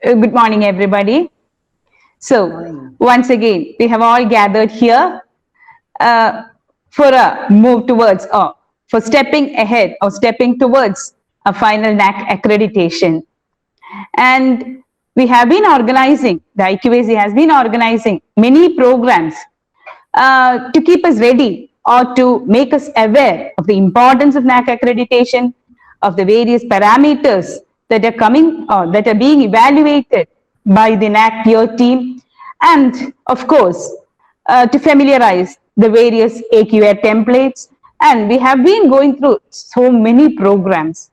Good morning, everybody. So, once again, we have all gathered here for a move towards, or for stepping ahead or stepping towards a final NAAC accreditation. And we have been organizing, the IQAC has been organizing many programs to keep us ready or to make us aware of the importance of NAAC accreditation, of the various parameters that are coming or that are being evaluated by the NAAC peer team, and of course, to familiarize the various AQA templates. And we have been going through so many programs.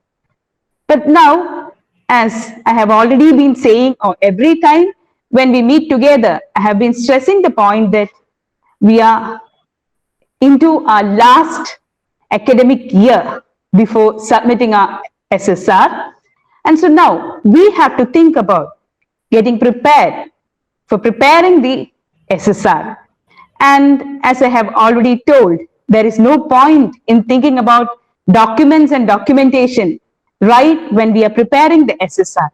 But now, as I have already been saying, or every time when we meet together, I have been stressing the point that we are into our last academic year before submitting our SSR. And so now we have to think about getting prepared for preparing the SSR. And as I have already told, there is no point in thinking about documents and documentation right when we are preparing the SSR.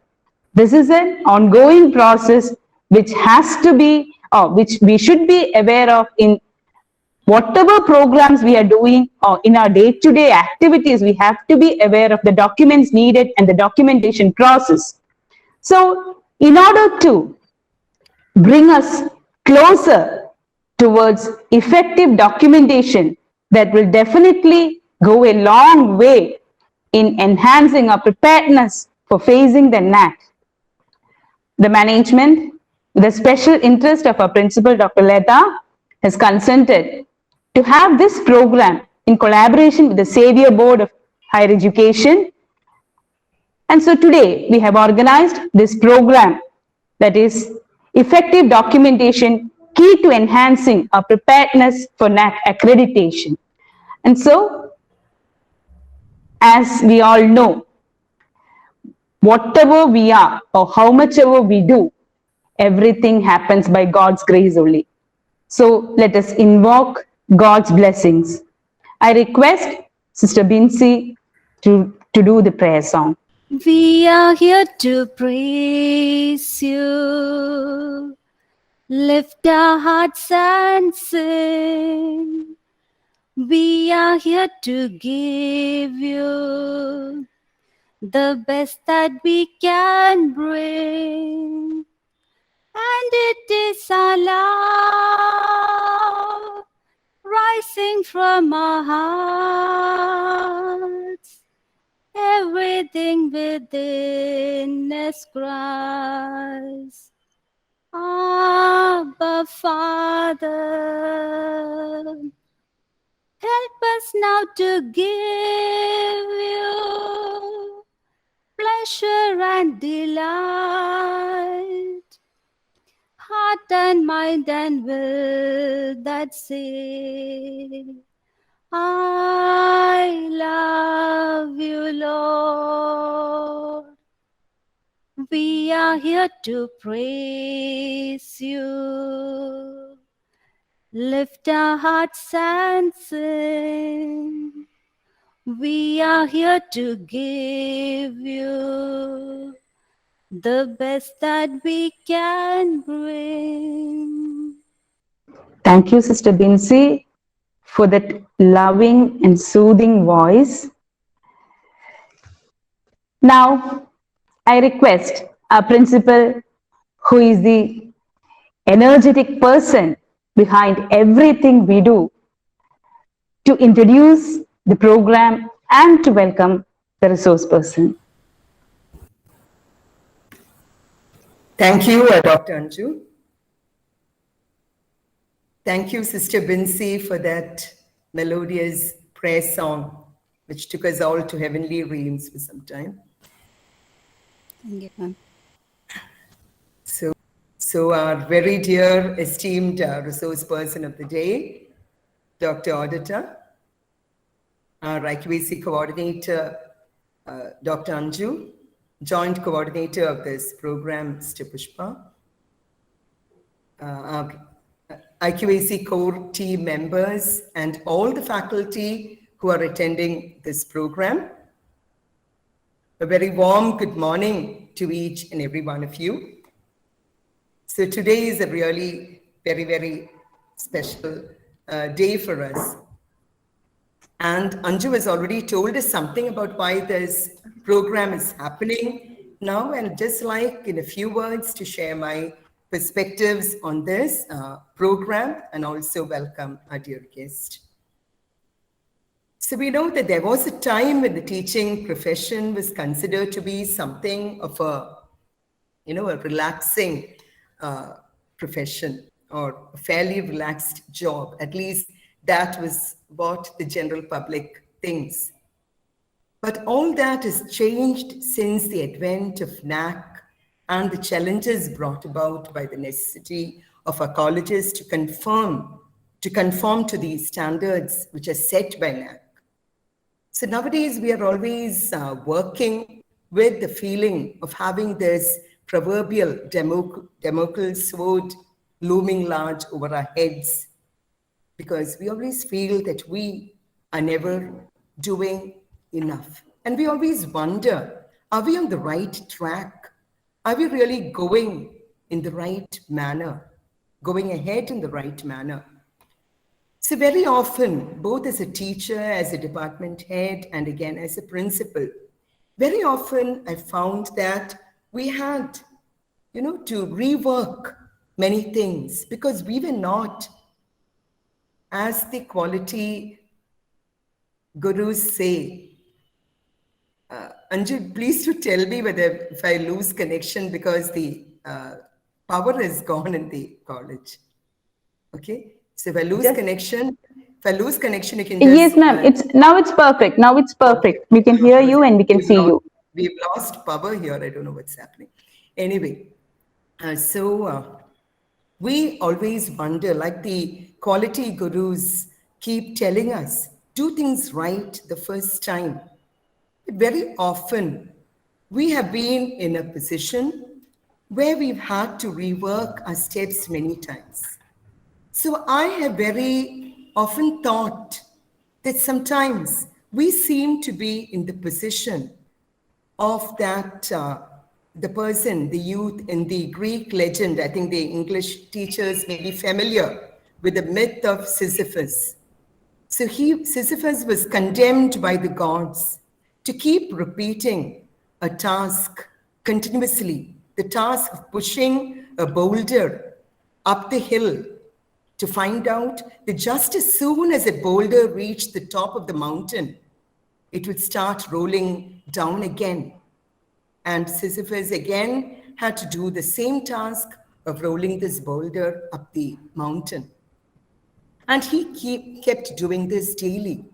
This is an ongoing process which has to be, or which we should be aware of in whatever programs we are doing, or in our day-to-day activities. We have to be aware of the documents needed and the documentation process. So in order to bring us closer towards effective documentation, that will definitely go a long way in enhancing our preparedness for facing the NAAC. The management, with the special interest of our principal, Dr. Leta, has consented to have this program in collaboration with the Xavier Board of Higher Education. And so today we have organized this program, that is effective documentation, key to enhancing our preparedness for NAAC accreditation. And so, as we all know, whatever we are or how much ever we do, everything happens by God's grace only. So let us invoke God's blessings. I request Sister Binsi to do the prayer song. We are here to praise you, lift our hearts and sing. We are here to give you the best that we can bring. And it is our love rising from our hearts. Everything within us cries, Abba, Father. Help us now to give you pleasure and delight, heart and mind and will that say, I love you, Lord. We are here to praise you, lift our hearts and sing. We are here to give you the best that we can bring. Thank you, Sister Binsi, for that loving and soothing voice. Now, I request our principal, who is the energetic person behind everything we do, to introduce the program and to welcome the resource person. Thank you, Dr. Anju. Thank you, Sister Binsi, for that melodious prayer song, which took us all to heavenly realms for some time. Thank you, ma'am. So our very dear, esteemed resource person of the day, Dr. Ordetta, our IQAC coordinator, Dr. Anju, joint coordinator of this program, Mr. Pushpa, our IQAC core team members, and all the faculty who are attending this program. A very warm good morning to each and every one of you. So today is a really very, very special day for us. And Anju has already told us something about why this program is happening now. And just like in a few words to share my perspectives on this program and also welcome our dear guest. So we know that there was a time when the teaching profession was considered to be something of a, a relaxing profession or a fairly relaxed job. At least that was what the general public thinks. But all that has changed since the advent of NAAC and the challenges brought about by the necessity of our colleges to conform to these standards which are set by NAAC. So nowadays we are always working with the feeling of having this proverbial Damocles sword looming large over our heads, because we always feel that we are never doing enough. And we always wonder, are we on the right track? Are we really going in the right manner, going ahead in the right manner? So very often, both as a teacher, as a department head, and again as a principal, very often I found that we had, to rework many things because we were not, as the quality gurus say. Anju, please to tell me whether if I lose connection because the power is gone in the college. Okay. So if I lose connection, you can just... Yes, ma'am. It's perfect. Now it's perfect. We can hear you and we can see you. We've lost power here. I don't know what's happening. Anyway, we always wonder, like the quality gurus keep telling us, do things right the first time. But very often, we have been in a position where we've had to rework our steps many times. So I have very often thought that sometimes we seem to be in the position of that, the person, the youth in the Greek legend. I think the English teachers may be familiar with the myth of Sisyphus. So Sisyphus was condemned by the gods to keep repeating a task continuously, the task of pushing a boulder up the hill, to find out that just as soon as a boulder reached the top of the mountain, it would start rolling down again. And Sisyphus again had to do the same task of rolling this boulder up the mountain. And he kept doing this daily.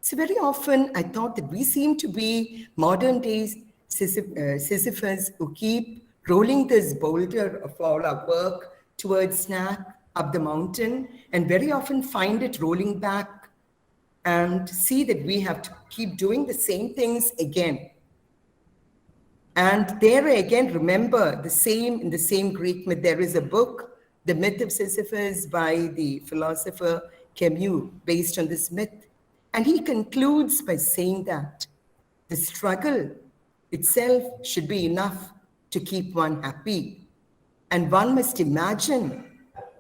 So very often I thought that we seem to be modern days Sisyphus who keep rolling this boulder of all our work towards NAAC up the mountain, and very often find it rolling back and see that we have to keep doing the same things again. And there again, remember in the same Greek myth, there is a book, The Myth of Sisyphus by the philosopher Camus, based on this myth. And he concludes by saying that the struggle itself should be enough to keep one happy. And one must imagine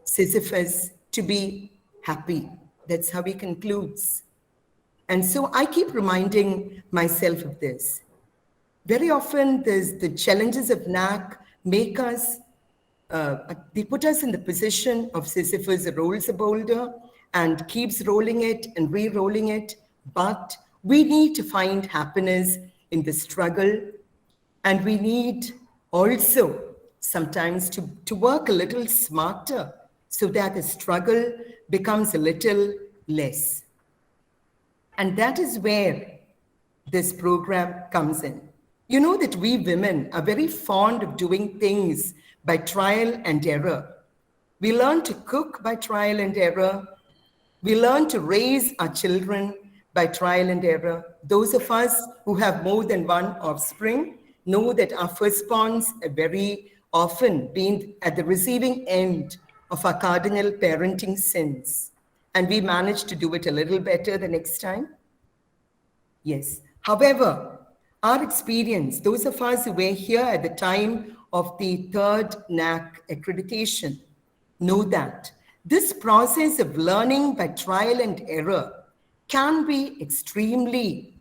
Sisyphus to be happy. That's how he concludes. And so I keep reminding myself of this. Very often the challenges of NAAC make us, they put us in the position of Sisyphus who rolls a boulder and keeps rolling it and re-rolling it. But we need to find happiness in the struggle. And we need also sometimes to work a little smarter so that the struggle becomes a little less. And that is where this program comes in. You know that we women are very fond of doing things by trial and error. We learn to cook by trial and error. We learn to raise our children by trial and error. Those of us who have more than one offspring know that our firstborns have very often been at the receiving end of our cardinal parenting sins. And we manage to do it a little better the next time. Yes. However, our experience, those of us who were here at the time of the third NAAC accreditation, know that this process of learning by trial and error can be extremely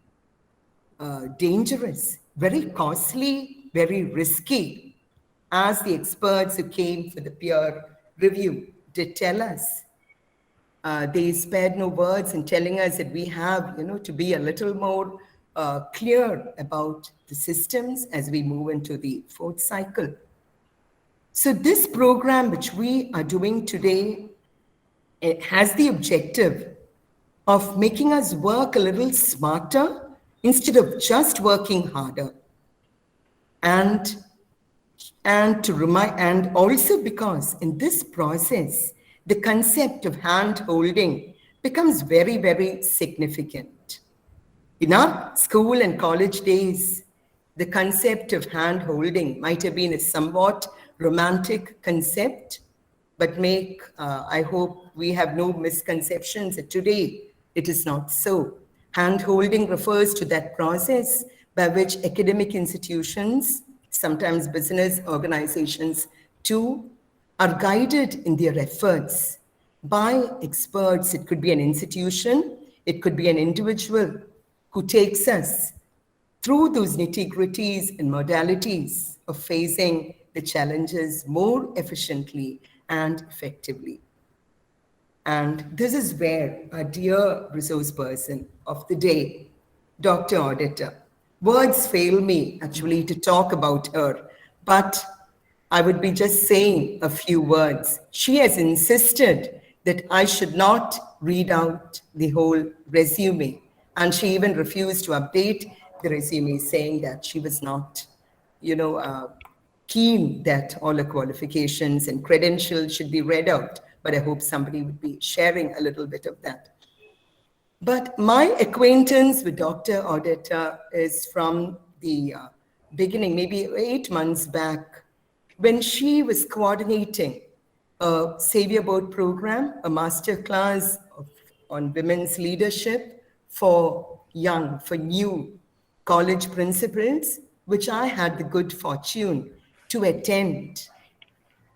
dangerous, very costly, very risky, as the experts who came for the peer review did tell us. They spared no words in telling us that we have, to be a little more clear about the systems as we move into the fourth cycle. So this program, which we are doing today, it has the objective of making us work a little smarter instead of just working harder. And also because in this process, the concept of hand-holding becomes very, very significant. In our school and college days, the concept of hand-holding might have been a somewhat romantic concept, but I hope we have no misconceptions that today it is not so. Hand-holding refers to that process by which academic institutions, sometimes business organizations too, are guided in their efforts by experts. It could be an institution, it could be an individual who takes us through those nitty-gritties and modalities of facing the challenges more efficiently and effectively. And this is where our dear resource person of the day, Dr. Ordetta, words fail me actually to talk about her, but I would be just saying a few words. She has insisted that I should not read out the whole resume, and she even refused to update the resume, saying that she was not, keen that all the qualifications and credentials should be read out, but I hope somebody would be sharing a little bit of that. But my acquaintance with Dr. Ordetta is from the beginning, maybe 8 months back, when she was coordinating a Xavier board program, a master class on women's leadership for new college principals, which I had the good fortune to attend.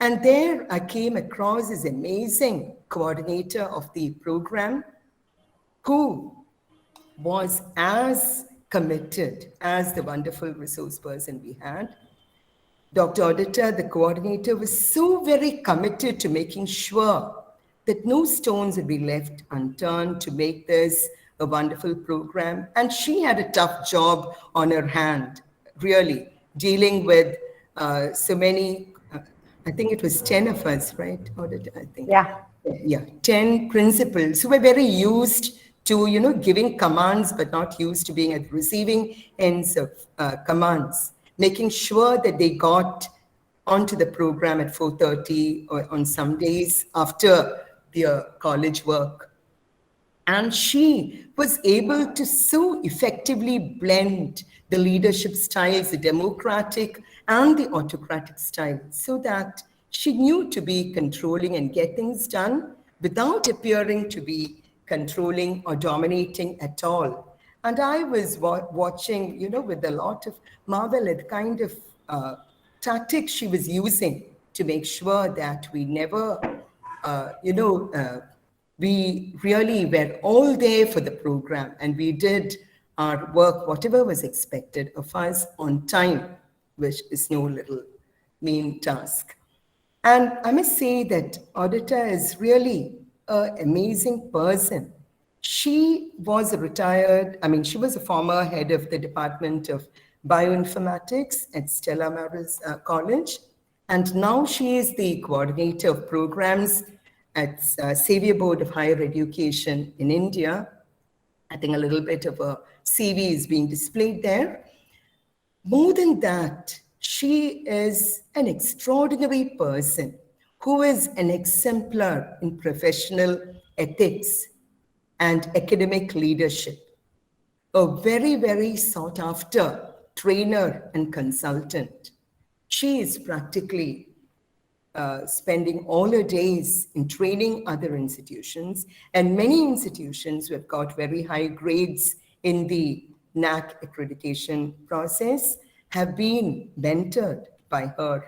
And there I came across this amazing coordinator of the program who was as committed as the wonderful resource person we had. Dr. Ordetta, the coordinator, was so very committed to making sure that no stones would be left unturned to make this a wonderful program. And she had a tough job on her hand, really, dealing with so many, I think it was 10 of us, right? Ordetta, I think. Yeah, 10 principals who were very used to, giving commands, but not used to being at receiving ends of commands, making sure that they got onto the program at 4:30 or on some days after their college work. And she was able to so effectively blend the leadership styles, the democratic and the autocratic style, so that she knew to be controlling and get things done without appearing to be controlling or dominating at all. And I was watching, with a lot of marvel at the kind of tactics she was using to make sure that we never, we really were all there for the program, and we did our work, whatever was expected of us, on time, which is no little mean task. And I must say that Ordetta is really an amazing person. She was she was a former head of the Department of Bioinformatics at Stella Maris College. And now she is the coordinator of programs at Xavier Board of Higher Education in India. I think a little bit of a CV is being displayed there. More than that, she is an extraordinary person who is an exemplar in professional ethics and academic leadership. A very, very sought after trainer and consultant. She is practically spending all her days in training other institutions, and many institutions who have got very high grades in the NAAC accreditation process have been mentored by her.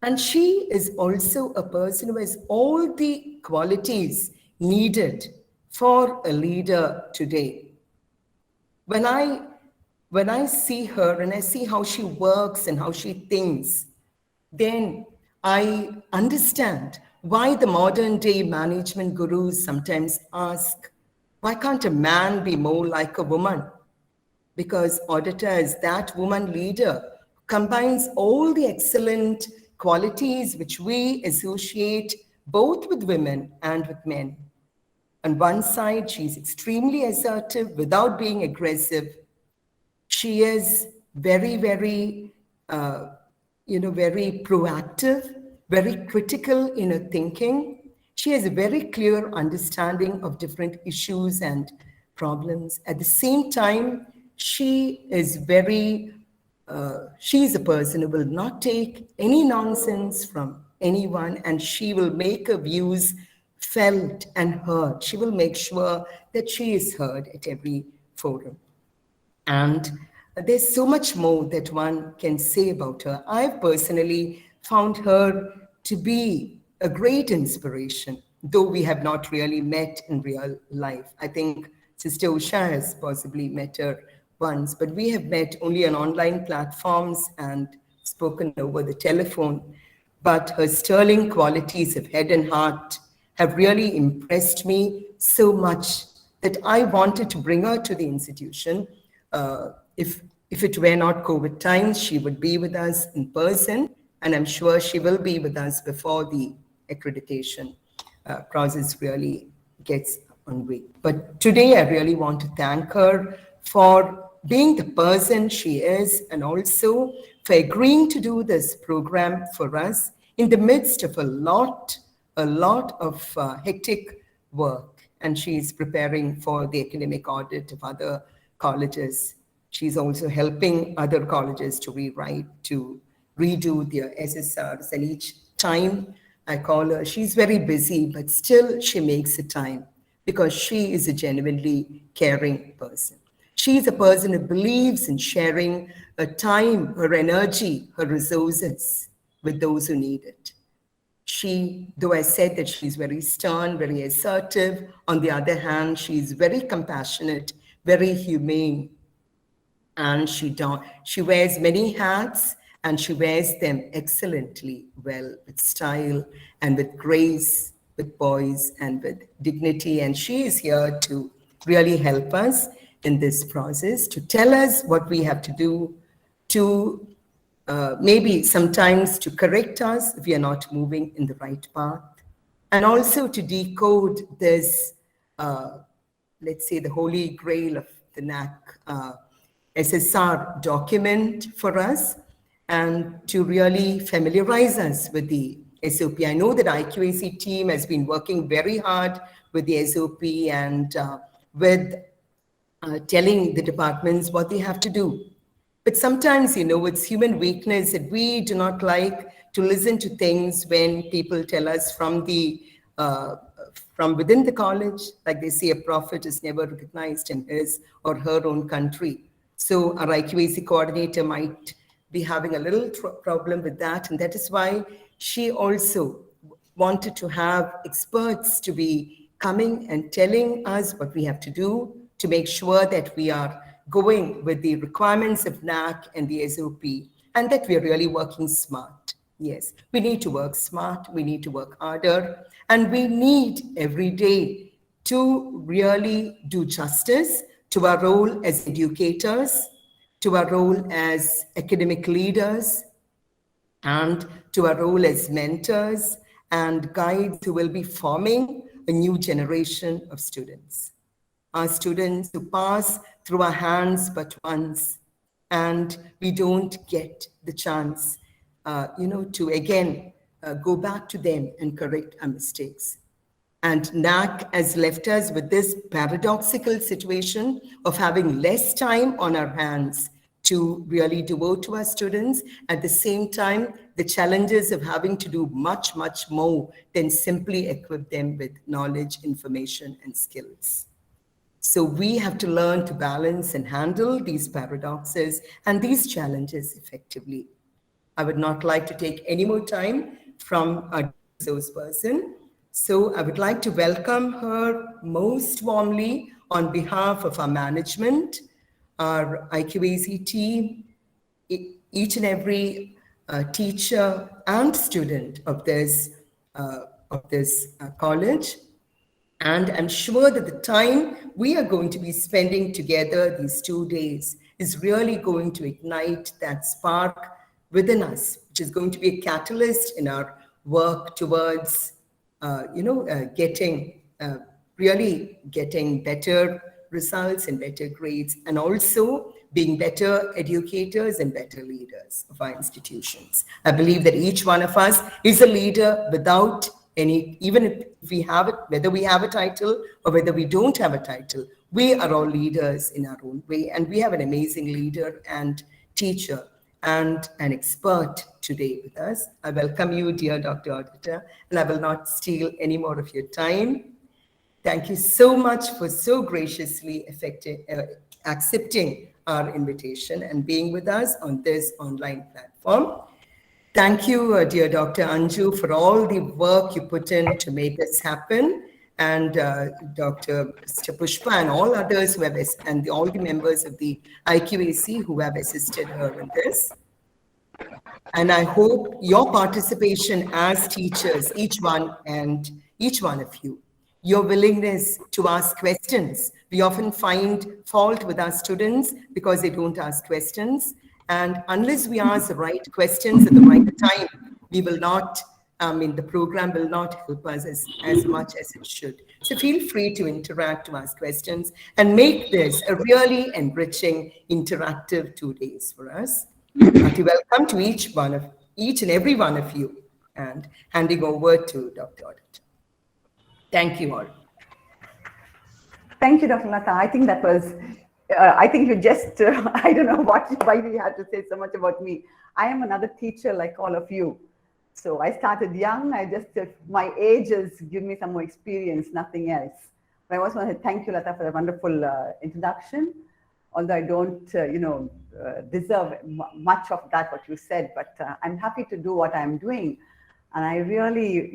And she is also a person who has all the qualities needed for a leader today. When I see her and I see how she works and how she thinks, then I understand why the modern day management gurus sometimes ask, why can't a man be more like a woman? Because Ordetta is that woman leader who combines all the excellent qualities which we associate both with women and with men. On one side, she's extremely assertive without being aggressive. She is very, very, very proactive, very critical in her thinking. She has a very clear understanding of different issues and problems. At the same time, she is she's a person who will not take any nonsense from anyone, and she will make her views felt and heard. She will make sure that she is heard at every forum. And there's so much more that one can say about her. I've personally found her to be a great inspiration, though we have not really met in real life. I think Sister Usha has possibly met her once, but we have met only on online platforms and spoken over the telephone. But her sterling qualities of head and heart have really impressed me so much that I wanted to bring her to the institution. If it were not COVID times, she would be with us in person, and I'm sure she will be with us before the accreditation process really gets on way. But today, I really want to thank her for being the person she is, and also for agreeing to do this program for us in the midst of a lot of hectic work. And she's preparing for the academic audit of other colleges. She's also helping other colleges to redo their SSRs. And each time I call her, she's very busy, but still she makes the time because she is a genuinely caring person. She's a person who believes in sharing her time, her energy, her resources with those who need it. Though I said that she's very stern, very assertive, on the other hand, she's very compassionate, very humane, and she wears many hats, and she wears them excellently well, with style and with grace, with poise and with dignity. And she is here to really help us in this process, to tell us what we have to do, to maybe sometimes to correct us if we are not moving in the right path, and also to decode this, let's say, the holy grail of the NAAC SSR document for us, and to really familiarize us with the SOP. I know that IQAC team has been working very hard with the SOP and with telling the departments what they have to do. But sometimes, it's human weakness that we do not like to listen to things when people tell us from within the college, like they say a prophet is never recognized in his or her own country. So our IQAC coordinator might be having a little problem with that. And that is why she also wanted to have experts to be coming and telling us what we have to do to make sure that we are going with the requirements of NAAC and the SOP, and that we are really working smart. Yes, we need to work smart, we need to work harder, and we need every day to really do justice to our role as educators, to our role as academic leaders, and to our role as mentors and guides who will be forming a new generation of students. Our students who pass through our hands but once, and we don't get the chance, to again go back to them and correct our mistakes. And NAAC has left us with this paradoxical situation of having less time on our hands to really devote to our students. At the same time, the challenges of having to do much, much more than simply equip them with knowledge, information, and skills. So we have to learn to balance and handle these paradoxes and these challenges effectively. I would not like to take any more time from our resource person. So I would like to welcome her most warmly on behalf of our management, our IQAC team, each and every teacher and student of this college. And I'm sure that the time we are going to be spending together these 2 days is really going to ignite that spark within us, which is going to be a catalyst in our work towards, really getting better results and better grades, and also being better educators and better leaders of our institutions. I believe that each one of us is a leader without any, even if we have it, whether we have a title or whether we don't have a title, we are all leaders in our own way. And we have an amazing leader and teacher and an expert today with us. I welcome you, dear Dr. Ordetta, and I will not steal any more of your time. Thank you so much for so graciously accepting our invitation and being with us on this online platform. Thank you, dear Dr. Anju, for all the work you put in to make this happen, and Dr. Mr. Pushpa and all others who have, and all the members of the IQAC who have assisted her in this. And I hope your participation as teachers, each one of you, your willingness to ask questions. We often find fault with our students because they don't ask questions. And unless we ask the right questions at the right time, we will not, the program will not help us as much as it should. So feel free to interact, to ask questions, and make this a really enriching, interactive 2 days for us. To welcome to each and every one of you, and handing over to Dr. Ordetta. Thank you all. Thank you, Dr. Lata. I think that was, I think you just, I don't know why you had to say so much about me. I am another teacher like all of you. So I started young. My age has given me some more experience, nothing else. But I also want to thank you, Lata, for the wonderful introduction. Although I don't, deserve much of that, what you said, but I'm happy to do what I'm doing. And I really,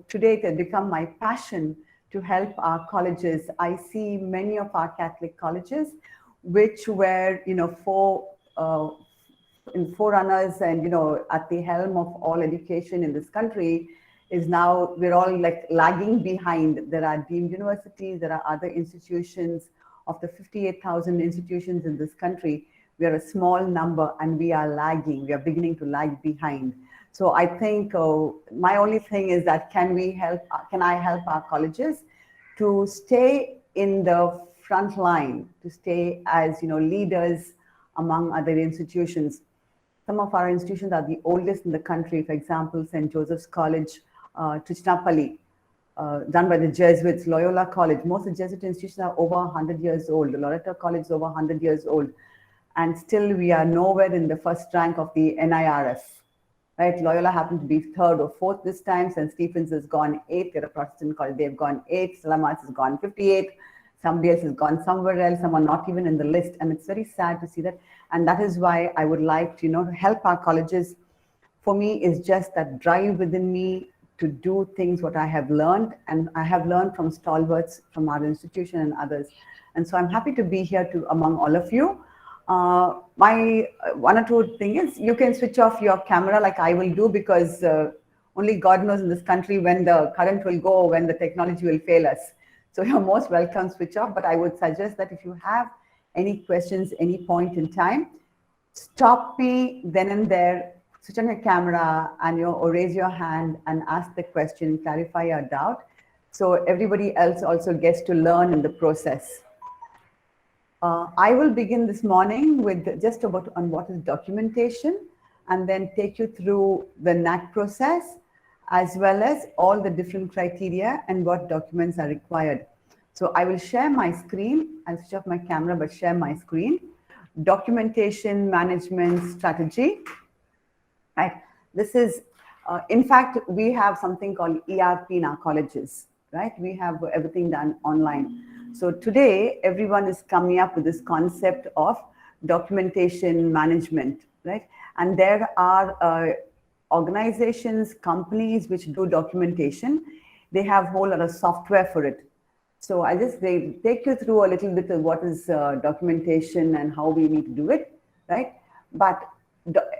today it has become my passion to help our colleges. I see many of our Catholic colleges, which were, forerunners and, at the helm of all education in this country, is now, we're all like lagging behind. There are deemed universities, there are other institutions. Of the 58,000 institutions in this country, we are a small number and we are lagging. We are beginning to lag behind. So I think my only thing is that can I help our colleges to stay in the front line, to stay as leaders among other institutions. Some of our institutions are the oldest in the country. For example, St. Joseph's College, Trichinapalli, done by the Jesuits, Loyola College. Most of the Jesuit institutions are over 100 years old. The Loretto College is over 100 years old. And still we are nowhere in the first rank of the NIRF. Right? Loyola happened to be 3rd or 4th this time. St. Stephen's has gone 8th. They're a Protestant college. They've gone 8th. Salamas has gone 58th. Somebody else has gone somewhere else. Some are not even in the list. And it's very sad to see that. And that is why I would like to, help our colleges. For me, is just that drive within me to do things what I have learned, and I have learned from stalwarts from our institution and others. And so I'm happy to be here among all of you. My one or two thing is, you can switch off your camera like I will do, because only God knows in this country when the current will go, when the technology will fail us. So you're most welcome, switch off. But I would suggest that if you have any questions, any point in time, stop me then and there, switch on your camera and or raise your hand and ask the question, clarify your doubt. So everybody else also gets to learn in the process. I will begin this morning with just about on what is documentation, and then take you through the NAAC process, as well as all the different criteria and what documents are required. So I will share my screen. I'll switch off my camera, but share my screen. Documentation management strategy. Right. This is, in fact, we have something called ERP in our colleges, right? We have everything done online. So today, everyone is coming up with this concept of documentation management, right? And there are organizations, companies which do documentation. They have a whole lot of software for it. So I just take you through a little bit of what is documentation and how we need to do it, right? But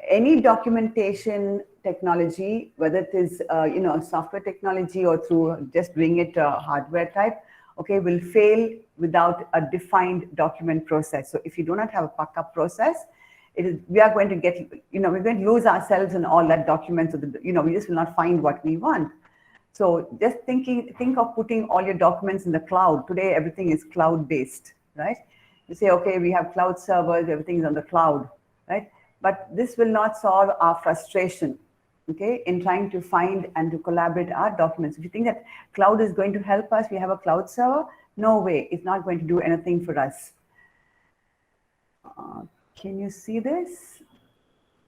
any documentation technology, whether it is software technology or through just bring it hardware type, okay, will fail without a defined document process. So if you do not have a puck-up process, we are going to get, we're going to lose ourselves in all that documents. We just will not find what we want. So just think of putting all your documents in the cloud. Today, everything is cloud-based, right? You say, okay, we have cloud servers, everything is on the cloud, right? But this will not solve our frustration, okay, in trying to find and to collaborate our documents. If you think that cloud is going to help us, we have a cloud server, no way, it's not going to do anything for us. Can you see this?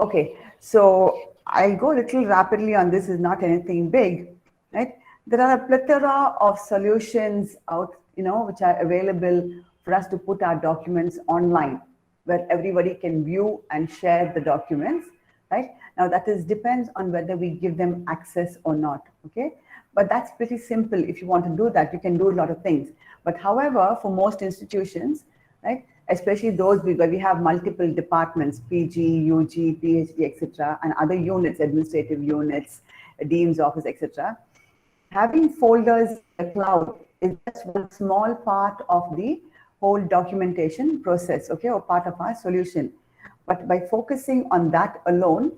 Okay, so I'll go a little rapidly on this, is not anything big, right? There are a plethora of solutions out, which are available for us to put our documents online, where everybody can view and share the documents, right? Now that depends on whether we give them access or not, okay? But that's pretty simple. If you want to do that, you can do a lot of things. But however, for most institutions, right, especially those where we have multiple departments, PG, UG, PhD, etc., and other units, administrative units, dean's office, etc., having folders in the cloud is just one small part of the whole documentation process, okay, or part of our solution. But by focusing on that alone,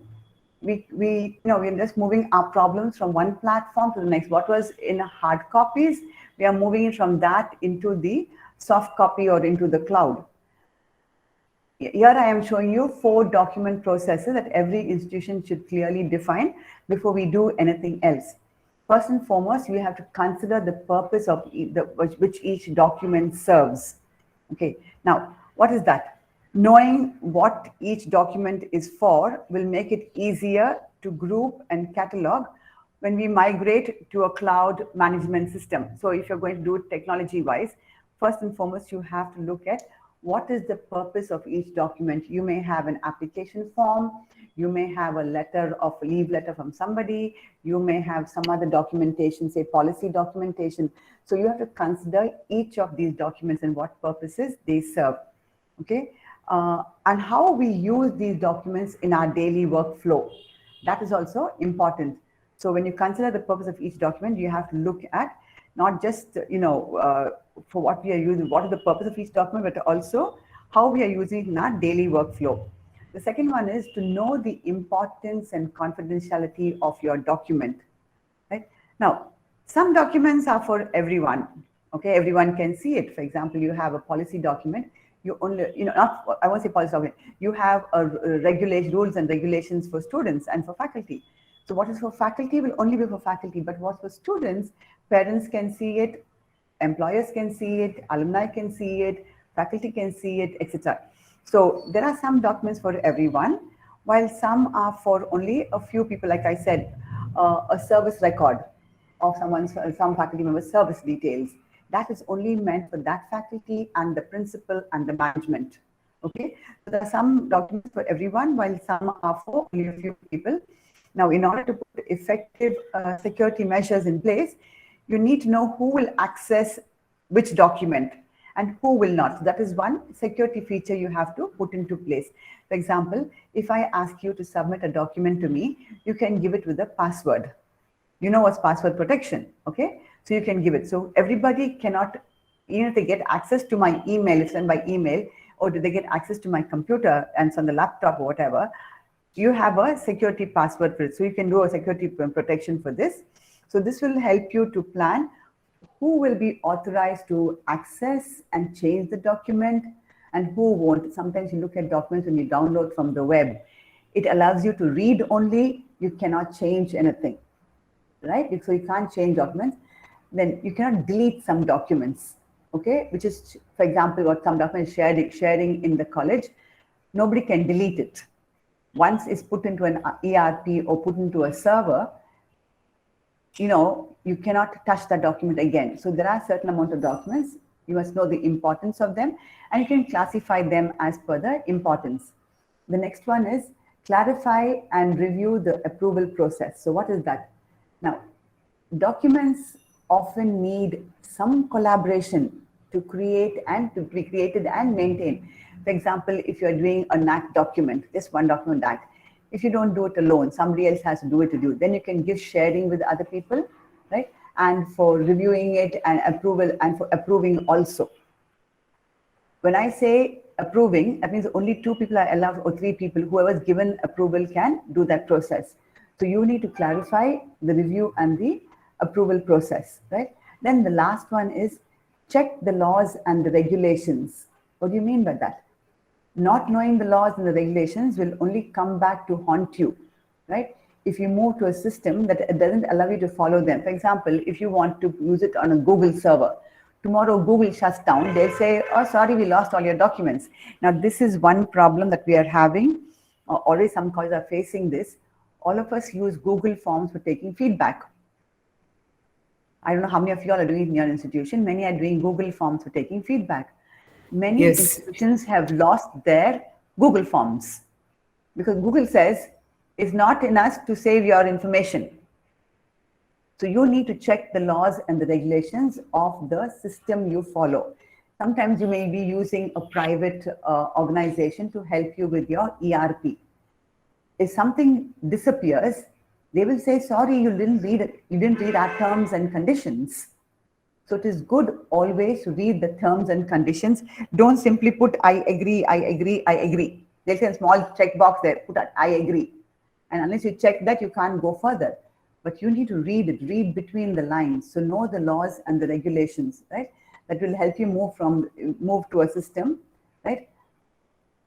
we're just moving our problems from one platform to the next. What was in hard copies, we are moving it from that into the soft copy or into the cloud. Here I am showing you 4 document processes that every institution should clearly define before we do anything else. First and foremost, we have to consider the purpose of which each document serves. Okay, now what is that? Knowing what each document is for will make it easier to group and catalog when we migrate to a cloud management system. So if you're going to do it technology-wise, first and foremost, you have to look at what is the purpose of each document. You may have an application form, you may have a leave letter from somebody, you may have some other documentation, say policy documentation. So you have to consider each of these documents and what purposes they serve, okay? And how we use these documents in our daily workflow. That is also important. So when you consider the purpose of each document, you have to look at not just, for what we are using, what is the purpose of each document, but also how we are using it in our daily workflow. The second one is to know the importance and confidentiality of your document, right? Now, some documents are for everyone, okay? Everyone can see it. For example, you have a policy document, you only, I won't say policy document, you have rules and regulations for students and for faculty. So what is for faculty will only be for faculty, but what's for students, parents can see it, employers can see it, alumni can see it, faculty can see it, etc. So there are some documents for everyone, while some are for only a few people. Like I said, a service record of some faculty member's service details. That is only meant for that faculty and the principal and the management. Okay, so there are some documents for everyone, while some are for only a few people. Now, in order to put effective security measures in place, you need to know who will access which document and who will not. So that is one security feature you have to put into place. For example, if I ask you to submit a document to me, you can give it with a password. You know what's password protection, okay? So you can give it. So everybody cannot, even if they get access to my email, it's sent by email, or do they get access to my computer and it's on the laptop or whatever, you have a security password for it. So you can do a security protection for this. So this will help you to plan who will be authorized to access and change the document and who won't. Sometimes you look at documents when you download from the web. It allows you to read only, you cannot change anything, right? So you can't change documents. Then you cannot delete some documents, okay? Which is, for example, what some documents sharing in the college, nobody can delete it. Once it's put into an ERP or put into a server, you cannot touch that document again. So there are a certain amount of documents You must know the importance of them, and you can classify them as per the importance. The next one is clarify and review the approval process. So what is that? Now, documents often need some collaboration to create and to be created and maintained. For example, if you're doing a NAAC document, just one document that, if you don't do it alone, somebody else has to do it with you, then you can give sharing with other people, right? And for reviewing it and approval and for approving also. When I say approving, that means only 2 people are allowed or 3 people, whoever's given approval can do that process. So you need to clarify the review and the approval process, right? Then the last one is check the laws and the regulations. What do you mean by that? Not knowing the laws and the regulations will only come back to haunt you, right? If you move to a system that doesn't allow you to follow them. For example, if you want to use it on a Google server, tomorrow Google shuts down, they'll say, oh, sorry, we lost all your documents. Now, this is one problem that we are having. Already some colleges are facing this. All of us use Google Forms for taking feedback. I don't know how many of you all are doing it in your institution. Many are doing Google Forms for taking feedback. Many Yes. institutions have lost their Google Forms because Google says it's not in us to save your information. So you need to check the laws and the regulations of the system you follow. Sometimes you may be using a private organization to help you with your ERP. If something disappears, they will say, sorry, you didn't read our terms and conditions. So it is good always to read the terms and conditions. Don't simply put, I agree, I agree, I agree. There's a small checkbox there, put that, I agree. And unless you check that, you can't go further. But you need to read it, read between the lines. So know the laws and the regulations, right? That will help you move to a system, right?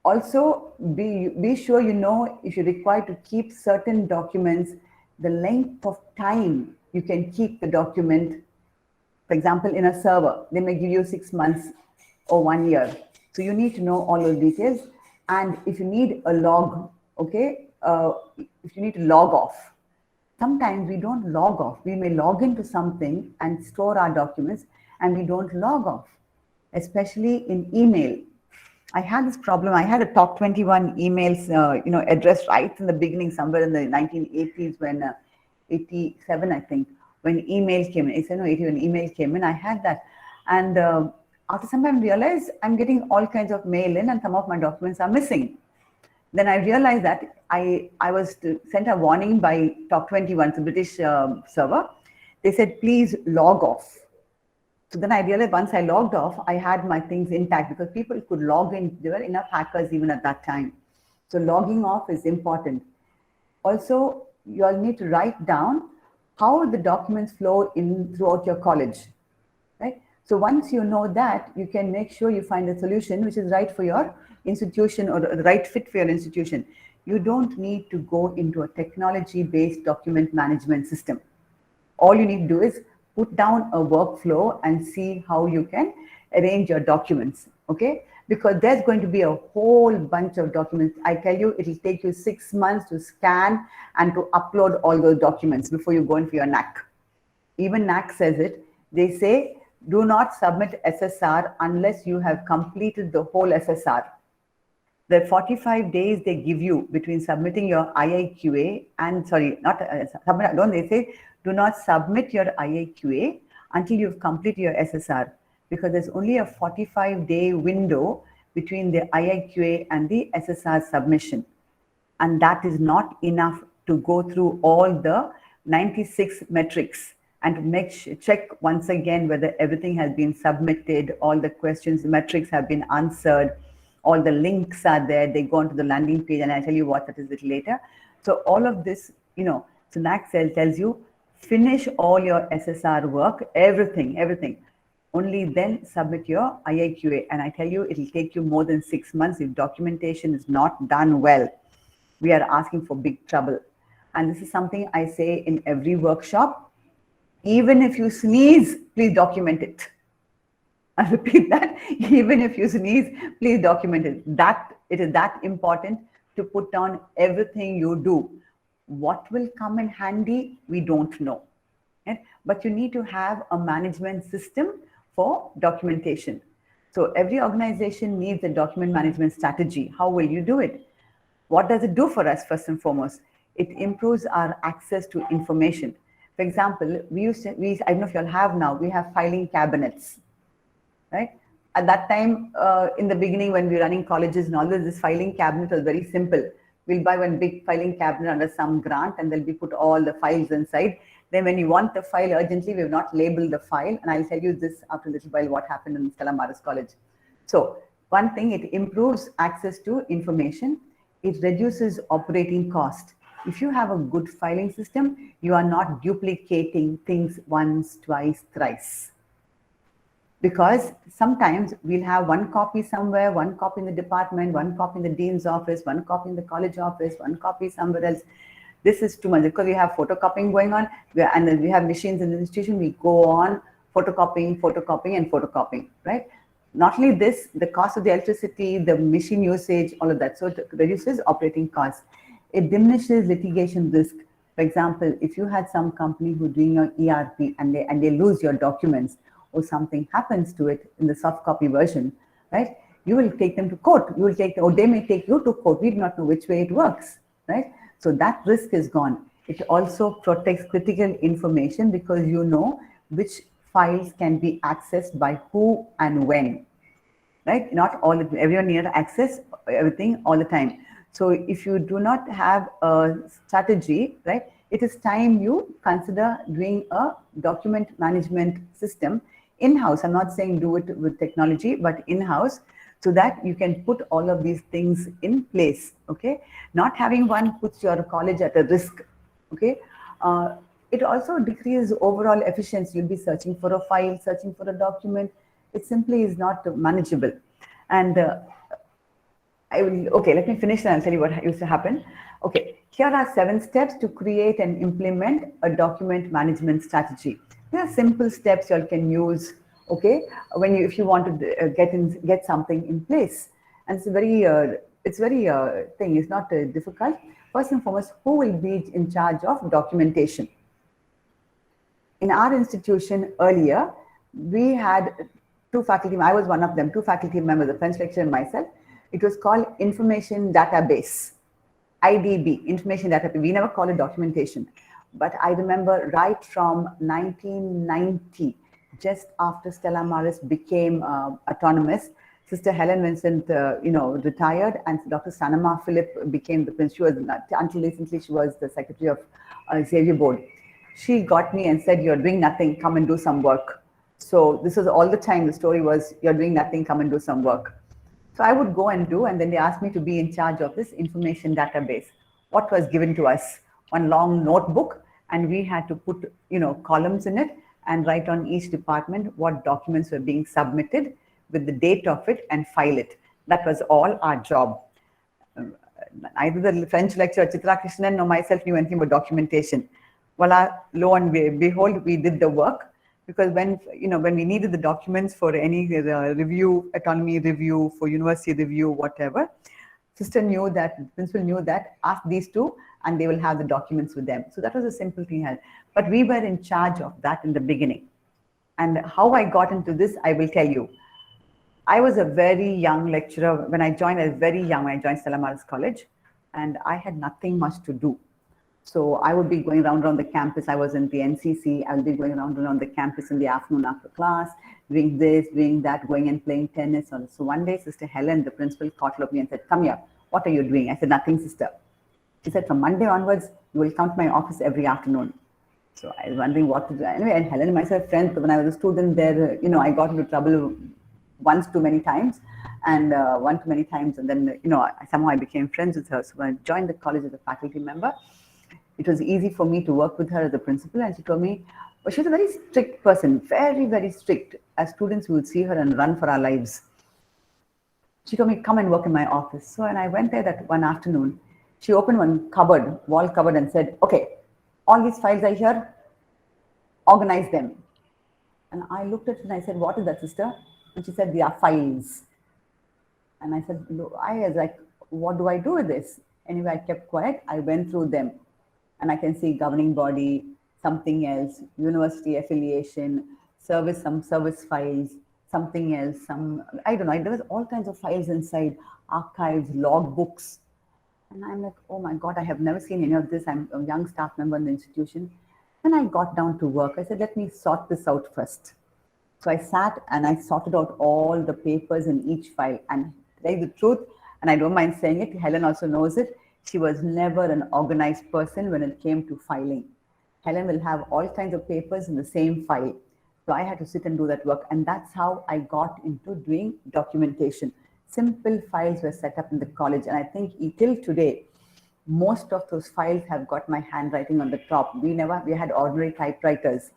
Also, be sure you know if you're required to keep certain documents, the length of time you can keep the document. For example, in a server, they may give you 6 months or 1 year. So you need to know all those details. And if you need a log, okay, if you need to log off, sometimes we don't log off. We may log into something and store our documents and we don't log off, especially in email. I had this problem. I had a top 21 emails, address right in the beginning, somewhere in the 1980s when 87, I think, when email came in. I said, no, 80 when email came in, I had that. And after some time, I realized I'm getting all kinds of mail in and some of my documents are missing. Then I realized that I was sent a warning by top 21, it's a British server. They said, please log off. So then I realized once I logged off, I had my things intact because people could log in. There were enough hackers even at that time. So logging off is important. Also, you all need to write down how the documents flow in throughout your college, right? So once you know that, you can make sure you find a solution which is right for your institution or the right fit for your institution. You don't need to go into a technology-based document management system. All you need to do is put down a workflow and see how you can arrange your documents, okay? Because there's going to be a whole bunch of documents. I tell you, it'll take you 6 months to scan and to upload all those documents before you go in for your NAAC. Even NAAC says it. They say, do not submit SSR unless you have completed the whole SSR. The 45 days they give you between submitting your IIQA and, they say, do not submit your IIQA until you've completed your SSR, because there's only a 45-day window between the IIQA and the SSR submission. And that is not enough to go through all the 96 metrics and to check once again whether everything has been submitted, all the questions, the metrics have been answered, all the links are there, they go onto the landing page, and I'll tell you what that is a little later. So all of this, so NAAC tells you, finish all your SSR work, everything. Only then submit your IIQA. And I tell you, it'll take you more than 6 months if documentation is not done well. We are asking for big trouble. And this is something I say in every workshop. Even if you sneeze, please document it. I repeat that. Even if you sneeze, please document it. It is that important to put down everything you do. What will come in handy, we don't know. Right? But you need to have a management system for documentation. So every organization needs a document management strategy. How will you do it? What does it do for us, first and foremost? It improves our access to information. For example, I don't know if you all have now, we have filing cabinets, right? At that time, in the beginning, when we were running colleges and all this filing cabinet was very simple. We'll buy one big filing cabinet under some grant and then we put all the files inside. Then when you want the file urgently, we have not labeled the file. And I'll tell you this after a little while what happened in Stella Maris College. So one thing, it improves access to information. It reduces operating cost. If you have a good filing system, you are not duplicating things once, twice, thrice. Because sometimes we'll have one copy somewhere, one copy in the department, one copy in the dean's office, one copy in the college office, one copy somewhere else. This is too much because we have photocopying going on, and then we have machines in the institution. We go on photocopying, and photocopying, right? Not only this, the cost of the electricity, the machine usage, all of that. So it reduces operating costs. It diminishes litigation risk. For example, if you had some company who doing your ERP and they lose your documents, or something happens to it in the soft copy version, right? You will take them to court. You will take, or they may take you to court. We do not know which way it works, right? So that risk is gone. It also protects critical information because you know which files can be accessed by who and when, right? Not all, everyone need to access everything all the time. So if you do not have a strategy, right, it is time you consider doing a document management system in-house. I'm not saying do it with technology, but in-house, so that you can put all of these things in place, okay? Not having one puts your college at a risk, okay? It also decreases overall efficiency. You'll be searching for a file, searching for a document. It simply is not manageable. And okay, let me finish and I'll tell you what used to happen. Okay, here are 7 steps to create and implement a document management strategy. There are simple steps you can use, okay, if you want to get something in place. And it's it's not difficult. First and foremost, who will be in charge of documentation? In our institution earlier, we had 2 faculty, I was one of them, 2 faculty members, a French lecturer and myself. It was called Information Database, IDB, Information Database. We never called it documentation. But I remember right from 1990, just after Stella Maris became autonomous, Sister Helen Vincent, retired, and Dr. Sanama Philip became the principal. Until recently, she was the secretary of Xavier board. She got me and said, "You're doing nothing, come and do some work." So this was all the time. The story was, "You're doing nothing, come and do some work." So I would go and do, and then they asked me to be in charge of this information database. What was given to us? One long notebook, and we had to put, columns in it and write on each department what documents were being submitted with the date of it and file it. That was all our job. Either the French lecturer Chitra Krishnan or myself knew anything about documentation. Voila, lo and behold, we did the work, because when we needed the documents for any review, autonomy review, for university review, whatever, sister knew that, principal knew that, ask these 2 and they will have the documents with them. So that was a simple thing. But we were in charge of that in the beginning. And how I got into this, I will tell you. I was a very young lecturer. When I joined, I was very young when I joined Stella Maris College, and I had nothing much to do. So I would be going around the campus. I was in the NCC. I would be going around the campus in the afternoon after class, doing this, doing that, going and playing tennis. So one day, Sister Helen, the principal, caught up me and said, "Come here, what are you doing?" I said, "Nothing, sister." She said, "From Monday onwards, you will come to my office every afternoon." So I was wondering what to do. Anyway, and Helen and myself friends. When I was a student there, I got into trouble once too many times, and then somehow I became friends with her. So when I joined the college as a faculty member, it was easy for me to work with her as a principal. And she told me, well, she was a very strict person, very, very strict. As students, we would see her and run for our lives. She told me, "Come and work in my office." So when I went there that one afternoon, she opened one cupboard, wall cupboard, and said, "Okay, all these files are here, organize them." And I looked at it and I said, "What is that, sister?" And she said, "They are files." And I said, I was like, "What do I do with this?" Anyway, I kept quiet. I went through them, and I can see governing body, something else, university affiliation, some service files, something else, I don't know, there was all kinds of files inside, archives, log books. And I'm like, oh my God, I have never seen any of this. I'm a young staff member in the institution. And I got down to work. I said, let me sort this out first. So I sat and I sorted out all the papers in each file. And to tell you the truth, and I don't mind saying it, Helen also knows it, she was never an organized person when it came to filing. Helen will have all kinds of papers in the same file. So I had to sit and do that work. And that's how I got into doing documentation. Simple files were set up in the college. And I think till today, most of those files have got my handwriting on the top. We had ordinary typewriters.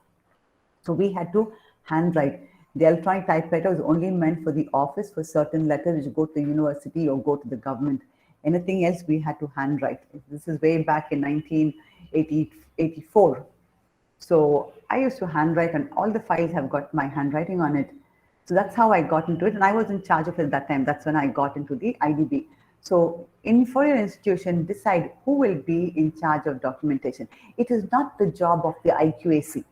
So we had to handwrite. The electronic typewriter was only meant for the office, for certain letters which go to the university or go to the government. Anything else we had to handwrite. This is way back in 1984. So I used to handwrite, and all the files have got my handwriting on it. So that's how I got into it. And I was in charge of it at that time. That's when I got into the IDB. So for your institution, decide who will be in charge of documentation. It is not the job of the IQAC.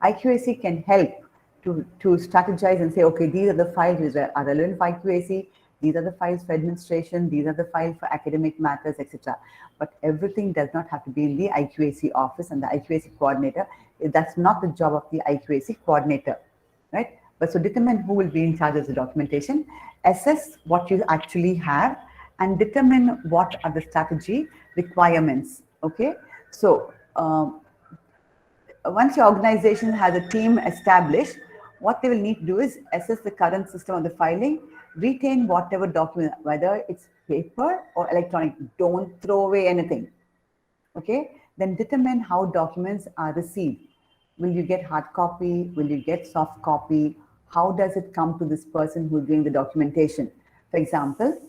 IQAC can help to strategize and say, okay, these are the files which are relevant for IQAC. These are the files for administration. These are the files for academic matters, etc. But everything does not have to be in the IQAC office and the IQAC coordinator. That's not the job of the IQAC coordinator, right? But so determine who will be in charge of the documentation, assess what you actually have, and determine what are the strategy requirements, okay? So once your organization has a team established, what they will need to do is assess the current system of the filing, retain whatever document, whether it's paper or electronic, don't throw away anything, okay? Then determine how documents are received. Will you get hard copy? Will you get soft copy? How does it come to this person who's doing the documentation? For example,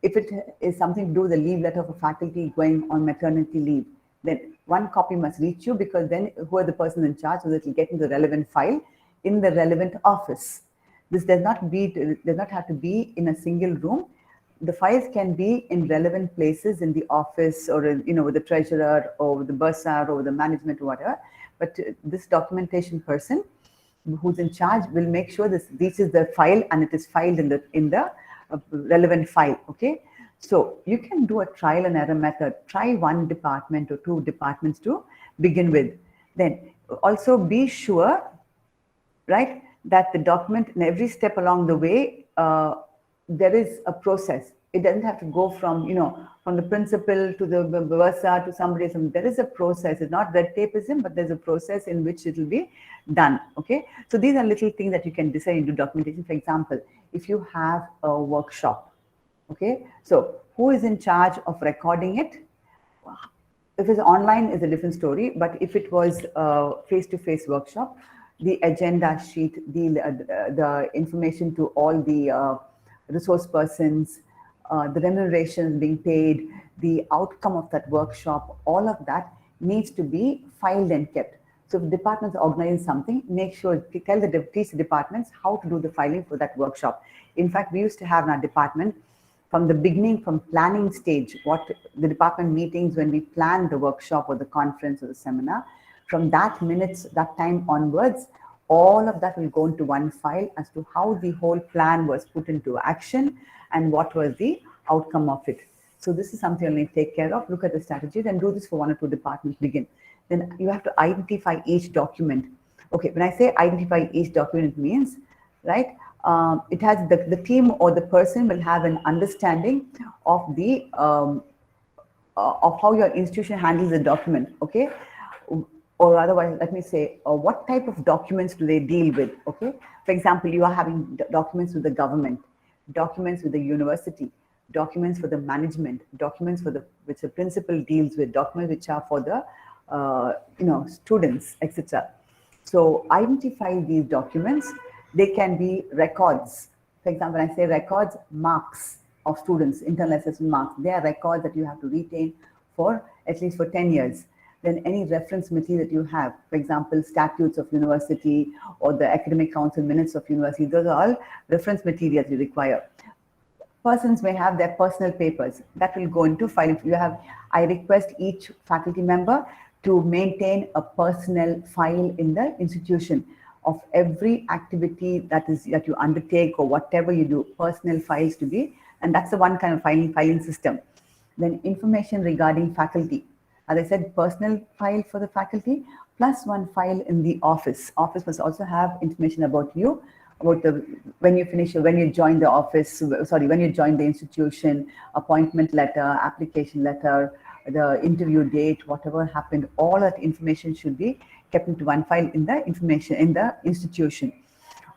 if it is something to do with a leave letter for faculty going on maternity leave, then one copy must reach you, because then who are the person in charge, so that it will get into the relevant file in the relevant office. This does not have to be in a single room. The files can be in relevant places in the office, or with the treasurer, or with the bursar, or with the management, or whatever. But this documentation person who's in charge will make sure this reaches the file and it is filed in the relevant file. Okay, so you can do a trial and error method. Try one department or two departments to begin with. Then also be sure, right, that the document in every step along the way, there is a process. It doesn't have to go from the principal to the bursar to somebody. There is a process. It's not red tapeism, but there's a process in which it will be done. Okay, so these are little things that you can decide into documentation. For example, if you have a workshop, okay, so who is in charge of recording it? If it's online, it's a different story. But if it was a face-to-face workshop, the agenda sheet, the information to all the resource persons, the remuneration being paid, the outcome of that workshop, all of that needs to be filed and kept. So if departments organize something, make sure to tell the departments how to do the filing for that workshop. In fact, we used to have in our department, from the beginning, from planning stage, what the department meetings, when we planned the workshop or the conference or the seminar, from that time onwards, all of that will go into one file as to how the whole plan was put into action and what was the outcome of it. So this is something you'll need to take care of. Look at the strategy, then do this for one or two departments, begin. Then you have to identify each document. Okay, when I say identify each document, it means, right, it has the team or the person will have an understanding of the of how your institution handles the document, okay? Or otherwise, let me say, what type of documents do they deal with, okay? For example, you are having documents with the government, documents with the university, documents for the management, documents for which the principal deals with, documents which are for the students, etc. So identify these documents. They can be records. For example, when I say records, marks of students, internal assessment marks. They are records that you have to retain for at least for 10 years. Then any reference material that you have, for example, statutes of university or the academic council minutes of university, those are all reference materials you require. Persons may have their personal papers that will go into filing. I request each faculty member to maintain a personal file in the institution. of every activity that you undertake or whatever you do, personal files to be, and that's the one kind of filing system. Then information regarding faculty. As I said, personal file for the faculty plus one file in the office. Office must also have information about you, about when you join the office, when you join the institution, appointment letter, application letter, the interview date, whatever happened, all that information should be kept into one file in the institution.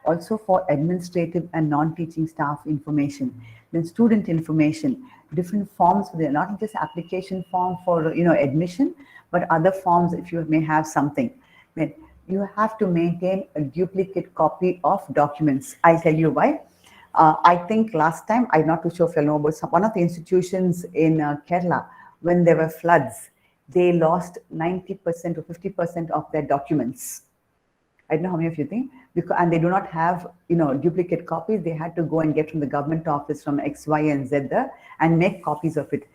Also for administrative and non-teaching staff information. Then student information, different forms, not just application form for admission, but other forms if you may have something. Then you have to maintain a duplicate copy of documents. I'll tell you why. I think last time, I'm not too sure if you know about one of the institutions in Kerala, when there were floods, they lost 90% or 50% of their documents. I don't know how many of you think, and they do not have duplicate copies. They had to go and get from the government office from X, Y, and Z and make copies of it.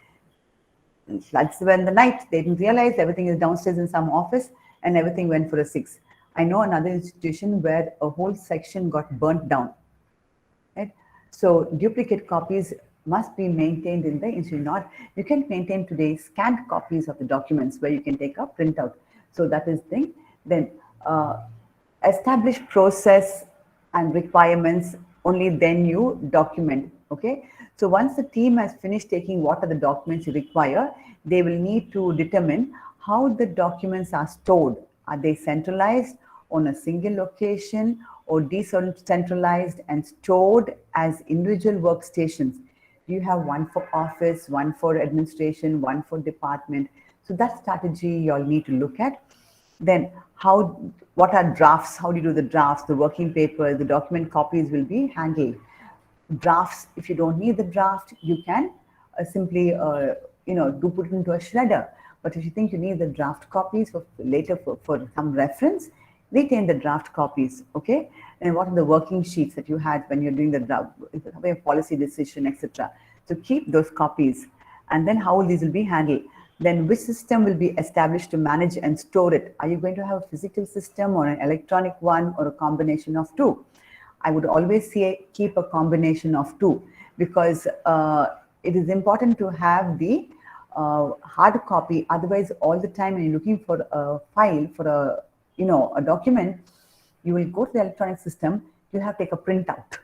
Floods were in the night. They didn't realize everything is downstairs in some office, and everything went for a 6. I know another institution where a whole section got burnt down. Right? So duplicate copies must be maintained in the institution. You can maintain today scanned copies of the documents where you can take a printout. So that is the thing. Then establish process and requirements, only then you document. Okay. So once the team has finished taking what are the documents you require, they will need to determine how the documents are stored. Are they centralized on a single location or decentralized and stored as individual workstations? You have one for office, one for administration, one for department. So that strategy you all need to look at. Then what are drafts? How do you do the drafts? The working paper, the document copies will be handled. Drafts, if you don't need the draft, you can simply put it into a shredder. But if you think you need the draft copies for later for some reference, retain the draft copies. Okay. And what are the working sheets that you had when you're doing the draft, policy decision, etc. So keep those copies. And then how these will be handled. Then which system will be established to manage and store it? Are you going to have a physical system or an electronic one or a combination of two? I would always say keep a combination of two, because it is important to have the hard copy. Otherwise, all the time when you're looking for a file, for a document, you will go to the electronic system, you have to take a printout,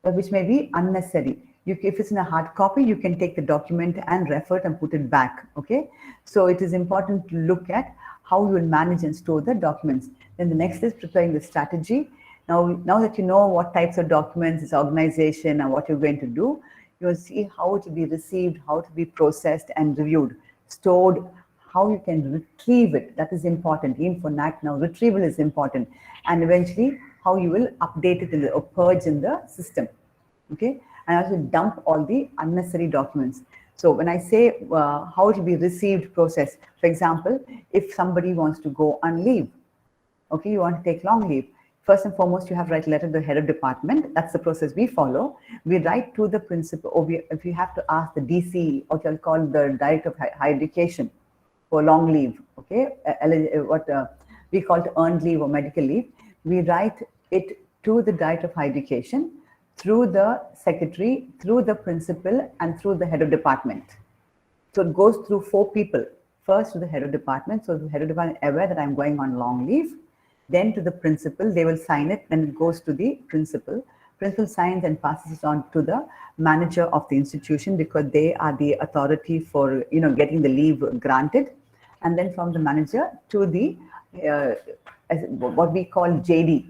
which may be unnecessary. If it's in a hard copy, you can take the document and refer it and put it back. Okay. So it is important to look at how you will manage and store the documents. Then the next is preparing the strategy. Now that you know what types of documents, its organization, and what you're going to do, you will see how to be received, how to be processed and reviewed, stored, how you can retrieve it. That is important. Even for NAAC now, retrieval is important. And eventually, how you will update it or purge in the system. Okay. And also dump all the unnecessary documents. So when I say how to be received, process, for example, if somebody wants to go on leave, okay, you want to take long leave. First and foremost, you have to write a letter to the head of department. That's the process we follow. We write to the principal, or if you have to ask the DC, what you'll call the Director of Higher Education for long leave, okay, what we call it earned leave or medical leave. We write it to the Director of Higher Education, through the secretary, through the principal, and through the head of department. So it goes through 4 people. First to the head of department. So the head of department is aware that I'm going on long leave. Then to the principal, they will sign it. Then it goes to the principal. Principal signs and passes it on to the manager of the institution, because they are the authority for getting the leave granted. And then from the manager to the what we call JD,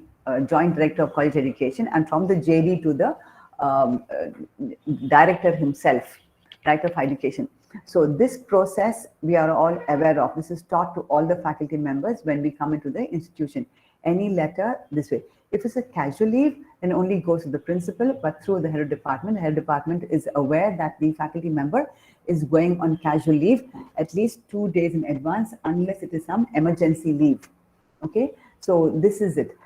Joint Director of College Education, and from the JD to the director himself, Director of Higher Education. So this process we are all aware of. This is taught to all the faculty members when we come into the institution. Any letter this way. If it's a casual leave, then it only goes to the principal, but through the head of department. The head of department is aware that the faculty member is going on casual leave at least 2 days in advance, unless it is some emergency leave. Okay, so this is it.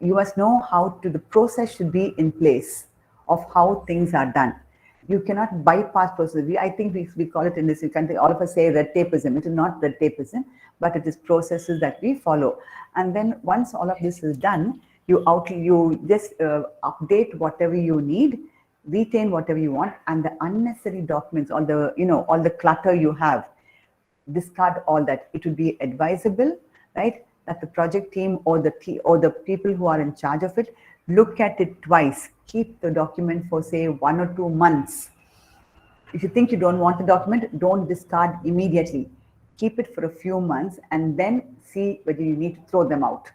You must know the process should be in place of how things are done. You cannot bypass processes. I think we call it in this country, all of us say red tapeism. It is not red tapeism, but it is processes that we follow. And then once all of this is done, you just update whatever you need, retain whatever you want, and the unnecessary documents, all the clutter you have, discard all that. It would be advisable, right, that the project team or the people who are in charge of it look at it twice. Keep the document for say 1 or 2 months. If you think you don't want the document, don't discard immediately. Keep it for a few months and then see whether you need to throw them out.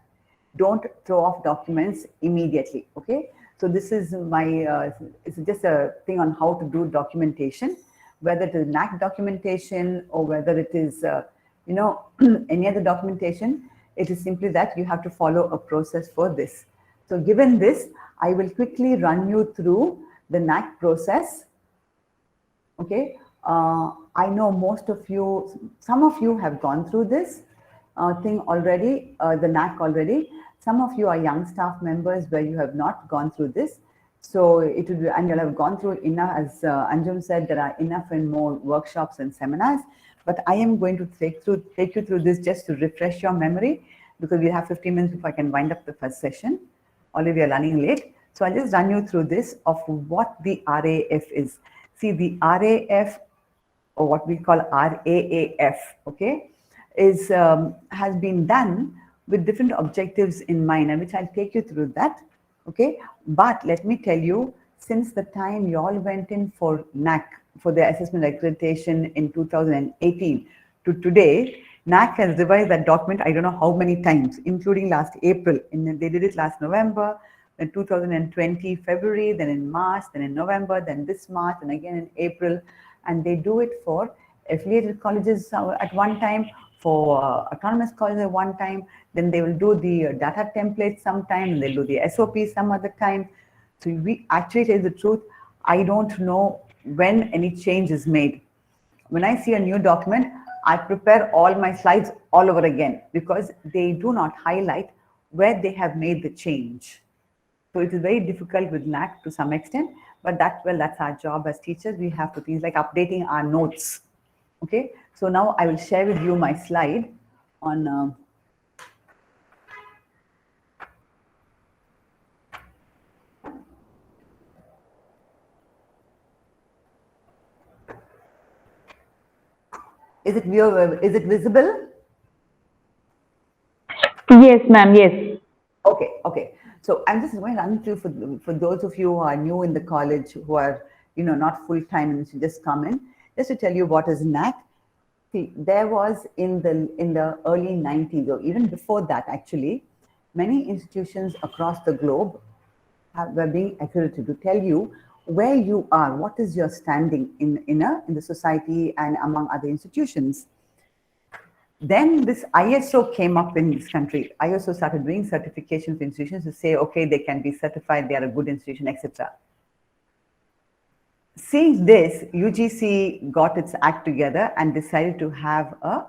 Don't throw off documents immediately, okay? So this is it's just a thing on how to do documentation, whether it is NAAC documentation or whether it is, any other documentation. It is simply that you have to follow a process for this. So given this, I will quickly run you through the NAAC process. Okay, I know some of you have gone through this thing already, the NAAC already. Some of you are young staff members where you have not gone through this. So it would be, and you'll have gone through enough, as Anjum said, there are enough and more workshops and seminars. But I am going to take you through this just to refresh your memory, because we have 15 minutes before I can wind up the first session. Already we are running late. So I'll just run you through this of what the RAF is. See, the RAF, or what we call RAAF, okay, has been done with different objectives in mind, and which I'll take you through that, okay. But let me tell you, since the time you all went in for NAAC, for the assessment accreditation in 2018 to today, NAAC has revised that document I don't know how many times, including last April. They did it last November, then 2020 February, then in March, then in November, then this March, and again in April. And they do it for affiliated colleges at one time, for autonomous colleges at one time. Then they will do the data templates sometime, and they'll do the SOP some other time. So we actually, tell the truth, I don't know when any change is made. When I see a new document, I prepare all my slides all over again, because they do not highlight where they have made the change. So it is very difficult with NAAC to some extent, but that's our job as teachers. We have to things like updating our notes. Okay, so now I will share with you my slide on is it visible? Yes, ma'am. Yes. Okay. So I'm just going to run through for those of you who are new in the college, who are not full time and should just come in, just to tell you what is NAAC. See, there was in the early 90s, or even before that actually, many institutions across the globe were being accredited to tell you where you are, what is your standing in the society and among other institutions. Then this ISO came up in this country. ISO started doing certification for institutions to say, okay, they can be certified, they are a good institution, etc. Seeing this, UGC got its act together and decided to have a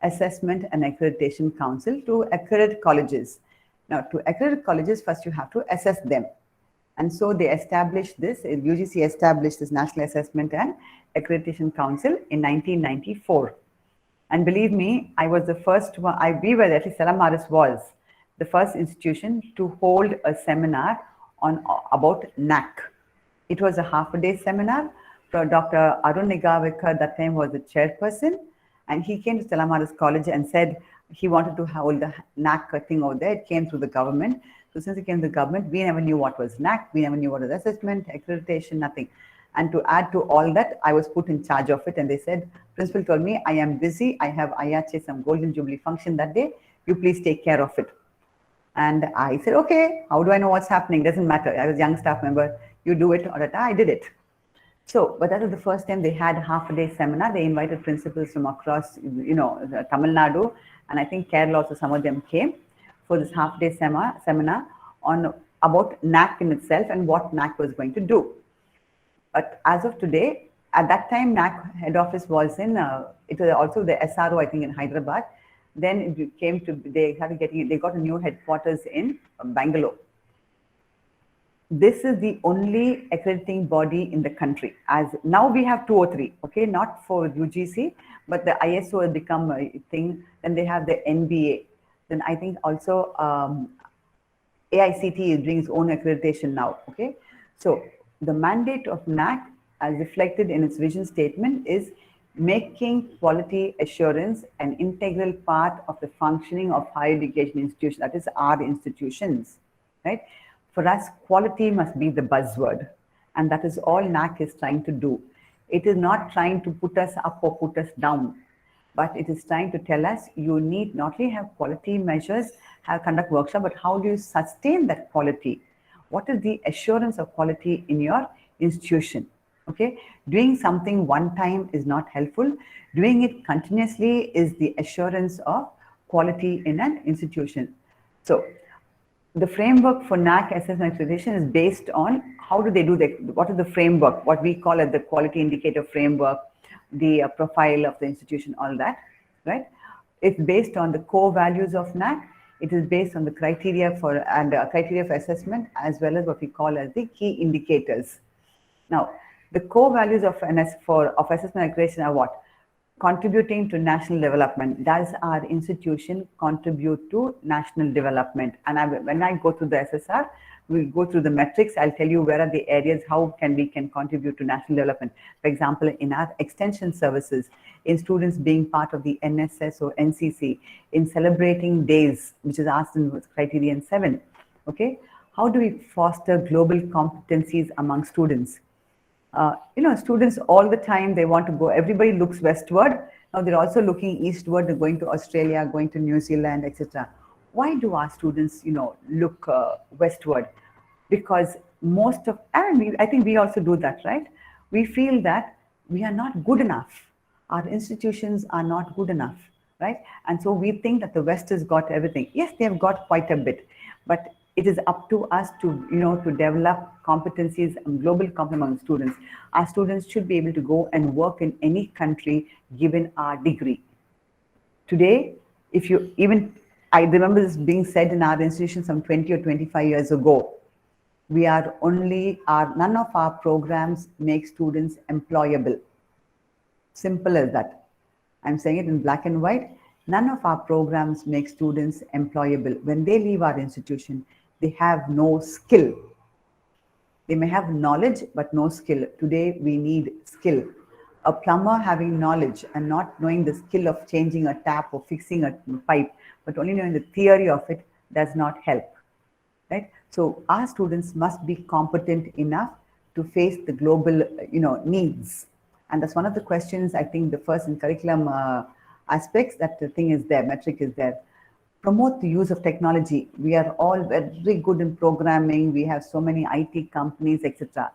assessment and accreditation council to accredit colleges. Now, to accredit colleges, first you have to assess them. And so they established this, UGC established this National Assessment and Accreditation Council in 1994. And believe me, I was the first one, we were, at least Salamaris was the first institution to hold a seminar about NAAC. It was a half-a-day seminar. Dr. Arun Nigawekar, that time, was the chairperson, and he came to Salamaris College and said he wanted to hold the NAAC thing over there. It came through the government. So since it came to the government, we never knew what was NAAC. We never knew what was assessment, accreditation, nothing. And to add to all that, I was put in charge of it. And they said, principal told me, I am busy. I have IACHE, some Golden Jubilee function that day. You please take care of it. And I said, okay, how do I know what's happening? Doesn't matter. I was a young staff member. You do it, or I did it. So, but that was the first time they had a half-a-day seminar. They invited principals from across, Tamil Nadu, and I think Kerala also, some of them came for this half-day seminar on about NAAC in itself and what NAAC was going to do. But as of today, at that time, NAAC head office was in, it was also the SRO, I think, in Hyderabad. Then it came to, they got a new headquarters in Bangalore. this is the only accrediting body in the country. As now we have 2 or 3, okay, not for UGC, but the ISO has become a thing. Then they have the NBA. Then I think also AICT is doing its own accreditation now, okay. So the mandate of NAAC, as reflected in its vision statement, is making quality assurance an integral part of the functioning of higher education institutions, that is our institutions, right? For us, quality must be the buzzword, and that is all NAAC is trying to do. It is not trying to put us up or put us down, but it is trying to tell us you need not only have quality measures, have conduct workshop, but how do you sustain that quality? What is the assurance of quality in your institution? Okay, doing something one time is not helpful. Doing it continuously is the assurance of quality in an institution. So the framework for NAAC assessment accreditation is based on how do they do what is the framework, what we call as the quality indicator framework, the profile of the institution, all that, right? It's based on the core values of NAAC. It is based on the criteria for assessment, as well as what we call as the key indicators. Now, the core values of assessment accreditation are what? Contributing to national development. Does our institution contribute to national development? And when I go through the SSR, we'll go through the metrics. I'll tell you where are the areas, how we can contribute to national development. For example, in our extension services, in students being part of the NSS or NCC, in celebrating days, which is asked in criterion 7. Okay, how do we foster global competencies among students? Students all the time, they want to go, everybody looks westward. Now they're also looking eastward, they're going to Australia, going to New Zealand, etc. Why do our students, look westward? Because I think we also do that, right? We feel that we are not good enough. Our institutions are not good enough, right? And so we think that the West has got everything. Yes, they have got quite a bit, but it is up to us to, to develop competencies and global competence among students. Our students should be able to go and work in any country given our degree. Today, I remember this being said in our institution some 20 or 25 years ago. None of our programs make students employable. Simple as that. I'm saying it in black and white. None of our programs make students employable. When they leave our institution, they have no skill. They may have knowledge, but no skill. Today, we need skill. A plumber having knowledge and not knowing the skill of changing a tap or fixing a pipe, but only knowing the theory of it, does not help, right? So our students must be competent enough to face the global, needs. And that's one of the questions, I think, the first in curriculum aspects, that the thing is there, metric is there. Promote the use of technology. We are all very good in programming. We have so many IT companies, etc.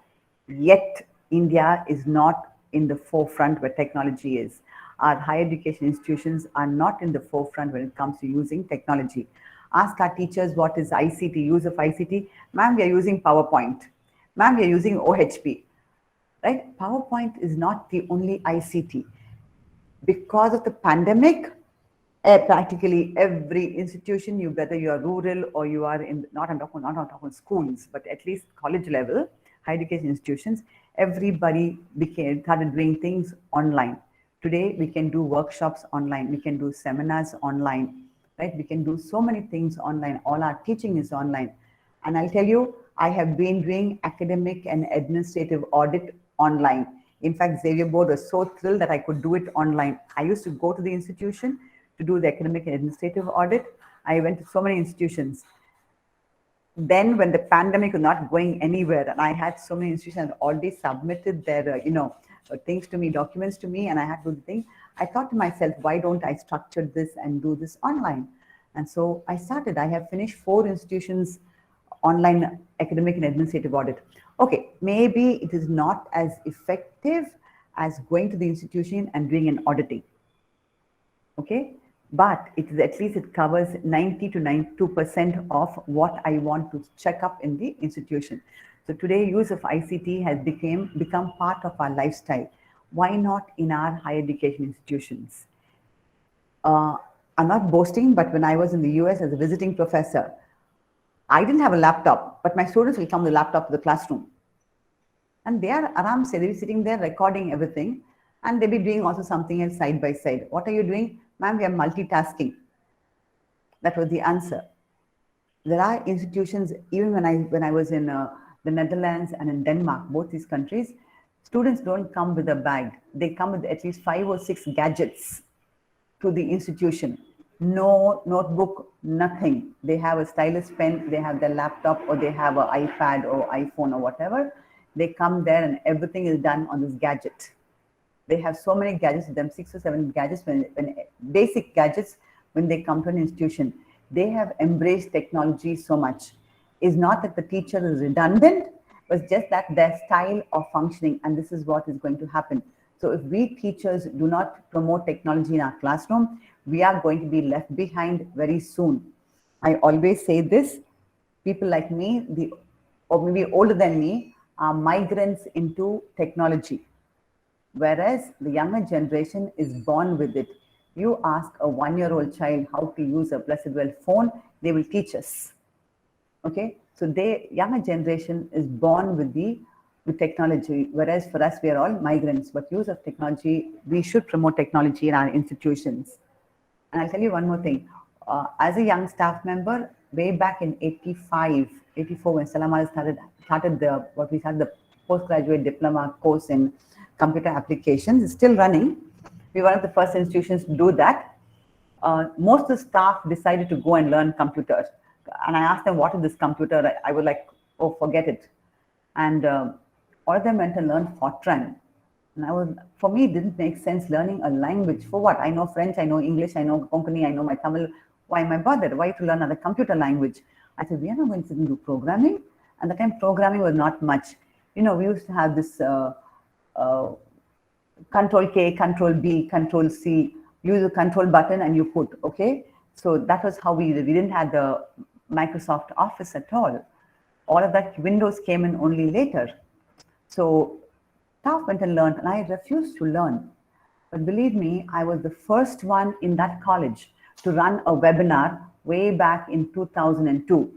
Yet India is not in the forefront where technology is. Our higher education institutions are not in the forefront when it comes to using technology. Ask our teachers what is ICT, use of ICT. Ma'am, we are using PowerPoint. Ma'am, we are using OHP. Right? PowerPoint is not the only ICT. Because of the pandemic, practically every institution, whether you are rural or you are in, I'm not talking schools, but at least college level, higher education institutions, everybody started doing things online. Today, we can do workshops online. We can do seminars online, right? We can do so many things online. All our teaching is online. And I'll tell you, I have been doing academic and administrative audit online. In fact, Xavier board was so thrilled that I could do it online. I used to go to the institution to do the academic and administrative audit. I went to so many institutions. Then when the pandemic was not going anywhere, and I had so many institutions already submitted their, things to me, documents to me, and I had to do the thing, I thought to myself, why don't I structure this and do this online? And so I started. I have finished 4 institutions online academic and administrative audit. Okay, maybe it is not as effective as going to the institution and doing an auditing. Okay, but at least it covers 90 to 92% of what I want to check up in the institution. So today, use of ICT has become part of our lifestyle. Why not in our higher education institutions? I'm not boasting, but when I was in the US as a visiting professor, I didn't have a laptop, but my students will come with a laptop to the classroom. And they are aram se, they'll be sitting there recording everything, and they'll be doing also something else side by side. What are you doing? Ma'am, we are multitasking. That was the answer. There are institutions, even when I was in the Netherlands and in Denmark, both these countries, students don't come with a bag. They come with at least 5 or 6 gadgets to the institution. No notebook, nothing. They have a stylus pen, they have their laptop, or they have an iPad or iPhone or whatever. They come there and everything is done on this gadget. They have so many gadgets with them, 6 or 7 gadgets, when basic gadgets when they come to an institution. They have embraced technology so much. It's not that the teacher is redundant, but it's just that their style of functioning, and this is what is going to happen. So if we teachers do not promote technology in our classroom, we are going to be left behind very soon. I always say this, people like me, or maybe older than me, are migrants into technology, whereas the younger generation is born with it. You ask a 1-year-old child how to use a blessed well phone, they will teach us. Okay, so younger generation is born with technology, whereas for us we are all migrants. But use of technology, we should promote technology in our institutions. And I'll tell you one more thing. As a young staff member, way back in 85, 84, when Salama started the postgraduate diploma course in computer applications, it's still running. We were one of the first institutions to do that. Most of the staff decided to go and learn computers. And I asked them, what is this computer? I was like, oh, forget it. And all of them went and learned Fortran. And for me, it didn't make sense learning a language. For what? I know French, I know English, I know Konkani, I know my Tamil. Why am I bothered? Why to learn another computer language? I said, we are not going to sit and do programming. And the time programming was not much. We used to have this Control K, Control B, Control C. Use the control button and you put, okay? So that was how we didn't have the Microsoft Office at all. All of that Windows came in only later. So staff went and learned, and I refused to learn. But believe me, I was the first one in that college to run a webinar way back in 2002.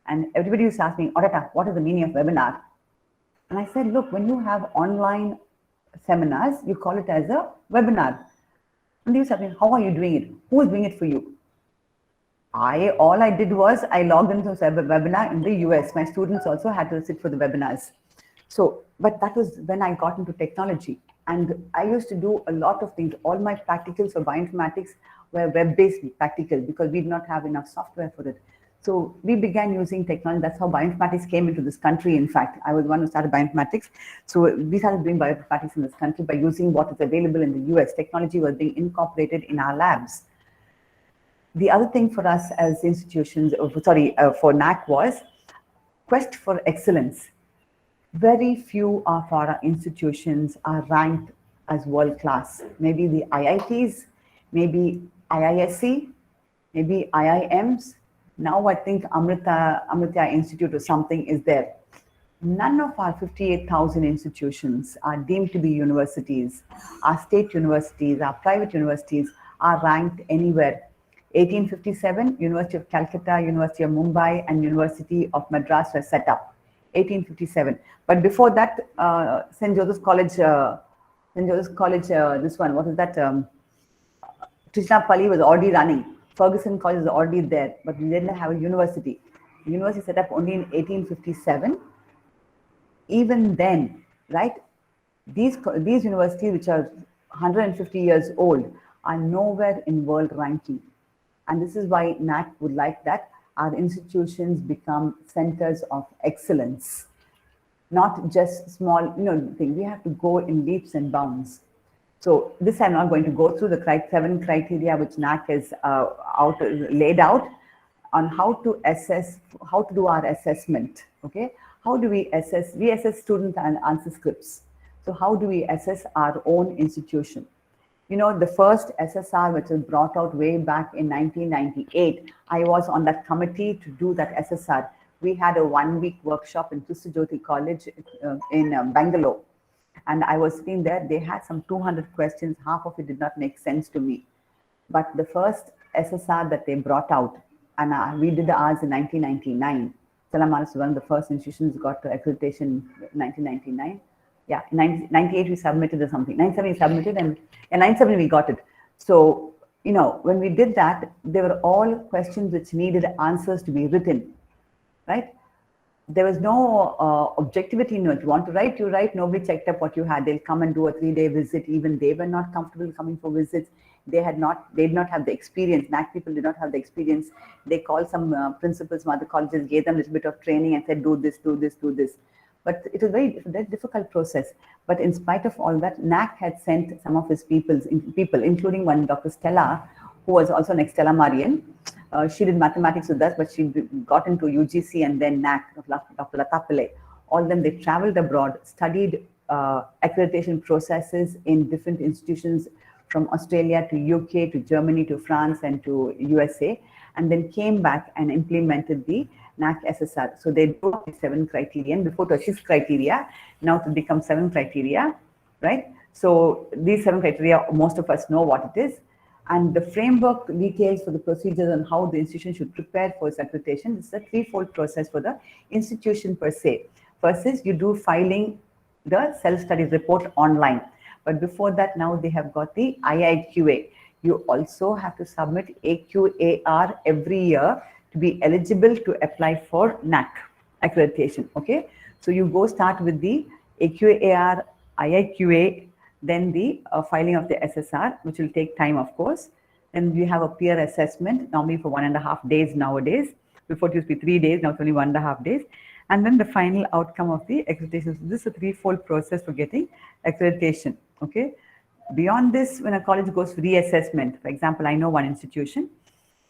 And everybody used to ask me, Ordetta, what is the meaning of webinar? And I said, look, when you have online seminars, you call it as a webinar. And they used to ask me, how are you doing it? Who is doing it for you? All I did was I logged into a webinar in the US. My students also had to sit for the webinars. So, but that was when I got into technology. And I used to do a lot of things. All my practicals for bioinformatics were web-based practicals because we did not have enough software for it. So we began using technology. That's how bioinformatics came into this country. In fact, I was the one who started bioinformatics. So we started doing bioinformatics in this country by using what is available in the US. Technology was being incorporated in our labs. The other thing for us as institutions, for NAAC was quest for excellence. Very few of our institutions are ranked as world class. Maybe the IITs, maybe IISc, maybe IIMs. Now I think Amrita Institute or something is there. None of our 58,000 institutions are deemed to be universities. Our state universities, our private universities are ranked anywhere. 1857, University of Calcutta, University of Mumbai, and University of Madras were set up. 1857. But before that, St. Joseph's College, this one, what is that? Trishnapalli was already running. Ferguson College was already there, but we didn't have a university. The university set up only in 1857. Even then, right, these universities, which are 150 years old, are nowhere in world ranking. And this is why NAAC would like that our institutions become centers of excellence, not just small, thing. We have to go in leaps and bounds. So this I'm not going to go through the 7 criteria which NAAC is laid out on how to assess, how to do our assessment. Okay, how do we assess? We assess student and answer scripts. So how do we assess our own institution? The first SSR, which was brought out way back in 1998, I was on that committee to do that SSR. We had a 1-week workshop in Jyoti College in Bangalore. And I was sitting there, they had some 200 questions, half of it did not make sense to me. But the first SSR that they brought out, and we did ours in 1999. Stella Maris was one of the first institutions got to accreditation in 1999. Yeah, in 1998 we submitted or something. 97 we submitted, and in 97 we got it. So, you know, when we did that, they were all questions which needed answers to be written, right? There was no objectivity in it. You want to write, you write. Nobody checked up what you had. They'll come and do a 3-day visit. Even they were not comfortable coming for visits. They did not have the experience. NAAC people did not have the experience. They called some principals from other colleges, gave them a little bit of training and said, do this, do this, do this. But it was very difficult process. But in spite of all that, NAAC had sent some of his people, including one Dr. Stella, who was also an ex-Stella Marian. She did mathematics with us, but she got into UGC and then NAAC, Dr. Lata Pillai. All of them, they traveled abroad, studied accreditation processes in different institutions from Australia to UK to Germany to France and to USA, and then came back and implemented the NAAC SSR. So they do 7 criteria, and before it was 6 criteria, now it become 7 criteria, right? So these 7 criteria, most of us know what it is. And the framework details for the procedures on how the institution should prepare for its accreditation. It's a 3-fold process for the institution per se. First is you do filing the self-study report online. But before that, now they have got the IIQA. You also have to submit AQAR every year to be eligible to apply for NAAC accreditation. Okay, so you go start with the AQAR, IIQA, then the filing of the SSR, which will take time, of course. Then you have a peer assessment, normally for 1.5 days nowadays. Before it used to be 3 days, now it's only 1.5 days. And then the final outcome of the accreditation. So this is a 3-fold process for getting accreditation. Okay. Beyond this, when a college goes for reassessment, for example, I know one institution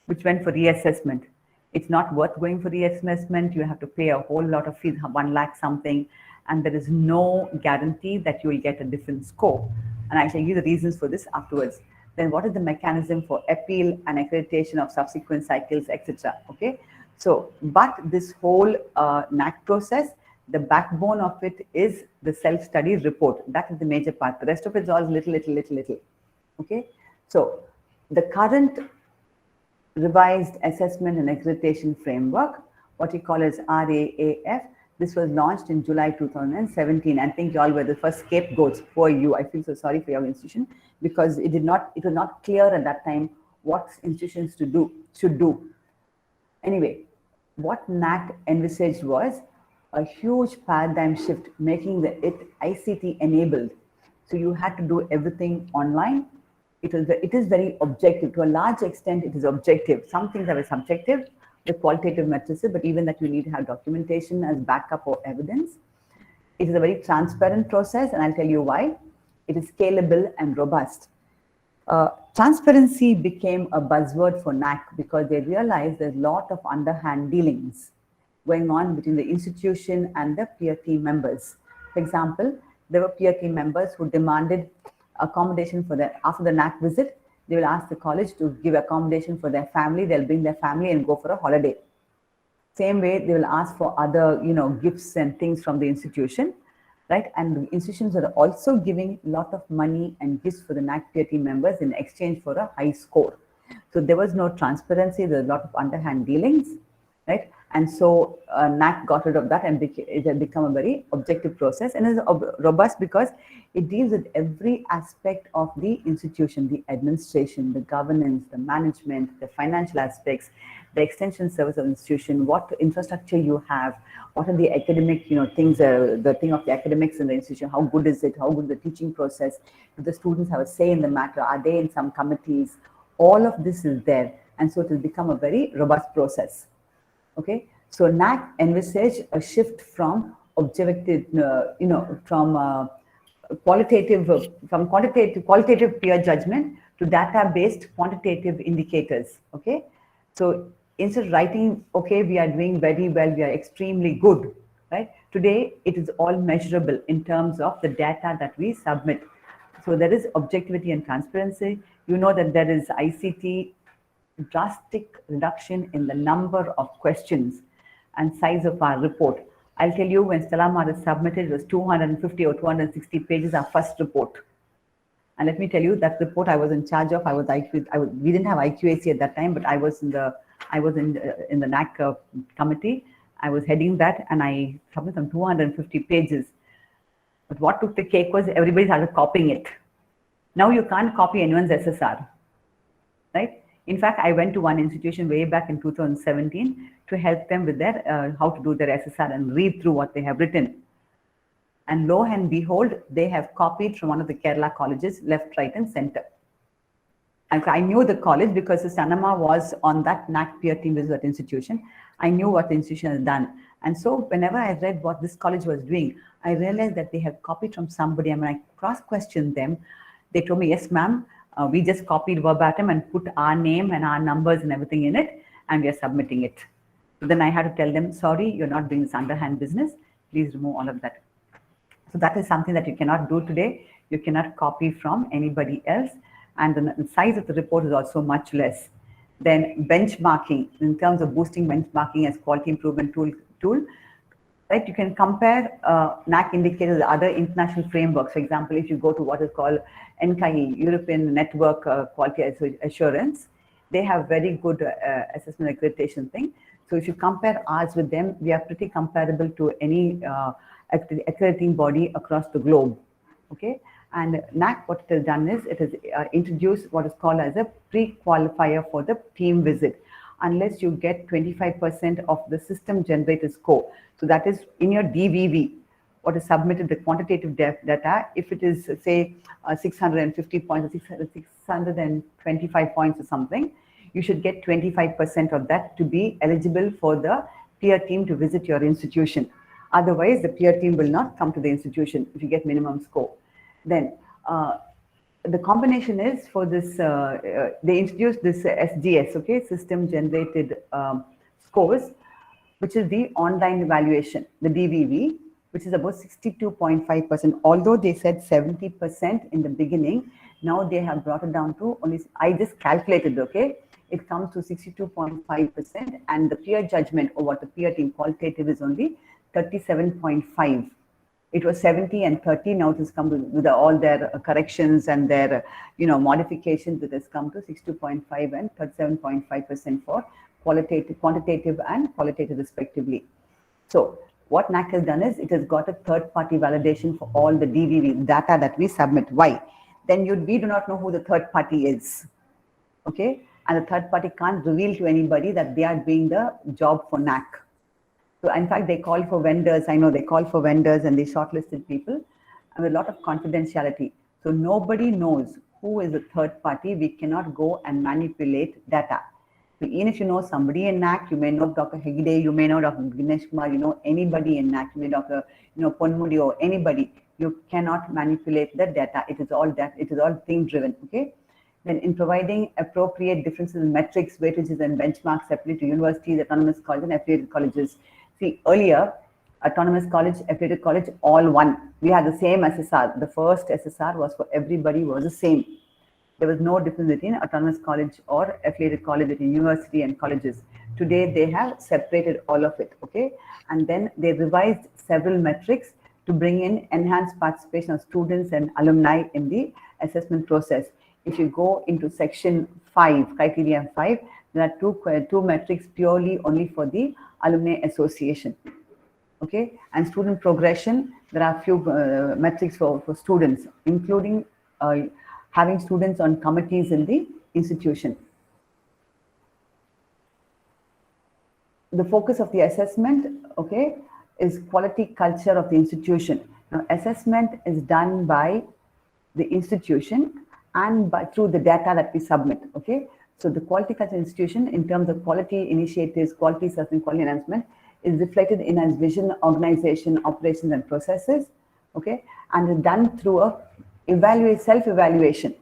which went for reassessment. It's not worth going for reassessment. You have to pay a whole lot of fees, 1 lakh something, and there is no guarantee that you will get a different score. And I'll tell you the reasons for this afterwards. Then what is the mechanism for appeal and accreditation of subsequent cycles, etc. Okay. So, but this whole NAAC process, the backbone of it is the self-study report. That is the major part. The rest of it is all little. Okay. So the current revised assessment and accreditation framework, what we call as RAAF, this was launched in July 2017. I think you all were the first scapegoats for you. I feel so sorry for your institution because it was not clear at that time what institutions should do. Anyway, what NAAC envisaged was a huge paradigm shift, making it ICT enabled. So you had to do everything online. It is very objective. To a large extent, it is objective. Some things are subjective, the qualitative metrics, but even that you need to have documentation as backup or evidence. It is a very transparent process, and I'll tell you why. It is scalable and robust. Transparency became a buzzword for NAAC because they realized there's a lot of underhand dealings going on between the institution and the peer team members. For example, there were peer team members who demanded accommodation for their, after the NAAC visit, they will ask the college to give accommodation for their family. They'll bring their family and go for a holiday. Same way, they will ask for other, gifts and things from the institution, right? And the institutions are also giving a lot of money and gifts for the NAAC peer team members in exchange for a high score. So there was no transparency. There's a lot of underhand dealings, right? And so NAAC got rid of that, and it had become a very objective process, and is robust because it deals with every aspect of the institution, the administration, the governance, the management, the financial aspects, the extension service of the institution, what infrastructure you have, what are the academic, things, the thing of the academics in the institution, how good is it, how good is the teaching process, do the students have a say in the matter, are they in some committees, all of this is there, and so it has become a very robust process. Okay, so NAAC envisaged a shift from objective, from qualitative peer judgment to data-based quantitative indicators. Okay, so instead of writing, okay, we are doing very well, we are extremely good, right? Today, it is all measurable in terms of the data that we submit. So there is objectivity and transparency. You know that there is ICT drastic reduction in the number of questions and size of our report. I'll tell you, when Stella Maris submitted, it was 250 or 260 pages, our first report. And let me tell you, that report I was in charge of, we didn't have IQAC at that time, but I was in the I was in the NAAC committee. I was heading that, and I submitted some 250 pages. But what took the cake was everybody started copying it. Now you can't copy anyone's SSR, right? In fact, I went to one institution way back in 2017 to help them with their how to do their SSR and read through what they have written. And lo and behold, they have copied from one of the Kerala colleges, left, right, and center. And I knew the college because the Sanama was on that NAAC peer team with that institution. I knew what the institution has done. And so whenever I read what this college was doing, I realized that they have copied from somebody. And when I cross-questioned them, they told me, yes, ma'am, we just copied verbatim and put our name and our numbers and everything in it, and we are submitting it. So then I had to tell them, sorry, you're not doing this underhand business. Please remove all of that. So that is something that you cannot do today. You cannot copy from anybody else. And the size of the report is also much less. Then benchmarking, in terms of boosting benchmarking as quality improvement tool, right? You can compare NAAC indicators with other international frameworks. For example, if you go to what is called NKI, European Network Quality Assurance, they have very good assessment accreditation thing. So if you compare ours with them, we are pretty comparable to any accrediting body across the globe, okay? And NAAC, what it has done is, it has introduced what is called as a pre-qualifier for the team visit, unless you get 25% of the system generated score. So that is in your DVV, what is submitted, the quantitative data. If it is, say, 650 points or 625 points or something, you should get 25% of that to be eligible for the peer team to visit your institution. Otherwise, the peer team will not come to the institution if you get minimum score. Then the combination is for this, they introduced this SGS, okay, system generated scores, which is the online evaluation, the DVV, which is about 62.5%. Although they said 70% in the beginning, now they have brought it down to only, I just calculated, okay, it comes to 62.5%, and the peer judgment or what the peer team qualitative is only 37.5. It was 70 and 30. Now it has come with all their corrections and their modifications. It has come to 62.5 and 37.5% for quantitative and qualitative respectively. So what NAAC has done is, it has got a third-party validation for all the DVV data that we submit. Why? Then we do not know who the third party is, okay? And the third party can't reveal to anybody that they are doing the job for NAAC. So in fact, they call for vendors. I know they call for vendors and they shortlisted people and with a lot of confidentiality. So nobody knows who is the third party. We cannot go and manipulate data. So even if you know somebody in NAAC, you may know Dr. Hegde, you may know Dr. Ganesh Kumar, you know anybody in NAAC, you may Dr. Ponmudi or anybody. You cannot manipulate the data. It is all that. It is all thing driven. Okay. Then in providing appropriate differences in metrics, weightages, and benchmarks separately to universities, autonomous colleges, and affiliated colleges. See, earlier, autonomous college, affiliated college, all one. We had the same SSR. The first SSR was for everybody, was the same. There was no difference between autonomous college or affiliated college, between university and colleges. Today, they have separated all of it, okay? And then they revised several metrics to bring in enhanced participation of students and alumni in the assessment process. If you go into section 5, criteria 5, there are two metrics purely only for the alumni association, okay? And student progression, there are few metrics for students, including having students on committees in the institution. The focus of the assessment, okay, is quality culture of the institution. Now, assessment is done by the institution and through the data that we submit, okay? So the quality culture institution, in terms of quality initiatives, quality assessment, quality enhancement, is reflected in its vision, organization, operations, and processes, okay? And is done through a self-evaluation,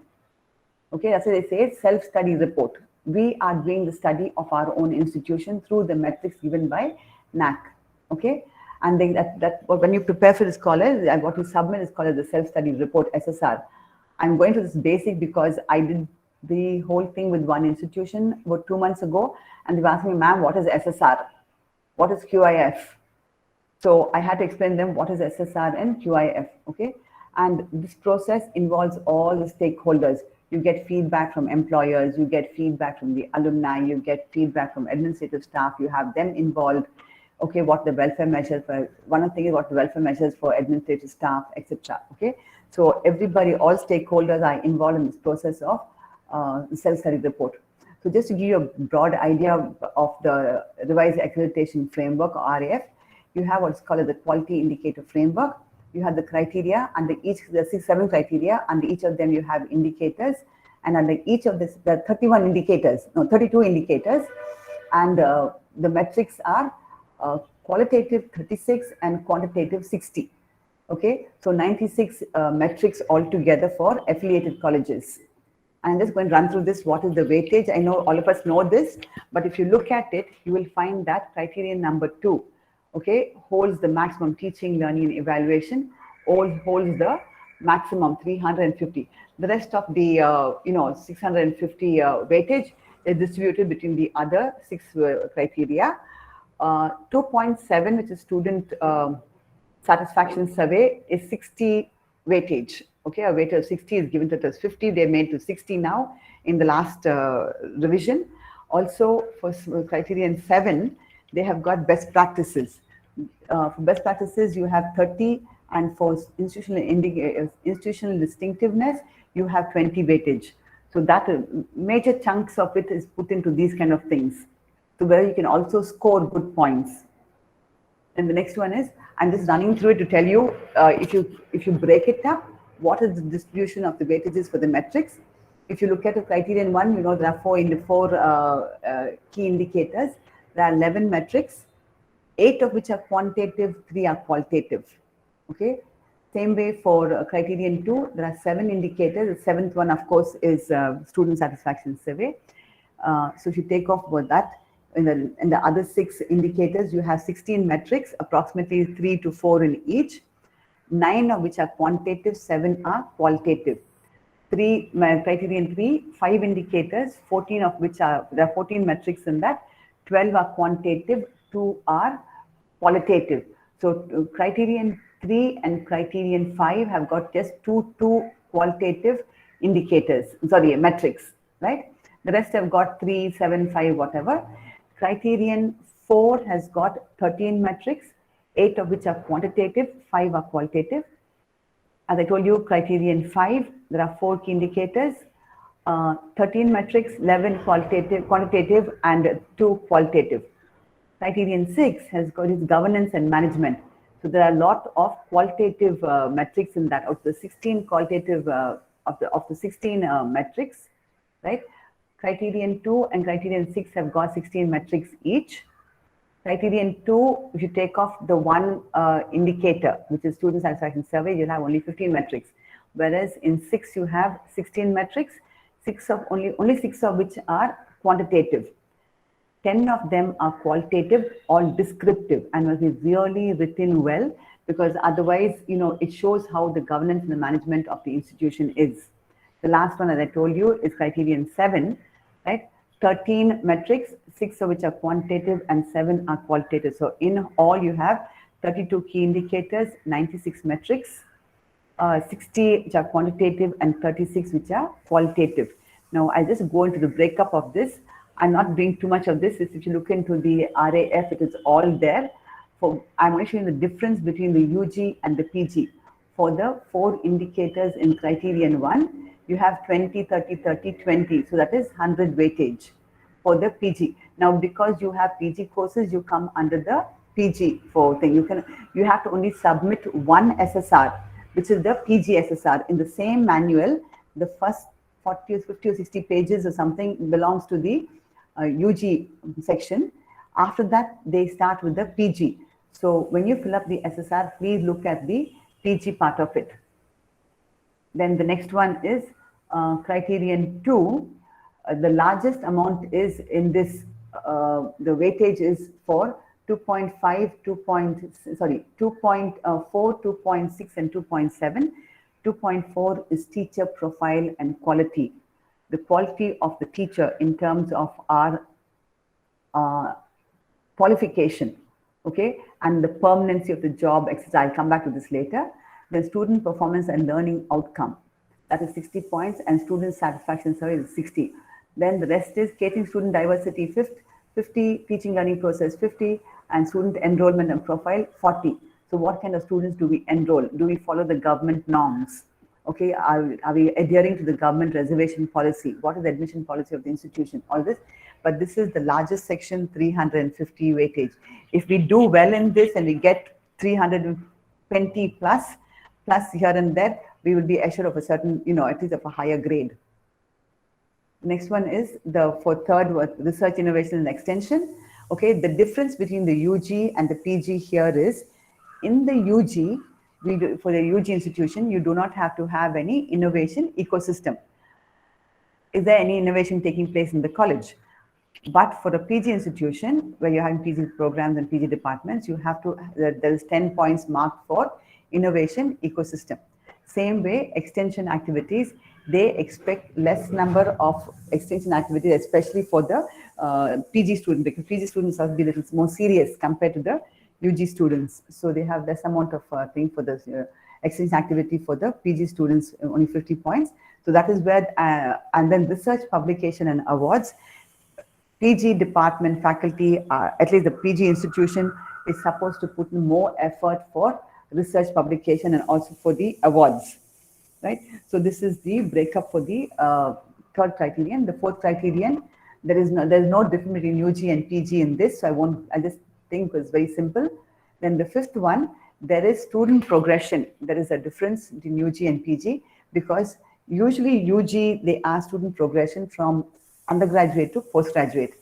okay? That's why they say self-study report. We are doing the study of our own institution through the metrics given by NAAC, okay? And then when you prepare for the scholars, what you submit is called as the self-study report, SSR. I'm going to this basic because I did the whole thing with one institution about 2 months ago, and they were asking me, ma'am, what is SSR? What is QIF? So I had to explain them what is SSR and QIF, okay? And this process involves all the stakeholders. You get feedback from employers, you get feedback from the alumni, you get feedback from administrative staff, you have them involved. Okay, what the welfare measures for, one of the things is what the welfare measures for administrative staff, etc. Okay, so everybody, all stakeholders are involved in this process of self-study report. So just to give you a broad idea of the revised accreditation framework, or RAF, you have what's called the quality indicator framework. You have the criteria, under each, the 7 criteria, under each of them you have indicators, and under each of this, there are 32 indicators, and the metrics are qualitative 36 and quantitative 60. Okay, so 96 metrics altogether for affiliated colleges. I'm just going to run through this. What is the weightage? I know all of us know this, but if you look at it, you will find that criterion number 2, okay, holds the maximum teaching, learning, and evaluation, holds the maximum 350. The rest of the 650 weightage is distributed between the other 6 criteria. 2.7, which is student satisfaction survey, is 60 weightage. Okay, a weightage of 60 is given to it as 50. They made to 60 now in the last revision. Also, for criterion 7, they have got best practices. For best practices, you have 30, and for institutional distinctiveness, you have 20 weightage. So that major chunks of it is put into these kind of things. So where you can also score good points. And the next one is, I'm just running through it to tell you, if you break it up, what is the distribution of the weightages for the metrics. If you look at the criterion 1, you know there are 4 key indicators. There are 11 metrics, 8 of which are quantitative, 3 are qualitative. Okay. Same way for criterion 2, there are 7 indicators. The 7th one, of course, is student satisfaction survey. So if you take off about that, in the other 6 indicators, you have 16 metrics, approximately 3 to 4 in each. 9 of which are quantitative, 7 are qualitative. Criterion 3, 5 indicators, 14 of which are, there are 14 metrics in that, 12 are quantitative, 2 are qualitative. So criterion 3 and criterion 5 have got just two qualitative indicators, metrics, right? The rest have got 3, 7, 5, whatever. Criterion 4 has got 13 metrics, 8 of which are quantitative, 5 are qualitative. As I told you, criterion 5, there are 4 key indicators, 13 metrics, 11 quantitative, and 2 qualitative. Criterion 6 has got its governance and management. So there are a lot of qualitative metrics in that. Of the 16 qualitative, of the 16 metrics, right? Criterion 2 and criterion 6 have got 16 metrics each. Criterion 2, if you take off the 1 indicator, which is student satisfaction survey, you'll have only 15 metrics. Whereas in 6, you have 16 metrics, only 6 of which are quantitative. 10 of them are qualitative or descriptive and must be really written well, because otherwise, it shows how the governance and the management of the institution is. The last one, as I told you, is criterion 7, right? 13 metrics, 6 of which are quantitative and 7 are qualitative. So in all, you have 32 key indicators, 96 metrics, 60 which are quantitative and 36 which are qualitative. Now, I'll just go into the breakup of this. I'm not doing too much of this. If you look into the RAF, it is all there. I'm only showing the difference between the UG and the PG. For the 4 indicators in criterion 1, you have 20, 30, 30, 20. So that is 100 weightage for the PG. Now, because you have PG courses, you come under the PG for thing. You have to only submit 1 SSR, which is the PG SSR. In the same manual, the first 40 or 50 or 60 pages or something belongs to the UG section. After that, they start with the PG. So when you fill up the SSR, please look at the PG part of it. Then the next one is criterion 2. The largest amount is in this, the weightage is for 2.5, 2.4, 2.6 and 2.7. 2.4 is teacher profile and quality. The quality of the teacher in terms of our qualification, okay, and the permanency of the job, etc. I'll come back to this later. Then student performance and learning outcome. that is 60 points, and student satisfaction survey is 60. Then the rest is catering student diversity 50, teaching learning process 50, and student enrollment and profile 40. So what kind of students do we enroll? Do we follow the government norms? Okay, are we adhering to the government reservation policy? What is the admission policy of the institution? All this. But this is the largest section, 350 weightage. If we do well in this and we get 320 plus here and there, we will be assured of a certain, at least of a higher grade. Next one is for third research, innovation and extension. Okay, the difference between the UG and the PG here is, in the UG, for the UG institution, you do not have to have any innovation ecosystem. Is there any innovation taking place in the college? But for a PG institution, where you're having PG programs and PG departments, you have to, there is 10 points marked for innovation ecosystem. Same way, extension activities, they expect less number of extension activities, especially for the PG student, because PG students have to be a little more serious compared to the UG students. So they have less amount of thing for the extension activity for the PG students, only 50 points. So that is where, and then research, publication and awards. PG department faculty, at least the PG institution, is supposed to put in more effort for research publication and also for the awards, right? So this is the breakup for the third criterion. The fourth criterion, there is no difference between UG and PG in this, so I just think it's very simple. Then the fifth one, there is student progression. There is a difference between UG and PG, because usually UG, they ask student progression from undergraduate to postgraduate.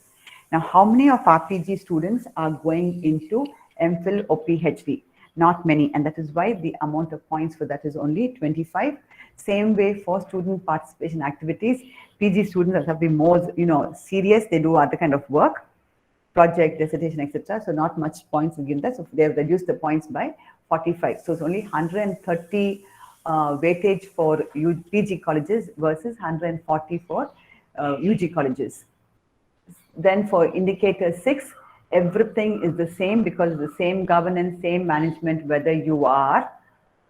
Now, how many of our PG students are going into MPhil or PhD? Not many, and that is why the amount of points for that is only 25. Same way for student participation activities, PG students have to be more, serious. They do other kind of work, project, dissertation, etc. So not much points given that. So they have reduced the points by 45. So it's only 130 weightage for PG colleges versus 140 for UG colleges. Then for indicator 6, everything is the same because of the same governance, same management, whether you are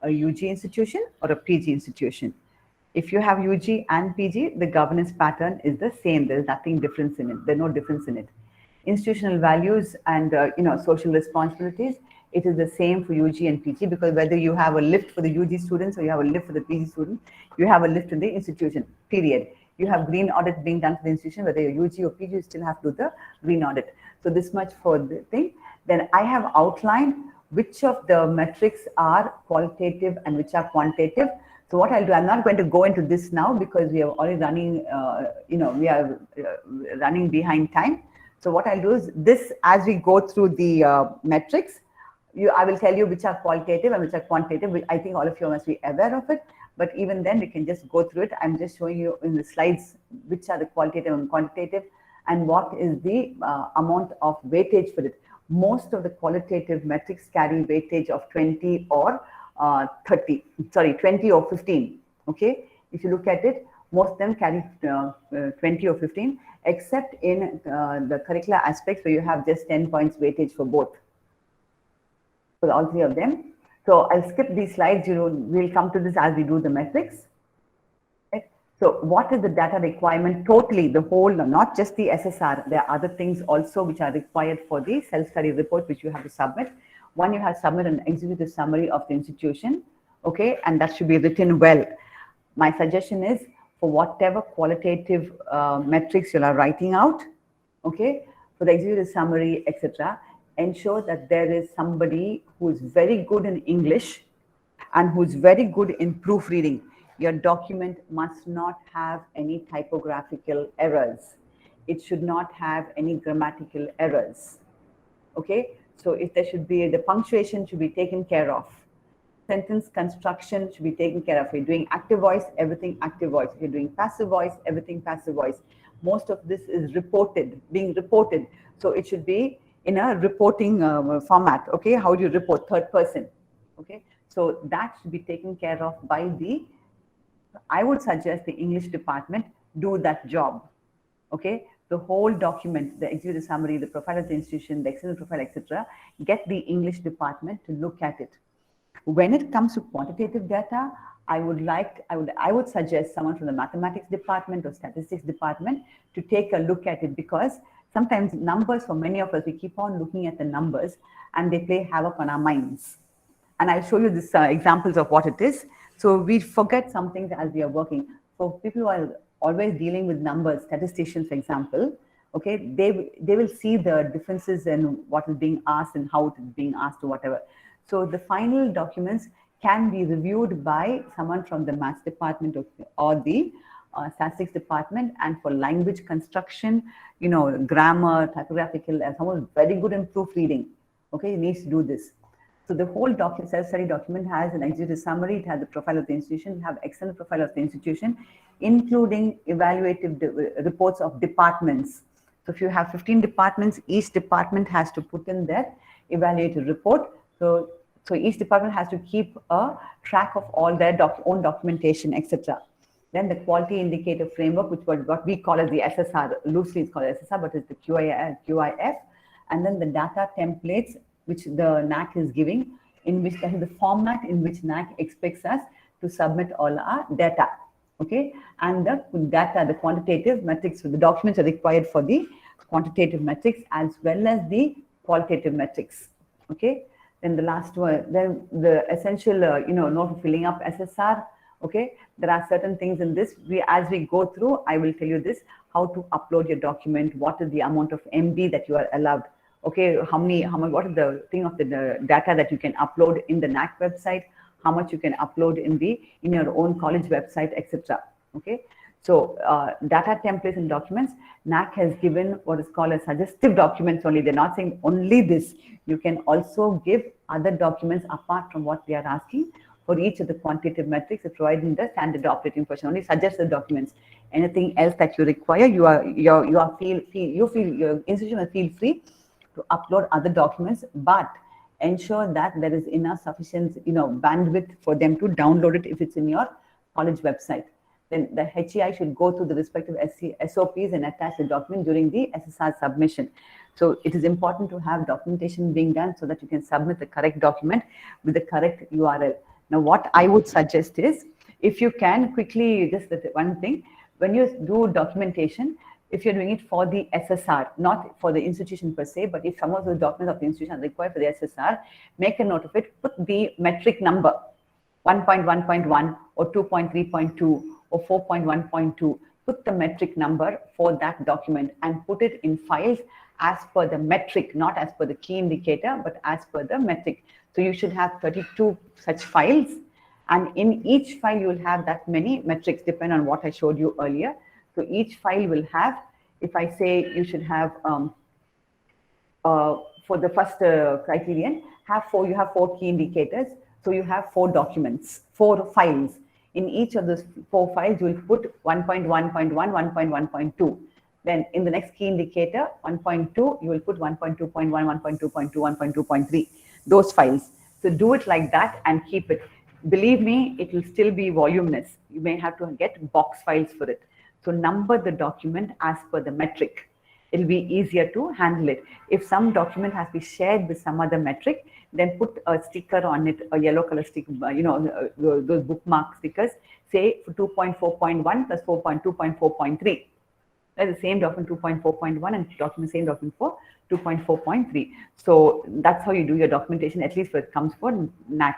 a UG institution or a PG institution. If you have UG and PG, the governance pattern is the same. There is nothing difference in it. There's no difference in it. Institutional values and social responsibilities, it is the same for UG and PG, because whether you have a lift for the UG students or you have a lift for the PG student, you have a lift in the institution, period. You have green audit being done for the institution, whether you're UG or PG, you still have to do the green audit. So this much for the thing. Then I have outlined which of the metrics are qualitative and which are quantitative. So what I'll do, I'm not going to go into this now because we are already running, we are running behind time. So what I'll do is this, as we go through the metrics, I will tell you which are qualitative and which are quantitative, which I think all of you must be aware of it. But even then, we can just go through it. I'm just showing you in the slides which are the qualitative and quantitative and what is the amount of weightage for it. Most of the qualitative metrics carry weightage of 20 or 20 or 15. Okay, if you look at it, most of them carry 20 or 15, except in the curricular aspects where you have just 10 points weightage for both, for all three of them. So I'll skip these slides. We'll come to this as we do the metrics. Okay. So what is the data requirement totally, the whole, not just the SSR, there are other things also which are required for the self-study report which you have to submit. One, you have to submit an executive summary of the institution, okay, and that should be written well. My suggestion is, for whatever qualitative metrics you are writing out, okay, for the executive summary, etc., ensure that there is somebody who is very good in English and who's very good in proofreading. Your document must not have any typographical errors. It should not have any grammatical errors. Okay, so if there should be, the punctuation should be taken care of. Sentence construction should be taken care of. If you're doing active voice, everything active voice. If you're doing passive voice, everything passive voice. Most of this is being reported. So it should be in a reporting format. Okay, how do you report? Third person. Okay, so that should be taken care of by I would suggest the English department do that job. Okay, the whole document, the executive summary, the profile of the institution, the external profile, etc., get the English department to look at it. When it comes to quantitative data, I would suggest someone from the mathematics department or statistics department to take a look at it, because sometimes numbers, for many of us, we keep on looking at the numbers and they play havoc on our minds. And I'll show you this examples of what it is. So we forget some things as we are working. For people who are always dealing with numbers, statisticians, for example, okay, they will see the differences in what is being asked and how it is being asked or whatever. So the final documents can be reviewed by someone from the maths department or the statistics department. And for language construction, grammar, typographical, and someone very good in proofreading, okay, needs to do this. So the whole self-study document has an executive summary, it has the profile of the institution, have external profile of the institution, including evaluative reports of departments. So if you have 15 departments, each department has to put in their evaluative report. So each department has to keep a track of all their own documentation, etc. Then the quality indicator framework, which was what we call as the SSR, loosely it's called SSR, but it's the QIF. And then the data templates, which the NAAC is giving, in which that is the format in which NAAC expects us to submit all our data. Okay, and the data, the quantitative metrics, the documents are required for the quantitative metrics as well as the qualitative metrics. Okay. Then the last one, then the essential, note for filling up SSR. Okay, there are certain things in this. As we go through, I will tell you this: how to upload your document, what is the amount of MB that you are allowed. Okay, what is the thing of the data that you can upload in the NAAC website, how much you can upload in your own college website, etc. Okay, so data templates and documents, NAAC has given what is called as suggestive documents only. They're not saying only this. You can also give other documents apart from what they are asking for each of the quantitative metrics, providing the standard operating procedure. Only suggested documents. Anything else that you require, your institution will feel free to upload other documents, but ensure that there is enough sufficient bandwidth for them to download it if it's in your college website. Then the HEI should go through the respective SOPs and attach the document during the SSR submission. So it is important to have documentation being done so that you can submit the correct document with the correct URL. Now, what I would suggest is, if you can quickly, just one thing, when you do documentation, if you're doing it for the SSR, not for the institution per se, but if some of the documents of the institution are required for the SSR, make a note of it, put the metric number, 1.1.1 or 2.3.2 or 4.1.2, put the metric number for that document and put it in files as per the metric, not as per the key indicator, but as per the metric. So you should have 32 such files, and in each file you will have that many metrics, depending on what I showed you earlier. So each file will have, if I say you should have, for the first criterion, you have 4 key indicators. So you have 4 documents, 4 files. In each of those 4 files, you will put 1.1.1, 1.1.2. Then in the next key indicator, 1.2, you will put 1.2.1, 1.2.2, 1.2.3, those files. So do it like that and keep it. Believe me, it will still be voluminous. You may have to get box files for it. So number the document as per the metric. It'll be easier to handle it. If some document has to be shared with some other metric, then put a sticker on it, a yellow color sticker, those bookmark stickers, say for 2.4.1 plus 2.4.3. That's the same document 2.4.1 and document same document for 2.4.3. So that's how you do your documentation, at least when it comes for NAAC.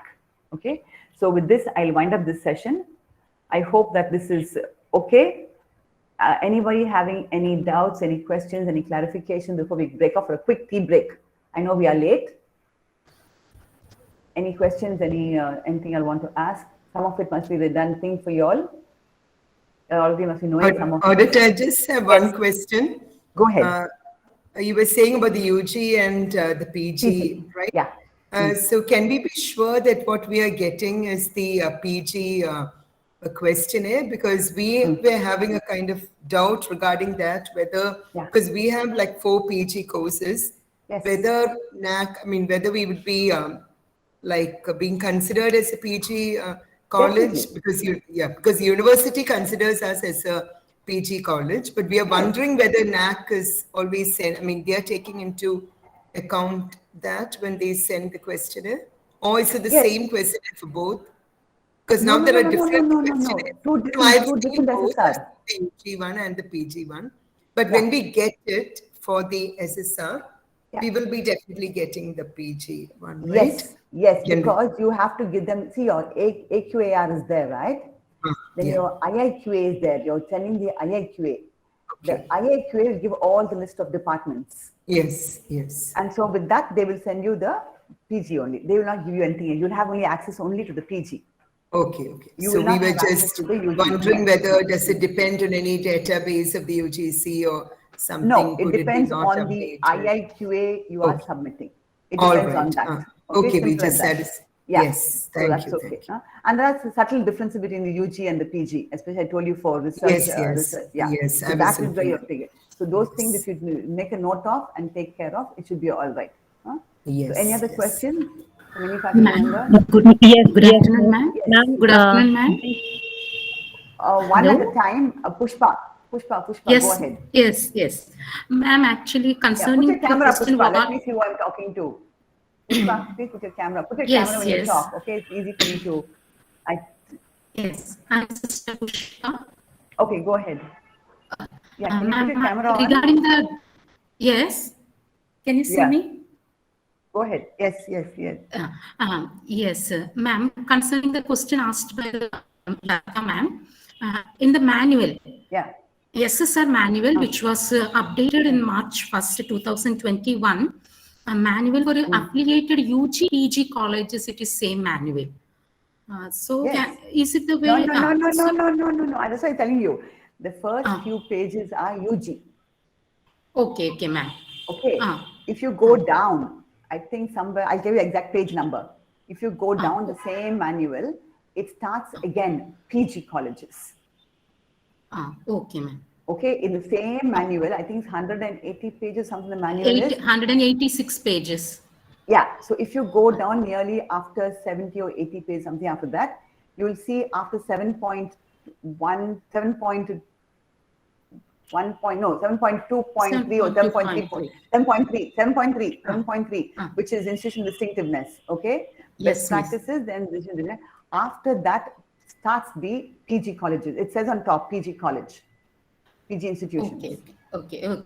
Okay. So with this, I'll wind up this session. I hope that this is okay. Anybody having any doubts, any questions, any clarification before we break off for a quick tea break? I know we are late. Any questions, anything I want to ask? Some of it must be redundant thing for you all. All of you must be knowing some of it. Ordetta, I just have one question. Go ahead. You were saying about the UG and the PG, right? Yeah. So can we be sure that what we are getting is the PG questionnaire? Because we were having a kind of doubt regarding that, whether, because we have like 4 PG courses, whether NAAC, whether we would be being considered as a PG college, because because the university considers us as a PG college, but we are wondering whether NAAC is always they are taking into account that when they send the questionnaire, or is it the same questionnaire for both? Because now there are different no. questionnaires. Two So I've different seen both SSR. the UG one and the PG one. But when we get it for the SSR, we will be definitely getting the PG one, right? Yes, Can we- because you have to give them, see, your AQAR is there, right? Then yeah. your IIQA is there. You're sending the IIQA. The Okay. IIQA will give all the list of departments. Yes, yes. And so with that, they will send you the PG only. They will not give you anything. You'll have only access only to the PG. Okay, okay. You So will we not were have access just to the UG. wondering whether does it depend on any database of the UGC or something? No, it Could depends be not on the updated? IIQA you are Okay. submitting. It All depends right. on that. Okay, we simple as just that. said Yeah. yes. So Thank that's you. okay. Thank you. And that's a subtle difference between the UG and the PG, especially I told you for research. Yes. Research. Yeah. Yes, So I that was is where you looking have to get. So those things, if you make a note of and take care of, it should be all right. Huh? Yes. So any other yes. questions from any faculty member? Good afternoon, ma'am. Yes. Ma'am, good afternoon, ma'am. One at Hello? a time. Pushpa, go Yes, ahead. yes. Ma'am, actually, Yeah, put concerning your the camera, question Pushpa. Let what... me see who I'm talking to. Pushpa, please put your camera. Put your Yes, camera when you yes. talk. Okay, it's easy for me to. Yes, I'm Sister Pushpa. Okay, go ahead. Yeah, can you put your Ma'am, camera on? regarding the... Yes, can you see Yeah. me? Go ahead. Yes. Yes, ma'am, concerning the question asked by the ma'am, in the manual, Yeah. SSR manual, which was updated in March 1st, 2021, a manual for affiliated UG, PG colleges, it is same manual. So Yes. is it the way? No. That's why I'm telling you. The first few pages are UG. Okay, ma'am. Okay. If you go down, I think somewhere, I'll give you exact page number. If you go down the same manual, it starts again, PG colleges. Okay, ma'am. Okay, in the same manual, I think it's 180 pages, something the manual is. 186 pages. Yeah, so if you go down nearly after 70 or 80 pages, something after that, you will see after 7.2.3, which is institution distinctiveness, okay? Yes, Best practices, then after that starts the PG colleges. It says on top, PG college, PG institutions. Okay, ma'am.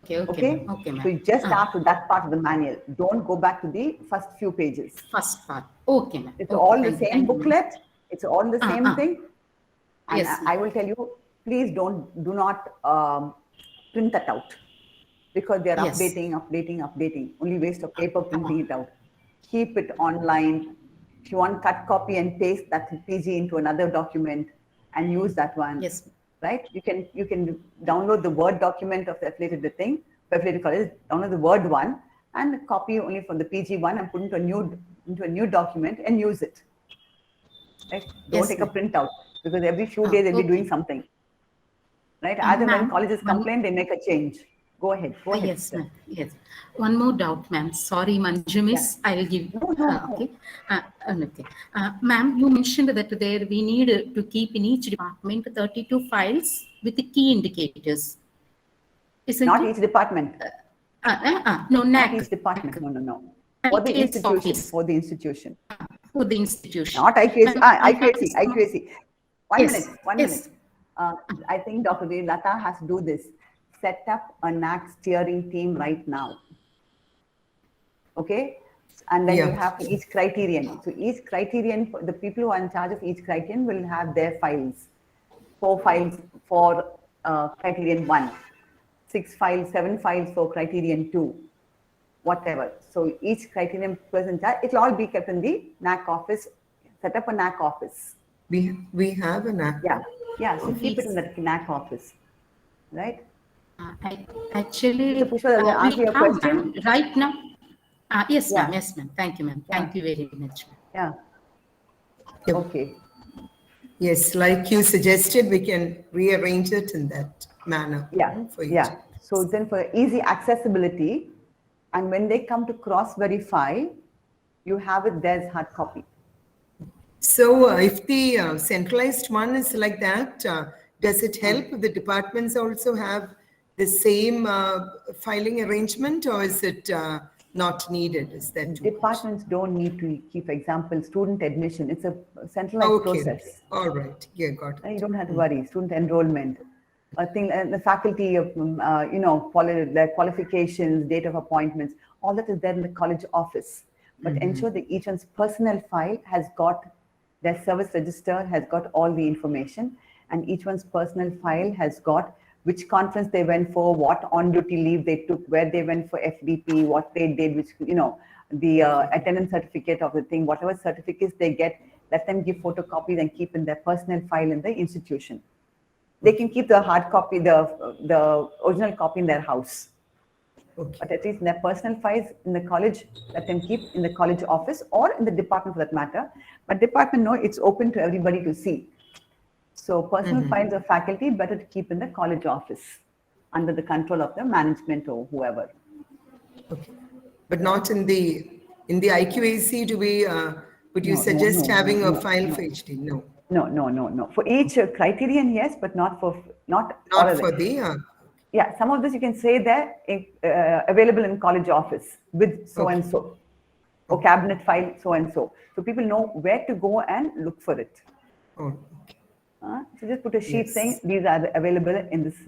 So just after that part of the manual, don't go back to the first few pages. First part. Okay, ma'am. It's all the same booklet. It's all the same thing. And Yes, I will tell you, please do not print that out, because they are updating. Only waste of paper printing it out. Keep it online. If you want, cut, copy, and paste that PG into another document and use that one. Yes. Right? You can download the Word document of the affiliated thing, affiliated college, download the Word one, and copy only from the PG one and put into a new document and use it. Right? Don't take a printout, because every few days they'll be doing something. Right? As and when colleges complain, they make a change. Go ahead. Yes, ma'am. Yes. One more doubt, ma'am. Sorry, Manju miss. I will give. Okay. Okay. Ma'am, you mentioned that there we need to keep in each department 32 files with the key indicators. Isn't Not it? each department. No, NAAC. Not each department. No. For the institution. For the institution. For the institution. Not IQAC. IQAC. One minute. I think Dr. Lata has to do this. Set up a NAAC steering team right now. Okay? And then you have each criterion. So each criterion, the people who are in charge of each criterion will have their files. 4 files for criterion 1, 6 files, 7 files for criterion 2, whatever. So each criterion person, it will all be kept in the NAAC office. Set up a NAAC office. We have a NAAC. Yeah. So keep it in the NAAC office, right? Actually, answer your question right now. Yes, ma'am. Yes, ma'am. Thank you, ma'am. Thank you very much. Yeah. Yep. Okay. Yes, like you suggested, we can rearrange it in that manner. For each. So then for easy accessibility, and when they come to cross-verify, you have it there as hard copy. So if the centralized one is like that, does it help if the departments also have the same filing arrangement, or is it not needed? Is that too much? Departments don't need to keep, for example, student admission. It's a centralized Okay. process. All right. Yeah, got it. And you don't have to worry. Student enrollment, the faculty of, their qualifications, date of appointments, all that is there in the college office. But ensure that each one's personal file has got their service register, has got all the information, and each one's personal file has got which conference they went for, what on-duty leave they took, where they went for FDP, what they did, which, the attendance certificate of the thing, whatever certificates they get, let them give photocopies and keep in their personal file in the institution. They can keep the hard copy, the original copy in their house. Okay. But at least in their personal files in the college, let them keep in the college office or in the department for that matter. But department, no, it's open to everybody to see. So personal files of faculty, better to keep in the college office under the control of the management or whoever. Okay. But not in the IQAC, would you suggest having a file for HD? No. No. For each criterion, yes, but not for Not for the yeah, some of this you can say that available in college office with so and so, or cabinet file so and so. So people know where to go and look for it. Oh, okay. So just put a sheet saying these are available in this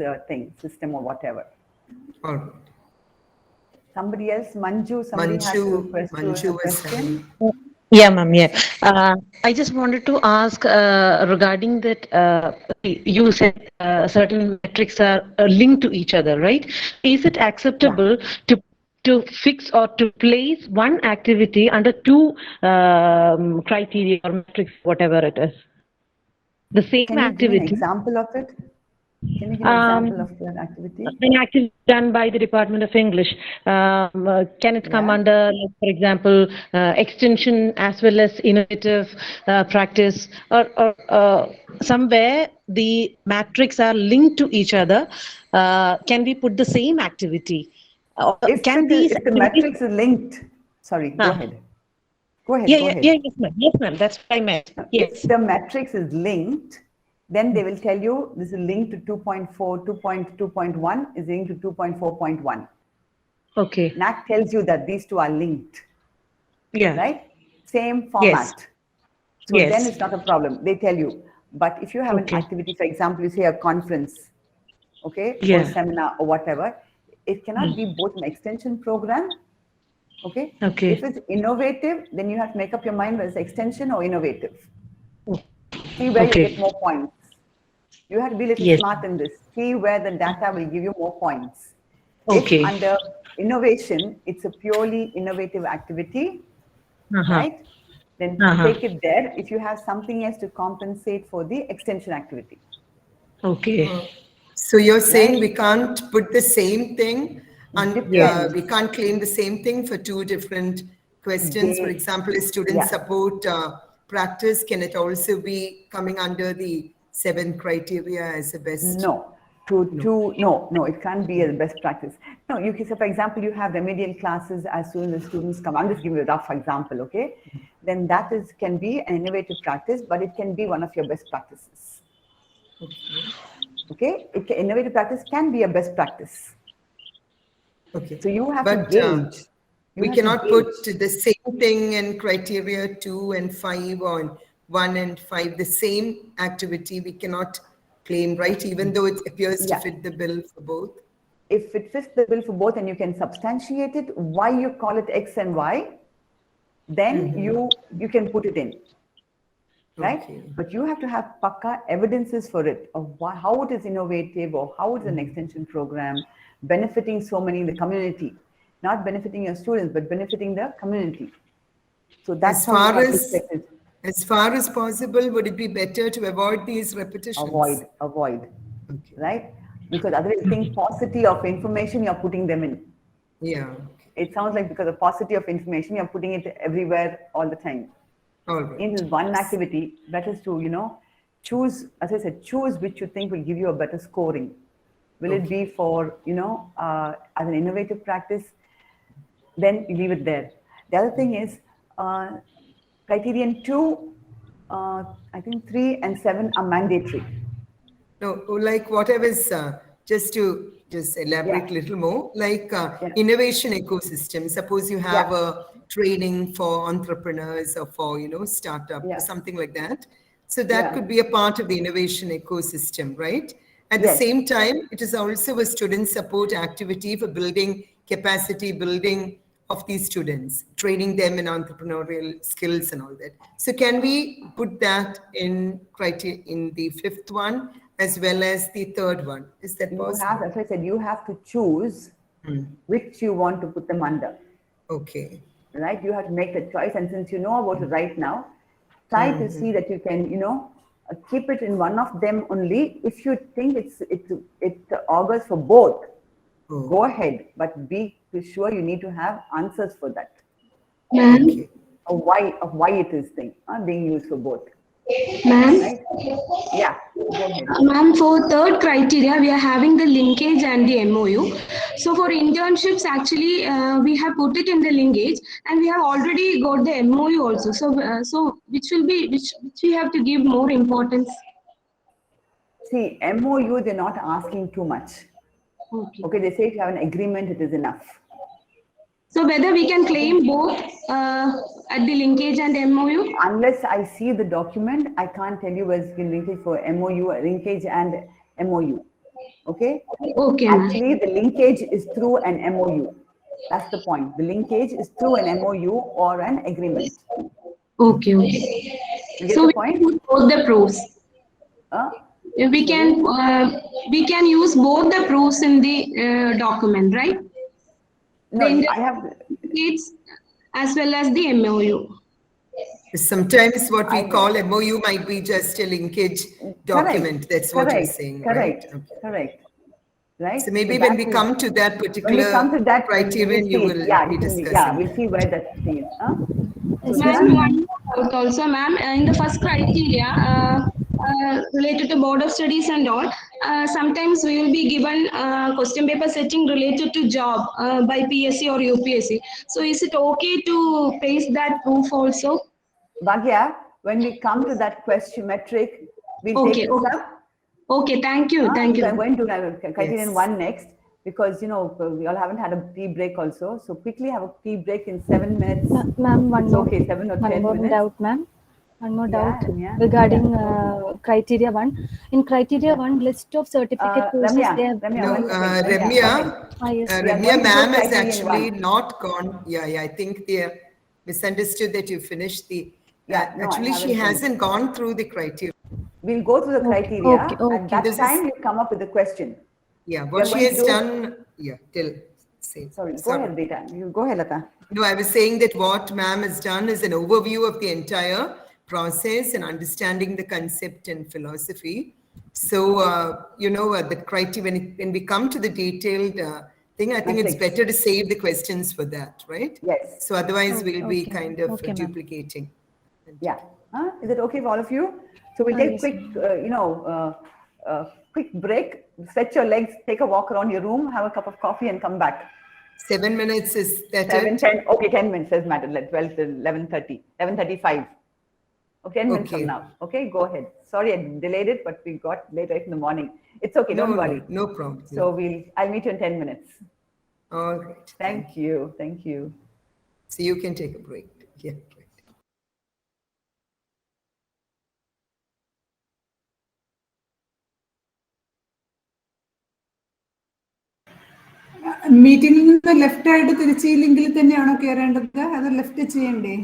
system or whatever. All right. Somebody else, Manju, somebody has a question. Yeah, ma'am. Yeah. I just wanted to ask regarding that. You said certain metrics are linked to each other, right? Is it acceptable to fix or to place one activity under two criteria or metrics, whatever it is? The same Can you activity. give an example of it? Can you give an example of that activity? An activity done by the Department of English. Can it come under, like, for example, extension as well as innovative practice, or somewhere the metrics are linked to each other? Can we put the same activity? If the metrics is linked, sorry, go ahead. Go ahead. Yes, ma'am. Yes, ma'am. That's what I meant. Yes. If the matrix is linked, then they will tell you this is linked to 2.4, 2.2.1 is linked to 2.4.1. Okay. NAAC tells you that these two are linked. Yeah. Right? Same format. So Yes. then it's not a problem. They tell you. But if you have an activity, for example, you say a conference, or a seminar or whatever, it cannot be both an extension program. Okay. If it's innovative, then you have to make up your mind whether it's extension or innovative. See where you get more points. You have to be a little smart in this. See where the data will give you more points. If under innovation, it's a purely innovative activity, right? Then take it there if you have something else to compensate for the extension activity. Okay. So you're saying we can't put the same thing, and we can't claim the same thing for two different questions. For example, is student support practice, can it also be coming under the 7 criteria as a best? No, it can't be a best practice. No, you can say, for example, you have remedial classes as soon as students come. I'm just giving you a rough example, okay? Then that can be an innovative practice, but it can be one of your best practices. Okay? Innovative practice can be a best practice. Okay. So you have to gauge. We cannot put the same thing in criteria 2 and 5 or 1 and 5, the same activity we cannot claim, right? Even though it appears to fit the bill for both. If it fits the bill for both and you can substantiate it, why you call it X and Y, then you can put it in, right? But you have to have pakka evidences for it of how it is innovative or how it's an extension program, benefiting so many in the community. Not benefiting your students, but benefiting the community. So that's as far as possible, would it be better to avoid these repetitions? Avoid, right? Because otherwise, think paucity of information, you're putting them in. Yeah. It sounds like because of paucity of information, you're putting it everywhere all the time. All right. In this one activity, better is to, choose, as I said, choose which you think will give you a better scoring. Will it be for, as an innovative practice? Then you leave it there. The other thing is criterion 2, I think 3 and 7 are mandatory. No, like whatever is just to elaborate a little more, like innovation ecosystem. Suppose you have a training for entrepreneurs or for, startup or something like that. So that could be a part of the innovation ecosystem, right? At the same time, it is also a student support activity for building capacity building of these students, training them in entrepreneurial skills and all that. So can we put that in criteria in the fifth one as well as the third one? Is that possible? As I said, you have to choose which you want to put them under. Okay. Right? You have to make the choice. And since you know about it right now, try to see that you can, keep it in one of them only. If you think it augurs for both, go ahead, but be sure you need to have answers for that. Ma'am, Of why it is being used for both. ma'am, Right? Yeah, go ahead. ma'am, for third criteria, we are having the linkage and the MOU. So for internships, actually, we have put it in the linkage, and we have already got the MOU also. So which we have to give more importance? See, MOU, they're not asking too much. Okay, they say if you have an agreement, it is enough. So whether we can claim both at the linkage and MOU? Unless I see the document, I can't tell you whether it's been linkage for MOU, linkage and MOU. Okay? Okay, Actually, the linkage is through an MOU. That's the point. The linkage is through an MOU or an agreement. Okay. You get So the we point? can use both the proofs. We can use both the proofs in the document, right? No, The I have. It's as well as the MOU. Sometimes what we call MOU might be just a linkage document. That's what you're saying, right? Correct. Right? So maybe when we come to that particular criterion, you will be discussing. We'll see where that is. Ma'am, one more doubt also, ma'am. In the first criteria, related to board of studies and all, sometimes we will be given question paper setting related to job by PSC or UPSC. So is it okay to paste that proof also? Bhagya, when we come to that question metric, we'll take this up. Okay, thank you. Thank you. I'm going to criterion 1 next because, we all haven't had a tea break also. So quickly have a tea break in 7 minutes. Ma'am, one more. Okay, 7 or 10 minutes. One more doubt, ma'am. One more doubt regarding criteria 1. In criteria 1, list of certificate courses they have. Ramya ma'am has actually not gone. I think they misunderstood that you finished the. Actually, she hasn't gone through the criteria. We'll go through the criteria. At that time, you come up with a question. Yeah, what she has done. Yeah, Sorry, go ahead, Beta. You go ahead, Lata. No, I was saying that what ma'am has done is an overview of the entire process and understanding the concept and philosophy. So, the criteria, when we come to the detailed thing, I think it's better to save the questions for that, right? Yes. So otherwise we'll be kind of duplicating. Yeah. Is it okay for all of you? So we'll take a quick break, stretch your legs, take a walk around your room, have a cup of coffee and come back. 7 minutes, is that 10, okay, 10 minutes doesn't matter, 12 to 11:30, 11:35. Okay, 10 minutes from now. Okay, go ahead. Sorry, I delayed it, but we got late right in the morning. It's okay, don't worry. No problem. So I'll meet you in 10 minutes. All right. Thank you. Thank you. So you can take a break. Yeah. മീറ്റിംഗിൽ നിന്ന് left ആയിട്ട് തിരിച്ച് ഈ ലിങ്കിൽ തന്നെയാണോ കയറേണ്ടത് അത് left ചെയ്യണ്ടേ?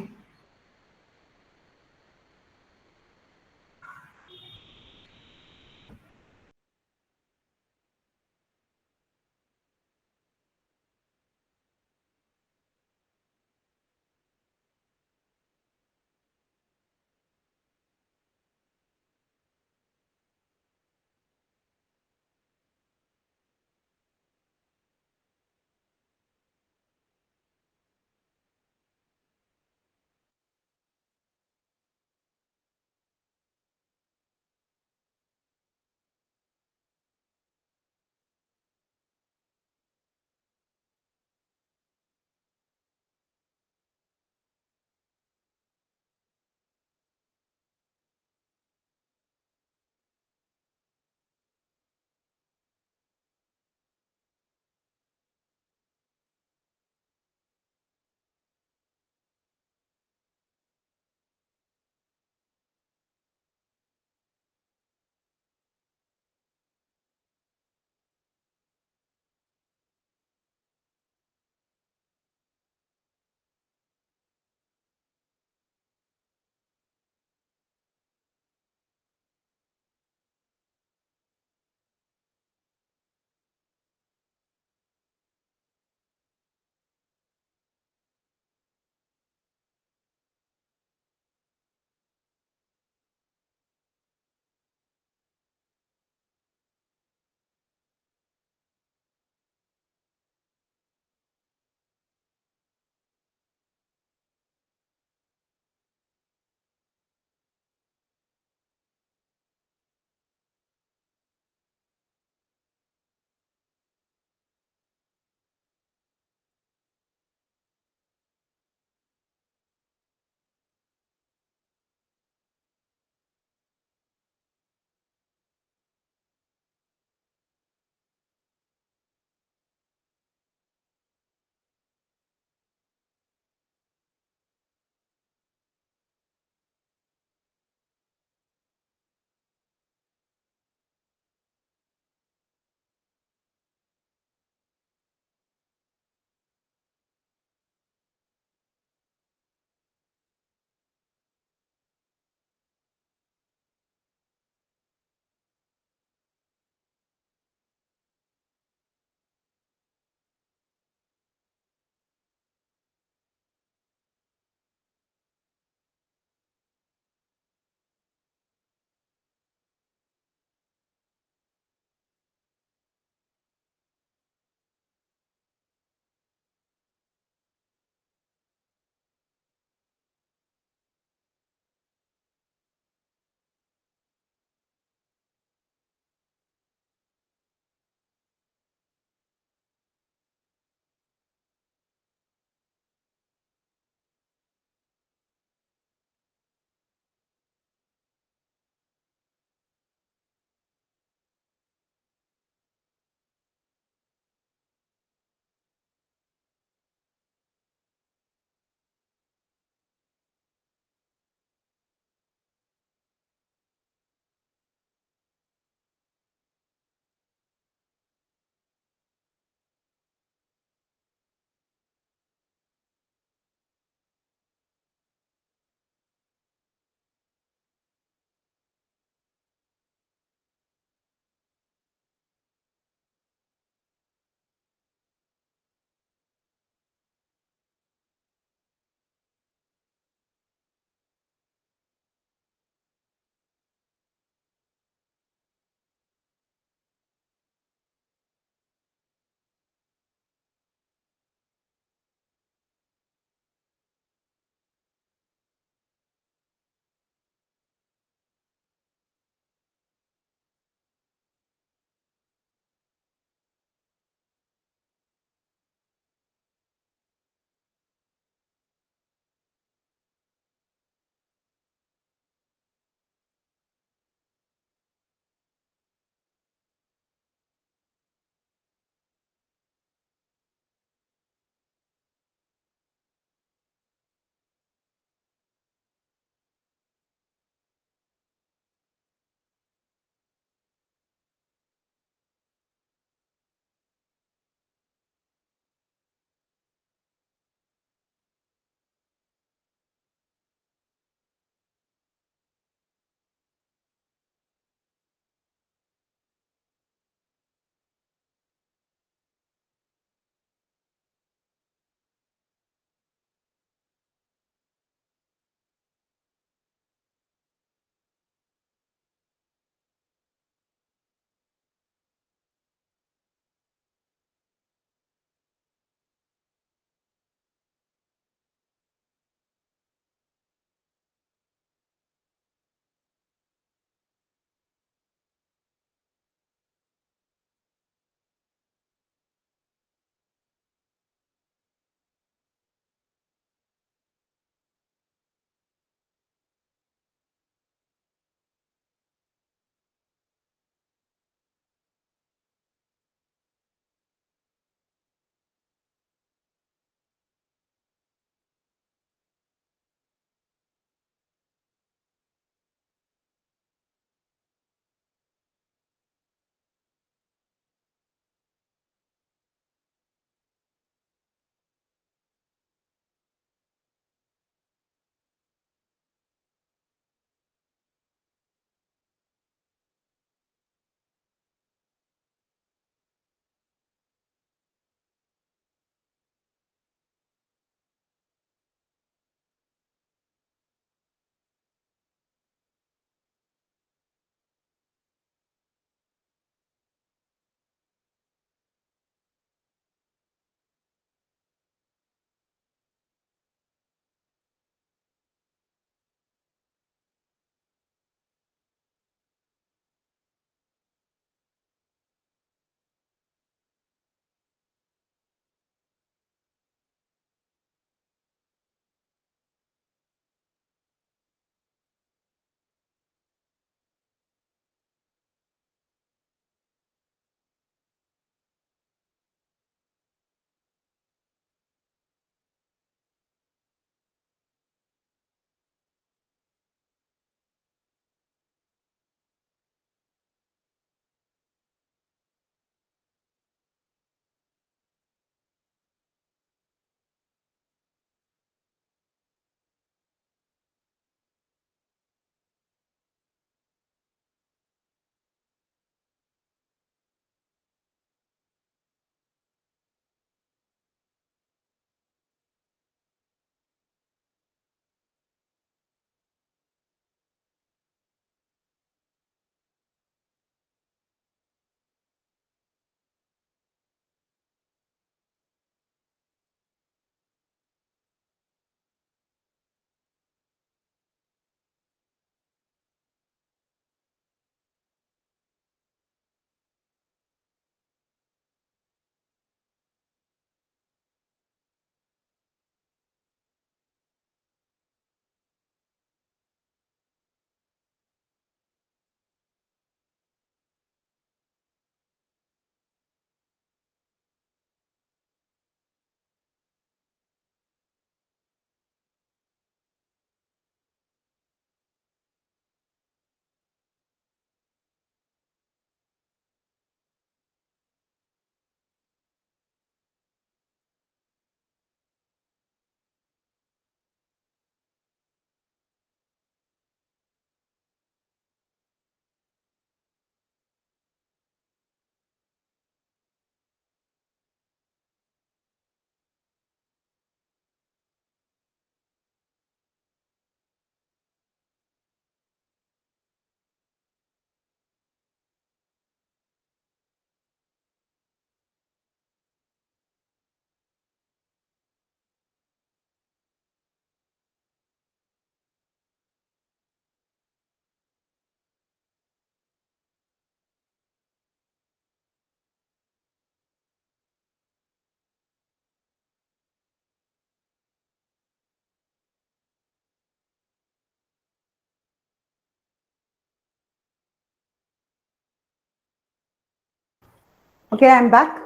Okay, I'm back.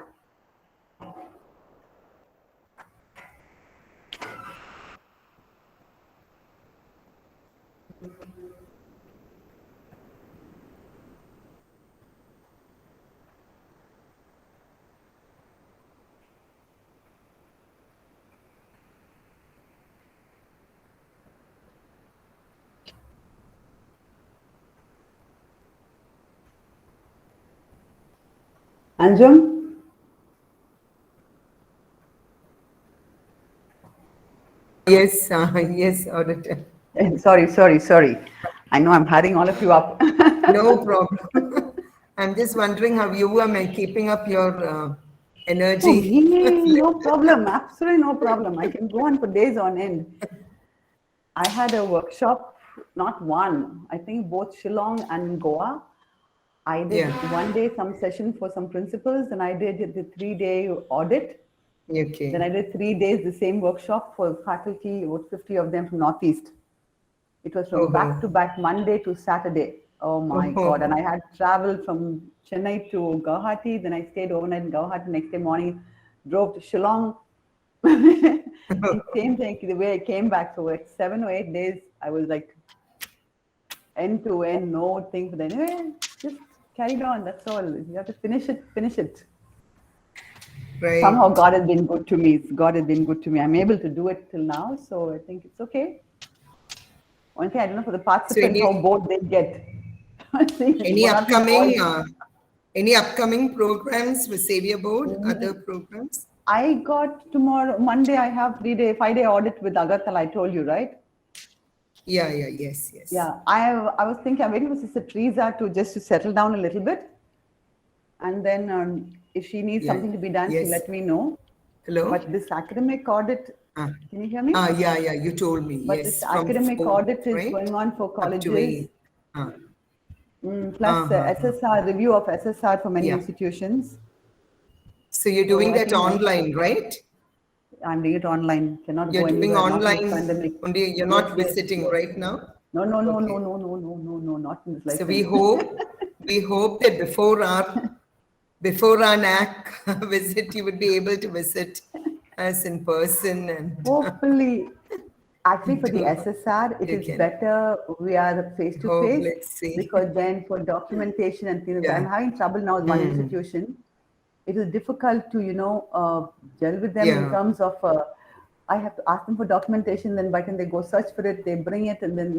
Anjum? Yes, yes, Ordetta. Sorry. I know I'm hurrying all of you up. No problem. I'm just wondering how you are keeping up your Oh, energy. no problem. Absolutely no problem. I can go on for days on end. I had a workshop, not one, I think both Shillong and Goa. I did Yeah. 1 day some session for some principals, and I did the 3-day audit. Okay. Then I did 3 days the same workshop for faculty, about 50 of them from Northeast. It was from back to back, Monday to Saturday. Oh my God. And I had traveled from Chennai to Guwahati. Then I stayed overnight in Guwahati. Next day morning, drove to Shillong. And same thing, the way I came back. So like 7 or 8 days, I was like end to end, no thing. But anyway, just carried on. That's all. You have to finish it. Right. Somehow God has been good to me. God has been good to me. I'm able to do it till now. So I think it's okay. One thing I don't know for the participants how bored they get. Any upcoming programs with Xavier Board? Other programs? I got tomorrow, Monday, I have 5-day audit with Agartala, I told you, right? Yes. Yeah, I was thinking, I'm waiting for Sister Teresa to settle down a little bit. And then if she needs something to be done, she'll let me know. Hello? But this academic audit, can you hear me? Yeah, you told me. But yes. this academic audit is going on for colleges. Plus SSR, review of SSR for many institutions. So you're doing that online, right? I'm doing it online. Cannot You're go doing anywhere. Online. Not pandemic. Only you're not visiting right now. No, not in this life. So we hope that before our NAAC visit, you would be able to visit us in person and hopefully. Actually, for the SSR, it is better we are face to face, let's see. because then for documentation and things, I'm having trouble now with one institution. It is difficult to gel with them in terms of I have to ask them for documentation, then by the time they go search for it, they bring it, and then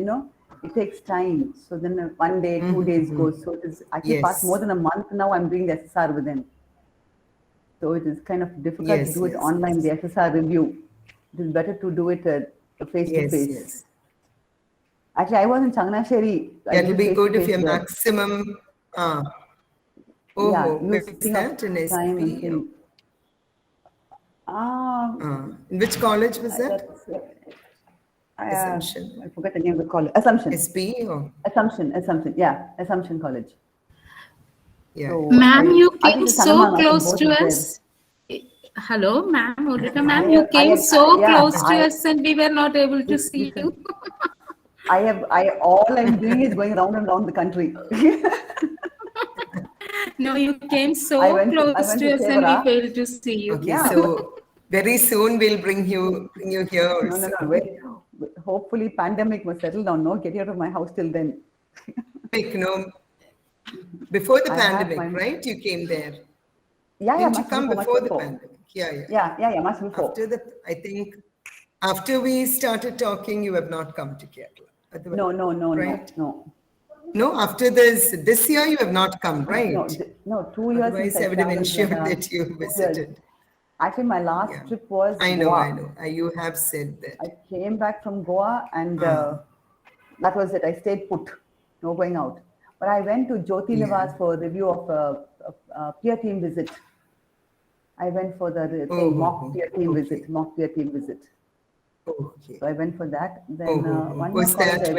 it takes time. So then 1 day, 2 days goes. So it is actually past more than a month now. I'm doing the SSR with them. So it is kind of difficult to do it online. The SSR review. It is better to do it face to face. Actually, I was in Changnasheri. That will be good if your maximum. Where's that in SP? In which college was that? Assumption. I forgot the name of the college. Assumption. SP or? Assumption. Yeah, Assumption College. Yeah. So Ma'am, you came so close to us. Hello, ma'am, Ordetta, ma'am, you came so close to us and we were not able to see you. All I'm doing is going round and round the country. No, you came so close to us and we failed to see you. Okay, so very soon we'll bring you here also. No, wait. Hopefully pandemic must settle down. No, get out of my house till then. Before the pandemic, right? You came there. Didn't you come before the pandemic? Yeah, much before. I think after we started talking, you have not come to Kerala. No. No, after this year you have not come, right? No, 2 years. Otherwise, I would have ensured that you visited. Actually, my last trip was I know. Goa. You have said that. I came back from Goa and that was it. I stayed put, no going out. But I went to Jyoti Nivas for a review of a peer team visit. I went for the mock peer team visit. Okay. So I went for that. Then was that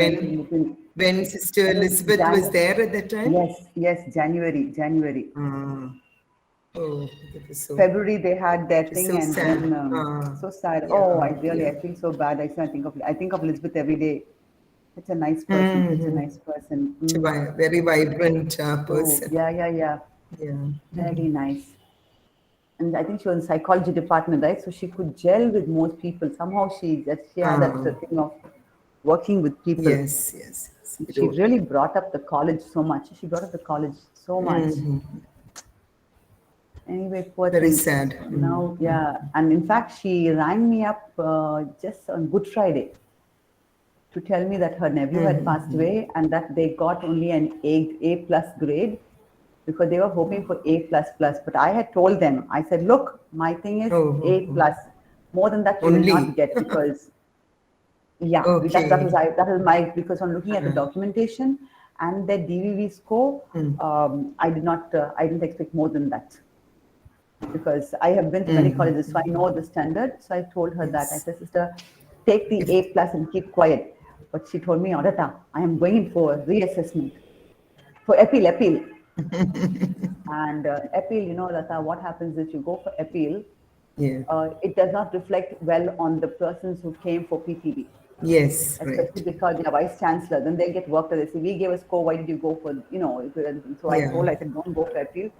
when Sister Elizabeth was there at that time? Yes, January. That was so February they had their thing, so and sad. then so sad. I feel so bad. I think of Elizabeth every day. Such a nice person. Very vibrant person. Yeah. Very nice. and I think she was in psychology department, right? So she could gel with most people. Somehow she had that thing of working with people. Yes, yes. She really brought up the college so much. She brought up the college so much. Anyway, poor Very thing. sad. Now, yeah, and in fact, she rang me up just on Good Friday to tell me that her nephew had passed away and that they got only an A plus grade because they were hoping for A plus plus. But I had told them, I said, look, my thing is A plus. More than that, you will not get because, yeah, that was my, because on looking at the documentation and their DVV score, I didn't expect more than that. Because I have been to many colleges, so I know the standard. So I told her that. I said, sister, take the A plus and keep quiet. But she told me, Ordetta, I am going in for reassessment. For appeal. And appeal, you know, Lata, what happens is you go for appeal, it does not reflect well on the persons who came for PTV. Yes, especially because they are vice chancellor, then they get worked. They say, we gave a score, why did you go for, you know, so I said, don't go for appeal.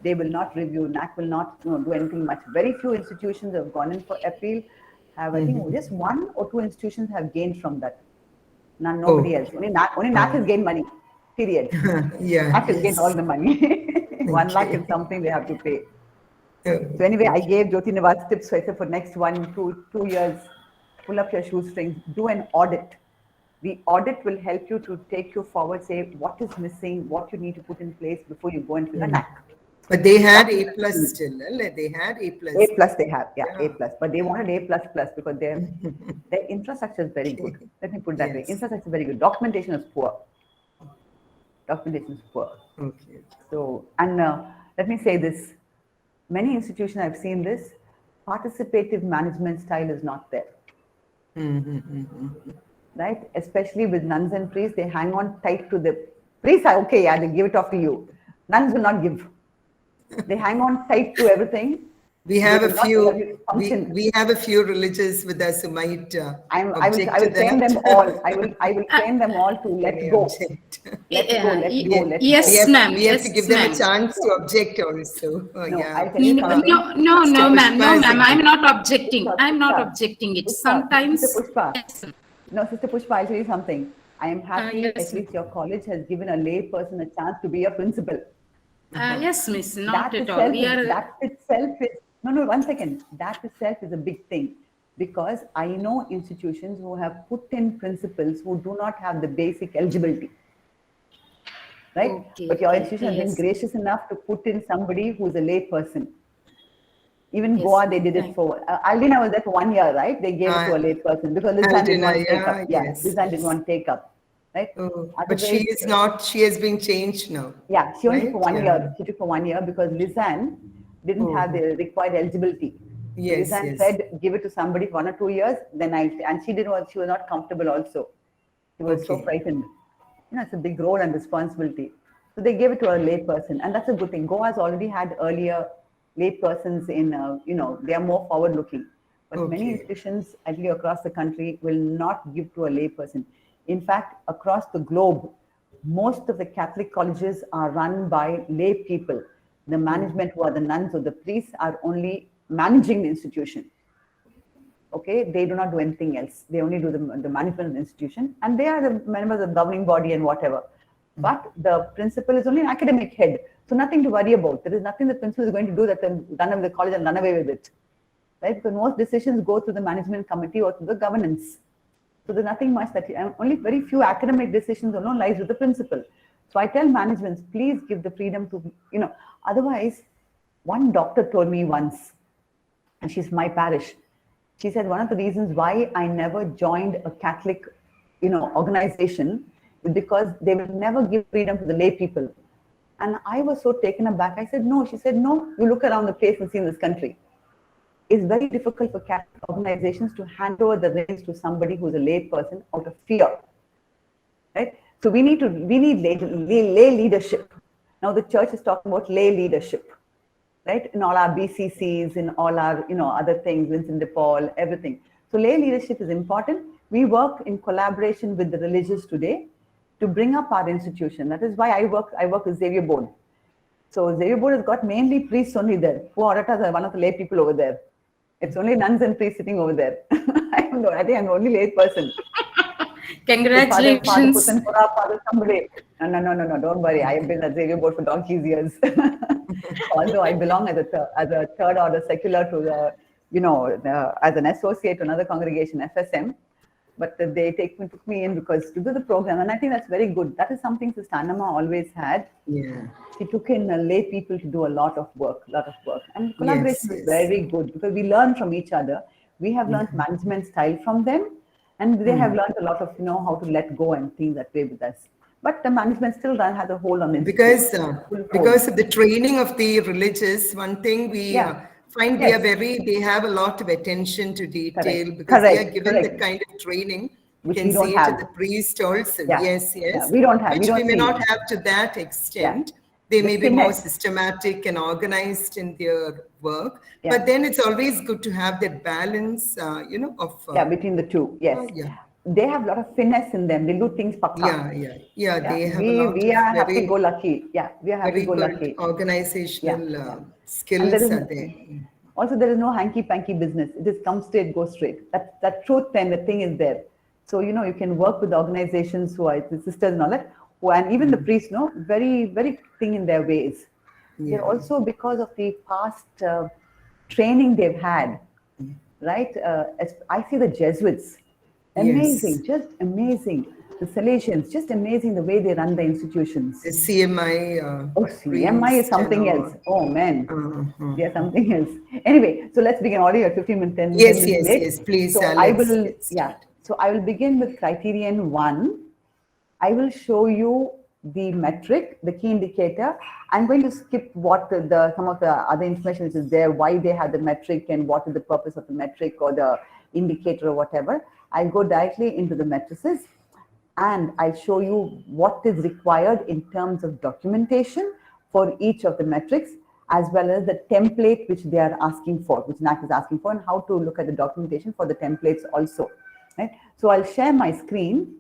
They will not review, NAAC will not do anything much. Very few institutions have gone in for appeal, I think just 1 or 2 institutions have gained from that. Nobody else. Only NAAC has gained money, period. NAAC has gained all the money. 1 lakh is something they have to pay. So anyway, I gave Jyoti Nivas tips. So I said for next 2 years, pull up your shoestrings, do an audit. The audit will help you to take you forward, say what is missing, what you need to put in place before you go into the NAAC. But they had A plus still, they had A plus. A plus they have, A plus. But they wanted A plus plus because their infrastructure is very good. Let me put that way. Infrastructure is very good. Documentation is poor. Okay. So, and let me say this. Many institutions I've seen this, participative management style is not there. Right? Especially with nuns and priests, they hang on tight to the priests. Okay, they give it off to you. Nuns will not give. They hang on tight to everything. We have a few. We have a few religious with us who might. I will train them all. I will train them all to let go. Let go. Yes, ma'am. We have to give them a chance to object also. No, ma'am. I'm not objecting. I'm not objecting it. Sometimes. Sister Pushpa, I'll tell you something. I am happy at least your college has given a lay person a chance to be a principal. Yes, miss. Not at all. That itself is one second. That itself is a big thing because I know institutions who have put in principals who do not have the basic eligibility. Right? But your institution has been gracious enough to put in somebody who is a lay person. Even Goa, they did it for Aldina was there for 1 year, right? They gave it to a lay person because Lizanne didn't want to take up. Lizanne didn't want to take up. Right? But she is not, she has been changed now. Yeah, she only took for 1 year. She took for 1 year because Lizanne didn't have the required eligibility. Lizanne said, give it to somebody for 1 or 2 years, then and she was not comfortable also. She was so frightened. You know, it's a big role and responsibility. So they gave it to a lay person, and that's a good thing. Goa has already had earlier lay persons in, they are more forward looking. But many institutions, actually across the country, will not give to a lay person. In fact, across the globe, most of the Catholic colleges are run by lay people. The management, who are the nuns or the priests, are only managing the institution. Okay, they do not do anything else. They only do the management of the institution, and they are the members of the governing body and whatever. But the principal is only an academic head, so nothing to worry about. There is nothing the principal is going to do that can run away the college and run away with it, right? Because most decisions go through the management committee or through the governance. So there's nothing much that only very few academic decisions alone lies with the principal. So I tell managements, please give the freedom to, otherwise, one doctor told me once, and she's my parish. She said one of the reasons why I never joined a Catholic, organization is because they will never give freedom to the lay people. And I was so taken aback. I said, no. She said, no, you look around the place and see in this country. It's very difficult for Catholic organizations to hand over the reins to somebody who's a lay person out of fear, right? So we need lay leadership. Now the church is talking about lay leadership, right? In all our BCCs, in all our, other things, Vincent de Paul, everything. So lay leadership is important. We work in collaboration with the religious today to bring up our institution. That is why I work with Xavier board. So Xavier board has got mainly priests only there. Poor Ordetta is one of the lay people over there. It's only nuns and priests sitting over there. I don't know. I think I'm the only lay person. Congratulations. Father somebody. No. Don't worry. I have been at Xavier board for donkey's years. Although I belong as a third order secular to the, as an associate to another congregation, FSM. But they took me in because to do the program, and I think that's very good. That is something Sister Annama always had. Yeah. She took in lay people to do a lot of work, and collaboration is Yes. very good because we learn from each other. We have learned management style from them, and they have learned a lot of how to let go and things that way with us. But the management still has a hold on it because of the training of the religious. One thing we find they have a lot of attention to detail because they are given the kind of training. Which you we can don't see have. it to the priest also. Yeah. Yes. Yeah, we don't have. Which we may see. not have to that extent. They may be more systematic and organized in their work. But then it's always good to have that balance, of between the two. Yes. They have a lot of finesse in them. They do things pakka. Yeah. They have a lot we are of happy-go-lucky. Yeah, we are happy-go-lucky. Organizational skills are there. Also, there is no hanky-panky business. It is come straight, go straight. That truth and the thing is there. So, you can work with organizations who are the sisters and all that, and even the priests, very, very thing in their ways. They're also, because of the past training they've had, right? I see the Jesuits. Amazing, just amazing. The Salesians, just amazing the way they run the institutions. The CMI. CMI is something else. Oh, man. Yeah, something else. Anyway, so let's begin. Already at 15 minutes, 10 minutes late. Yes, please. So I will begin with criterion 1. I will show you the metric, the key indicator. I'm going to skip what some of the other information which is there, why they have the metric and what is the purpose of the metric or the indicator or whatever. I'll go directly into the matrices and I'll show you what is required in terms of documentation for each of the metrics, as well as the template which they are asking for, which NAAC is asking for, and how to look at the documentation for the templates also. Right? So I'll share my screen.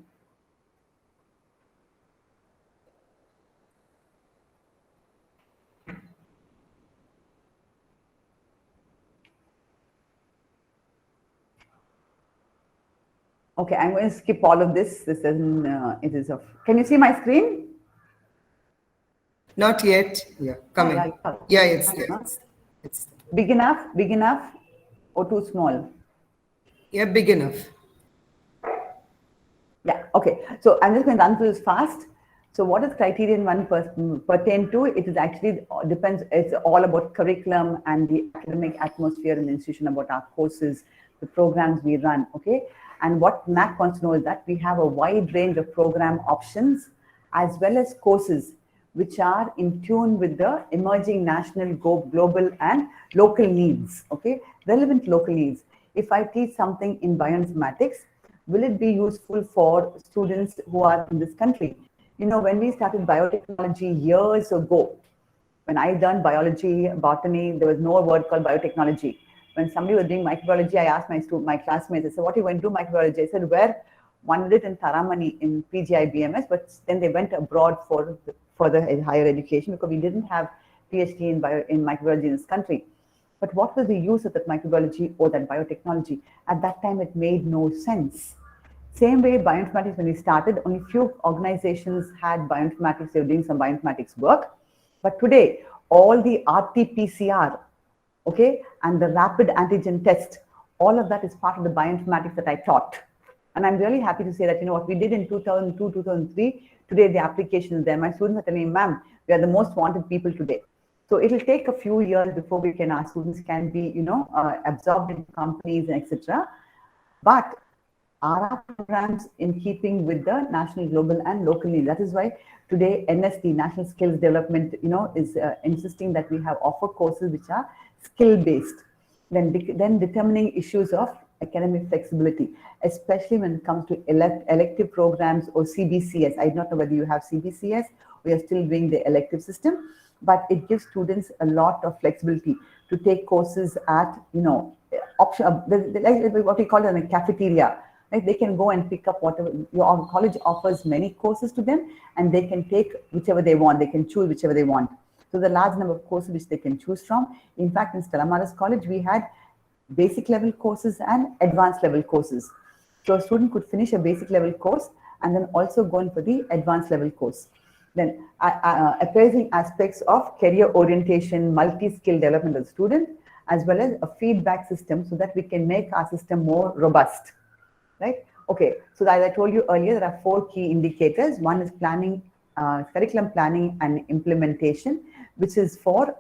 Okay, I'm going to skip all of this. This isn't, it is of, can you see my screen? Not yet. Yeah, coming. Yeah, it's there. It's big enough, or too small? Yeah, big enough. Yeah, okay. So I'm just going to run through this fast. So what does criterion 1 pertain to? It is actually depends, it's all about curriculum and the academic atmosphere in the institution, about our courses, the programs we run, okay? And what NAAC wants to know is that we have a wide range of program options as well as courses which are in tune with the emerging national, global and local needs, okay? Relevant local needs. If I teach something in bioinformatics, will it be useful for students who are in this country? When we started biotechnology years ago, when I learned biology, botany, there was no word called biotechnology. When somebody was doing microbiology, I asked my classmates, I said, what are you going to do microbiology? I said, where? One did it in Taramani in PGI BMS, but then they went abroad for the higher education because we didn't have PhD in microbiology in this country. But what was the use of that microbiology or that biotechnology? At that time, it made no sense. Same way, bioinformatics, when we started, only few organizations had bioinformatics, they were doing some bioinformatics work. But today, all the RT-PCR, okay, and the rapid antigen test, all of that is part of the bioinformatics that I taught. And I'm really happy to say that, what we did in 2002, 2003, today the application is there. My students are telling me, ma'am, we are the most wanted people today. So it'll take a few years before our students can be, absorbed into companies and etc. But are our programs in keeping with the national, global and local needs? That is why today NSD, National Skills Development, is insisting that we have offer courses which are skill-based. Then determining issues of academic flexibility, especially when it comes to elective programs or CBCS. I do not know whether you have CBCS. We are still doing the elective system, but it gives students a lot of flexibility to take courses at, what we call it in a cafeteria. Right? They can go and pick up whatever. Your college offers many courses to them, and they can take whichever they want. They can choose whichever they want. So the large number of courses which they can choose from. In fact, in Stella Maris College, we had basic level courses and advanced level courses. So a student could finish a basic level course and then also go in for the advanced level course. Then appraising aspects of career orientation, multi-skill development of the student, as well as a feedback system so that we can make our system more robust, right? Okay, so as I told you earlier, there are 4 key indicators. One is planning, curriculum planning and implementation, which is for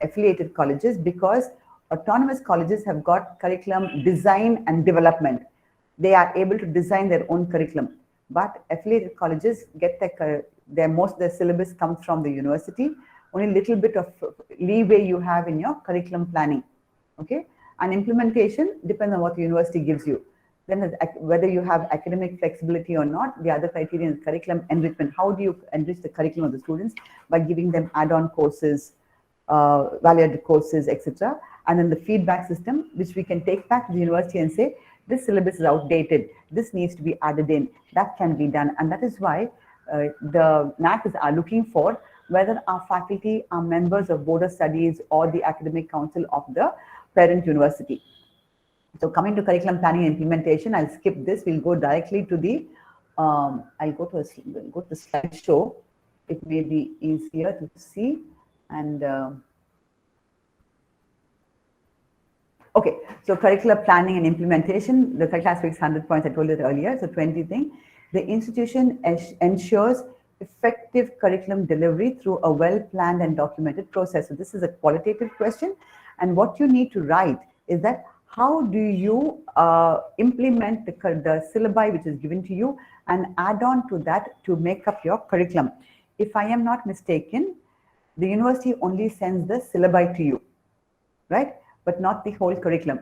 affiliated colleges, because autonomous colleges have got curriculum design and development. They are able to design their own curriculum, but affiliated colleges get most of their syllabus comes from the university. Only little bit of leeway you have in your curriculum planning, okay? And implementation depends on what the university gives you. Then whether you have academic flexibility or not, the other criterion is curriculum enrichment. How do you enrich the curriculum of the students? By giving them add-on courses, value-added courses, etc. And then the feedback system, which we can take back to the university and say, this syllabus is outdated, this needs to be added in. That can be done. And that is why the NAACs are looking for whether our faculty are members of Board of Studies or the Academic Council of the parent university. So coming to curriculum planning and implementation, I'll skip this. We'll go directly to the, I'll go to the slideshow. It may be easier to see. And okay, so curricular planning and implementation, the curriculum aspects 100 points, I told you earlier, so 20 things. The institution ensures effective curriculum delivery through a well-planned and documented process. So this is a qualitative question. And what you need to write is that how do you implement the syllabi which is given to you and add on to that to make up your curriculum. If I am not mistaken, the university only sends the syllabi to you, right? But not the whole curriculum.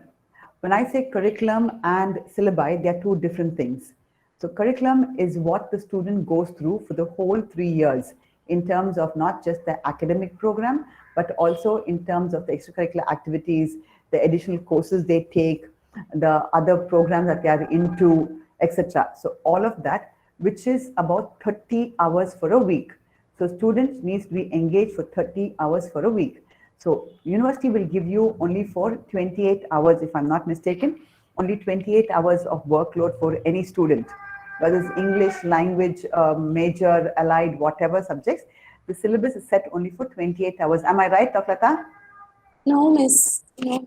When I say curriculum and syllabi, they are 2 different things. So curriculum is what the student goes through for the whole 3 years in terms of not just the academic program, but also in terms of the extracurricular activities, the additional courses they take, the other programs that they are into, etc. So all of that, which is about 30 hours for a week. So students needs to be engaged for 30 hours for a week. So university will give you only for 28 hours, if I'm not mistaken, only 28 hours of workload for any student, whether it's English, language, major, allied, whatever subjects. The syllabus is set only for 28 hours. Am I right, Dr. Lata? No, miss. No.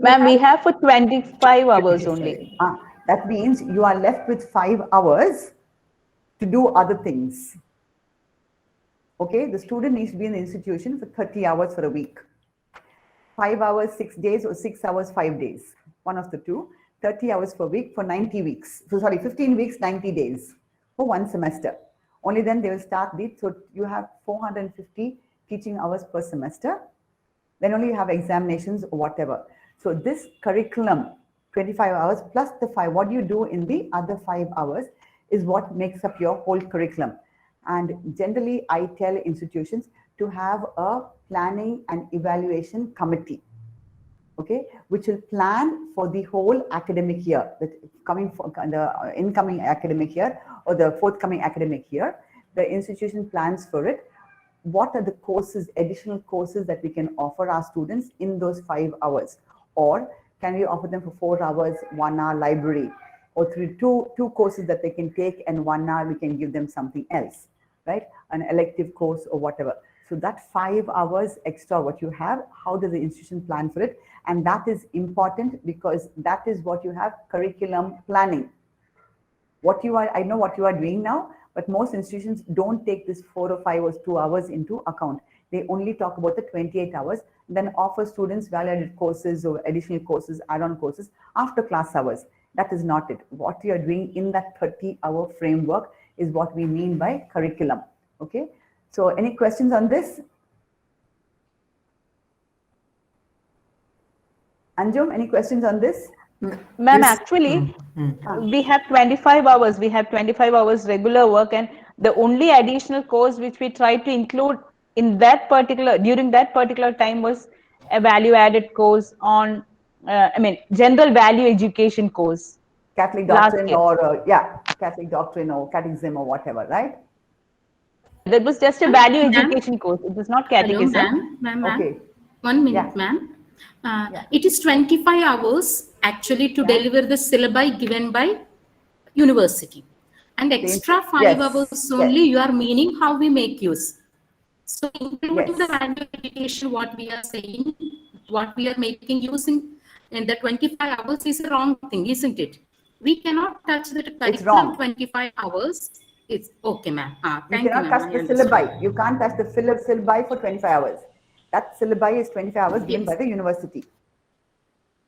Ma'am, we have for 25 hours only. That means you are left with 5 hours to do other things. Okay, the student needs to be in the institution for 30 hours for a week. 5 hours, 6 days, or 6 hours, 5 days. One of the two. 30 hours per week for 90 weeks. So sorry, 15 weeks, 90 days for 1 semester. Only then they will start so you have 450 teaching hours per semester. Then only you have examinations or whatever. So this curriculum, 25 hours plus the 5, what you do in the other 5 hours is what makes up your whole curriculum. And generally, I tell institutions to have a planning and evaluation committee, okay, which will plan for the whole academic year, the incoming academic year or the forthcoming academic year. The institution plans for it. What are the courses, additional courses that we can offer our students in those 5 hours? Or can we offer them for 4 hours, 1 hour library, or two courses that they can take, and 1 hour we can give them something else, right? An elective course or whatever. So that 5 hours extra what you have, how does the institution plan for it? And that is important because that is what you have curriculum planning. What you are, I know what you are doing now, but most institutions don't take this 4 or 5 or 2 hours into account. They only talk about the 28 hours, then offer students value-added courses or additional courses, add-on courses after class hours. That is not it. What you are doing in that 30-hour framework is what we mean by curriculum. Okay. So any questions on this? Anjum, any questions on this? Ma'am, actually, we have 25 hours. We have 25 hours regular work, and the only additional course which we try to include in that particular, during that particular time was a value-added course on, general value education course. Catholic doctrine or, Catholic doctrine or catechism or whatever, right? That was just a value Ma'am? education course. It was not Hello, catechism. ma'am. Okay. 1 minute, Yeah. ma'am. Yeah. It is 25 hours actually to deliver the syllabi given by university. And extra 5 Yes, hours only you are meaning how we make use. So including the Yes. value education, what we are saying, what we are making using in the 25 hours is a wrong thing, isn't it? We cannot touch the curriculum wrong. 25 hours. It's okay, ma'am. You Thank you, cannot ma'am. touch I the understood. syllabi. You can't touch the syllabi for 25 hours. That syllabi is 25 hours given by the university.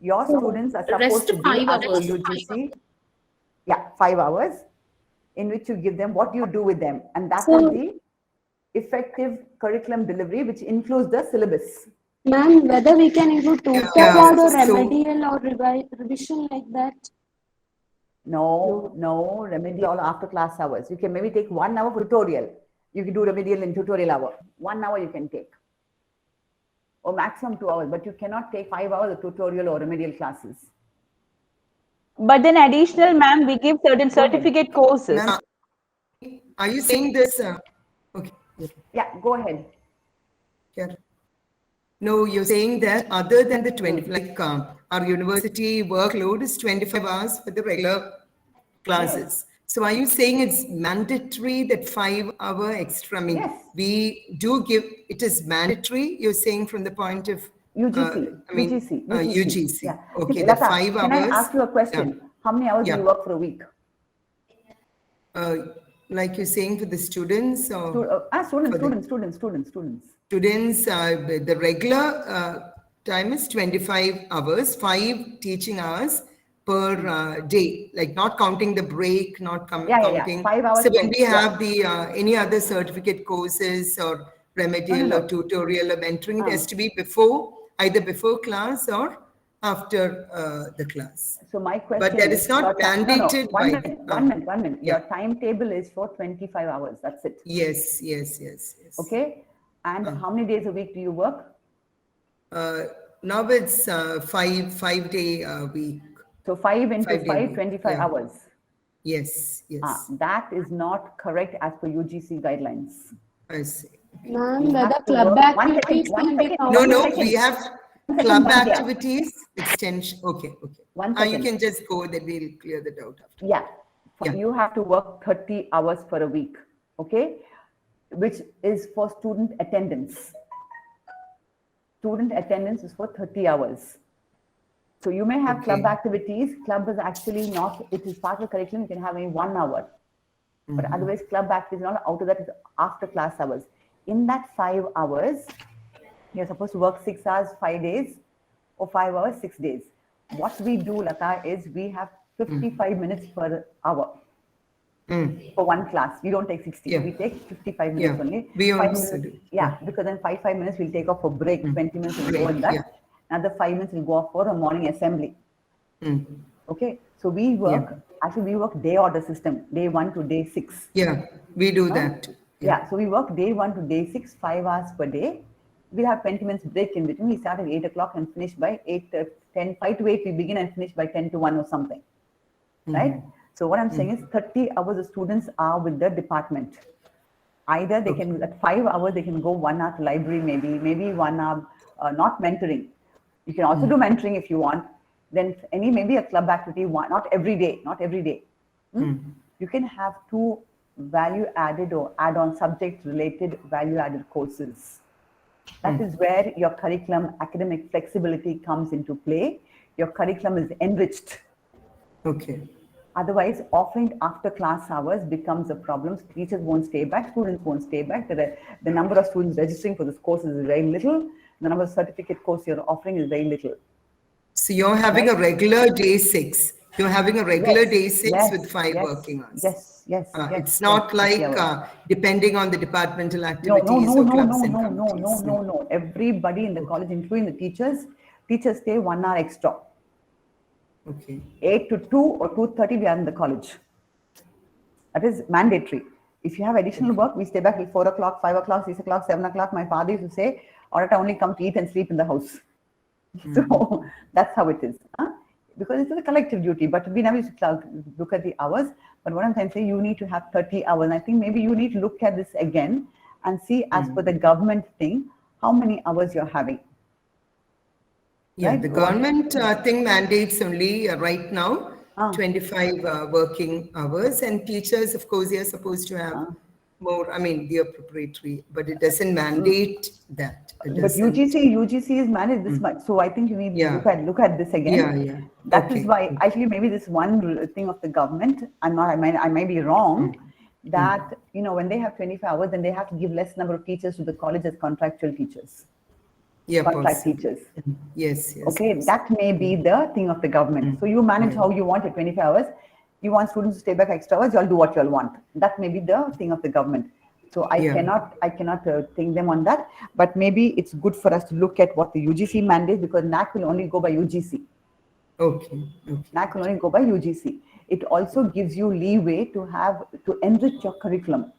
Your students are supposed Rest to do 5 as per hours. UGC. Yeah, 5 hours in which you give them what you do with them. And that is the effective curriculum delivery, which includes the syllabus. Ma'am, whether we can include tutor Yeah, board or so- remedial or revision like that? No, remedial after class hours. You can maybe take 1 hour for tutorial. You can do remedial in tutorial hour. 1 hour you can take. Or maximum 2 hours, but you cannot take 5 hours of tutorial or remedial classes. But then additional, ma'am, we give certain certificate courses. Ma'am, are you saying this? Okay. Yeah, go ahead. Yeah. No, you're saying that other than the 20, like our university workload is 25 hours for the regular classes. So are you saying it's mandatory that 5 hour extra? I mean, Yes. we do give, it is mandatory, you're saying from the point of UGC. UGC. Yeah. Okay, See, the Lata, 5 hours. can I ask you a question? How many hours do you work for a week? Like you're saying for the students or Students. the regular time is 25 hours, 5 teaching hours per day, like not counting the break, not counting. 5 hours. So when we have the any other certificate courses or remedial or tutorial or mentoring, it has to be either before class or after the class. So my question But that is not mandated by. One minute. Yeah. Your timetable is for 25 hours. That's it. Yes. Okay. And how many days a week do you work? Now it's 5-day week. So 5 into 5 day 5, week. 25 Yeah. hours. Yes. That is not correct as per UGC guidelines. I see. Ma'am, whether club activities can be counted? No, we have club Bhavya. activities, extension. Okay. One You second. can just go, then we'll clear the doubt after. Yeah. Yeah. You have to work 30 hours for a week. Okay. Which is for student attendance. Student attendance is for 30 hours. So you may have club activities. Club is actually not, it is part of the curriculum. You can have only 1 hour. But otherwise, club activities, not out of that is after class hours. In that 5 hours, you're supposed to work 6 hours, 5 days, or 5 hours, 6 days. What we do, Lata, is we have 55 minutes per hour for one class. We don't take 60. Yeah. We take 55 minutes only. We 5 also minutes, do. yeah, because then 5 minutes we'll take off for break. 20 minutes will go in that. Yeah. Another 5 minutes will go off for a morning assembly. Okay, so we work, actually we work day order system, day 1 to day 6. Yeah, we do that too. Yeah, so we work day 1 to day 6, 5 hours per day. We have 20 minutes break in between. We start at 8 o'clock and finish by 10, 5 to 8, we begin and finish by 10 to 1 or something, right? So what I'm saying is 30 hours the students are with the department. Either they can, at 5 hours, they can go 1 hour to library, maybe 1 hour, not mentoring. You can also do mentoring if you want. Then maybe a club activity, not every day. You can have 2 value added or add-on subject related value added courses. That is where your curriculum academic flexibility comes into play. Your curriculum is enriched. Okay. Otherwise, offering after class hours becomes a problem. Teachers won't stay back, students won't stay back. The number of students registering for this course is very little. The number of certificate course you're offering is very little. So you're having a regular day 6. You're having a regular day 6 with 5 working hours. Yes. It's not like depending on the departmental activities or clubs and committees. No. Everybody in the college, including the teachers stay 1 hour extra. Okay. 8 to 2 or 2:30, we are in the college. That is mandatory. If you have additional work, we stay back till 4 o'clock, 5 o'clock, 6 o'clock, 7 o'clock. My father used to say, Ordetta only come to eat and sleep in the house. So that's how it is. Because it's a collective duty, but we never used to look at the hours. But what I'm trying to say, you need to have 30 hours. And I think maybe you need to look at this again and see, as per the government thing, how many hours you're having. Yeah, Right? the government thing mandates only right now 25 working hours, and teachers, of course, they are supposed to have more. I mean, they are preparatory, but it doesn't mandate that. It But doesn't. UGC is managed this much, so I think you need to look at this again. Yeah. That is why actually maybe this one thing of the government. I may be wrong. That when they have 25 hours, then they have to give less number of teachers to the college as contractual teachers. Yeah, contract teachers. Yes. Okay, that may be the thing of the government. So you manage how you want it, 25 hours. You want students to stay back extra hours, you'll do what you'll want. That may be the thing of the government. So I cannot think them on that. But maybe it's good for us to look at what the UGC mandates, because NAAC will only go by UGC. Okay. NAAC will only go by UGC. It also gives you leeway to enrich your curriculum.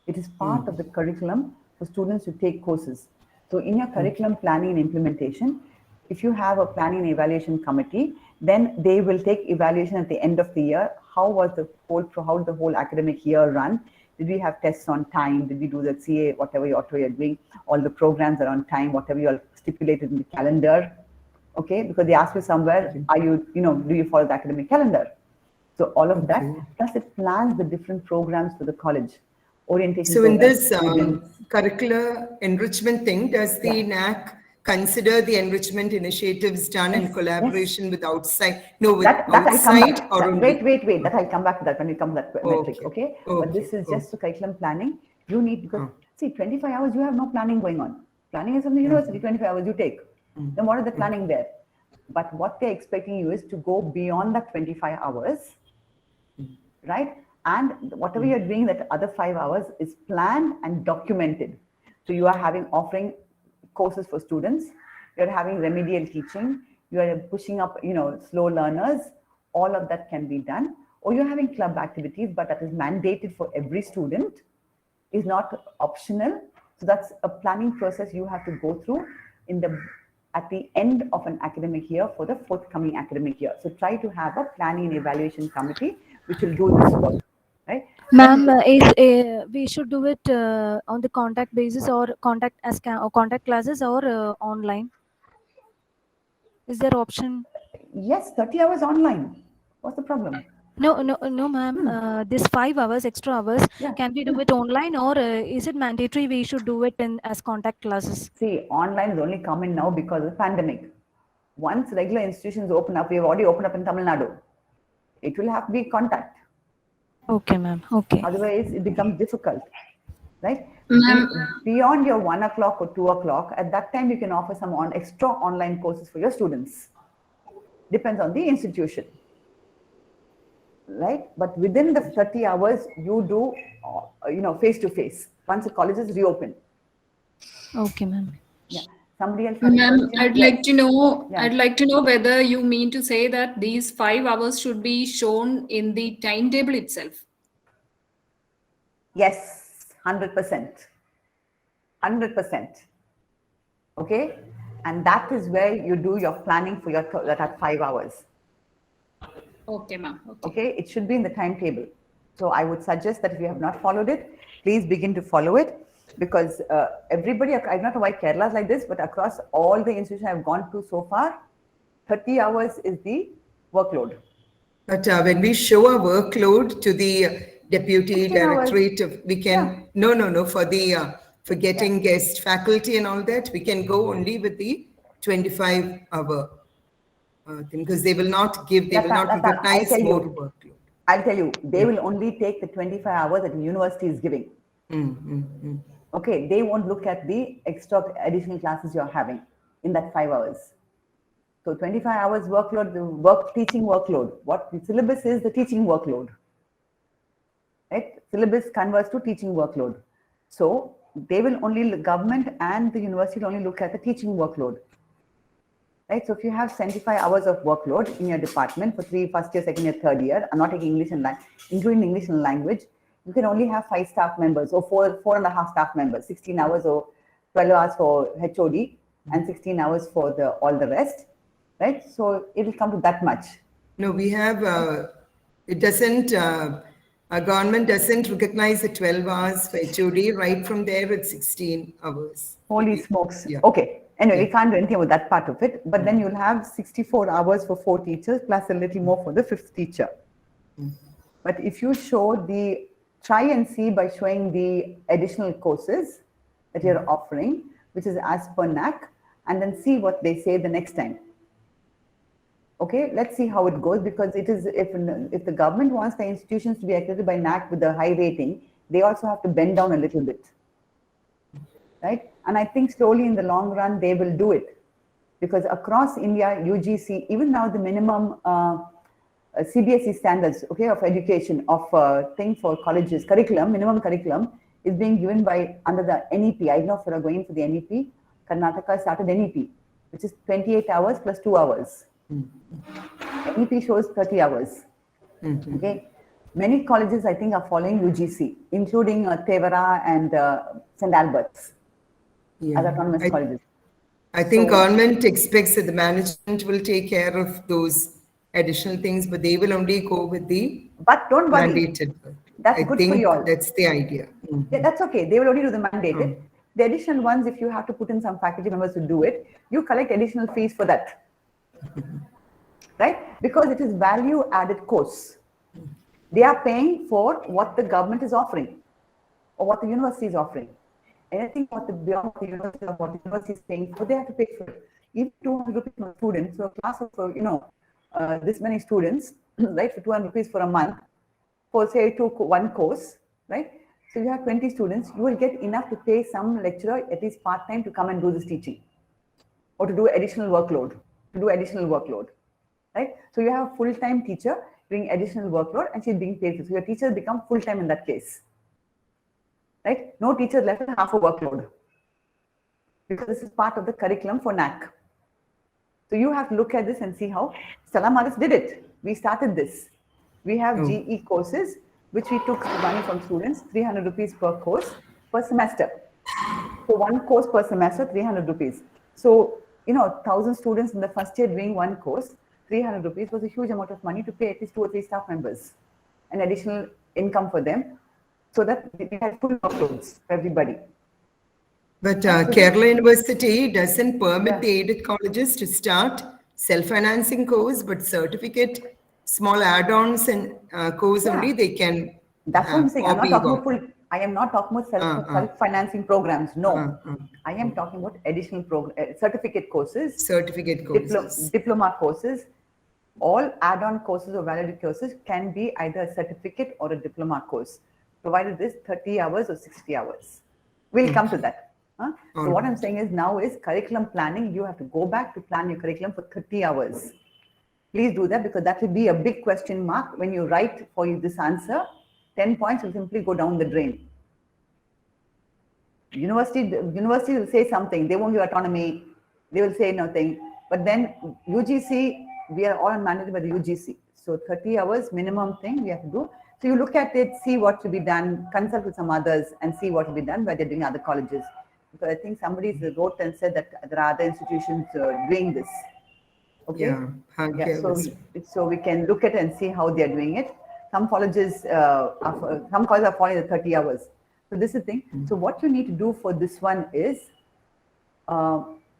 It is part of the curriculum for students to take courses. So in your curriculum planning and implementation, if you have a planning and evaluation committee, then they will take evaluation at the end of the year. How did the whole academic year run? Did we have tests on time? Did we do the CA, whatever you're doing? All the programs are on time, whatever you stipulated in the calendar. Okay, because they ask you somewhere, do you follow the academic calendar? So all of that, plus it plans the different programs for the college. Orientation. So in this curricular enrichment thing, does the NAAC consider the enrichment initiatives done in collaboration with outside? No, with outside or only? Wait. That I'll come back to that when we come to that metric. Okay. But this is just the curriculum planning. You need, because see, 25 hours you have no planning going on. Planning is from the university. 25 hours you take. Then what is the planning there? But what they're expecting you is to go beyond that 25 hours, right? And whatever you're doing, that other 5 hours is planned and documented. So you are offering courses for students, you're having remedial teaching, you are pushing up, slow learners, all of that can be done. Or you're having club activities, but that is mandated for every student, is not optional. So that's a planning process you have to go through at the end of an academic year for the forthcoming academic year. So try to have a planning and evaluation committee which will do this work. Right? Ma'am, we should do it on the contact basis or contact classes or online. Is there option? Yes, 30 hours online. What's the problem? No, ma'am. This 5 hours, extra hours, can we do it online, or is it mandatory we should do it as contact classes? See, online is only coming now because of the pandemic. Once regular institutions open up, we have already opened up in Tamil Nadu. It will have to be contact. Okay, ma'am. Okay. Otherwise, it becomes difficult, right? Ma'am, Beyond your 1 o'clock or 2 o'clock, at that time you can offer some extra online courses for your students. Depends on the institution, right? But within the 30 hours, you do, face to face. Once the colleges reopen. Okay, ma'am. Yeah. Somebody else. Ma'am, I'd like to know whether you mean to say that these 5 hours should be shown in the timetable itself. Yes, 100%. 100%. Okay, and that is where you do your planning for that 5 hours. Okay, ma'am. Okay, it should be in the timetable. So I would suggest that if you have not followed it, please begin to follow it. Because everybody, I don't know why Kerala is like this, but across all the institutions I've gone to so far, 30 hours is the workload. But when we show a workload to the deputy directorate, we can, for getting guest faculty and all that, we can go only with the 25-hour thing, because they will not recognize more workload. I'll tell you, they will only take the 25 hours that the university is giving. Okay, they won't look at the extra additional classes you're having in that 5 hours. So 25 hours workload, the teaching workload. What the syllabus is, the teaching workload. Right? Syllabus converts to teaching workload. So they will only, government and the university will only look at the teaching workload. Right? So if you have 75 hours of workload in your department for first year, second year, third year, I'm not taking English and including English and language, you can only have 5 staff members or 4.5 staff members, 16 hours or 12 hours for HOD and 16 hours for all the rest, right? So it will come to that much. No, we have, it doesn't Our government doesn't recognize the 12 hours for HOD. Right from there, it's 16 hours. Holy smokes. Yeah. Okay. Anyway, Yeah. we can't do anything with that part of it. But then you'll have 64 hours for 4 teachers plus a little more for the 5th teacher. But if you try and see by showing the additional courses that you're offering, which is as per NAAC, and then see what they say the next time. Okay, let's see how it goes, because it is, if the government wants the institutions to be accredited by NAAC with a high rating, they also have to bend down a little bit, right? And I think slowly in the long run, they will do it, because across India, UGC, even now the minimum CBSE standards, okay, of education, of thing for colleges, minimum curriculum is being given by under the NEP. I know for going for the NEP, Karnataka started NEP, which is 28 hours plus 2 hours. NEP shows 30 hours. Okay, many colleges I think are following UGC, including Tevara and St. Albert's as autonomous colleges. I think government expects that the management will take care of those additional things, but they will only go with the but don't worry, mandated. That's good for you all. That's the idea. Yeah, that's okay. They will only do the mandated. The additional ones, if you have to put in some faculty members to do it, you collect additional fees for that. Right? Because it is value added course. They are paying for what the government is offering or what the university is offering. Anything what the university or what the university is paying for, they have to pay for it. Even 200 rupees per student, so a class of this many students, right, for 200 rupees for a month, for say one course, right? So you have 20 students, you will get enough to pay some lecturer at least part-time to come and do this teaching or to do additional workload, right? So you have a full-time teacher doing additional workload and she's being paid for. So your teachers become full-time in that case, right? No teacher left with half a workload because this is part of the curriculum for NAAC. So you have to look at this and see how Stella Maris did it. We started this. We have GE courses, which we took money from students, 300 rupees per course per semester. So one course per semester, 300 rupees. So, 1,000 students in the first year doing one course, 300 rupees was a huge amount of money to pay at least 2 or 3 staff members and additional income for them so that we had full workloads for everybody. But Kerala University doesn't permit the aided colleges to start self-financing course, but certificate, small add-ons and course only they can. That's what I'm saying. I am not talking about self-financing programs. No, I am talking about additional certificate courses, diploma courses. All add-on courses or validated courses can be either a certificate or a diploma course, provided this 30 hours or 60 hours. We'll come to that. So what I'm saying is now is curriculum planning. You have to go back to plan your curriculum for 30 hours. Please do that because that will be a big question mark when you write for this answer. 10 points will simply go down the drain. University will say something. They won't give autonomy. They will say nothing. But then UGC, we are all mandated by the UGC. So 30 hours minimum thing we have to do. So you look at it, see what should be done, consult with some others and see what will be done by they're doing other colleges. Because I think somebody wrote and said that there are other institutions doing this. Okay. So we can look at it and see how they are doing it. Some colleges are following the 30 hours. So this is the thing. So what you need to do for this one is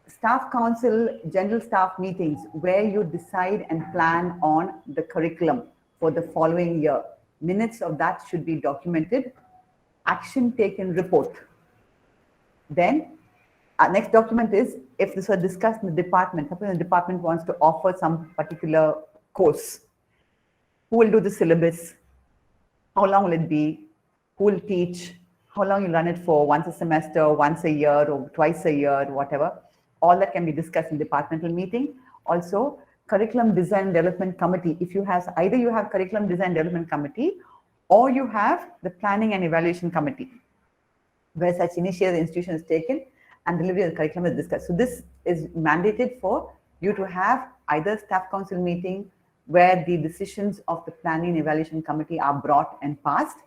staff council, general staff meetings where you decide and plan on the curriculum for the following year. Minutes of that should be documented. Action taken report. Then our next document is if this was discussed in the department, suppose the department wants to offer some particular course. Who will do the syllabus? How long will it be? Who will teach? How long you run it for? Once a semester, once a year, or twice a year, whatever. All that can be discussed in departmental meeting. Also, curriculum design development committee. If you have either you have curriculum design development committee, or you have the planning and evaluation committee, where such initiative the institution is taken and delivery of the curriculum is discussed. So this is mandated for you to have either staff council meeting where the decisions of the planning and evaluation committee are brought and passed,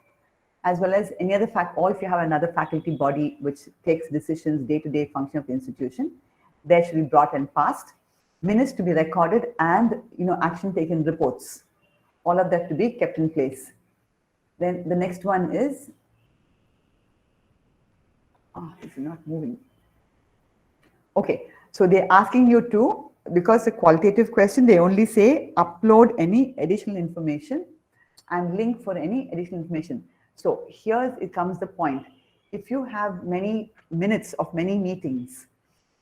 as well as any other or if you have another faculty body which takes decisions day-to-day function of the institution, they should be brought and passed, minutes to be recorded and action taken reports, all of that to be kept in place. Then the next one is, this is not moving. Okay, so they're asking you to, because the qualitative question, they only say upload any additional information and link for any additional information. So here it comes the point. If you have many minutes of many meetings,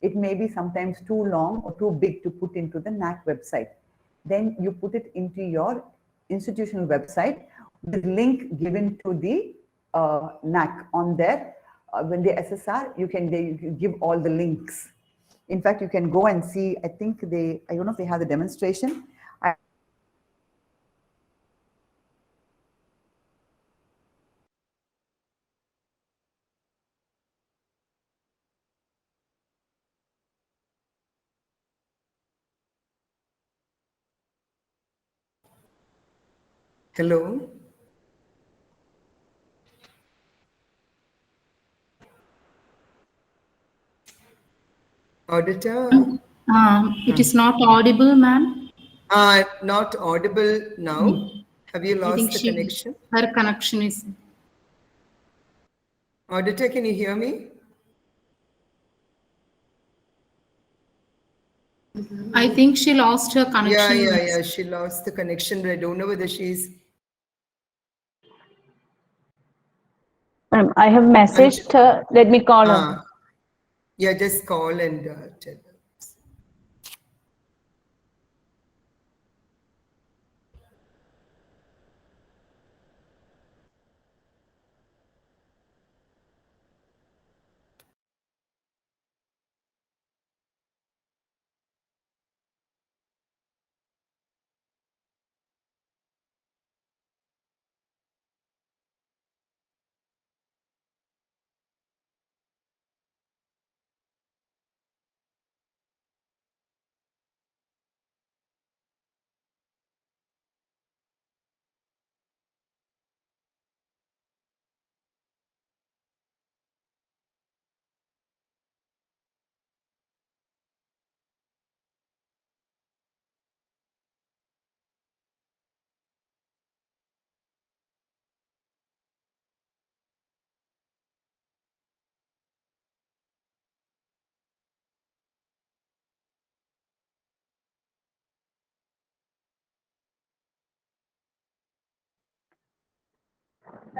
it may be sometimes too long or too big to put into the NAAC website. Then you put it into your institutional website with link given to the NAAC on there. When they SSR, you can give all the links. In fact, you can go and see, I think I don't know if they have the demonstration. Hello. Ordetta? It is not audible, ma'am. Not audible now. Have you lost the connection? Her connection is. Ordetta, can you hear me? I think she lost her connection. Yeah. She lost the connection, but I don't know whether she's. I have messaged her. Let me call her. Yeah, just call and tell her.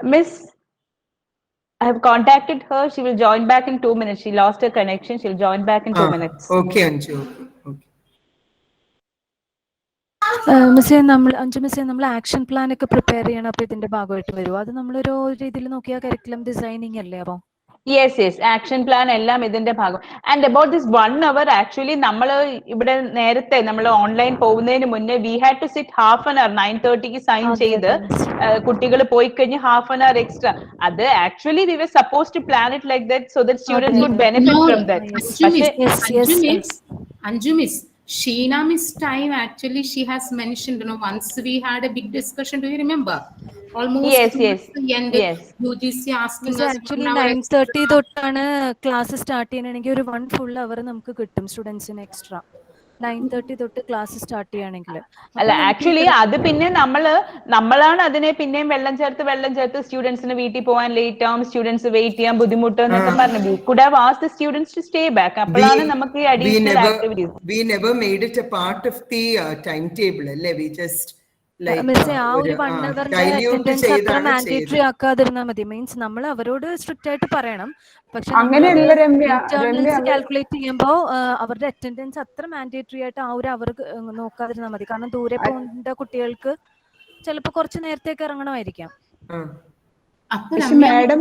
Miss, I have contacted her. She will join back in 2 minutes. She lost her connection. She'll join back in 2 minutes. Okay, Anju. Okay. മിസ്സേ നമ്മൾ action plan ഒക്കെ prepare ചെയ്യണം. അപ്പൊ ഇതിന്റെ ഭാഗമായിട്ട് വരുമോ? അത് നമ്മളൊരു രീതിയിൽ നോക്കിയാൽ കരിക്കുലം ഡിസൈനിങ് അല്ലേ? അപ്പൊ Yes. Action plan എല്ലാം ഇതിന്റെ ഭാഗം. And about this 1 hour, actually, നമ്മൾ ഇവിടെ നേരത്തെ നമ്മൾ ഓൺലൈൻ പോകുന്നതിന് മുന്നേ we had to sit half an hour 9:30 sign ചെയ്ത് കുട്ടികൾ പോയി കഴിഞ്ഞ് half an hour extra. അത് actually we were supposed to plan it like that so that students would benefit from that. Anju Miss, Sheena Miss time actually she has mentioned, once we had a big discussion, do you remember? Almost the end, UGC asking us. Actually 9:30 തൊട്ടാണ് class start ചെയ്യണമെങ്കിൽ ഒരു 1 full hour നമുക്ക് കിട്ടും സ്റ്റുഡൻസിന് extra. 9:30 തൊട്ട് class start ചെയ്യണമെങ്കിൽ. അല്ല, actually അത് പിന്നെ നമ്മളാണ് അതിനെ പിന്നെയും വെള്ളം ചേർത്ത് സ്റ്റുഡൻസിന് വീട്ടിൽ പോകാൻ ലേറ്റ് ആവും, സ്റ്റുഡൻസ് വെയിറ്റ് ചെയ്യാൻ ബുദ്ധിമുട്ട് എന്നൊക്കെ പറഞ്ഞു. We could have asked the students to stay back. അപ്പോഴാണ് നമുക്ക് ഈ additional activities. We never made it a part of the timetable, അല്ലേ? We just ആ ഒരു 1 hourന്റെ അറ്റൻഡൻസ് അത്ര മാൻഡേറ്ററി ആക്കാതിരുന്നാൽ മതി. മീൻസ് നമ്മൾ അവരോട് സ്ട്രിക്റ്റ് ആയിട്ട് പറയണം. പക്ഷെ കാൽക്കുലേറ്റ് ചെയ്യുമ്പോൾ അവരുടെ അറ്റൻഡൻസ് അത്ര മാൻഡേറ്ററി ആയിട്ട് ആ ഒരു അവർ നോക്കാതിരുന്നാൽ മതി. കാരണം ദൂരെ പോകുന്ന കുട്ടികൾക്ക് ചിലപ്പോൾ കുറച്ച് നേരത്തേക്ക് ഇറങ്ങണമായിരിക്കാം. പക്ഷെ മാഡം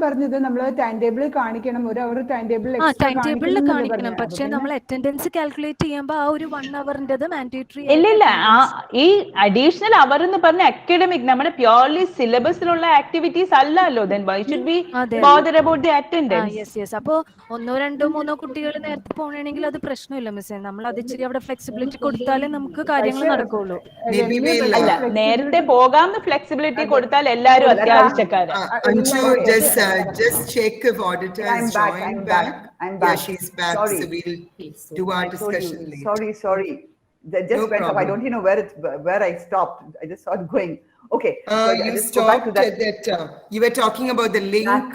പറഞ്ഞത് നമ്മൾ ടൈം ടേബിളിൽ കാണിക്കണം, ഒരു അവർ ടൈം ടേബിളിൽ കാണിക്കണം. പക്ഷെ നമ്മൾ അറ്റൻഡൻസ് കാൽക്കുലേറ്റ് ചെയ്യുമ്പോൾ ആ ഒരു 1 hourന്റേത് മാൻഡേറ്ററി ഇല്ല. ഈ അഡീഷണൽ അവർ എന്ന് പറഞ്ഞ അക്കാഡമിക് നമ്മുടെ പ്യൂർലി സിലബസിലുള്ള ആക്ടിവിറ്റീസ് അല്ലല്ലോ. then why should we bother about the attendance? Yes. അപ്പോ 1, 2, 3 കുട്ടികൾ നേരത്തെ പോകണമെങ്കിൽ അത് പ്രശ്നമില്ല മിസ്സേ. നമ്മൾ അത് ഇച്ചിരി അവിടെ ഫ്ലെക്സിബിലിറ്റി കൊടുത്താലേ നമുക്ക് കാര്യങ്ങൾ നടക്കുള്ളൂ. അല്ല, നേരത്തെ പോകാമെന്ന് ഫ്ലെക്സിബിലിറ്റി കൊടുത്താൽ എല്ലാവരും അത്യാവശ്യക്കാരാണ്. Just check if Ordetta is joined back. I'm back. Yeah, she's back. Sorry. So we'll do our discussion later. Sorry. That just went up. I don't know where I stopped. I just saw it going. Okay. So you stopped that you were talking about the link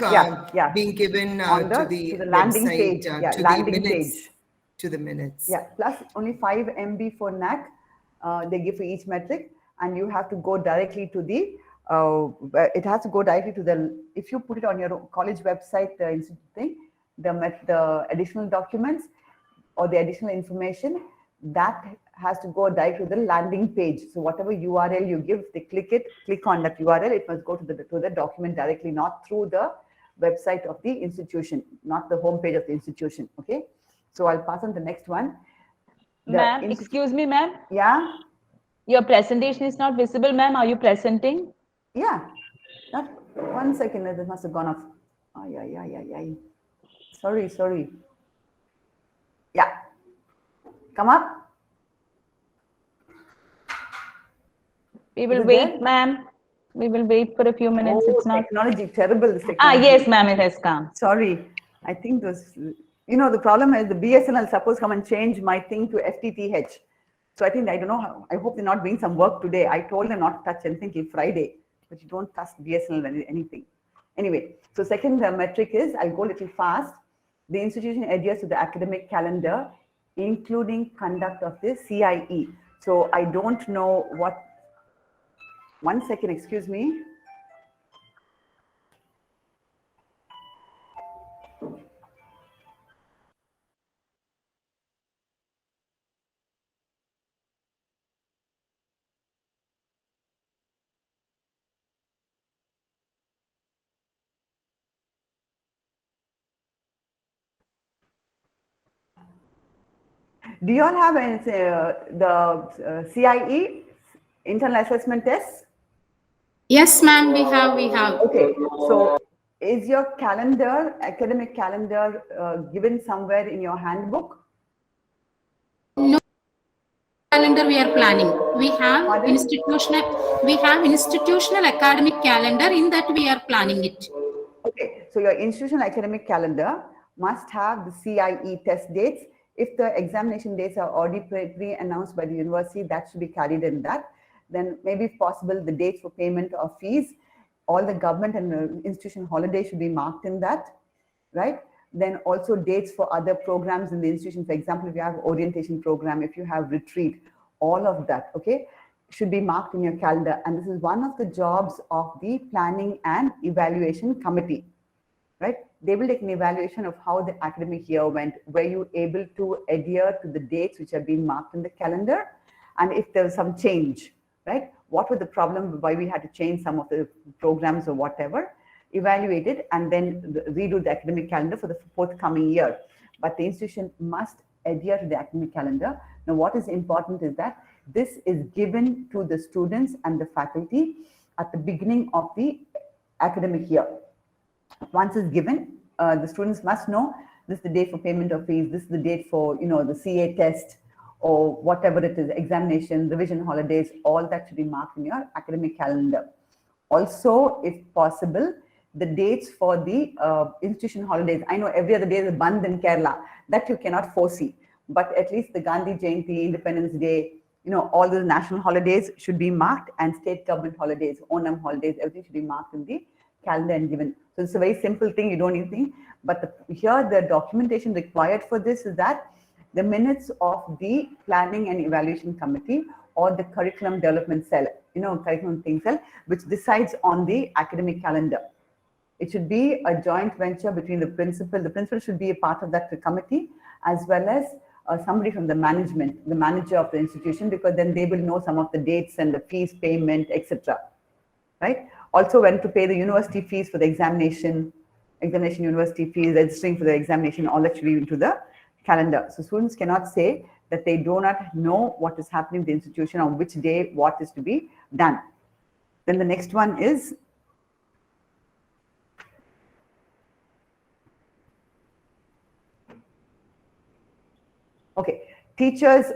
being given to the landing website, page. to Landing the minutes, page. To the minutes. Yeah, plus only 5 MB for NAAC. They give for each metric, and you have to go directly to the. It has to go directly to the. If you put it on your college website, the additional documents or the additional information, that has to go directly to the landing page. So whatever URL you give, they click on that URL, it must go to the document directly, not through the website of the institution, not the homepage of the institution. Okay. So I'll pass on the next one. Ma'am, excuse me, ma'am. Yeah. Your presentation is not visible, ma'am. Are you presenting? Yeah. Not 1 second. This must have gone off. Oh, yeah. Sorry. Yeah. Come up. We will wait, ma'am. We will wait for a few minutes. Oh, it's not technology, terrible. This technology. Yes, ma'am, it has come. Sorry. I think those, the problem is the BSNL supposed to come and change my thing to FTTH. So I don't know how, I hope they're not doing some work today. I told them not to touch anything till Friday, but you don't touch BSNL anything. Anyway, so second metric is, I'll go a little fast. The institution adheres to the academic calendar, including conduct of the CIE. So I don't know what, 1 second, excuse me. Do you all have the CIE, internal assessment test? Yes, ma'am, we have. Okay, so is your calendar, academic calendar, given somewhere in your handbook? No calendar we are planning. We have institutional academic calendar, in that we are planning it. Okay, so your institutional academic calendar must have the CIE test dates. If the examination dates are already pre-announced by the university, that should be carried in that. Then maybe if possible, the dates for payment of fees, all the government and institution holidays should be marked in that, right? Then also dates for other programs in the institution. For example, if you have orientation program, if you have retreat, all of that, okay, should be marked in your calendar. And this is one of the jobs of the planning and evaluation committee, right? They will take an evaluation of how the academic year went. Were you able to adhere to the dates which have been marked in the calendar? And if there was some change, right? What were the problems, why we had to change some of the programs or whatever, evaluate it, and then redo the academic calendar for the forthcoming year. But the institution must adhere to the academic calendar. Now, what is important is that this is given to the students and the faculty at the beginning of the academic year. Once it's given, the students must know this is the date for payment of fees, this is the date for the CA test or whatever it is, examination, revision holidays, all that should be marked in your academic calendar. Also, if possible, the dates for the institution holidays. I know every other day is Bandh in Kerala, that you cannot foresee, but at least the Gandhi Jayanti, Independence Day, all the national holidays should be marked, and state government holidays, Onam holidays, everything should be marked in the calendar and given. So it's a very simple thing, you don't need anything. But here the documentation required for this is that the minutes of the planning and evaluation committee or the curriculum development cell, curriculum thing cell, which decides on the academic calendar. It should be a joint venture between the principal. The principal should be a part of that committee, as well as somebody from the management, the manager of the institution, because then they will know some of the dates and the fees payment, etc. Right? Also, when to pay the university fees for the examination university fees, registering for the examination, all that should be into the calendar. So students cannot say that they do not know what is happening in the institution, on which day what is to be done. Then the next one is teachers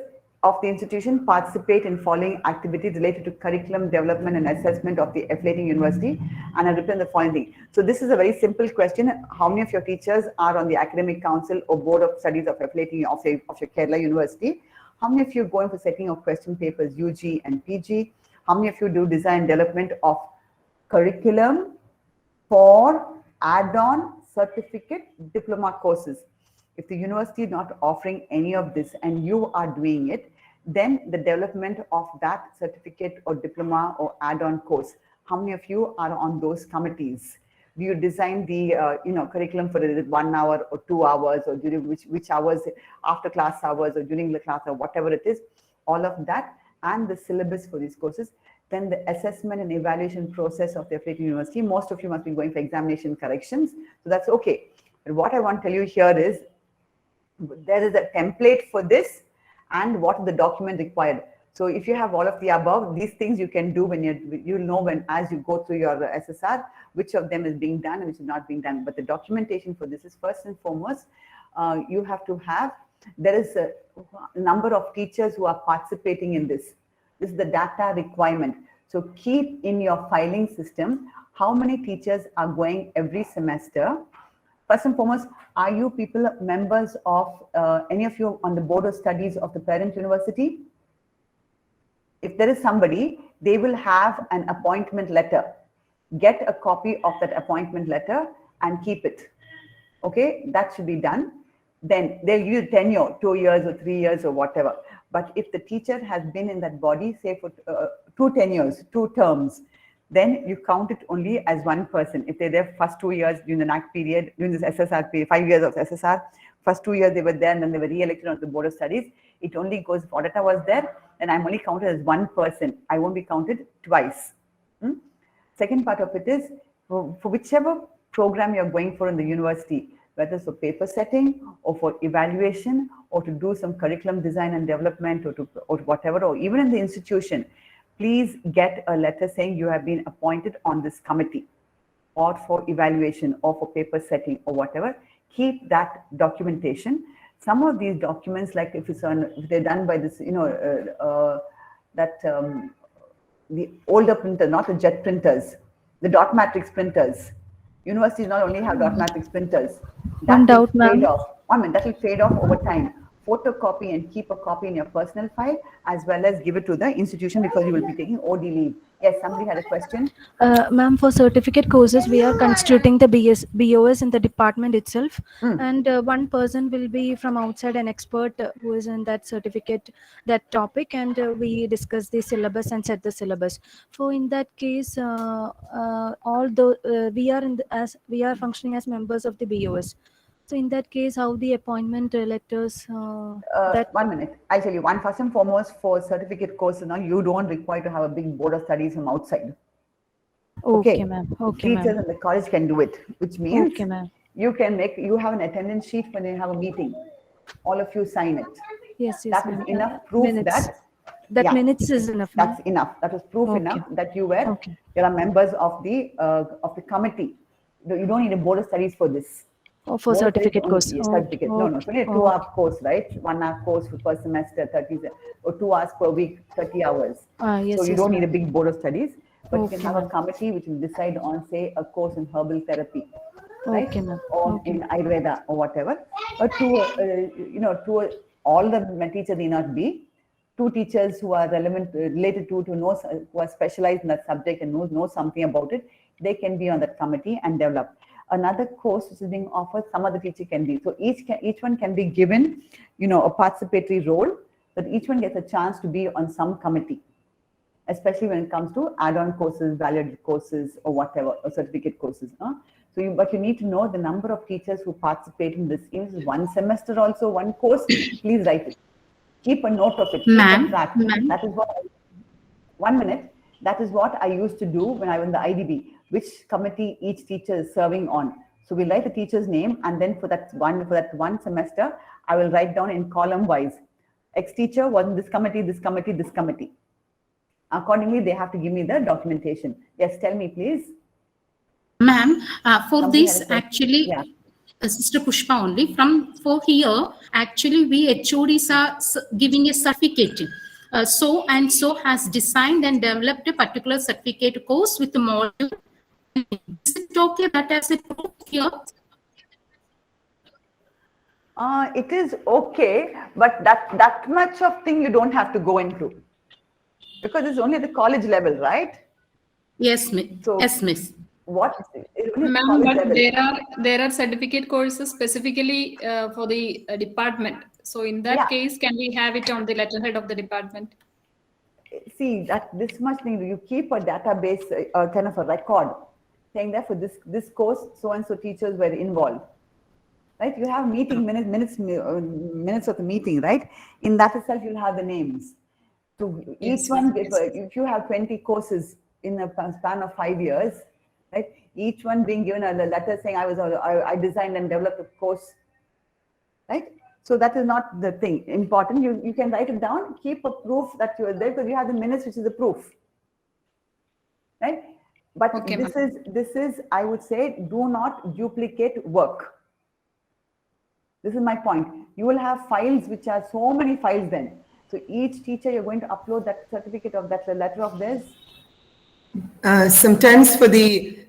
of the institution participate in following activities related to curriculum development and assessment of the affiliating university, and I return the following thing. So this is a very simple question. How many of your teachers are on the academic council or board of studies of affiliating of your Kerala University? How many of you are going for setting of question papers, UG and PG? How many of you do design development of curriculum for add-on certificate diploma courses? If the university is not offering any of this and you are doing it, then the development of that certificate or diploma or add-on course, how many of you are on those committees? Do you design the curriculum for 1 hour or 2 hours, or during which hours, after class hours or during the class or whatever it is, all of that, and the syllabus for these courses? Then the assessment and evaluation process of the affiliate university. Most of you must be going for examination corrections, so that's okay. But what I want to tell you here is there is a template for this and what is the document required. So if you have all of the above, these things you can do when you'll know when, as you go through your SSR, which of them is being done and which is not being done. But the documentation for this is first and foremost, you have to have, there is a number of teachers who are participating in this. This is the data requirement. So keep in your filing system how many teachers are going every semester. First and foremost, are you people members of, any of you on the board of studies of the parent university? If there is somebody, they will have an appointment letter. Get a copy of that appointment letter and keep it. Okay, that should be done. Then they'll give you tenure, 2 years or 3 years or whatever. But if the teacher has been in that body, say for 2 tenures, 2 terms, then you count it only as one person. If they're there first 2 years during the NAAC period, during this SSR period, 5 years of SSR, first 2 years they were there and then they were re-elected on the board of studies, it only goes, if Ordetta was there, then I'm only counted as one person. I won't be counted twice. Second part of it is, for whichever program you're going for in the university, whether it's for paper setting or for evaluation or to do some curriculum design and development or whatever, or even in the institution, please get a letter saying you have been appointed on this committee or for evaluation or for paper setting or whatever. Keep that documentation. Some of these documents, like if they're done by this, the older printer, not the jet printers, the dot matrix printers. Universities not only have dot matrix printers. That will fade off. 1 minute, that will fade off over time. Photocopy and keep a copy in your personal file, as well as give it to the institution, because you will be taking OD leave. Yes, somebody had a question. Ma'am, for certificate courses, we are constituting the BOS in the department itself, and one person will be from outside, an expert who is in that certificate, that topic, and we discuss the syllabus and set the syllabus. So in that case, we are functioning as members of the BOS. So in that case, how the appointment letters? 1 minute. I tell you, first and foremost, for certificate courses, now you don't require to have a big board of studies from outside. Okay, ma'am. Okay, teachers in the college can do it, which means okay, ma'am. You have an attendance sheet when you have a meeting. All of you sign it. Yes, that is enough proof that minutes is enough. That's enough. That is proof enough that you are members of the committee. You don't need a board of studies for this. Oh, for certificate course. Certificate. No, it's only a 2-hour course, right? 1 hour course for per semester, 30 or 2 hours per week, 30 hours. Yes, so you don't need a big board of studies, but you can have a committee which will decide on, say, a course in herbal therapy, right? Or in Ayurveda or whatever. But all the teachers need not be. 2 teachers who are related to know, who are specialized in that subject and know something about it, they can be on that committee and develop. Another course which is being offered, some other teacher can be. So each one can be given, a participatory role, that each one gets a chance to be on some committee, especially when it comes to add-on courses, valued courses, or whatever, or certificate courses. But you need to know the number of teachers who participate in this. If it's 1 semester also, 1 course, please write it. Keep a note of it. Ma'am, that is what. 1 minute. That is what I used to do when I was in the IDB. Which committee each teacher is serving on. So we write the teacher's name, and then for that one semester, I will write down in column wise. Ex-teacher was in this committee, this committee, this committee. Accordingly, they have to give me the documentation. Yes, tell me, please. Ma'am, for this actually, Sister Pushpa only, for here, actually we HODs are giving a certificate. So and so has designed and developed a particular certificate course with the module. Is it okay that as a proof here? It is okay, but that much of thing you don't have to go into, because it's only at the college level, right? Yes, miss. So Yes, miss. what? Ma'am, but there are certificate courses specifically for the department. So in that case, can we have it on the letterhead of the department? See, that this much thing, you keep a database, kind of a record, saying that for this course, so and so teachers were involved, right? You have meeting minutes of the meeting, right? In that itself, you'll have the names. So each one, if you have 20 courses in a span of 5 years, right? Each one being given a letter saying I designed and developed a course, right? So that is not the thing. Important, you can write it down, keep a proof that you are there, because you have the minutes, which is the proof, right? But this is, I would say, do not duplicate work. This is my point. You will have files, which are so many files then. So each teacher, you're going to upload that certificate of that letter of theirs. Sometimes for the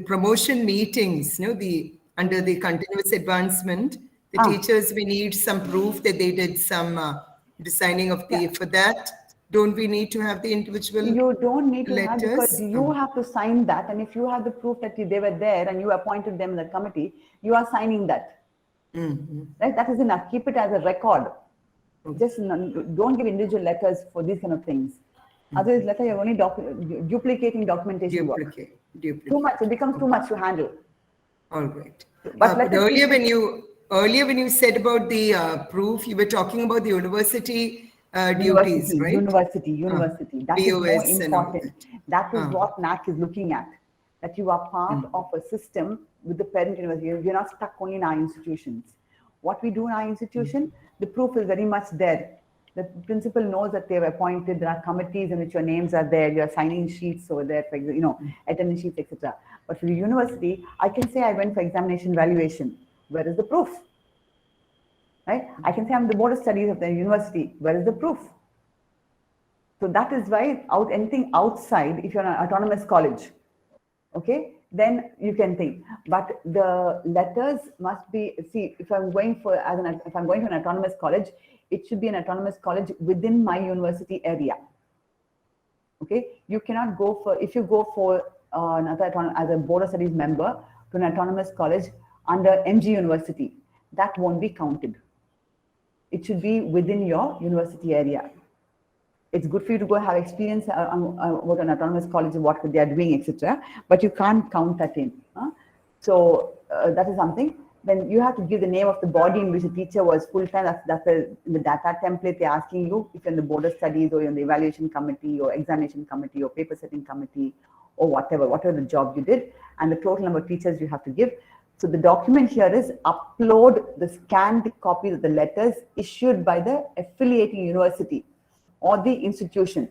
promotion meetings, under the continuous advancement, the teachers, we need some proof that they did some designing of the, for that, don't we need to have the individual letters? You don't need to have, because you have to sign that. And if you have the proof that they were there and you appointed them in the committee, you are signing that. Right? That is enough. Keep it as a record. Just don't give individual letters for these kind of things. Otherwise, letter you're only duplicating documentation work. Too much. It becomes too much to handle. All right. But earlier when you said about the proof, you were talking about the university duties, right? University. That is more important. That is what NAAC is looking at. That you are part of a system with the parent university. You're not stuck only in our institutions. What we do in our institution, the proof is very much there. The principal knows that they have appointed, there are committees in which your names are there, you're signing sheets over there, for example, attendance sheets, etc. But for the university, I can say I went for examination evaluation. Where is the proof? Right? I can say I'm the board of studies of the university. Where is the proof? So that is why anything outside, if you're an autonomous college, okay, then you can think. But the letters must be, see, if I'm going to an autonomous college, it should be an autonomous college within my university area. Okay, you cannot go for, if you go for as a board of studies member to an autonomous college under MG University, that won't be counted. It should be within your university area. It's good for you to go have experience about an autonomous college, what they are doing, etc. But you can't count that in. So that is something. Then you have to give the name of the body in which the teacher was full-time. That's in the data template. They're asking you if you're in the board of studies or you're in the evaluation committee or examination committee or paper setting committee or whatever the job you did, and the total number of teachers you have to give. So the document here is upload the scanned copies of the letters issued by the affiliating university or the institution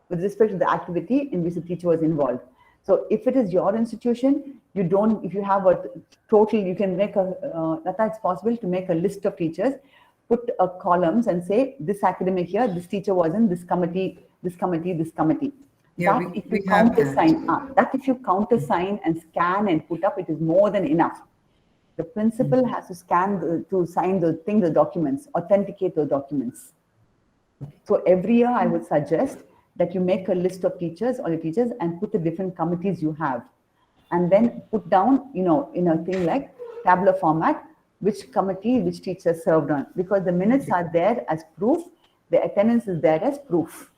with respect to the activity in which the teacher was involved. So if it is your institution, you don't, if you have a total, you can make that's possible to make a list of teachers, put columns and say this academic year, this teacher was in this committee, this committee, this committee. Yeah, if you countersign and scan and put up, it is more than enough. The principal has to scan to sign the documents, authenticate the documents. So every year I would suggest that you make a list of teachers or the teachers and put the different committees you have. And then put down, in a thing like tabular format, which committee, which teacher served on. Because the minutes are there as proof, the attendance is there as proof.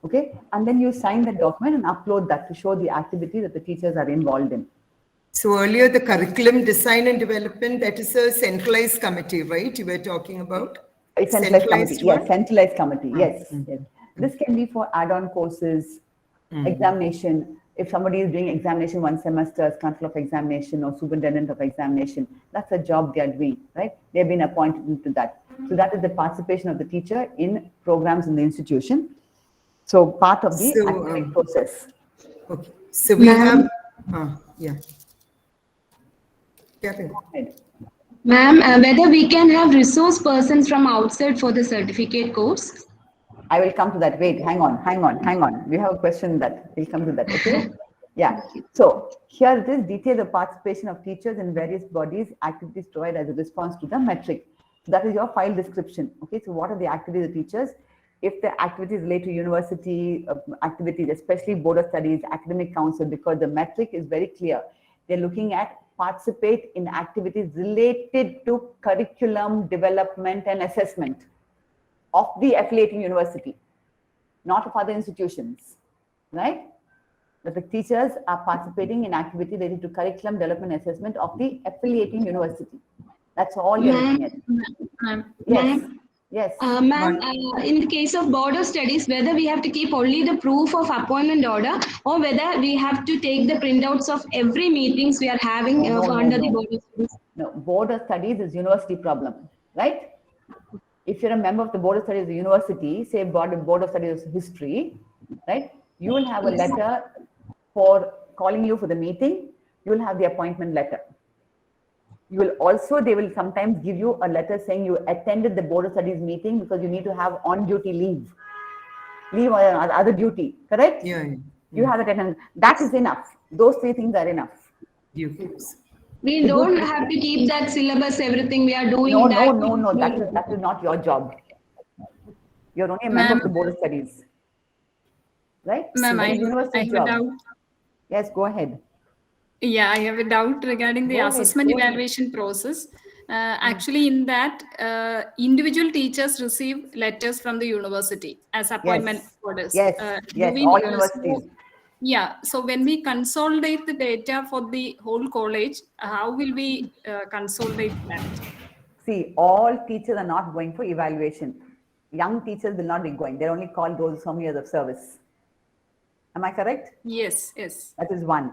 Okay, and then you sign that document and upload that to show the activity that the teachers are involved in. So earlier, the curriculum design and development, that is a centralized committee, right? You were talking about? A centralized committee, yes, centralized committee, yes. Yes. This can be for add-on courses, examination. If somebody is doing examination one semester as control of examination or superintendent of examination, that's a job they are doing, right? They've been appointed into that. So that is the participation of the teacher in programs in the institution. So part of the academic process. Okay. So we have, yeah. Ma'am, whether we can have resource persons from outside for the certificate course? I will come to that. Wait, hang on. We have a question that we'll come to that. Okay. Yeah. So here it is, detail the participation of teachers in various bodies, activities provided as a response to the metric. So that is your file description. Okay. So what are the activities of teachers? If the activities relate to university activities, especially board of studies, academic council, because the metric is very clear. They're looking at participate in activities related to curriculum development and assessment of the affiliating university, not of other institutions, right? That the teachers are participating in activity related to curriculum development assessment of the affiliating university. That's all you're looking at. Yes. Yes. Ma'am, in the case of board of studies, whether we have to keep only the proof of appointment order or whether we have to take the printouts of every meetings we are having under the board of studies. No, board of studies is university problem, right? If you're a member of the board of studies of the university, say board of studies of history, right? You will have a letter for calling you for the meeting. You will have the appointment letter. You will also, they will sometimes give you a letter saying you attended the board of studies meeting because you need to have on-duty leave or other duty, correct? Yeah. You have that attendance. That is enough. Those three things are enough. We don't have to keep that syllabus, everything we are doing. No. That is not your job. You're only a member of the board of studies, right? Ma'am, I have a doubt. Yes, go ahead. Yeah, I have a doubt regarding the assessment evaluation process. Actually, in that, individual teachers receive letters from the university as appointment orders. Yes, all universities. Yeah, so when we consolidate the data for the whole college, how will we consolidate that? See, all teachers are not going for evaluation. Young teachers will not be going. They're only called those some years of service. Am I correct? Yes. That is one.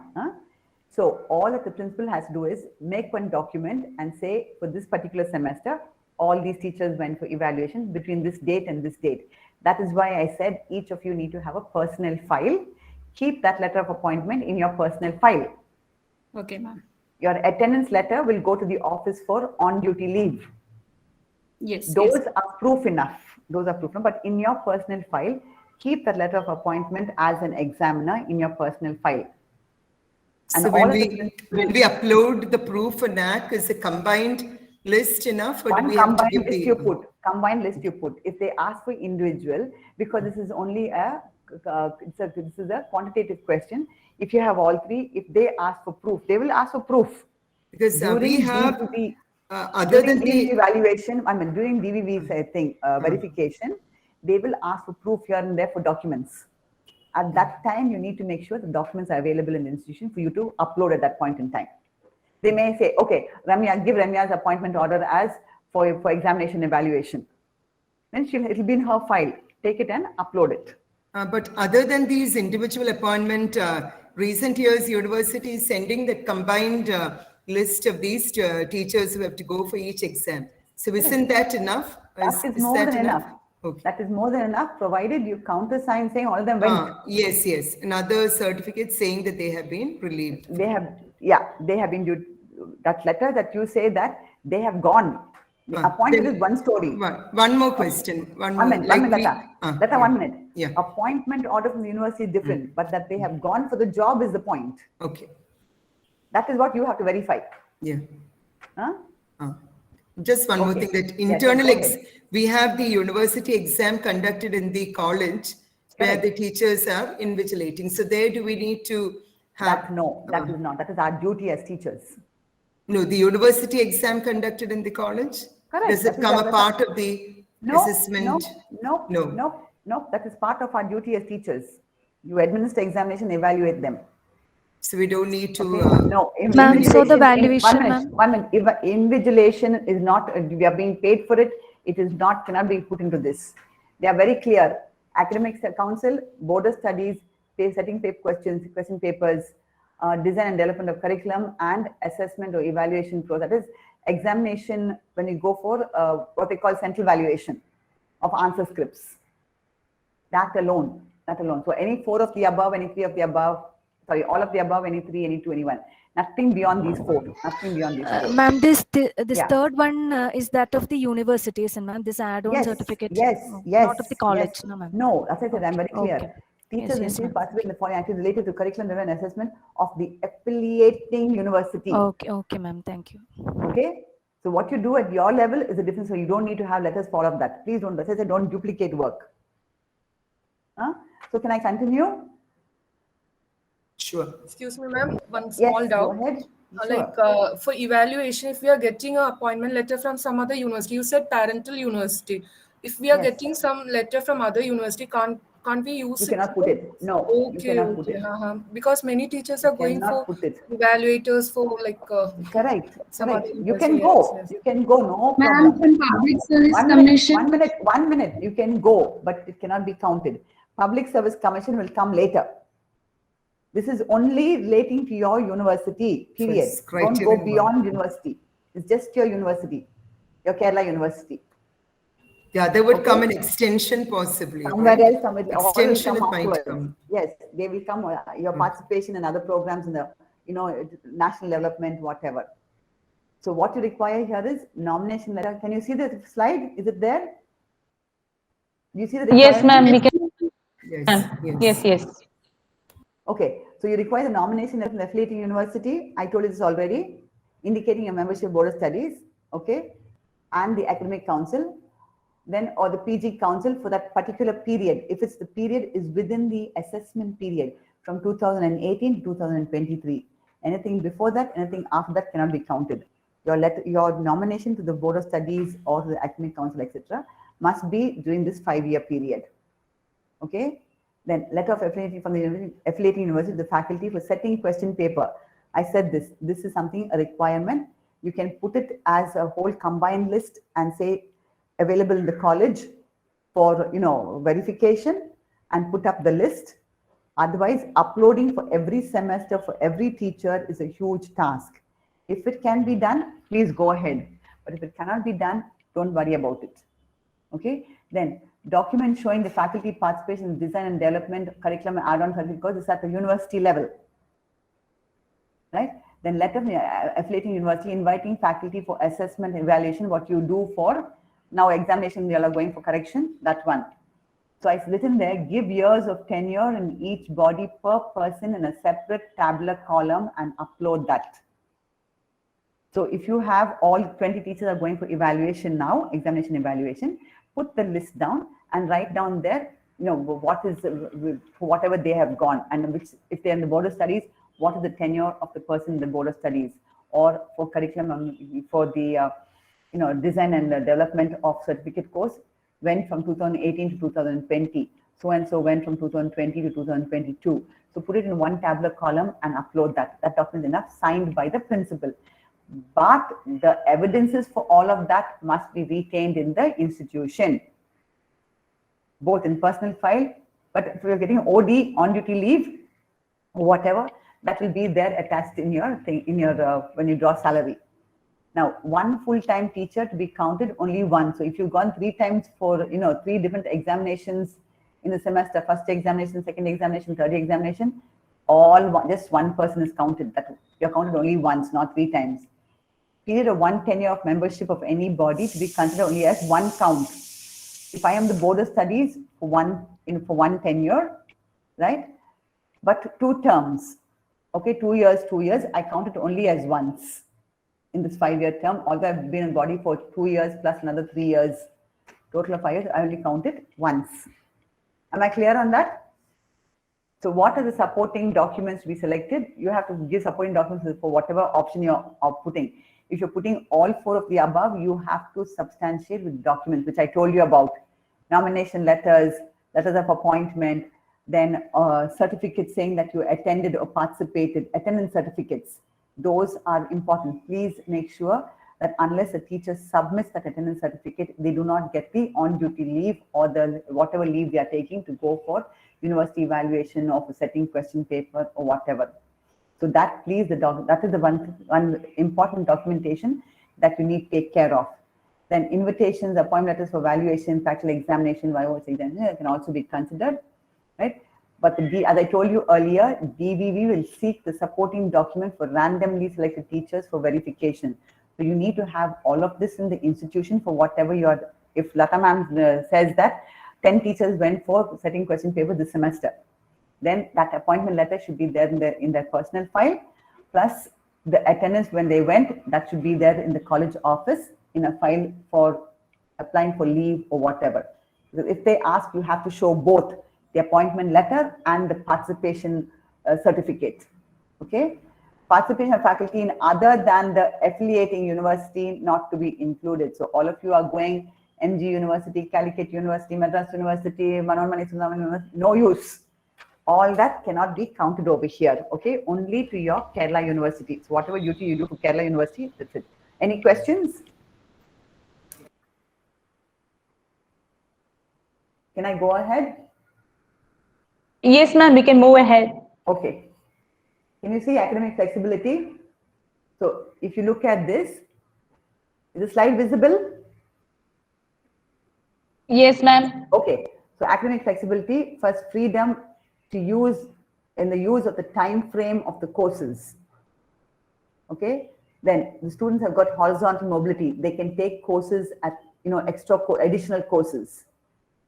So all that the principal has to do is make one document and say for this particular semester, all these teachers went for evaluation between this date and this date. That is why I said each of you need to have a personal file. Keep that letter of appointment in your personal file. Okay, ma'am. Your attendance letter will go to the office for on-duty leave. Yes. Those are proof enough. But in your personal file, keep that letter of appointment as an examiner in your personal file. And so when we upload the proof for NAAC, is a combined list enough? Or One do we have to combined give list you put. Combined list you put. If they ask for individual, because this is only this is a quantitative question. If you have all three, if they ask for proof, they will ask for proof. Because we have other than the evaluation, during DVV's verification, they will ask for proof here and there for documents. At that time, you need to make sure the documents are available in the institution for you to upload at that point in time. They may say, okay, Ramya, give Ramya's appointment order as for examination evaluation. Then it will be in her file. Take it and upload it. But other than these individual appointment, recent years, university is sending that combined list of these teachers who have to go for each exam. So isn't that enough? That is more than enough. Okay. That is more than enough, provided you countersign saying all of them went. Yes. Another certificate saying that they have been relieved. They have been due. That letter that you say that they have gone. The appointment is one story. One more question. One minute. 1 minute. Yeah. Appointment order from the university is different, but that they have gone for the job is the point. Okay. That is what you have to verify. Yeah. Just one more thing, that internal we have the university exam conducted in the college where the teachers are invigilating. So there do we need to have... that is not. That is our duty as teachers. No, the university exam conducted in the college? Correct. Does it come a part of the assessment? No, that is part of our duty as teachers. You administer examination, evaluate them. So we don't need to... Ma'am, so the valuation, One minute. If invigilation is not, we are being paid for it, it is not, cannot be put into this. They are very clear. Academic Council, Board of Studies, setting question papers, design and development of curriculum, and assessment or evaluation process. That is examination when you go for what they call central valuation of answer scripts. That alone. So any 4 of the above, any 3 of the above, all of the above, any 3, any 2, any 1. Nothing beyond these 4. Ma'am, this third one is that of the universities, and ma'am, this add-on certificate. Yes. Not of the college, no, ma'am. No, that's it. I'm very clear. Okay. Teachers yes, and ma'am. participate in the following activities related to curriculum development and assessment of the affiliating university. Okay, ma'am. Thank you. Okay. So what you do at your level is a different. So you don't need to have letters for all of that. Please don't. As I said, don't duplicate work. So can I continue? Sure. Excuse me, ma'am. One small Yes, doubt. go ahead. Like for evaluation, if we are getting an appointment letter from some other university, you said parental university. If we are Yes. getting some letter from other university, can't we use You it? cannot put it. No, you Okay, cannot put okay. it. Because many teachers You are going cannot for put it. evaluators for like Correct. some other Correct. You university. can Yes, go. yes. You can go. No Ma'am, problem. from Public Service 1 Commission. minute. 1 minute. You can go, but it cannot be counted. Public Service Commission will come later. This is only relating to your university, period. Yes, Don't go criterion beyond one. university. It's just your university, your Kerala University. Yeah, there would Okay. come an extension possibly. Somewhere right? else, somewhere Extension it come might afterwards. come. Yes, they will come. Your participation in other programs in the, national development, whatever. So what you require here is nomination letter. Can you see the slide? Is it there? Do you see the Yes, ma'am. requirement? We can. Yes. Yes. Okay, so you require the nomination letter from the affiliating university. I told you this already, indicating a membership board of studies, okay, and the academic council, then or the PG council for that particular period. If it's the period is within the assessment period from 2018 to 2023. Anything before that, anything after that cannot be counted. Your nomination to the board of studies or to the academic council, etc., must be during this 5-year period. Okay. Then letter of affiliation from the affiliating university, the faculty for setting question paper. I said this. This is something, a requirement. You can put it as a whole combined list and say available in the college for verification and put up the list. Otherwise, uploading for every semester for every teacher is a huge task. If it can be done, please go ahead. But if it cannot be done, don't worry about it. Okay. Then document showing the faculty participation in design and development curriculum and add-on curriculum courses is at the university level. Right. Then letter from the affiliating university inviting faculty for assessment evaluation, what you do for now examination, you are going for correction, that one. So I've written there, give years of tenure in each body per person in a separate tabular column and upload that. So if you have all 20 teachers are going for evaluation now, examination evaluation, put the list down and write down there, what is for whatever they have gone, and which, if they're in the board of studies, what is the tenure of the person in the board of studies, or for curriculum for the design and development of certificate course went from 2018 to 2020. So and so went from 2020 to 2022. So put it in one tabular column and upload that. That document is enough, signed by the principal. But the evidences for all of that must be retained in the institution, both in personal file, but if you're getting OD, on duty leave, or whatever, that will be there attached in your thing, when you draw salary. Now, one full-time teacher to be counted, only one. So if you've gone 3 times for 3 different examinations in the semester, first examination, second examination, third examination, just one person is counted. That you're counted only once, not 3 times. Period of 1 tenure of membership of any body to be considered only as 1 count. If I am the board of studies for one tenure, right? But 2 terms, okay, 2 years, I count it only as once in this 5-year term. Although I've been in body for 2 years plus another 3 years, total of 5 years, I only count it once. Am I clear on that? So what are the supporting documents to be selected? You have to give supporting documents for whatever option you're putting. If you're putting all 4 of the above, you have to substantiate with documents, which I told you about. Nomination letters, letters of appointment, then certificates saying that you attended or participated, attendance certificates. Those are important. Please make sure that unless a teacher submits that attendance certificate, they do not get the on-duty leave or the whatever leave they are taking to go for university evaluation or for setting question paper or whatever. So that please, that is the one important documentation that you need to take care of. Then invitations, appointment letters for evaluation, practical examination, viva examination can also be considered, right? But as I told you earlier, DVV will seek the supporting document for randomly selected teachers for verification. So you need to have all of this in the institution for whatever if Lata ma'am says that 10 teachers went for setting question paper this semester, then that appointment letter should be there in their personal file, plus the attendance when they went, that should be there in the college office in a file for applying for leave or whatever. Because if they ask, you have to show both the appointment letter and the participation certificate. Okay, participation of faculty in other than the affiliating university not to be included. So all of you are going MG University, Calicut University, Madras University, Manoan University, no use. All that cannot be counted over here. Okay, only to your Kerala University. So whatever duty you do for Kerala University, that's it. Any questions? Can I go ahead? Yes, ma'am, we can move ahead. Okay. Can you see academic flexibility? So if you look at this, is the slide visible? Yes, ma'am. Okay. So academic flexibility, first freedom to use in the use of the time frame of the courses. Okay. Then the students have got horizontal mobility. They can take courses at, additional courses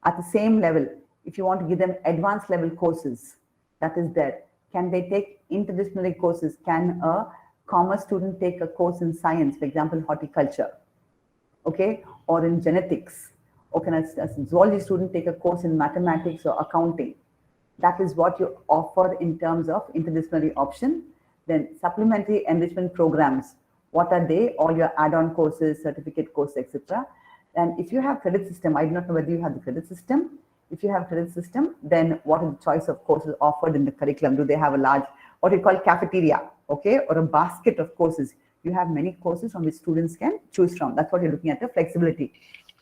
at the same level. If you want to give them advanced level courses, that is there. Can they take interdisciplinary courses? Can a commerce student take a course in science, for example, horticulture, okay, or in genetics? Or can a zoology student take a course in mathematics or accounting? That is what you offer in terms of interdisciplinary option. Then supplementary enrichment programs. What are they? All your add-on courses, certificate courses, etc. And if you have credit system, I do not know whether you have the credit system. If you have credit system, then what is the choice of courses offered in the curriculum? Do they have a large, what we call cafeteria, okay, or a basket of courses? You have many courses from which students can choose from. That's what you're looking at, the flexibility.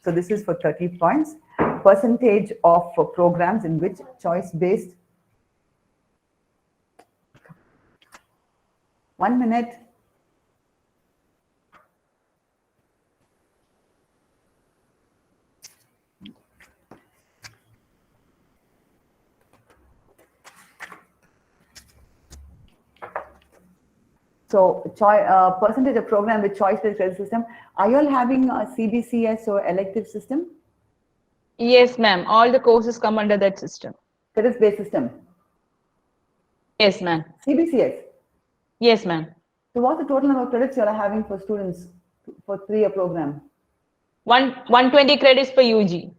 So this is for 30 points. Percentage of programs in which choice-based. 1 minute. So percentage of program with choice-based credit system. Are you all having a CBCS or elective system? Yes, ma'am. All the courses come under that system. Credit-based system? Yes, ma'am. CBCS? Yes, ma'am. So what's the total number of credits you are having for students for 3-year program? 120 credits per UG.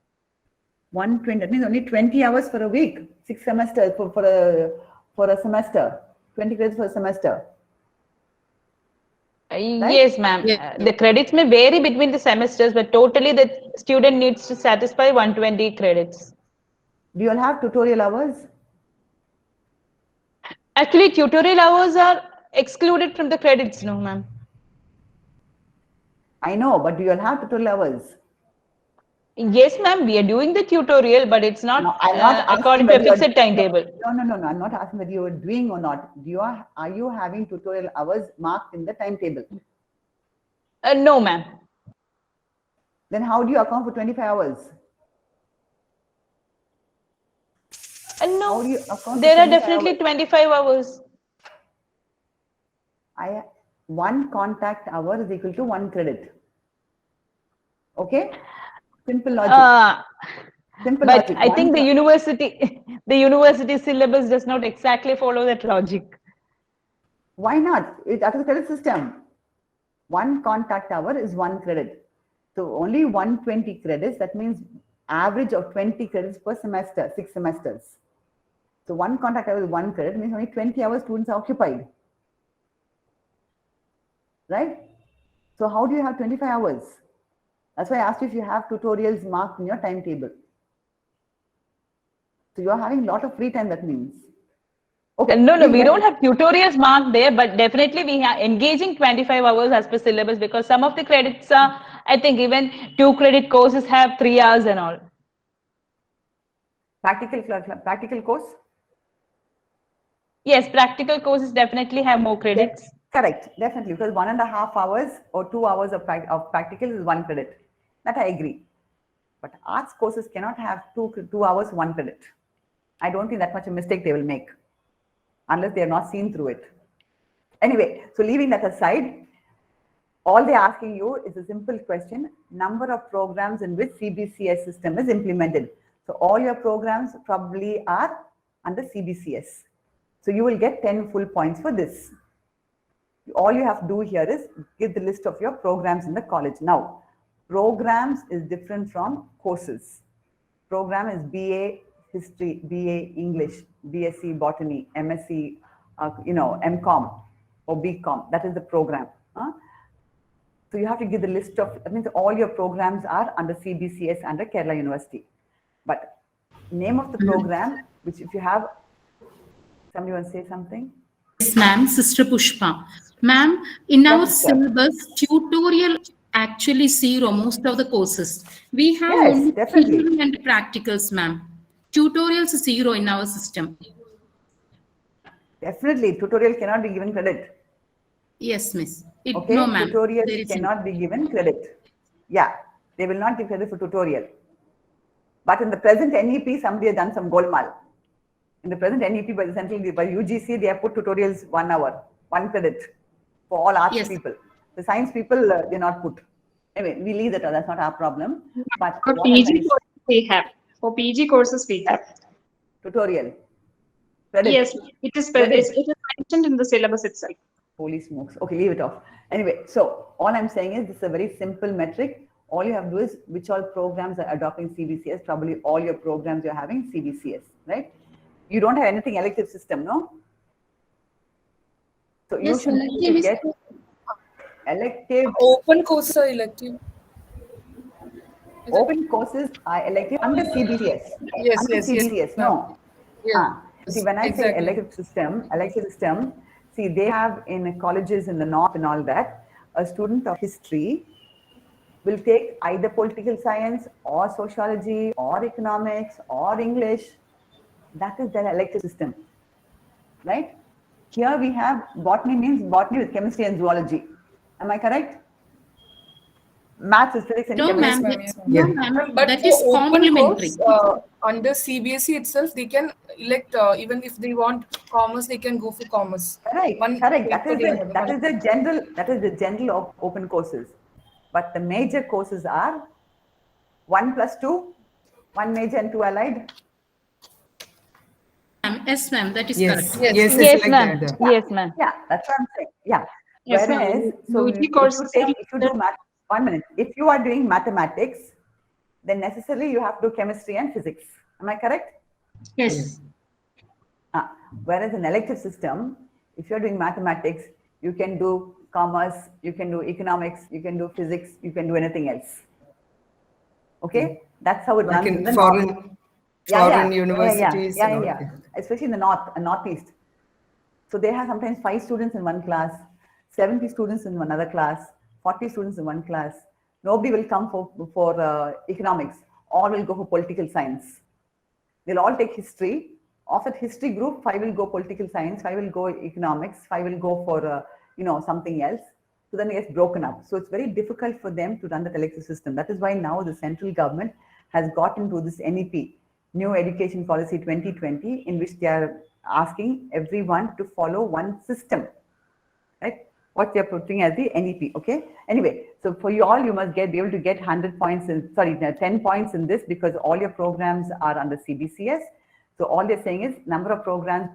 120, that means only 20 hours for a week, 6 semesters for a semester, 20 credits for a semester. Right? Yes, ma'am. The credits may vary between the semesters, but totally the student needs to satisfy 120 credits. Do you all have tutorial hours? Actually, tutorial hours are excluded from the credits, no, ma'am. I know, but do you all have tutorial hours? Yes, ma'am. We are doing the tutorial, but it's not, according to a fixed timetable. No. I'm not asking whether you are doing or not. Are you having tutorial hours marked in the timetable? No, ma'am. Then how do you account for 25 hours? No, there are definitely hours? 25 hours. One contact hour is equal to 1 credit. Okay? Simple logic. Simple but logic. I think the university syllabus does not exactly follow that logic. Why not? That is a credit system. 1 contact hour is 1 credit. So only 120 credits. That means average of 20 credits per semester, 6 semesters. So 1 contact hour is 1 credit, means only 20 hours students are occupied. Right? So how do you have 25 hours? That's why I asked you if you have tutorials marked in your timetable. So you're having a lot of free time, that means. Okay. No, we don't have tutorials marked there, but definitely we are engaging 25 hours as per syllabus, because some of the credits are, I think even 2 credit courses have 3 hours and all. Practical course? Yes, practical courses definitely have more credits. Yes, correct, definitely, because 1.5 hours or 2 hours of practical is 1 credit. That I agree. But arts courses cannot have 2 hours, 1 credit. I don't think that much a mistake they will make, unless they are not seen through it. Anyway, so leaving that aside, all they're asking you is a simple question: number of programs in which CBCS system is implemented. So all your programs probably are under CBCS. So you will get 10 full points for this. All you have to do here is give the list of your programs in the college. Now, programs is different from courses. Program is BA History, BA English, BSc Botany, MSc, MCom or BCom. That is the program. So you have to give the list of, that means all your programs are under CBCS under Kerala University. But name of the program, which if you have, somebody want to say something? Yes, ma'am, Sister Pushpa. Ma'am, in our syllabus, tutorial actually zero most of the courses. We have only theory and practicals, ma'am. Tutorials zero in our system. Definitely, tutorial cannot be given credit. Yes, miss. Okay, no, ma'am. Tutorials cannot be given credit. Yeah, they will not give credit for tutorial. But in the present NEP, somebody has done some golmaal. In the present NEP by the central, by UGC, they have put tutorials 1 hour, 1 credit for all arts people. The science people, they not put. Anyway, we leave that. That's not our problem. But for PG courses we have. For PG courses we have tutorial. Credit. Yes, it is mentioned in the syllabus itself. Holy smokes. Okay, leave it off. Anyway, so all I'm saying is this is a very simple metric. All you have to do is which all programs are adopting CBCS. Probably all your programs you're having CBCS, right? You don't have anything elective system, no? So yes, you should get elective. Open courses are elective. Open courses are elective under CBCS. Yes, under CBCS, yes. No. Yeah. See, when I say elective system, see, they have in colleges in the north and all that, a student of history will take either political science or sociology or economics or English. That is their elective system, right? Here we have botany means botany with chemistry and zoology. Am I correct? Maths is physics and chemistry. No, ma'am. But that is complementary. Under CBSE itself, they can elect even if they want commerce, they can go for commerce. Correct. That is the general of open courses. But the major courses are 1+2, 1 major and 2 allied. Yes, ma'am. That is correct. Yes, ma'am. Yes, ma'am. Yeah, that's what I'm saying. Yeah. Yes, whereas, so if you do math, 1 minute. If you are doing mathematics, then necessarily you have to do chemistry and physics. Am I correct? Yes. Whereas in elective system, if you're doing mathematics, you can do commerce, you can do economics, you can do physics, you can do anything else. Okay? That's how it runs in the foreign universities. Especially in the north and northeast. So they have sometimes 5 students in one class, 70 students in another class, 40 students in one class. Nobody will come for economics. All will go for political science. They'll all take history. Of that history group, 5 will go political science, 5 will go economics, 5 will go for something else. So then it gets broken up. So it's very difficult for them to run that elective system. That is why now the central government has got into this NEP, New Education Policy 2020, in which they are asking everyone to follow one system, right? What they are putting as the NEP, okay? Anyway, so for you all, you must be able to get 10 points in this because all your programs are under CBCS. So all they're saying is number of programs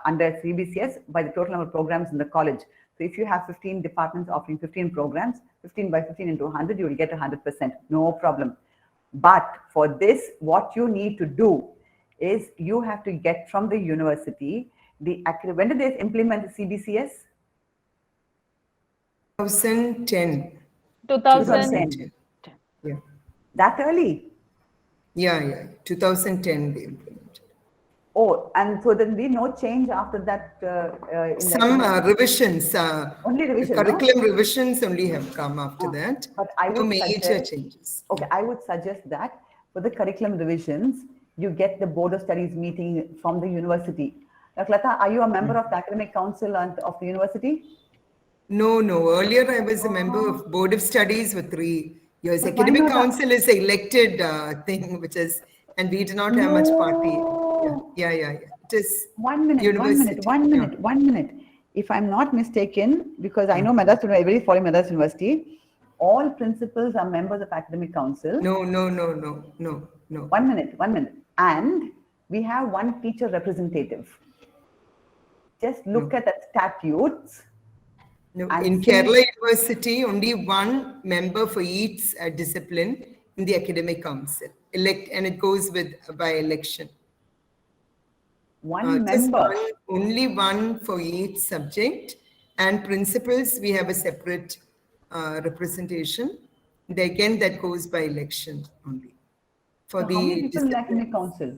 under CBCS by the total number of programs in the college. So if you have 15 departments offering 15 programs, 15 by 15 into 100, you will get 100%, no problem. But for this, what you need to do is you have to get from the university when did they implement the CBCS? 2010. 2010. Yeah. That early? Yeah. 2010 they implemented. Oh, and so there'll be no change after that? Some revisions. Only revision, curriculum revisions only have come after that. But I would major changes. Okay, I would suggest that for the curriculum revisions, you get the Board of Studies meeting from the university. Dr. Lata, are you a member of the Academic Council of the university? No. Earlier, I was a member of Board of Studies for 3 years. Academic Council is an elected thing, and we do not have much party. Yeah. It is 1 minute. If I'm not mistaken, because I know Madras, everybody following Madras University, all principals are members of Academic Council. No. 1 minute. And we have one teacher representative. Just look at the statutes. No, and in see- Kerala University, only one member for each discipline in the academic council. And it goes by election. One Just member. only one for each subject. And principals, we have a separate representation. Again, that goes by election only. For So the how many people in the discipline- academic council?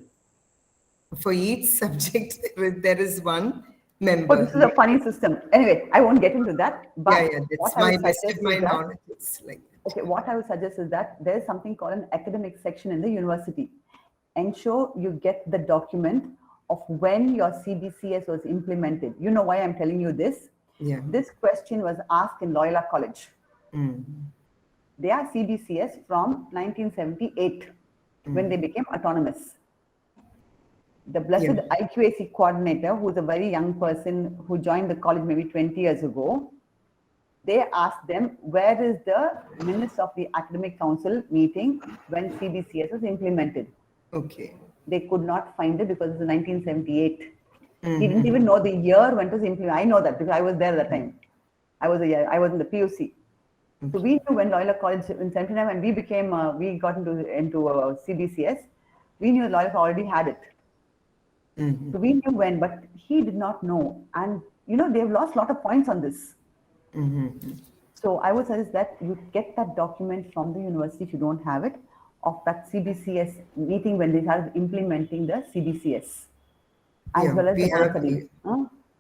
For each subject, there is one member. Oh, this is a funny system. Anyway, I won't get into that. But That's what I my would best suggest of my is that- knowledge. It's like that. Okay, what I would suggest is that there is something called an academic section in the university. Ensure you get the document of when your CBCS was implemented. You know why I'm telling you this? Yeah. This question was asked in Loyola College. They are CBCS from 1978 when they became autonomous. The blessed IQAC coordinator, who's a very young person who joined the college maybe 20 years ago, they asked them, where is the minutes of the academic council meeting when CBCS was implemented? Okay. They could not find it because it was 1978. He didn't even know the year when it was implemented. I know that because I was there at that time. I was in the PUC. So we knew when Loyola College in 79, when we became, we got into CBCS, we knew Loyola already had it. So we knew when, but he did not know. And, you know, they've lost a lot of points on this. So I would suggest that you get that document from the university if you don't have it, of that CBCS meeting when they started implementing the CBCS. As well as we the have studies.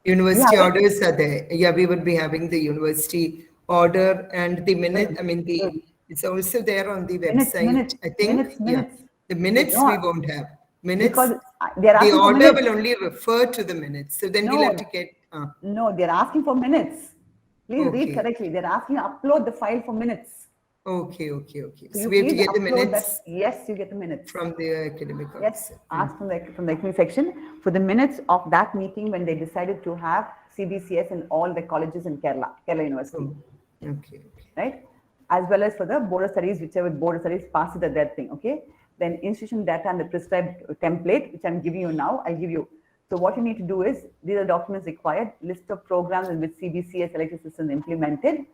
university orders are there. Yeah, we would be having the university order and the minute. I mean, it's also there on the website. I think. Minutes. The minutes we won't have. Minutes. Because they're asking the for order minutes. will only refer to the minutes. So then we'll have to get. No, they're asking for minutes. Please read Okay. correctly. They're asking to upload the file for minutes. Okay. So we have to please get the upload minutes that. Yes, you get the minutes. from the academic Yes, officer. ask from the academic section for the minutes of that meeting when they decided to have CBCS in all the colleges in Kerala University. Okay. Right? As well as for the board of studies, whichever board of studies passes at that thing, okay? Then institution data and the prescribed template, which I'm giving you now, I'll give you. So what you need to do is, these are documents required, list of programs in which CBCS elective systems implemented,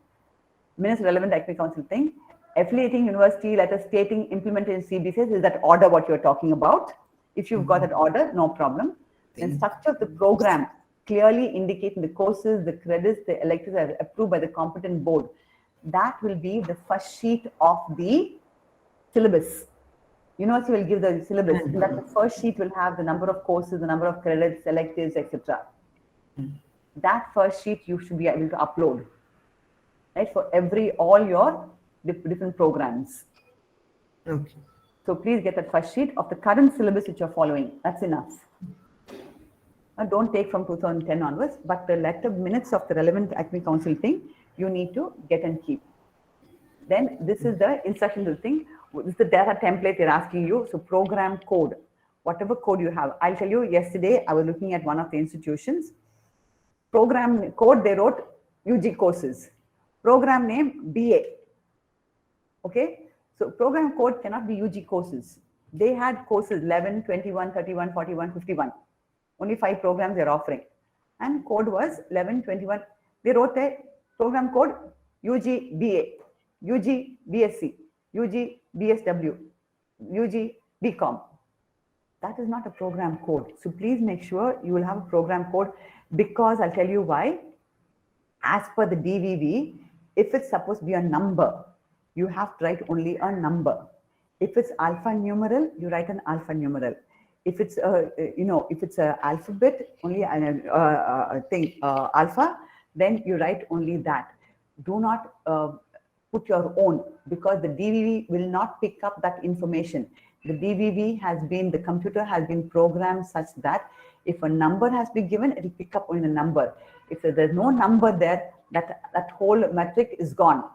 minutes relevant academic council thing, affiliating university letter stating implemented in CBCS, is that order what you're talking about. If you've got that order, no problem. Then structure of the program, clearly indicating the courses, the credits, the electives are approved by the competent board. That will be the first sheet of the syllabus. University will give the syllabus. And that the first sheet will have the number of courses, the number of credits, electives, etc. That first sheet you should be able to upload, right, for all your different programs. Okay. So please get that first sheet of the current syllabus which you're following. That's enough. Now, don't take from 2010 onwards, but the letter minutes of the relevant academic council thing, you need to get and keep. Then this is the instructional thing. This is the data template they're asking you. So program code, whatever code you have. I'll tell you, yesterday I was looking at one of the institutions. Program code, they wrote UG courses. Program name, BA. Okay. So program code cannot be UG courses. They had courses 11, 21, 31, 41, 51. Only 5 programs they're offering. And code was 11, 21. They wrote a program code UG BA, UG BSc, UG BSW, UG BCom. That is not a program code. So please make sure you will have a program code, because I'll tell you why. As per the DVV, if it's supposed to be a number, you have to write only a number. If it's alpha numeral, you write an alpha numeral. If it's if it's a alphabet, only alpha, then you write only that. Do not put your own, because the DVV will not pick up that information. The DVV has been, the computer has been programmed such that if a number has been given, it will pick up only the number. If there's no number there, that whole metric is gone.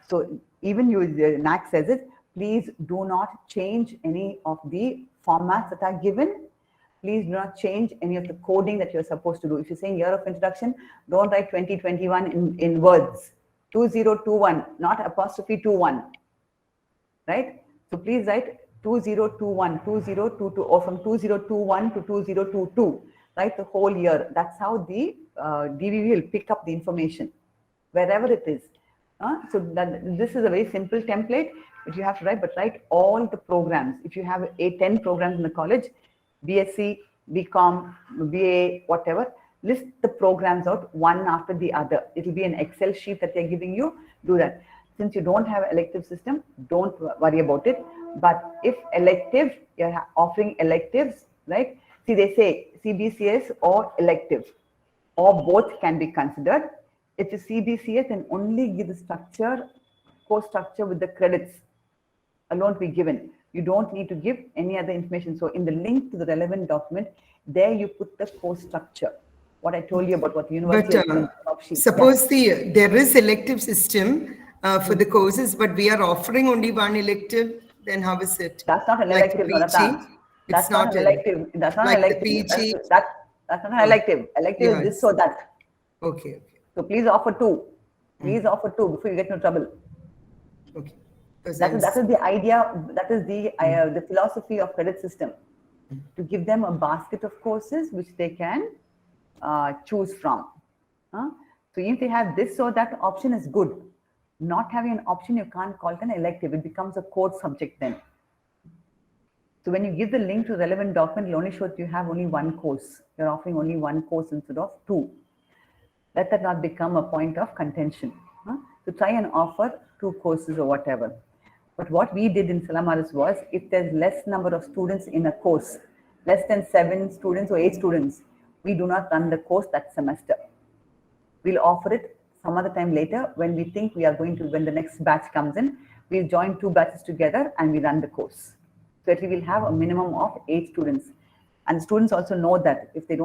So even NAAC says it, please do not change any of the formats that are given. Please do not change any of the coding that you're supposed to do. If you're saying year of introduction, don't write 2021 in words. 2021, not apostrophe 21, right? So please write 2021, 2022, or from 2021 to 2022, right? The whole year. That's how the DVV will pick up the information wherever it is. So this is a very simple template, but you have to write all the programs. If you have 10 programs in the college, BSc, BCom, BA, whatever, list the programs out one after the other. It will be an Excel sheet that they're giving you. Do that. Since you don't have an elective system, don't worry about it. But if elective, you're offering electives, right? See, they say CBCS or elective, or both can be considered. If it's CBCS, then only give the structure, course structure with the credits alone to be given. You don't need to give any other information. So in the link to the relevant document, there you put the course structure. What I told you about what the university. But suppose there is elective system for the courses, but we are offering only one elective, then how is it? That's not an elective, Ordetta. That's not an elective. That's not an elective. That's not an elective. Elective is this or that. Okay. So please offer two. Please offer two before you get into trouble. Okay. That is the idea. That is the philosophy of credit system, to give them a basket of courses which they can choose from. So if they have this or that option is good. Not having an option, you can't call it an elective. It becomes a core subject then. So when you give the link to relevant document, it will only show that you have only one course. You're offering only one course instead of two. Let that not become a point of contention. So try and offer two courses or whatever. But what we did in Salamaris was, if there's less number of students in a course, less than 7 students or 8 students, we do not run the course that semester. We'll offer it some other time later when we think we are going to, when the next batch comes in, we'll join 2 batches together and we run the course. So that we will have a minimum of 8 students. And the students also know that if they're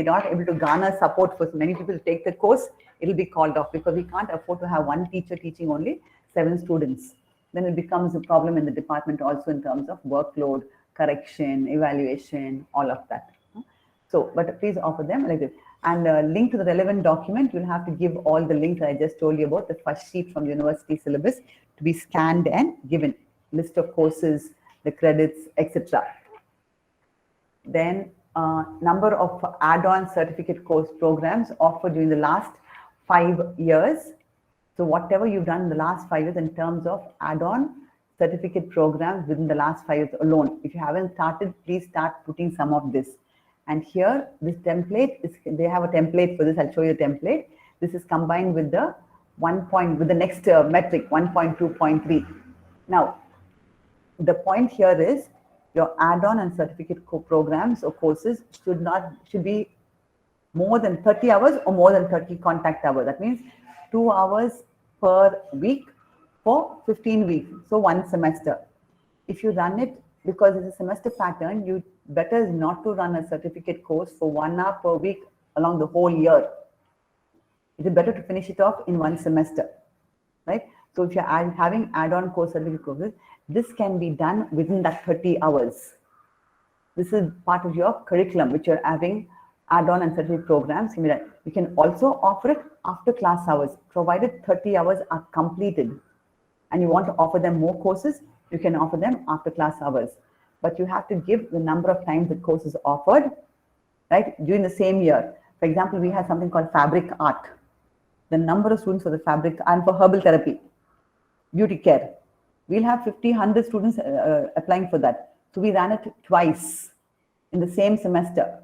not able to garner support for many people to take the course, it'll be called off, because we can't afford to have one teacher teaching only 7 students. Then it becomes a problem in the department also in terms of workload, correction, evaluation, all of that. So, but please offer them like this. And link to the relevant document, you'll have to give all the links I just told you about, the first sheet from the university syllabus to be scanned and given, list of courses, the credits, etc. Then number of add-on certificate course programs offered during the last 5 years. So whatever you've done in the last 5 years in terms of add-on certificate programs within the last 5 years alone. If you haven't started, please start putting some of this. And here, this template is, they have a template for this. I'll show you the template. This is combined with the with the next metric, 1.2.3. Now, the point here is your add-on and certificate programs or courses should be more than 30 hours or more than 30 contact hours. That means 2 hours per week for 15 weeks. So 1 semester. If you run it, because it's a semester pattern, you better is not to run a certificate course for 1 hour per week along the whole year. It is better to finish it off in 1 semester, right? So if you're having add-on course certificate courses, this can be done within that 30 hours. This is part of your curriculum, which you're having add-on and certificate programs. You can also offer it after class hours, provided 30 hours are completed. And you want to offer them more courses, you can offer them after class hours. But you have to give the number of times the course is offered, right, during the same year. For example, we have something called fabric art. The number of students for the fabric and for herbal therapy, beauty care. We'll have 50, 100 students applying for that. So we ran it twice in the same semester,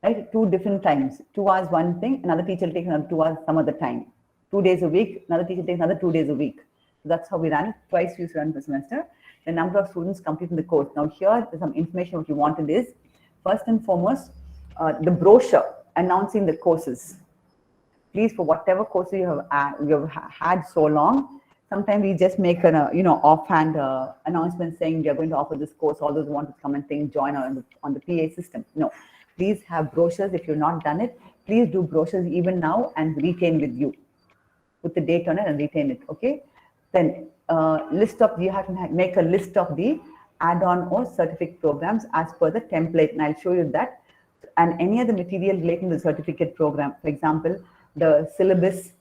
right? 2 different times. 2 hours one thing, another teacher will take another 2 hours some other time. 2 days a week, another teacher takes another 2 days a week. So that's how we ran it. Twice we used to run the semester. The number of students completing the course. Now here, there's some information what you wanted is, first and foremost, the brochure announcing the courses. Please, for whatever courses you have had so long, sometimes we just make an offhand announcement saying we are going to offer this course. All those who want to come and think, join on the PA system. No, please have brochures. If you've not done it, please do brochures even now and retain with you. Put the date on it and retain it. Okay. Then you have to make a list of the add-on or certificate programs as per the template, and I'll show you that. And any other material relating to the certificate program, for example, the syllabus,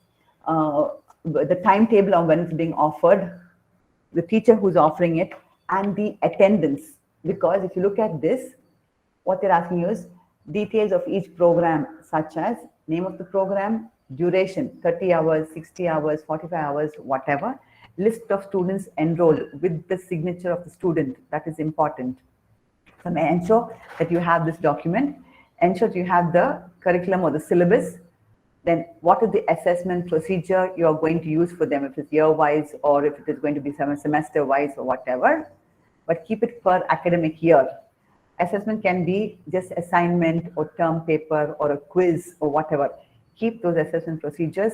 the timetable of when it's being offered, the teacher who's offering it, and the attendance. Because if you look at this, what they're asking you is details of each program, such as name of the program, duration, 30 hours, 60 hours, 45 hours, whatever, list of students enrolled with the signature of the student. That is important. So ensure that you have this document, ensure that you have the curriculum or the syllabus, then what is the assessment procedure you are going to use for them, if it's year-wise or if it is going to be semester-wise or whatever, but keep it per academic year. Assessment can be just assignment or term paper or a quiz or whatever. Keep those assessment procedures.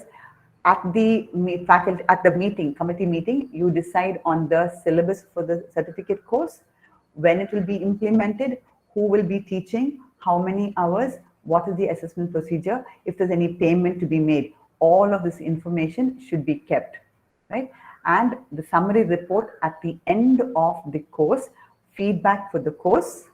At the faculty, at the meeting, committee meeting, you decide on the syllabus for the certificate course, when it will be implemented, who will be teaching, how many hours, what is the assessment procedure, if there's any payment to be made. All of this information should be kept, right? And the summary report at the end of the course, feedback for the course,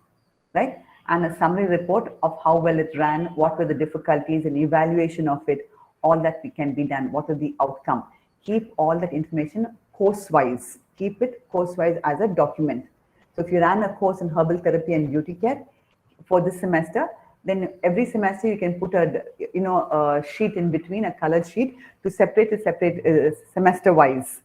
right? And a summary report of how well it ran, what were the difficulties, and evaluation of it, all that can be done, what is the outcome. Keep all that information course-wise. Keep it course-wise as a document. So if you ran a course in herbal therapy and beauty care for this semester, then every semester you can put a sheet in between, a colored sheet, to separate semester-wise.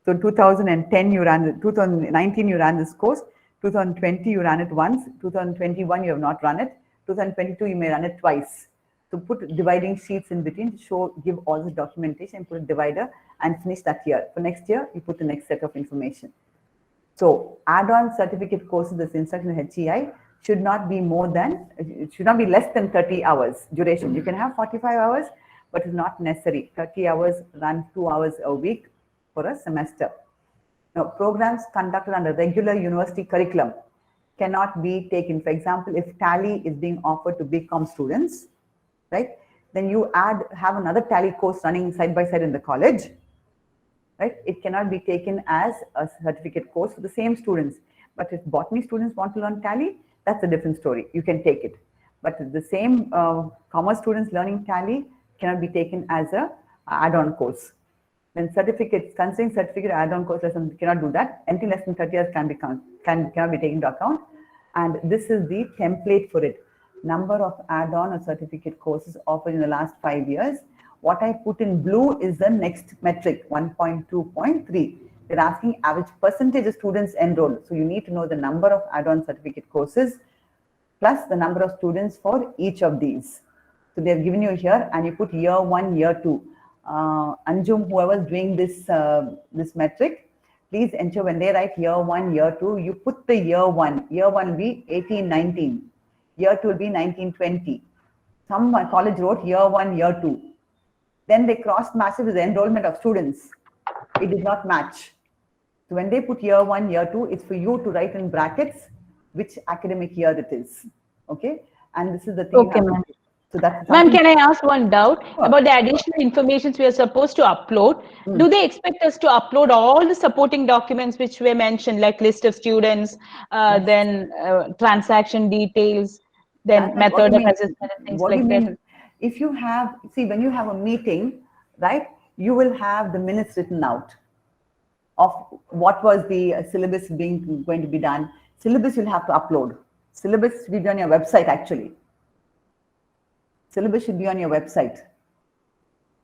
So 2010 you ran, 2019 you ran this course, 2020 you ran it once, 2021 you have not run it, 2022 you may run it twice. So put dividing sheets in between to give all the documentation, put a divider and finish that year. For next year, you put the next set of information. So add-on certificate courses, this instruction in HEI should not be it should not be less than 30 hours duration. You can have 45 hours, but it's not necessary. 30 hours, run 2 hours a week for a semester. Now, programs conducted under regular university curriculum cannot be taken. For example, if Tally is being offered to BCom students, right, then you have another Tally course running side by side in the college, right? It cannot be taken as a certificate course for the same students. But if botany students want to learn Tally, that's a different story. You can take it. But the same commerce students learning Tally cannot be taken as a add-on course. Then certificates, considering certificate add-on course lesson, cannot do that. Anything less than 30 hours cannot be taken into account. And this is the template for it. Number of add-on or certificate courses offered in the last 5 years. What I put in blue is the next metric, 1.2.3. They're asking average percentage of students enrolled. So you need to know the number of add-on certificate courses plus the number of students for each of these. So they've given you here, and you put year 1, year 2. Anjum, whoever's doing this metric, please ensure when they write year 1, year 2, you put the year 1. Year 1 will be 18-19. Year 2 will be 19-20. Some college wrote year 1, year 2. Then they cross-matched it with the enrollment of students. It did not match. So when they put year 1, year 2, it's for you to write in brackets which academic year it is. Okay? And this is the thing. Okay, ma'am. So that's ma'am, can I ask one doubt about the additional information we are supposed to upload? Do they expect us to upload all the supporting documents which were mentioned, like list of students, then transaction details, then method of assessment and things like that? If you have, see, when you have a meeting, right, you will have the minutes written out of what was the syllabus going to be done. Syllabus you'll have to upload. Syllabus should be on your website, actually. Syllabus should be on your website.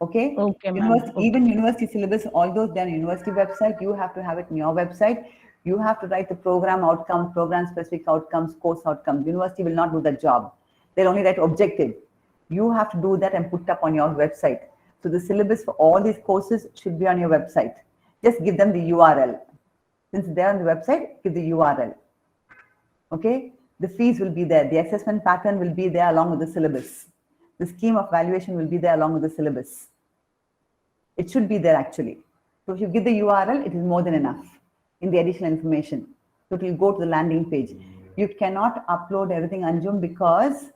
Okay? Okay, Even university syllabus, all those done on university website, you have to have it on your website. You have to write the program outcomes, program-specific outcomes, course outcomes. University will not do that job. They'll only write objective. You have to do that and put up on your website. So the syllabus for all these courses should be on your website. Just give them the URL. Since they're on the website, give the URL. Okay? The fees will be there. The assessment pattern will be there along with the syllabus. The scheme of valuation will be there along with the syllabus. It should be there, actually. So if you give the URL, it is more than enough in the additional information. So it will go to the landing page. You cannot upload everything, Anjum, because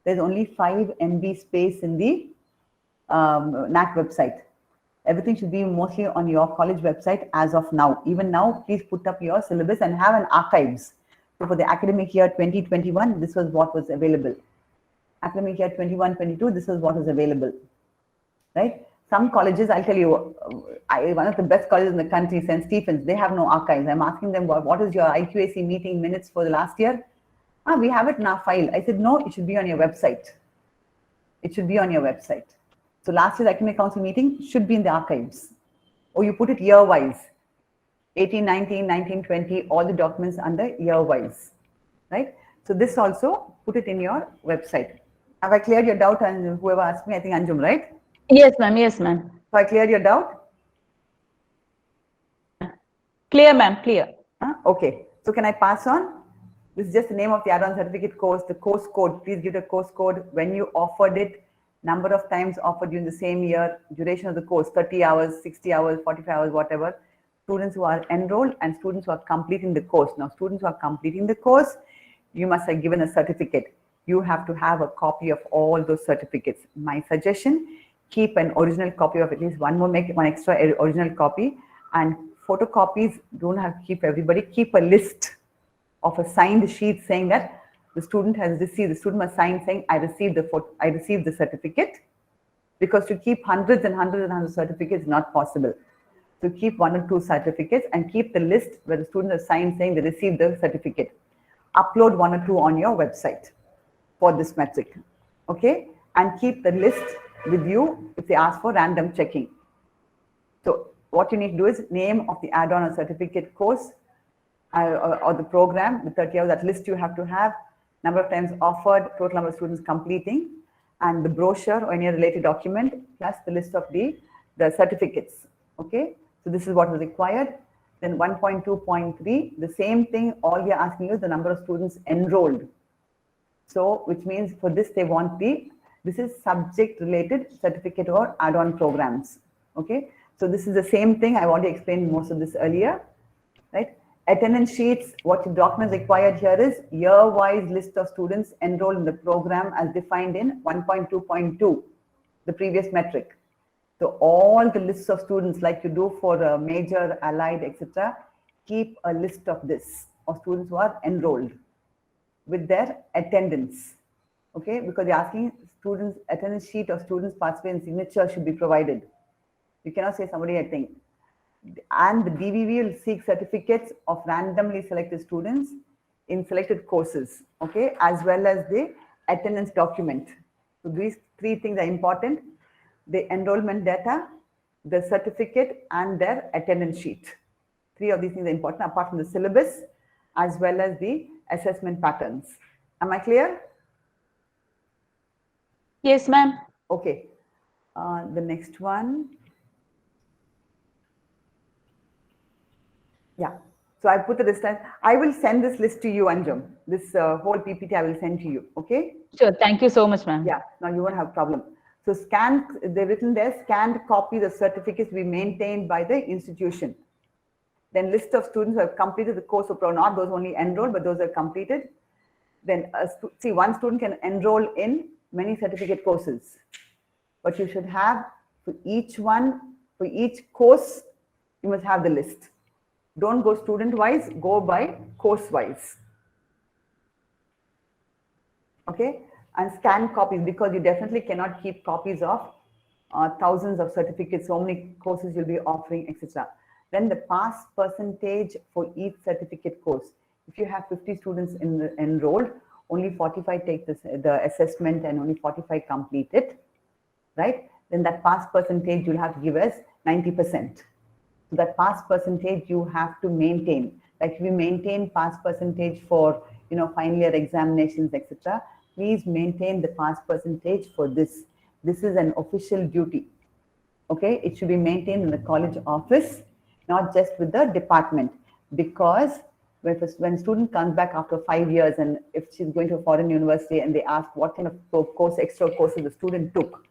there's only 5 MB space in the NAAC website. Everything should be mostly on your college website as of now. Even now, please put up your syllabus and have an archives. So for the academic year 2021, this was what was available. Academic year 21-22, this is what is available. Right? Some colleges, I'll tell you, one of the best colleges in the country, St. Stephen's, they have no archives. I'm asking them, what is your IQAC meeting minutes for the last year? We have it in our file. I said, no, it should be on your website. It should be on your website. So last year's Academic Council meeting should be in the archives. Or you put it year-wise. 18, 19, 19, 20, all the documents under year-wise, right? So this also, put it in your website. Have I cleared your doubt? And whoever asked me, I think Anjum, right? Yes, ma'am. Yes, ma'am. So I cleared your doubt? Clear, ma'am. Clear. Okay. So can I pass on? This is just the name of the add-on certificate course, the course code. Please give the course code when you offered it, number of times offered during the same year, duration of the course, 30 hours, 60 hours, 45 hours, whatever. Students who are enrolled and students who are completing the course. Now, students who are completing the course, you must have given a certificate. You have to have a copy of all those certificates. My suggestion, keep an original copy of at least one more, make one extra original copy, and photocopies, don't have to keep everybody, keep a list of a signed sheet saying that the student has received, the student must sign saying, I received the certificate, because to keep hundreds and hundreds and hundreds of certificates is not possible. So keep 1 or 2 certificates and keep the list where the student has signed saying they received the certificate. Upload 1 or 2 on your website for this metric, okay? And keep the list with you if they ask for random checking. So what you need to do is name of the add-on or certificate course or the program, the 30 hours, that list you have to have, number of times offered, total number of students completing, and the brochure or any related document, plus the list of the certificates, okay? So this is what is required. Then 1.2.3, the same thing, all we are asking you is the number of students enrolled. So, which means for this, they want this is subject related certificate or add-on programs, okay? So this is the same thing, I've already explained most of this earlier, right? Attendance sheets, what the documents required here is year-wise list of students enrolled in the program as defined in 1.2.2, the previous metric. So all the lists of students like you do for a major, allied, etc., keep a list of this, of students who are enrolled with their attendance, okay? Because you're asking students, attendance sheet of students participating signature should be provided. You cannot say somebody, I think. And the DVV will seek certificates of randomly selected students in selected courses, okay, as well as the attendance document. So these 3 things are important: the enrollment data, the certificate, and their attendance sheet. 3 of these things are important, apart from the syllabus, as well as the assessment patterns. Am I clear? Yes, ma'am. Okay. The next one. Yeah, so I put the distance. I will send this list to you, Anjum. This whole PPT I will send to you, okay? Sure, thank you so much, ma'am. Yeah, now you won't have a problem. So they've written there, scanned copies of certificates be maintained by the institution. Then list of students who have completed the course of not those only enrolled, but those who have completed. Then see, one student can enroll in many certificate courses, but you should have for each one, for each course, you must have the list. Don't go student-wise, go by course-wise. Okay? And scan copies, because you definitely cannot keep copies of thousands of certificates, so many courses you'll be offering, etc. Then the pass percentage for each certificate course. If you have 50 students enrolled, only 45 take the assessment and only 45 complete it, right? Then that pass percentage you'll have to give as 90%. So that pass percentage you have to maintain. Like if you maintain pass percentage for, final year examinations, etc., please maintain the pass percentage for this. This is an official duty. Okay, it should be maintained in the college office, not just with the department, because when student comes back after 5 years, and if she's going to a foreign university and they ask what kind of extra courses the student took,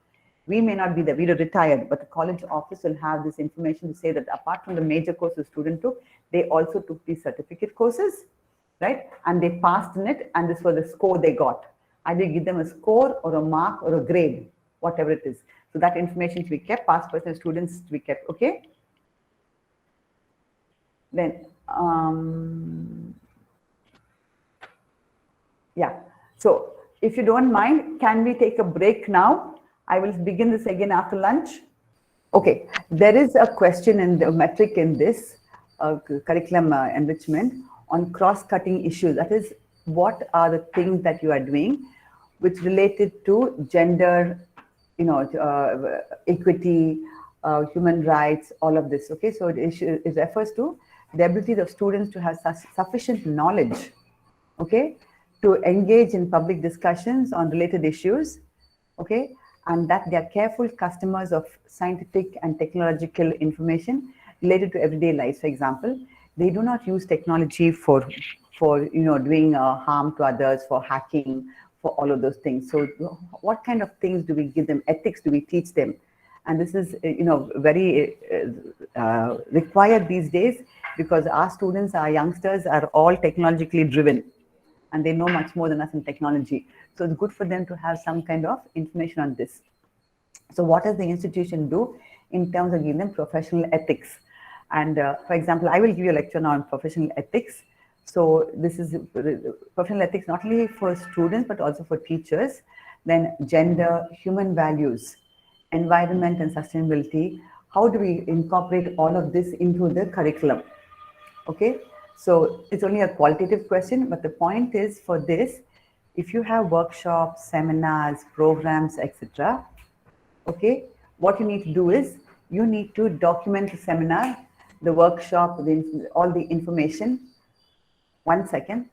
we may not be there, we are retired, but the college office will have this information to say that apart from the major courses the student took, they also took these certificate courses, right? And they passed in it, and this was the score they got. Either give them a score or a mark or a grade, whatever it is. So that information to be kept, pass percentage students to be kept, okay? Then, yeah. So if you don't mind, can we take a break now? I will begin this again after lunch. Okay, there is a question in the metric in this curriculum enrichment on cross-cutting issues. That is, what are the things that you are doing which related to gender, equity, human rights, all of this. Okay, so it refers to the ability of students to have sufficient knowledge, okay, to engage in public discussions on related issues, okay, and that they are careful customers of scientific and technological information related to everyday life. For example, they do not use technology for doing harm to others, for hacking, for all of those things. So what kind of things do we give them? Ethics do we teach them? And this is very required these days, because our students, our youngsters are all technologically driven, and they know much more than us in technology. So it's good for them to have some kind of information on this. So what does the institution do in terms of giving them professional ethics? And for example, I will give you a lecture now on professional ethics. So this is professional ethics not only for students but also for teachers. Then gender, human values, environment and sustainability. How do we incorporate all of this into the curriculum? Okay, so it's only a qualitative question, but the point is, for this, if you have workshops, seminars, programs, etc., okay, what you need to do is you need to document the seminar, the workshop, all the information. 1 second.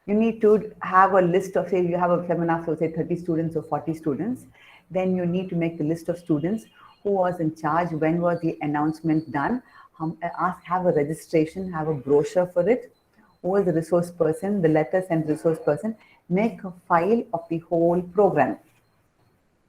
You need to have a list of, say you have a seminar, so say 30 students or 40 students, then you need to make the list of students, who was in charge, when was the announcement done, have a registration, have a brochure for it, who was the resource person, the letter sent resource person, make a file of the whole program,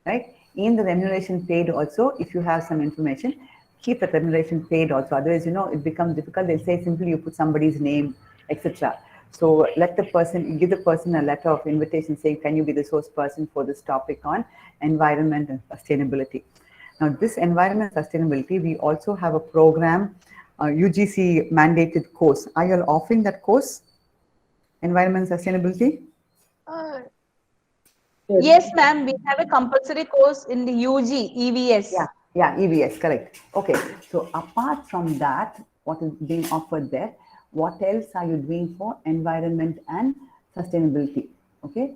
right? In the remuneration paid also, if you have some information, keep the remuneration paid also, otherwise, it becomes difficult. They say simply you put somebody's name, etc. So let the person, give the person a letter of invitation saying, can you be the source person for this topic on environment and sustainability? Now, this environment sustainability, we also have a program, UGC mandated course. Are you all offering that course, environment sustainability? Yes, ma'am. We have a compulsory course in the UG, EVS. Yeah, EVS, correct. Okay, so apart from that, what is being offered there, what else are you doing for environment and sustainability? Okay,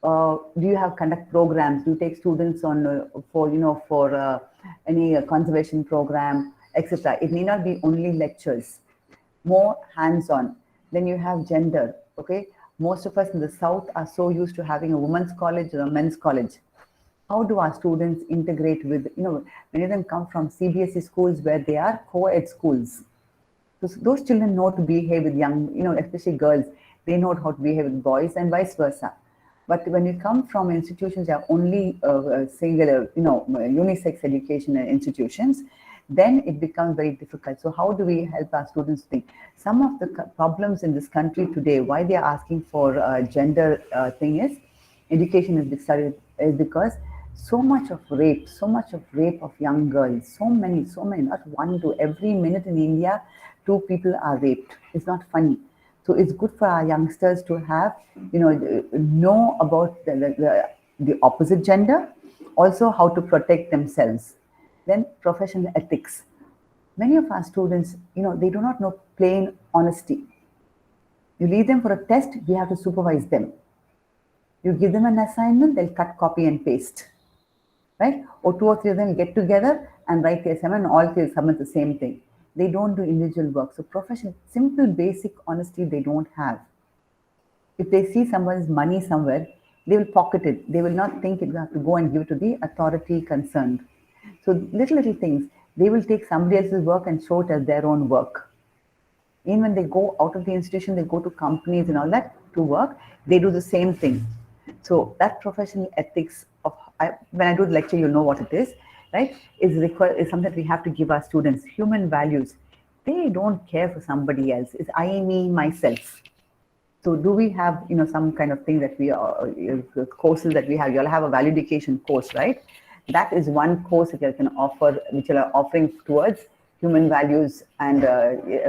do you have conduct programs? Do you take students on for any conservation program, etc.? It may not be only lectures, more hands-on. Then you have gender. Okay, most of us in the South are so used to having a women's college or a men's college. How do our students integrate with, many of them come from CBSE schools where they are co-ed schools. So those children know to behave with young, especially girls, they know how to behave with boys and vice versa. But when you come from institutions that are only singular, unisex education institutions, then it becomes very difficult. So how do we help our students think? Some of the problems in this country today, why they are asking for gender thing is, education is studied, is because so much of rape of young girls, so many, not one, two, every minute in India, 2 people are raped. It's not funny. So it's good for our youngsters to have, know about the opposite gender, also how to protect themselves. Then professional ethics. Many of our students, they do not know plain honesty. You leave them for a test, we have to supervise them. You give them an assignment, they'll cut, copy and paste, right? Or 2 or 3 of them get together and write the assignment, and all 3 submit the same thing. They don't do individual work. So professional, simple, basic honesty they don't have. If they see someone's money somewhere, they will pocket it. They will not think you have to go and give it to the authority concerned. So little things, they will take somebody else's work and show it as their own work. Even when they go out of the institution, they go to companies and all that to work, they do the same thing. So that professional ethics of, when I do the lecture, you'll know what it is, right? Is something that we have to give our students. Human values. They don't care for somebody else. It's I, me, myself. So do we have, some kind of thing that we are, courses that we have? You all have a value education course, right? That is one course that you can offer, which you are offering towards human values and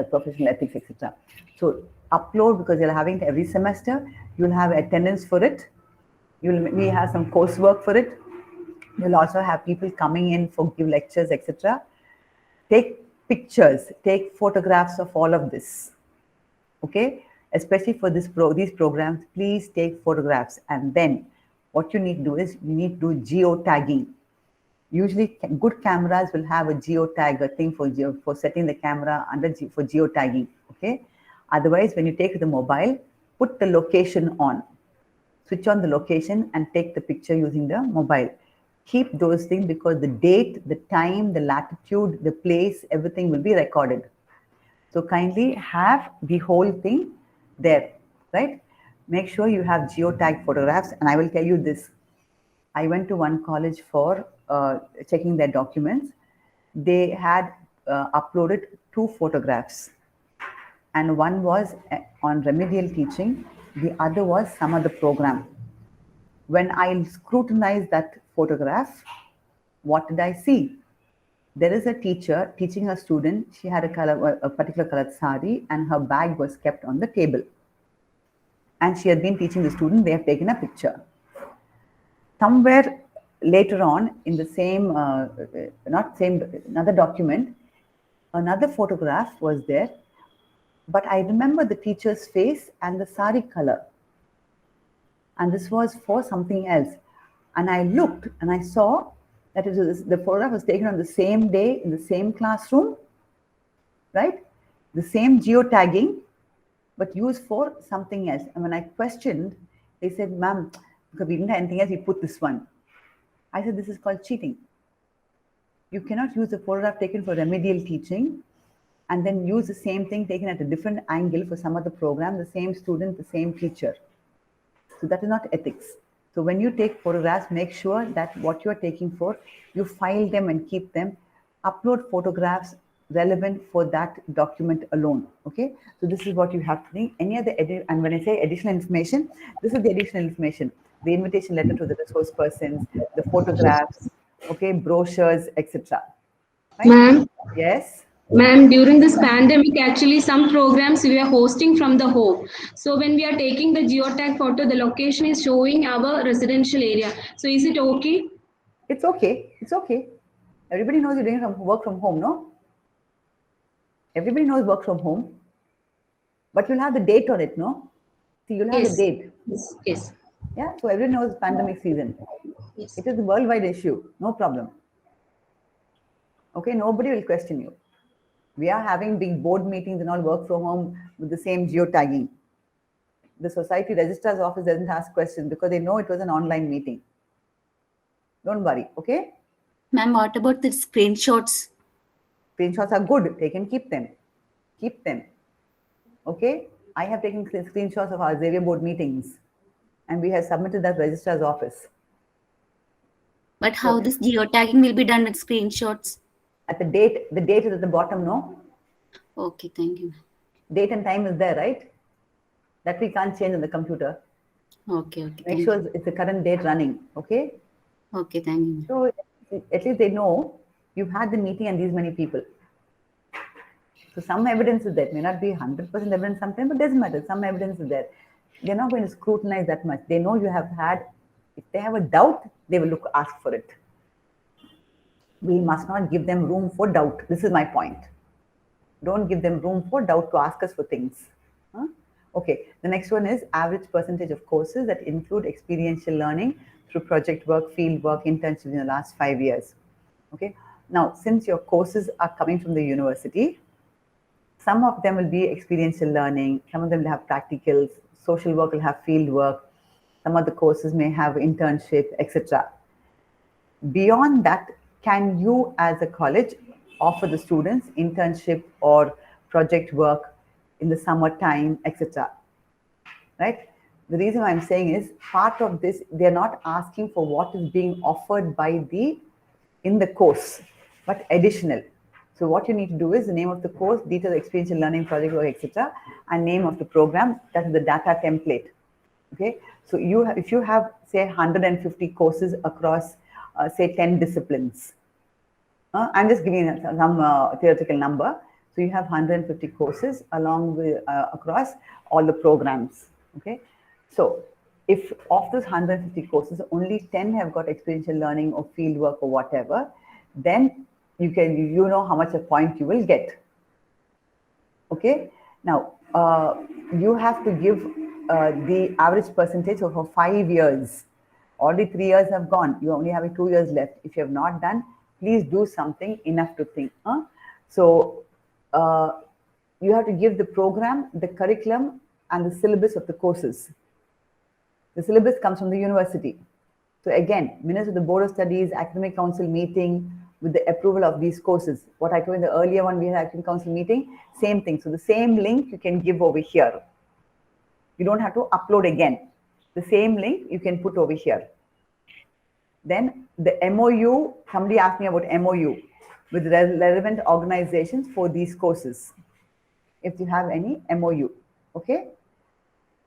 professional ethics, etc. So upload, because you're having it every semester. You'll have attendance for it. We have some coursework for it. You'll also have people coming in for give lectures, etc. Take pictures, take photographs of all of this. Okay, especially for these programs, please take photographs. And then what you need to do is you need to do geotagging. Usually good cameras will have a geotag, a thing for setting the camera for geotagging. Okay, otherwise when you take the mobile, put the location on, switch on the location and take the picture using the mobile. Keep those things because the date, the time, the latitude, the place, everything will be recorded. So kindly have the whole thing there, right? Make sure you have geotag photographs. And I will tell you this. I went to one college for checking their documents. They had uploaded 2 photographs. And one was on remedial teaching. The other was some other program. When I scrutinized that photograph, what did I see? There is a teacher teaching a student. She had a particular colored sari and her bag was kept on the table. And she had been teaching the student. They have taken a picture. Somewhere later on in the same, another document, another photograph was there. But I remember the teacher's face and the sari color. And this was for something else. And I looked and I saw that the photograph was taken on the same day in the same classroom, right? The same geotagging, but used for something else. And when I questioned, they said, ma'am, because we didn't have anything else, we put this one. I said, this is called cheating. You cannot use a photograph taken for remedial teaching and then use the same thing taken at a different angle for some other program, the same student, the same teacher. So that is not ethics. So when you take photographs, make sure that what you're taking for, you file them and keep them. Upload photographs relevant for that document alone. Okay. So this is what you have to think. Any other and when I say additional information, this is the additional information. The invitation letter to the resource persons, the photographs, okay, brochures, etc. Right? Ma'am? Yes. Ma'am, during this pandemic, actually some programs we are hosting from the home. So when we are taking the geotag photo, the location is showing our residential area. So is it okay? It's okay. It's okay. Everybody knows you're doing work from home, no? Everybody knows work from home. But you'll have the date on it, no? See, you'll have the date. Yes. Yes. Yeah, so everyone knows pandemic season. Yes. It is a worldwide issue. No problem. Okay, nobody will question you. We are having big board meetings and all work from home with the same geotagging. The society registrar's office doesn't ask questions because they know it was an online meeting. Don't worry, okay? Ma'am, what about the screenshots? Screenshots are good. They can keep them. Keep them. Okay? I have taken screenshots of our Xavier board meetings and we have submitted that registrar's office. But how this geotagging will be done with screenshots? At the date is at the bottom, no? Okay, thank you. Date and time is there, right? That we can't change on the computer. Okay, okay. Make sure it's the current date running, okay? Okay, thank you. So at least they know you've had the meeting and these many people. So some evidence is there. It may not be 100% evidence sometimes, but it doesn't matter. Some evidence is there. They're not going to scrutinize that much. They know you have had, if they have a doubt, they will ask for it. We must not give them room for doubt. This is my point. Don't give them room for doubt to ask us for things. Huh? Okay, the next one is average percentage of courses that include experiential learning through project work, field work, internships in the last 5 years. Okay, now since your courses are coming from the university, some of them will be experiential learning, some of them will have practicals, social work will have field work, some of the courses may have internship, etc. Beyond that, can you as a college offer the students internship or project work in the summertime, etc. Right? The reason why I'm saying is part of this, they're not asking for what is being offered by in the course, but additional. So what you need to do is the name of the course, detailed experiential learning, project work, etc., and name of the program. That is the data template. Okay. So if you have say 150 courses across say 10 disciplines. I'm just giving some theoretical number. So you have 150 courses along with across all the programs. Okay. So if of those 150 courses, only 10 have got experiential learning or field work or whatever, then you know how much a point you will get. Okay. Now, you have to give the average percentage over 5 years. Already 3 years have gone. You only have 2 years left. If you have not done, please do something enough to think. So, you have to give the program, the curriculum, and the syllabus of the courses. The syllabus comes from the university. So again, minutes of the Board of Studies, Academic Council meeting with the approval of these courses. What I told in the earlier one, we had Academic Council meeting, same thing. So the same link you can give over here. You don't have to upload again. The same link you can put over here. Then the MOU, somebody asked me about MOU with relevant organizations for these courses. If you have any MOU, okay?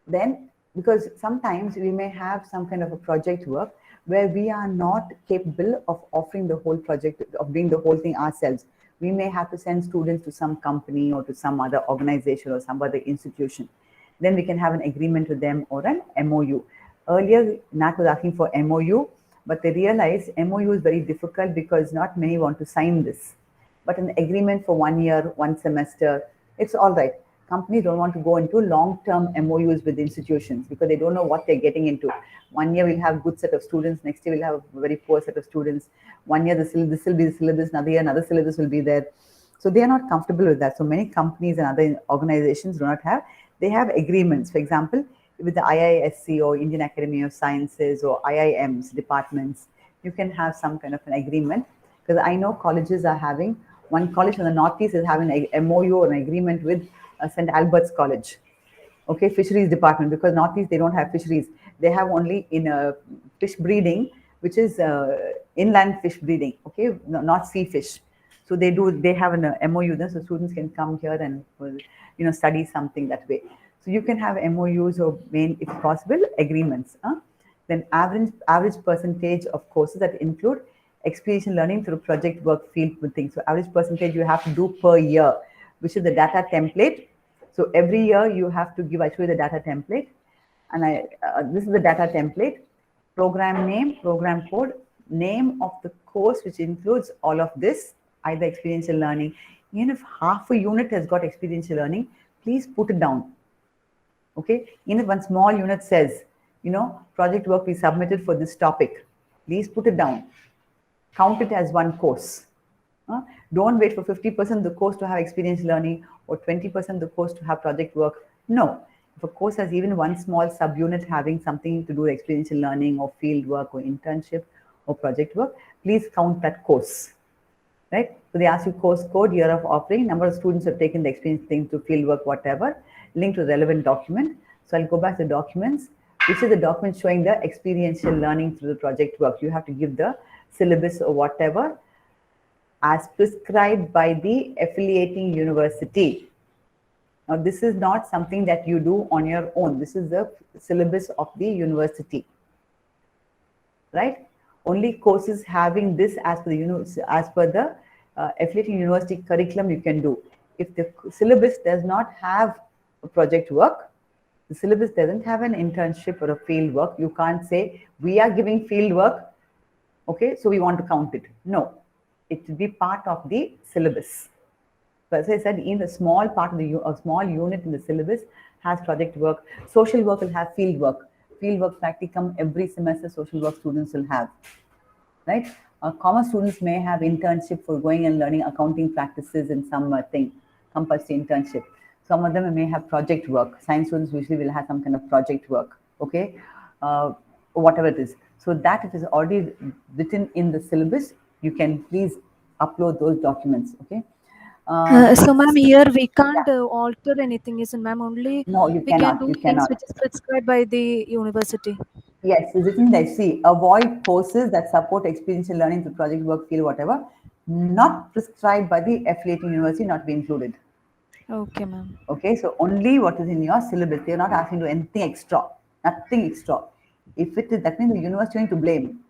Then, because sometimes we may have some kind of a project work where we are not capable of offering the whole project, of doing the whole thing ourselves. We may have to send students to some company or to some other organization or some other institution. Then we can have an agreement with them or an MOU. Earlier, NAAC was asking for MOU, but they realized MOU is very difficult because not many want to sign this. But an agreement for 1 year, 1 semester, it's all right. Companies don't want to go into long-term MOUs with institutions because they don't know what they're getting into. 1 year we'll have a good set of students, next year we'll have a very poor set of students. 1 year this will be the syllabus, another year another syllabus will be there. So they are not comfortable with that. So many companies and other organizations do not have, they have agreements. For example, with the IISc or Indian Academy of Sciences or IIMs departments, you can have some kind of an agreement. Because I know colleges are having, one college in the Northeast is having a MOU or an agreement with St. Albert's College, okay, fisheries department, because Northeast they don't have fisheries. They have only in fish breeding, which is inland fish breeding, okay, not sea fish. So they have an MOU then, so students can come here and study something that way. So you can have MOUs or if possible, agreements. Then average percentage of courses that include experiential learning through project work field things. So average percentage you have to do per year, which is the data template. So every year you have to give, I show you the data template. And this is the data template, program name, program code, name of the course, which includes all of this, either experiential learning. Even if half a unit has got experiential learning, please put it down. Okay, even if one small unit says, project work we submitted for this topic, please put it down. Count it as one course. Don't wait for 50% of the course to have experiential learning or 20% of the course to have project work. No, if a course has even one small subunit having something to do with experiential learning or field work or internship or project work, please count that course. Right? So they ask you course code, year of offering, number of students who have taken the experience thing to field work, whatever, link to the relevant document. So I'll go back to the documents, which is the document showing the experiential learning through the project work. You have to give the syllabus or whatever as prescribed by the affiliating university. Now, this is not something that you do on your own. This is the syllabus of the university, right? Only courses having this as per the affiliating university curriculum you can do. If the syllabus does not have a project work, the syllabus doesn't have an internship or a field work, you can't say we are giving field work, okay, so we want to count it. No, it will be part of the syllabus. So as I said, in the small part of a small unit in the syllabus has project work. Social work will have field work. Field work practicum every semester social work students will have, right? Commerce students may have internship for going and learning accounting practices in some compulsory internship. Some of them may have project work. Science students usually will have some kind of project work, okay? Whatever it is. So that it is already written in the syllabus, you can please upload those documents, okay? So ma'am, here we can't alter anything, isn't ma'am? Only no, you we can cannot. do You things cannot. which is prescribed by the university. Yes, it's written there. See, avoid courses that support experiential learning through project work, field, whatever, not prescribed by the affiliating university, not be included. Okay, ma'am. Okay, so only what is in your syllabus. They're not asking to do anything extra, nothing extra. If it is, that means the university is to blame.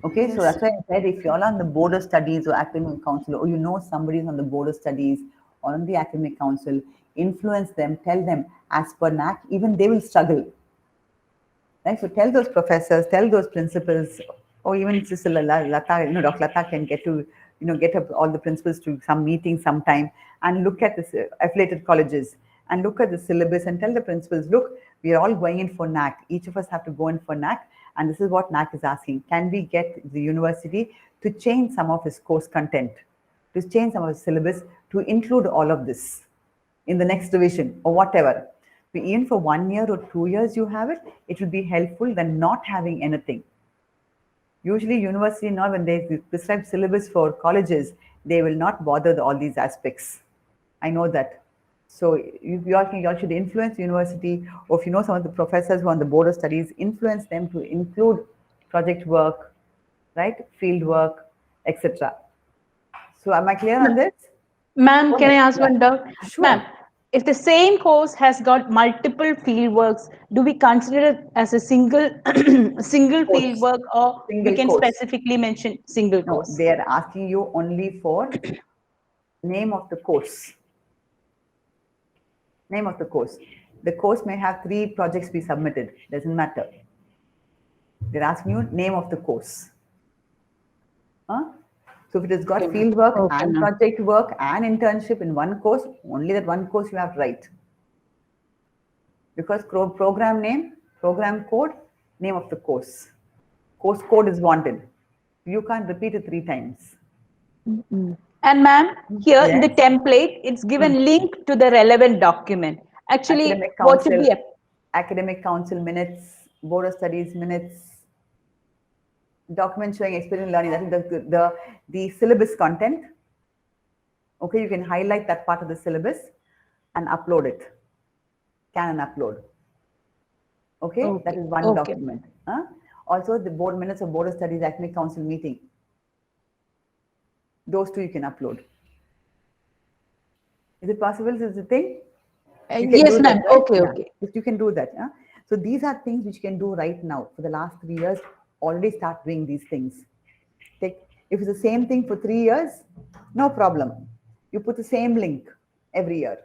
Okay, yes. So that's why I said if you're on the board of studies or academic council, or somebody is on the board of studies or on the academic council, influence them, tell them as per NAAC, even they will struggle. Right? So tell those professors, tell those principals, or even Sister Lata, Dr. Lata can get to, get up all the principals to some meeting sometime and look at this affiliated colleges and look at the syllabus and tell the principals, look, we are all going in for NAAC. Each of us have to go in for NAAC, and this is what NAAC is asking. Can we get the university to change some of its course content, to change some of its syllabus, to include all of this in the next revision or whatever? Even for 1 year or 2 years you have it, it will be helpful than not having anything. Usually university now, when they prescribe syllabus for colleges, they will not bother all these aspects. I know that. So you all should influence university, or if you know some of the professors who are on the board of studies, influence them to include project work, right, field work, etc. So am I clear on this? Ma'am, can I ask one doubt? Sure. Ma'am, if the same course has got multiple field works, do we consider it as a single field work, or we can specifically mention single course? No, they are asking you only for name of the course. Name of the course. The course may have 3 projects be submitted. Doesn't matter. They're asking you name of the course. So if it has got field work and project work and internship in one course, only that one course you have to write. Because program name, program code, name of the course. Course code is wanted. You can't repeat it 3 times. And ma'am, here in the template, it's given link to the relevant document. Actually, what should be academic council minutes, board of studies minutes, document showing experience learning. That is the syllabus content. Okay, you can highlight that part of the syllabus and upload it. Scan and upload. Okay, that is one document. Also, the board minutes of board of studies academic council meeting. Those 2 you can upload. Is it possible? Is the thing? Yes, ma'am. Right? Okay. You can do that. So these are things which you can do right now. For the last 3 years, already start doing these things. If it's the same thing for 3 years, no problem. You put the same link every year.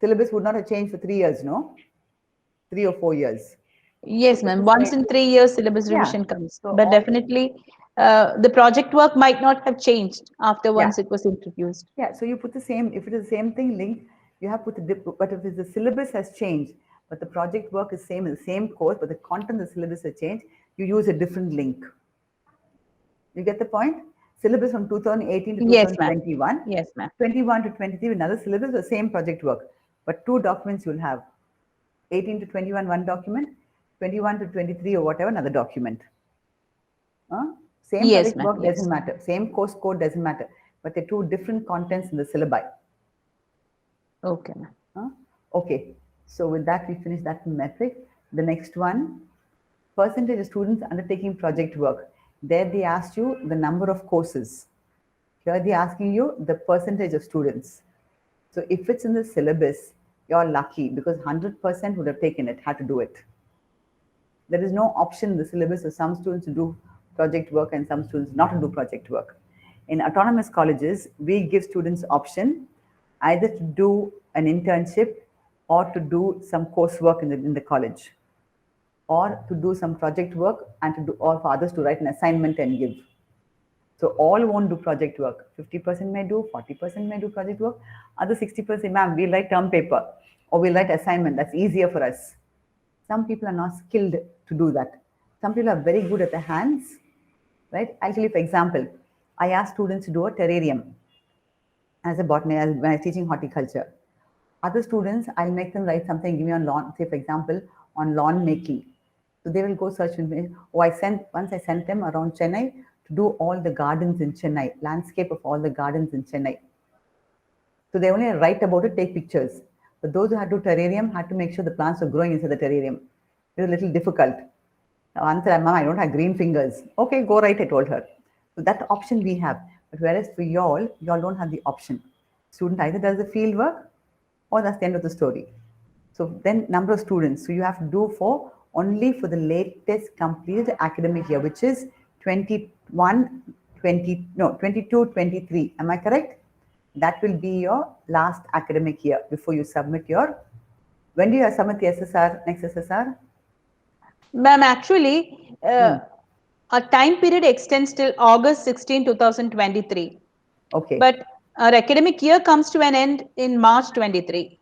Syllabus would not have changed for 3 years, no? 3 or 4 years. Yes, ma'am. Once in 3 years, syllabus revision comes. So but definitely, the project work might not have changed after once it was introduced. Yeah, so you put the same, if it is the same thing link, you have put the, but if the syllabus has changed, but the project work is same in the same course, but the content of the syllabus has changed, you use a different link. You get the point? Syllabus from 2018 to 2021. Yes, ma'am. 21 to 23, another syllabus, the same project work, but 2 documents you'll have. 18 to 21, one document, 21 to 23 or whatever, another document. Same project work doesn't matter. Same course code doesn't matter. But they're 2 different contents in the syllabi. Okay, ma'am. Okay. So with that, we finish that metric. The next one, percentage of students undertaking project work. There they asked you the number of courses. Here they're asking you the percentage of students. So if it's in the syllabus, you're lucky because 100% would have taken it, had to do it. There is no option in the syllabus for some students to do project work and some students not to do project work. In autonomous colleges, we give students option either to do an internship or to do some coursework in the college, or to do some project work and to do, or for others to write an assignment and give. So all won't do project work. 50% may do, 40% may do project work. Other 60%, ma'am, we'll write term paper or we'll write assignment. That's easier for us. Some people are not skilled to do that. Some people are very good at the hands, right? I'll tell you, for example, I ask students to do a terrarium as a botanist when I'm teaching horticulture. Other students, I'll make them write something, give me on lawn, say for example, on lawn making. So they will go search with me. Once I sent them around Chennai to do all the gardens in Chennai, landscape of all the gardens in Chennai. So they only write about it, take pictures. But those who had to do terrarium had to make sure the plants were growing inside the terrarium. It was a little difficult. Answer, Mom, I don't have green fingers. Okay, go right, I told her. So that option we have. But whereas for y'all don't have the option. Student either does the field work or that's the end of the story. So then number of students. So you have to do only for the latest completed academic year, which is 22, 23. Am I correct? That will be your last academic year before you submit your, when do you submit the SSR, next SSR? Ma'am, actually, our time period extends till August 16, 2023. Okay. But our academic year comes to an end in March 23.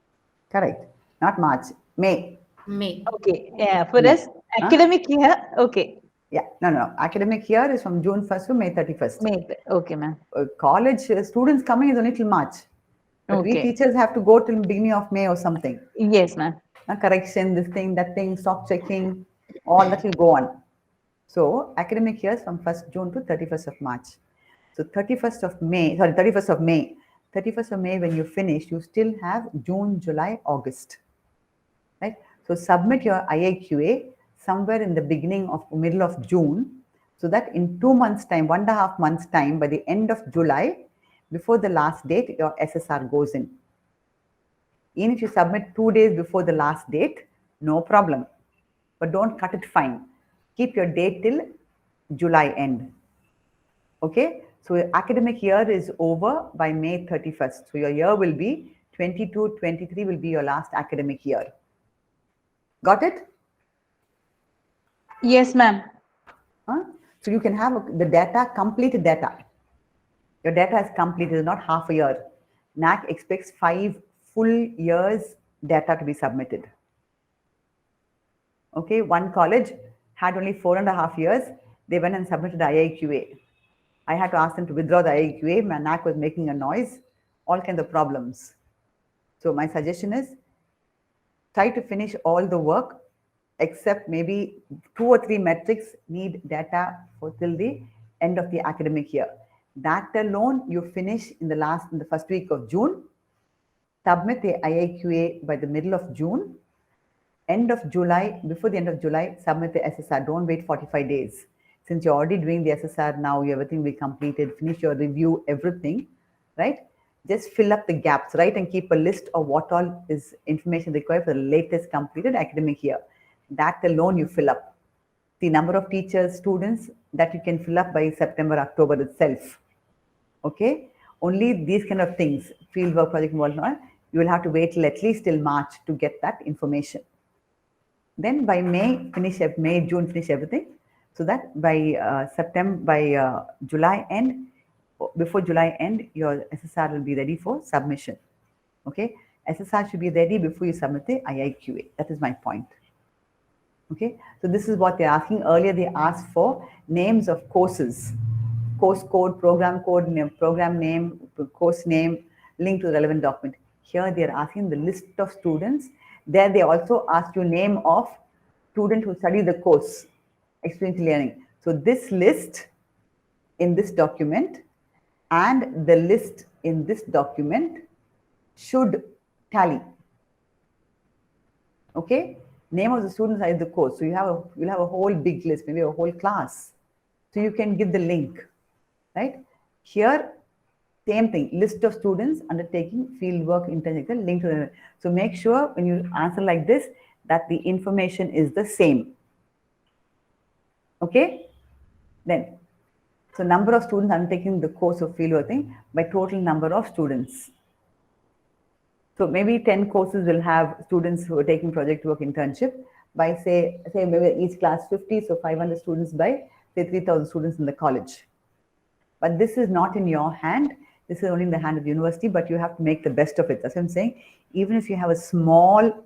Correct. Not March, May. May. Okay. Yeah. For May. us, academic year, okay. Yeah. No. Academic year is from June 1st to May 31st. May. Okay, ma'am. College students coming is only till March. But we teachers have to go till beginning of May or something. Yes, ma'am. Correction, this thing, that thing, stock checking, all that will go on. So academic years from 1st June to 31st of March. So 31st of May, when you finish, you still have June, July, August. Right? So submit your IAQA somewhere in the middle of June, so that in 2 months' time, 1.5 months' time, by the end of July, before the last date, your SSR goes in. Even if you submit 2 days before the last date, no problem. But don't cut it fine. Keep your date till July end. Okay? So your academic year is over by May 31st. So your year will be 22-23 will be your last academic year. Got it? Yes, ma'am. So you can have the data, complete data. Your data is complete, it is not half a year. NAAC expects 5 full years data to be submitted. Okay, one college had only 4.5 years. They went and submitted IIQA. I had to ask them to withdraw the IIQA. My NAAC was making a noise, all kinds of problems. So my suggestion is try to finish all the work, except maybe 2 or 3 metrics need data till the end of the academic year. That alone you finish in the first week of June. Submit the IIQA by the middle of June. End of July, before the end of July, submit the SSR. Don't wait 45 days. Since you're already doing the SSR now, everything will be completed, finish your review, everything, right? Just fill up the gaps, right? And keep a list of what all is information required for the latest completed academic year. That alone you fill up. The number of teachers, students that you can fill up by September, October itself. Okay? Only these kind of things, fieldwork, project involvement, you will have to wait till at least till March to get that information. Then by May, June, finish everything. So that by July end, before July end, your SSR will be ready for submission. Okay? SSR should be ready before you submit the IIQA. That is my point. Okay? So this is what they're asking. Earlier they asked for names of courses. Course code, program name, course name, link to the relevant document. Here they are asking the list of students. There they also ask you name of student who study the course, experiential learning. So this list in this document and the list in this document should tally. Okay? Name of the students study the course. So you'll have a whole big list, maybe a whole class. So you can give the link. Right? Here, same thing, list of students undertaking fieldwork internship, link to the. So make sure when you answer like this, that the information is the same. Okay? Then, so number of students undertaking the course of fieldwork thing by total number of students. So maybe 10 courses will have students who are taking project work internship by say maybe each class 50, so 500 students by say 3,000 students in the college. But this is not in your hand. This is only in the hand of the university, but you have to make the best of it. That's what I'm saying. Even if you have a small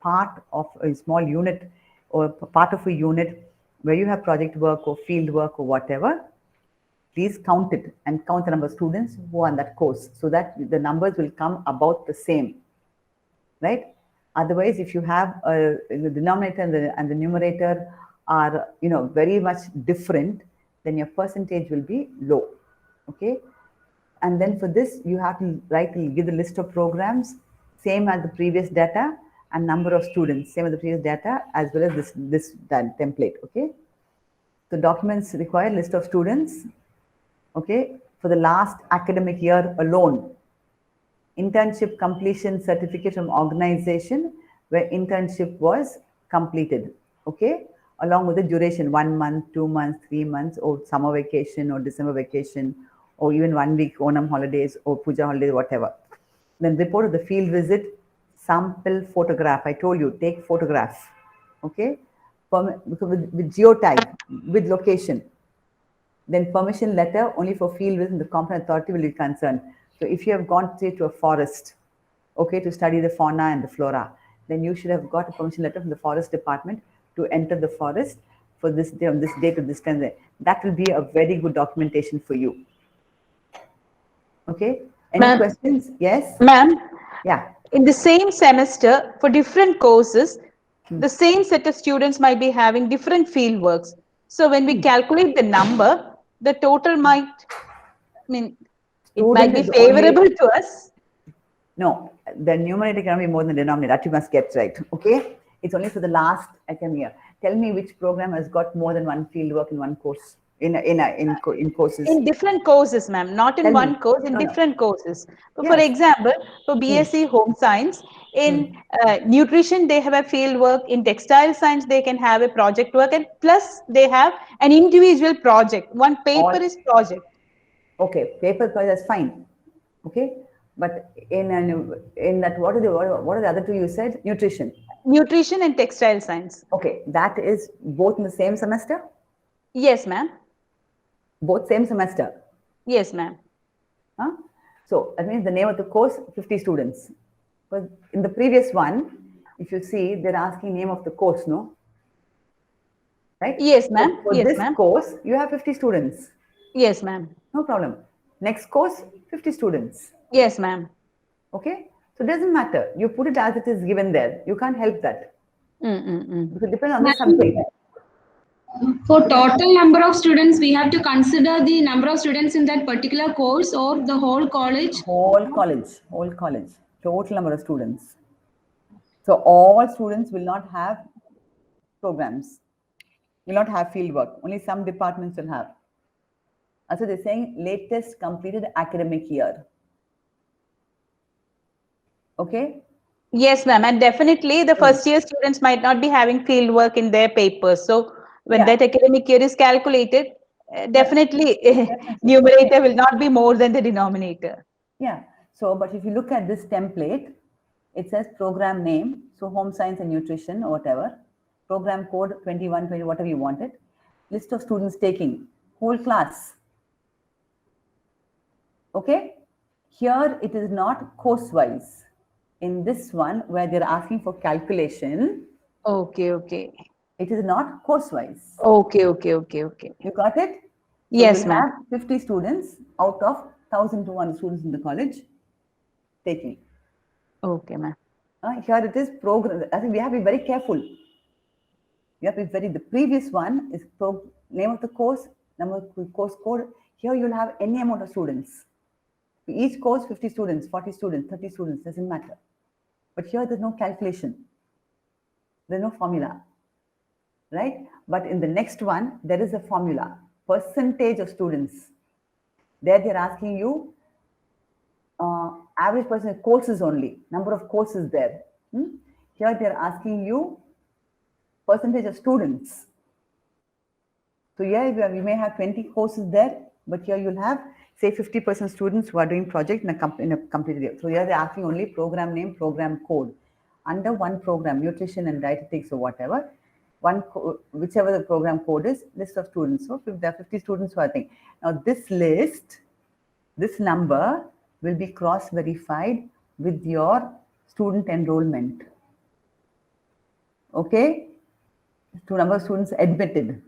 part of a small unit or part of a unit where you have project work or field work or whatever, please count it and count the number of students who are on that course so that the numbers will come about the same, right? Otherwise, if you have the denominator and the numerator are very much different, then your percentage will be low. Okay? And then for this, you have to give the list of programs, same as the previous data, and number of students, same as the previous data, as well as this template. Okay? So documents require list of students. Okay? For the last academic year alone, internship completion certificate from organization where internship was completed. Okay? Along with the duration, 1 month, 2 months, 3 months, or summer vacation, or December vacation, or even 1 week Onam holidays, or Puja holidays, whatever. Then report of the field visit, sample photograph. I told you, take photograph. Okay? with geotag, with location. Then permission letter only for field within the competent authority will be concerned. So if you have gone, say, to a forest, okay, to study the fauna and the flora, then you should have got a permission letter from the forest department to enter the forest for this day, on this date to this time. That will be a very good documentation for you. Okay. Any questions? Yes. Ma'am. Yeah. In the same semester, for different courses, the same set of students might be having different field works. So when we calculate the number, the total might, it might be favorable to us. No, the numerator cannot be more than the denominator. That you must get right. Okay. It's only for the last academic year. Tell me which program has got more than one field work in one course, in courses. In different courses, ma'am, not in one course, in different courses. So for example, for BSc Home Science, in nutrition, they have a field work. In textile science, they can have a project work, and plus they have an individual project. One paper is project. Okay, paper project is fine. Okay, but in that, what are the other two you said? Nutrition. Nutrition and textile science. Okay, that is both in the same semester? Yes, ma'am. Both same semester? Yes, ma'am. Huh? So that means the name of the course, 50 students. But in the previous one, if you see, they're asking name of the course, no? Right? Yes, ma'am. So for this course, you have 50 students. Yes, ma'am. No problem. Next course, 50 students. Yes, ma'am. Okay? So it doesn't matter. You put it as it is given there. You can't help that. It depends on the subject. For total number of students, we have to consider the number of students in that particular course or the whole college? Whole college. Total number of students. So all students will not have programs, will not have field work. Only some departments will have. So they're saying latest completed academic year. Okay? Yes, ma'am. And definitely the first year students might not be having field work in their papers. So when that academic year is calculated, definitely numerator will not be more than the denominator. Yeah. So, but if you look at this template, it says program name. So home science and nutrition or whatever. Program code 21, 20, whatever you want it. List of students taking. Whole class. Okay. Here it is not course-wise. In this one, where they're asking for calculation. Okay. It is not course-wise. Okay. You got it? So yes, we'll ma'am. have 50 students out of 1,200 students in the college taking. Okay, ma'am. Here it is program. I think we have to be very careful. You have to be the previous one is name of the course, number of course code. Here you'll have any amount of students. Each course, 50 students, 40 students, 30 students, doesn't matter. But here there's no calculation. There's no formula, right? But in the next one, there is a formula, percentage of students. There they're asking you average percentage courses only, number of courses there. Here they're asking you percentage of students. So here we may have 20 courses there, but here you'll have say 50% students who are doing project in a completed year. So here they're asking only program name, program code. Under one program, nutrition and dietetics or whatever, whichever the program code is, list of students. So if there are 50 students who are thinking. Now this list, this number will be cross-verified with your student enrollment. Okay? Number of students admitted.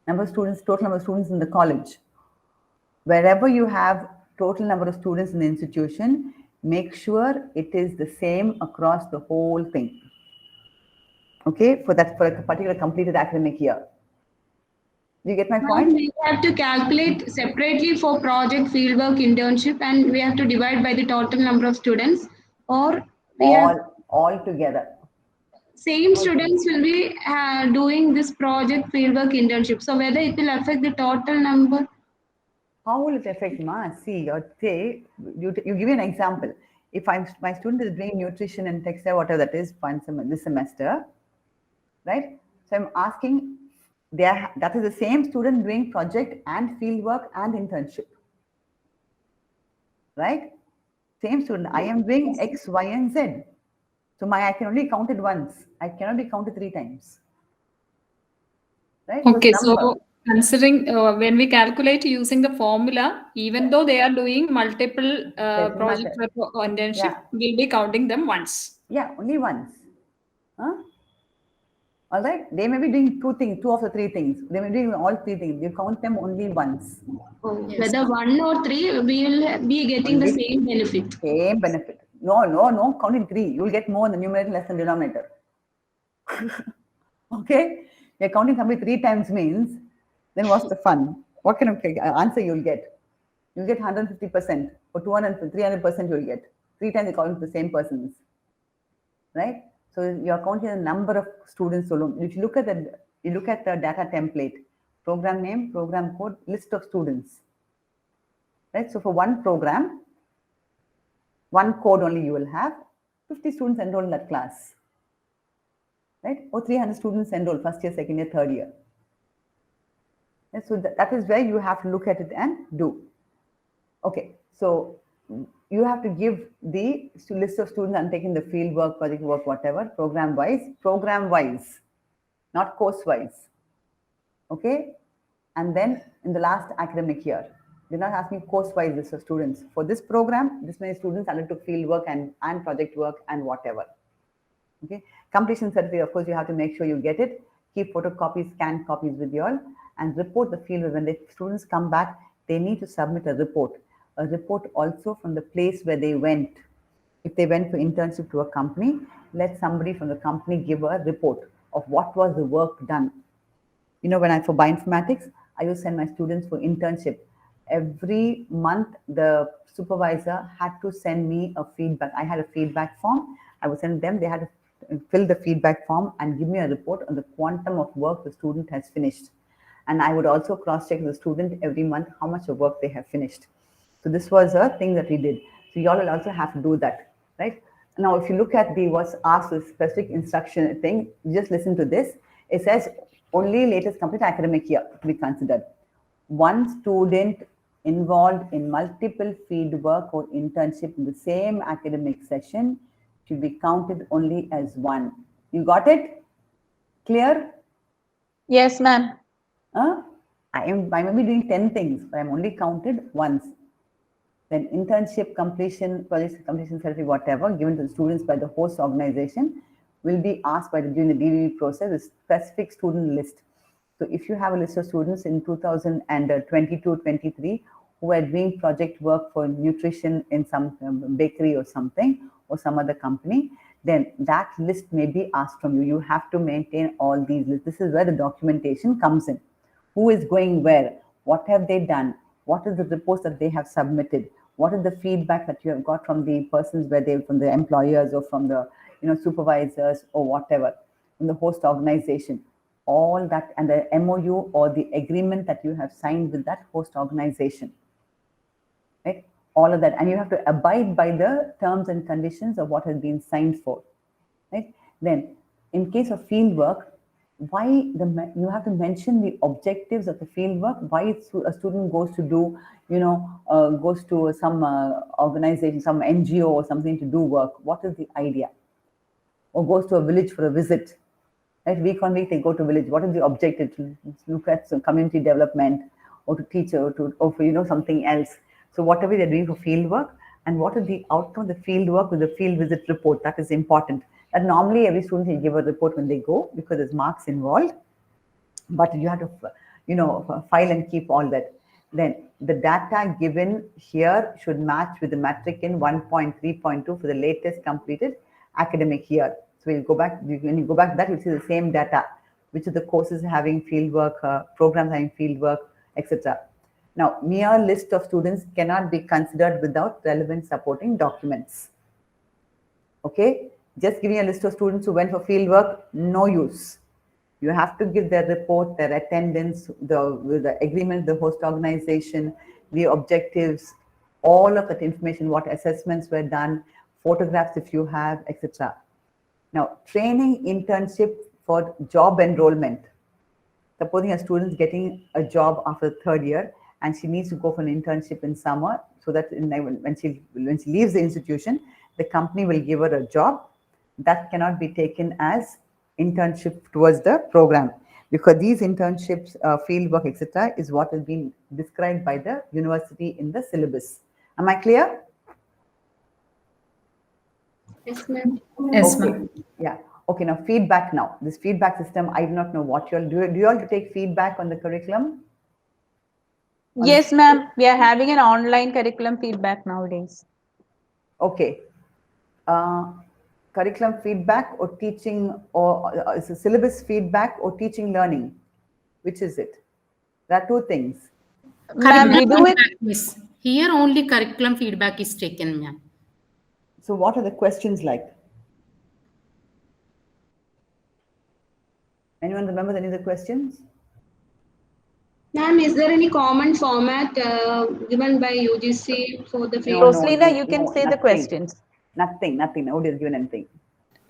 Number of students, total number of students in the college. Wherever you have total number of students in the institution, make sure it is the same across the whole thing. Okay, for a particular completed academic year. Do you get my point? We have to calculate separately for project, fieldwork, internship, and we have to divide by the total number of students, or all together. Same students will be doing this project, fieldwork, internship. So whether it will affect the total number. How will it affect See, you give me an example. If my student is doing nutrition and textile, whatever that is, this semester, right? So I'm asking, that is the same student doing project and fieldwork and internship, right? Same student. I am doing X, Y, and Z. So I can only count it once. I cannot be counted 3 times. right? Okay, number. so considering when we calculate using the formula, even though they are doing multiple Doesn't project matter. work or internship, Yeah. we'll be counting them once. Yeah, only once. Huh? All right. They may be doing two of the three things. They may be doing all three things. You count them only once. Whether 1 or 3, we will be getting the same benefit. Same benefit. No, counting 3. You will get more in the numerator less than denominator. Okay? You're counting somebody 3 times means, then what's the fun? What kind of answer you'll get? You'll get 150%, or 300% you'll get. 3 times you're counting the same persons. Right? So you're counting the number of students alone. If you look at the data template, program name, program code, list of students. Right? So for one program, one code only you will have 50 students enrolled in that class. Right? Or 300 students enrolled first year, second year, third year. And so that is where you have to look at it and do. Okay, so you have to give the list of students undertaking the field work, project work, whatever, program wise, not course wise. Okay, and then in the last academic year, they're not asking course wise list of students. For this program, this many students undertook field work and project work and whatever. Okay, completion certificate, of course, you have to make sure you get it. Keep photocopies, scanned copies with you all, and report the field. When the students come back, they need to submit a report. A report also from the place where they went. If they went for internship to a company, let somebody from the company give a report of what was the work done. You know, when for bioinformatics, I used to send my students for internship. Every month, the supervisor had to send me a feedback. I had a feedback form. I would send them. They had to fill the feedback form and give me a report on the quantum of work the student has finished. And I would also cross-check the student every month how much of work they have finished. So this was a thing that we did. So you all will also have to do that, right? Now, if you look at the what's asked with specific instruction thing, just listen to this. It says only latest complete academic year to be considered. One student involved in multiple field work or internship in the same academic session should be counted only as one. You got it? Clear? Yes, ma'am. I may be doing 10 things, but I'm only counted once. Then internship completion, project completion certificate, whatever, given to the students by the host organization will be asked during the DVV process, a specific student list. So if you have a list of students in 2022-23 who are doing project work for nutrition in some bakery or something, or some other company, then that list may be asked from you. You have to maintain all these lists. This is where the documentation comes in. Who is going where? What have they done? What is the reports that they have submitted? What is the feedback that you have got from the persons from the employers or from the supervisors or whatever, from the host organization? All that, and the MOU or the agreement that you have signed with that host organization, right? All of that, and you have to abide by the terms and conditions of what has been signed for, right? Then, in case of field work, you have to mention the objectives of the field work, why a student goes to do, goes to some organization, some NGO or something to do work. What is the idea? Or goes to a village for a visit, right? Week on week they go to village. What is the objective? To look at some community development, or to teach, or for something else. So whatever they're doing for field work, and what is the outcome of the field work with the field visit report? That is important. And normally every student will give a report when they go because there's marks involved, but you have to, file and keep all that. Then the data given here should match with the matric in 1.3.2 for the latest completed academic year. So we'll go back, when you go back to that, you'll see the same data, which of the courses having field work, programs having field work, etc. Now, mere list of students cannot be considered without relevant supporting documents. Okay? Just giving a list of students who went for field work, no use. You have to give their report, their attendance, the agreement, the host organization, the objectives, all of that information, what assessments were done, photographs if you have, etc. Now, training internship for job enrollment. Supposing a student is getting a job after the third year and she needs to go for an internship in summer, so that when she leaves the institution, the company will give her a job. That cannot be taken as internship towards the program, because these internships, field work, etc., is what has been described by the university in the syllabus. Am I clear? Yes, ma'am. Yes, Okay. ma'am. Yeah. Okay. Now feedback. Now this feedback system, I do not know what you all do. Do you all take feedback on the curriculum? Yes, ma'am. We are having an online curriculum feedback nowadays. Okay. Curriculum feedback or teaching, or is it syllabus feedback or teaching learning? Which is it? There are two things. Ma'am, we do it. Miss. Here only curriculum feedback is taken, ma'am. So what are the questions like? Anyone remember any of the questions? Ma'am, is there any common format given by UGC for the field? Rosalina, you can say the questions. Nothing. Nobody has given anything.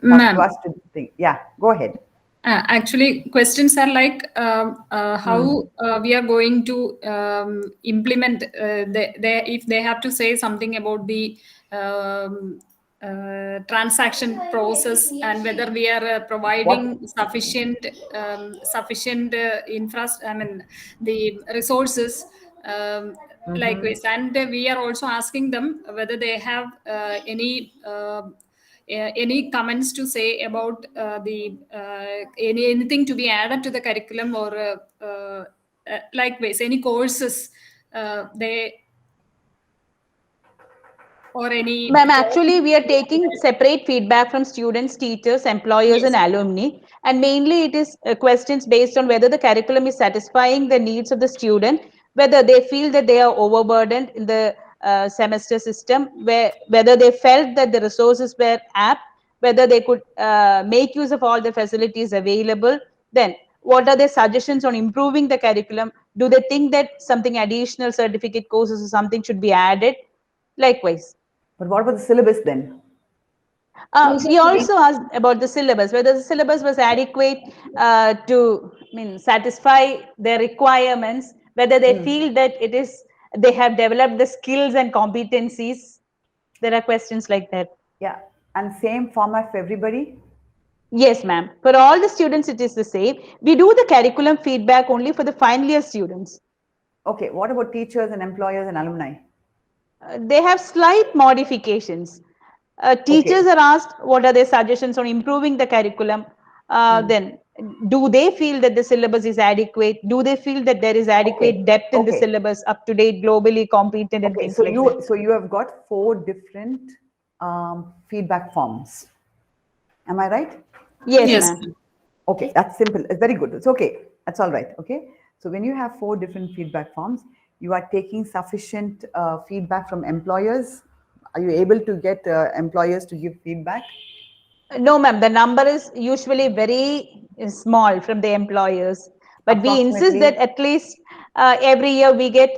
Ma'am. To us to think. Yeah, go ahead. Actually, questions are like how we are going to implement. If they have to say something about the transaction process and whether we are providing sufficient the resources. Likewise, and we are also asking them whether they have any comments to say about anything to be added to the curriculum, or likewise any courses they or any. Ma'am, actually, we are taking separate feedback from students, teachers, employers, and alumni. And mainly it is questions based on whether the curriculum is satisfying the needs of the student, whether they feel that they are overburdened in the semester system, whether they felt that the resources were apt, whether they could make use of all the facilities available. Then what are their suggestions on improving the curriculum? Do they think that something additional certificate courses or something should be added? Likewise. But what about the syllabus then? We also asked about the syllabus, whether the syllabus was adequate to satisfy their requirements, whether they feel that they have developed the skills and competencies. There are questions like that. Yeah, and same format for everybody? Yes, ma'am. For all the students, it is the same. We do the curriculum feedback only for the final year students. Okay, what about teachers and employers and alumni? They have slight modifications. Teachers are asked what are their suggestions on improving the curriculum. Then do they feel that the syllabus is adequate? Do they feel that there is adequate depth in the syllabus, up to date, globally competent, and things like that? So you have got 4 different feedback forms. Am I right? Yes, ma'am. Okay, that's simple. It's very good. It's okay. That's all right. Okay. So when you have 4 different feedback forms, you are taking sufficient feedback from employers. Are you able to get employers to give feedback? No, ma'am. The number is usually very small from the employers. But we insist that at least every year we get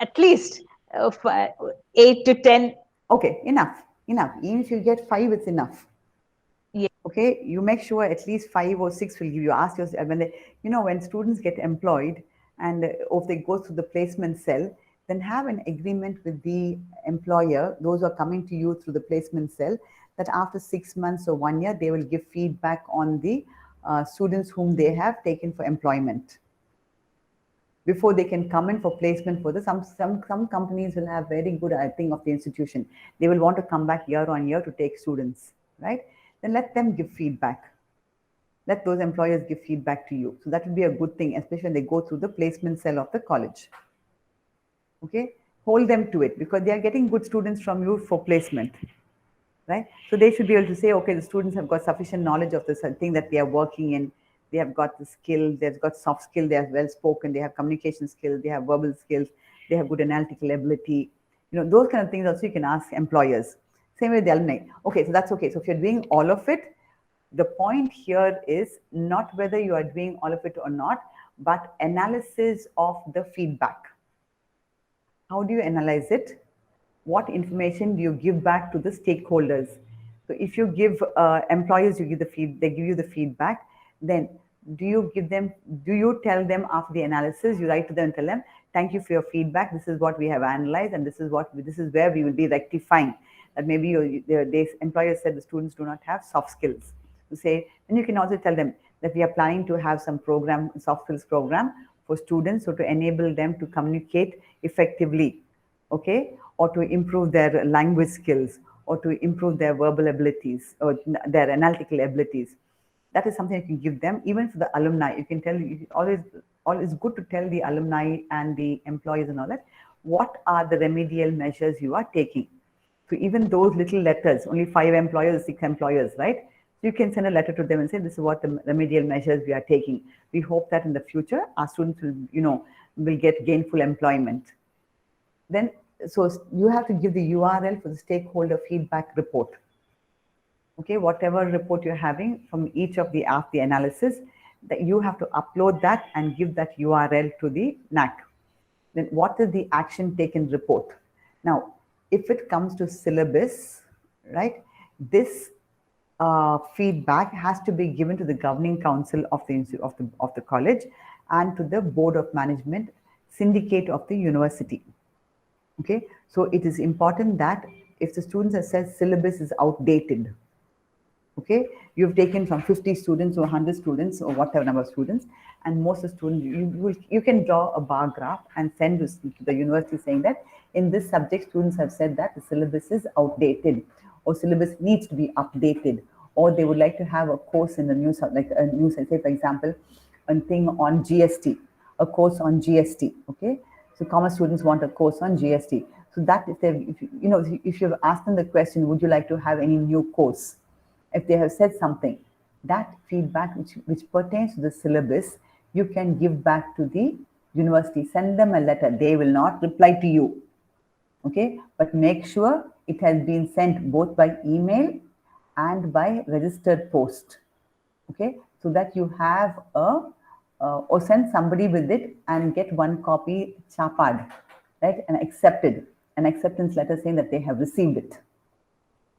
at least 8 to 10. Okay, enough. Even if you get 5, it's enough. Yeah. Okay, you make sure at least 5 or 6 will give you. Ask yourself when when students get employed and or if they go through the placement cell, then have an agreement with the employer, those who are coming to you through the placement cell, that after 6 months or 1 year, they will give feedback on the students whom they have taken for employment before they can come in for placement. For some companies will have very good thing of the institution. They will want to come back year on year to take students, right? Then let them give feedback. Let those employers give feedback to you. So that will be a good thing, especially when they go through the placement cell of the college. Okay, hold them to it because they are getting good students from you for placement, right? So they should be able to say, okay, the students have got sufficient knowledge of this thing that they are working in. They have got the skill, they've got soft skill, they are well spoken, they have communication skills, they have verbal skills, they have good analytical ability. Those kind of things also you can ask employers. Same with the alumni. Okay, so that's okay. So if you're doing all of it, the point here is not whether you are doing all of it or not, but analysis of the feedback. How do you analyze it? What information do you give back to the stakeholders? So if you give employers, they give you the feedback, then do you tell them after the analysis, you write to them and tell them, thank you for your feedback. This is what we have analyzed, and this is where we will be rectifying. That maybe the employer said the students do not have soft skills. Then you can also tell them, that we are planning to have some program, soft skills program for students, so to enable them to communicate effectively, okay, or to improve their language skills, or to improve their verbal abilities or their analytical abilities. That is something you can give them. Even for the alumni, you can tell, always good to tell the alumni and the employees and all that, what are the remedial measures you are taking. So even those little letters, only 5 employers, 6 employers, right? You can send a letter to them and say, this is what the remedial measures we are taking. We hope that in the future, our students will, will get gainful employment. Then, so you have to give the URL for the stakeholder feedback report. Okay, whatever report you're having from each of the analysis, that you have to upload that and give that URL to the NAAC. Then what is the action taken report? Now, if it comes to syllabus, right, this feedback has to be given to the governing council of the college and to the board of management syndicate of the university. Okay, so it is important that if the students have said syllabus is outdated, okay, you've taken from 50 students or 100 students or whatever number of students, and most of the students, you can draw a bar graph and send this to the university saying that in this subject, students have said that the syllabus is outdated, or syllabus needs to be updated, or they would like to have a course in the new, like a new, say for example, a thing on GST, a course on GST, okay? So commerce students want a course on GST. So that if you've asked them the question, would you like to have any new course? If they have said something, that feedback which pertains to the syllabus, you can give back to the university. Send them a letter. They will not reply to you, okay? But make sure it has been sent both by email and by registered post, okay? So that you have or send somebody with it and get one copy chapad, right? And accepted, an acceptance letter saying that they have received it.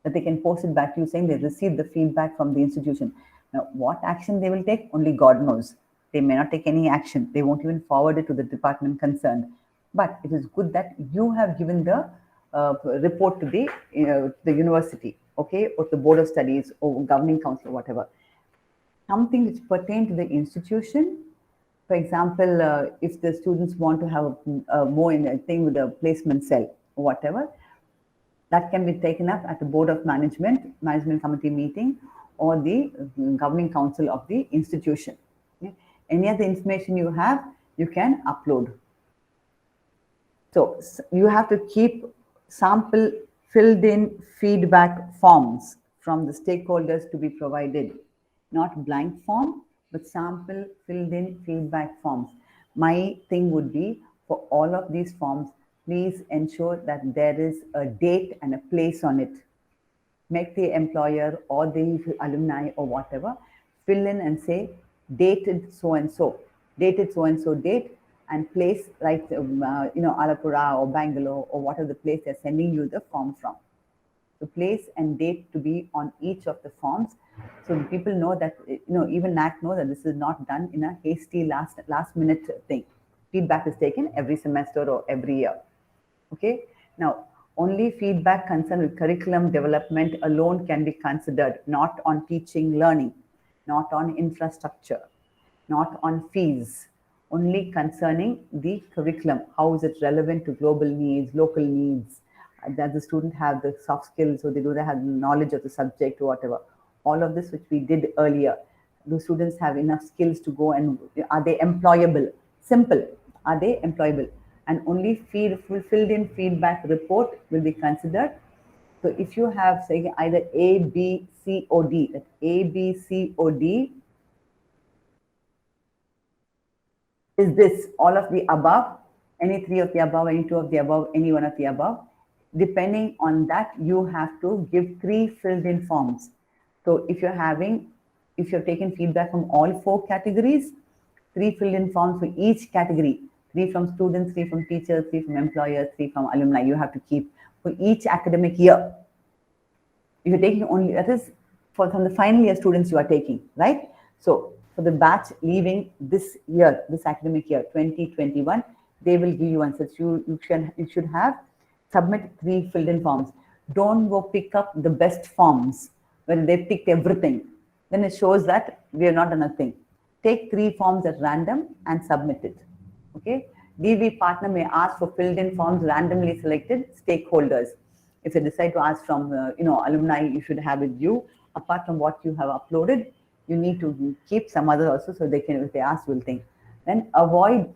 That they can post it back to you saying they received the feedback from the institution. Now, what action they will take, only God knows. They may not take any action. They won't even forward it to the department concerned. But it is good that you have given the report to the university, okay, or the board of studies or governing council or whatever. Something which pertains to the institution. For example, if the students want to have a more in a thing with a placement cell or whatever, that can be taken up at the board of management committee meeting, or the governing council of the institution. Okay? Any other information you have, you can upload. So you have to keep sample filled in feedback forms from the stakeholders to be provided, not blank form, but sample filled in feedback forms. My thing would be, for all of these forms, please ensure that there is a date and a place on it. Make the employer or the alumni or whatever fill in and say dated so and so date, and place like Alapura or Bangalore or whatever the place they're sending you the form from. The place and date to be on each of the forms, so people know that, even NAAC know that this is not done in a hasty last minute thing. Feedback is taken every semester or every year. Okay. Now, only feedback concerned with curriculum development alone can be considered, not on teaching, learning, not on infrastructure, not on fees, only concerning the curriculum. How is it relevant to global needs, local needs? Does the student have the soft skills, or they do they have knowledge of the subject or whatever? All of this which we did earlier. Do students have enough skills to go, and are they employable? Simple. Are they employable? And only filled in feedback report will be considered. So if you have, say, either A, B, C, or D, that A, B, C, or D, is this all of the above, any 3 of the above, any 2 of the above, any 1 of the above? Depending on that, you have to give 3 filled in forms. So if you're taking feedback from all 4 categories, 3 filled in forms for each category. 3 from students, 3 from teachers, 3 from employers, 3 from alumni. You have to keep for each academic year. If you're taking only, that is from the final year students you are taking, right? So for the batch leaving this year, this academic year, 2021, they will give you answers. You should have submit 3 filled in forms. Don't go pick up the best forms when they picked everything. then it shows that we have not done a thing. Take 3 forms at random and submit it. Okay. DV partner may ask for filled in forms randomly selected stakeholders. If they decide to ask from, alumni, you should have it due. Apart from what you have uploaded, you need to keep some other also, so they can, if they ask, will think. Then avoid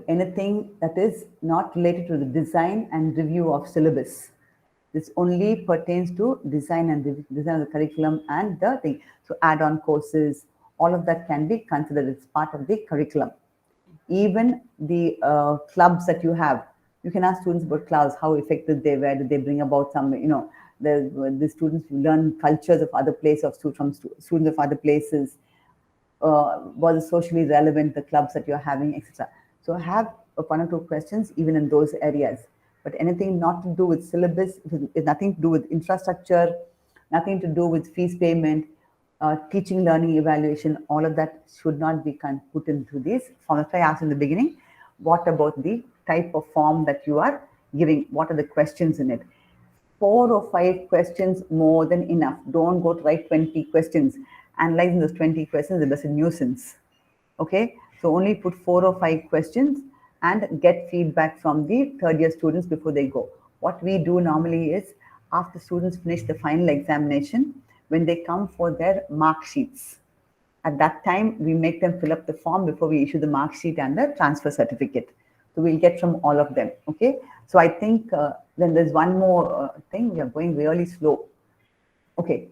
anything that is not related to the design and review of syllabus. This only pertains to design of the curriculum and the thing. So add-on courses, all of that can be considered as part of the curriculum. Even the clubs that you have, you can ask students about clubs, how effective they were, did they bring about some, the students learn cultures of other places, from students of other places, was it socially relevant, the clubs that you're having, etc. So have 1 or 2 questions even in those areas. But anything not to do with syllabus, nothing to do with infrastructure, nothing to do with fees payment, teaching, learning, evaluation, all of that should not be put into these forms. That's why I asked in the beginning, what about the type of form that you are giving? What are the questions in it? 4 or 5 questions more than enough. Don't go to write 20 questions. Analyzing those 20 questions is a nuisance. Okay, so only put 4 or 5 questions and get feedback from the third year students before they go. What we do normally is, after students finish the final examination, when they come for their mark sheets, at that time we make them fill up the form before we issue the mark sheet and the transfer certificate. So we'll get from all of them. Okay, so I think then there's one more thing. We are going really slow. Okay,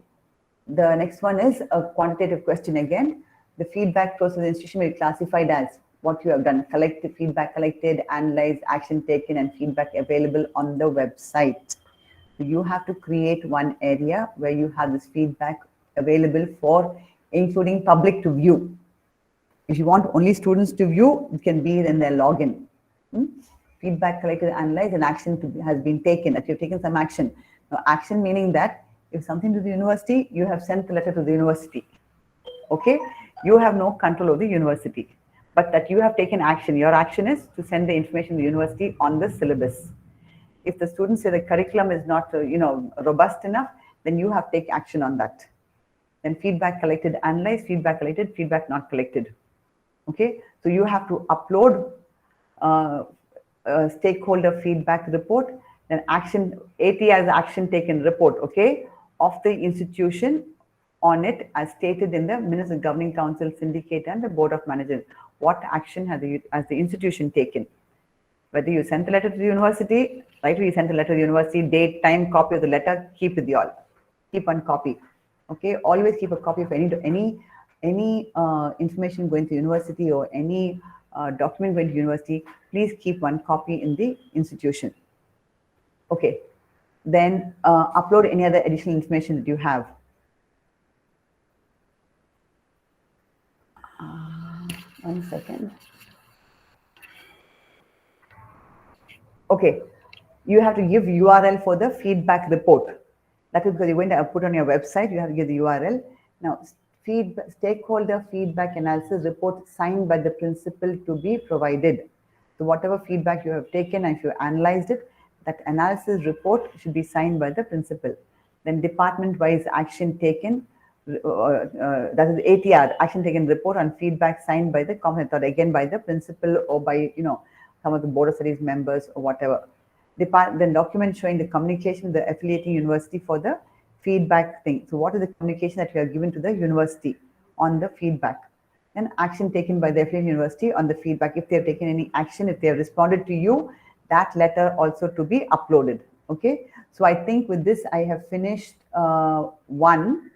the next one is a quantitative question again. The feedback process of the institution will be classified as what you have done: collected feedback, collected, analyzed, action taken, and feedback available on the website. So you have to create one area where you have this feedback available for including public to view. If you want only students to view, it can be in their login. Feedback collected, analyzed, and action has been taken. That you've taken some action. Now, action meaning that if something to the university, you have sent the letter to the university. Okay, you have no control of the university, but that you have taken action. Your action is to send the information to the university on the syllabus. If the students say the curriculum is not, robust enough, then you have to take action on that. Then feedback collected, analyzed, feedback collected, feedback not collected. Okay, so you have to upload stakeholder feedback report, then action, AT as action taken report, okay, of the institution on it as stated in the minutes of governing council, syndicate, and the board of managers. What action has the institution taken? Whether you sent the letter to the university, right? You sent a letter to the university, date, time, copy of the letter, keep with you all. Keep one copy. Okay, always keep a copy of any information going to university or any document going to university. Please keep one copy in the institution. Okay, then upload any other additional information that you have. One second. Okay, you have to give URL for the feedback report. That is because you're going to put on your website, you have to give the URL. Now, stakeholder feedback analysis report signed by the principal to be provided. So whatever feedback you have taken and if you analyzed it, that analysis report should be signed by the principal. Then department-wise action taken, that is ATR, action taken report on feedback signed by the competent authority, again by the principal or by, some of the board of studies members or whatever. Then document showing the communication with the affiliating university for the feedback thing. So what is the communication that you have given to the university on the feedback? Then action taken by the affiliating university on the feedback. If they have taken any action, if they have responded to you, that letter also to be uploaded. Okay. So I think with this, I have finished one.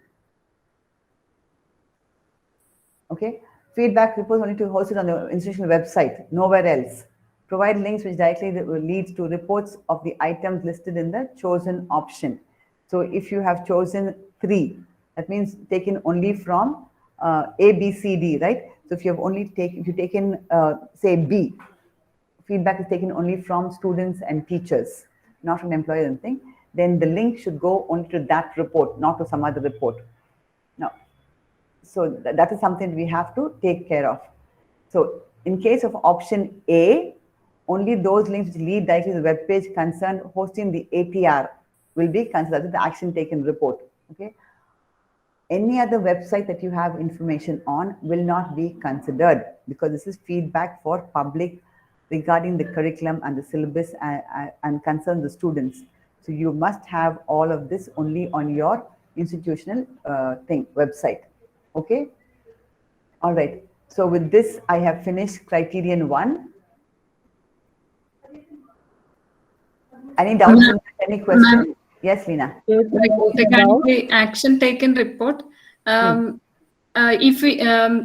Okay. Feedback reports only to host it on the institutional website, nowhere else. Provide links which directly leads to reports of the items listed in the chosen option. So if you have chosen 3, that means taken only from A, B, C, D, right? So if you have only taken, say B, feedback is taken only from students and teachers, not from employers and thing, then the link should go only to that report, not to some other report. Now, so that is something we have to take care of. So in case of option A, only those links which lead directly to the web page concerned hosting the ATR will be considered the action taken report. Okay. Any other website that you have information on will not be considered, because this is feedback for public regarding the curriculum and the syllabus and concern the students. So you must have all of this only on your institutional website. Okay. All right. So with this, I have finished criterion 1. Any doubts? Any questions? Yes, Leena. Regarding the action taken report, if we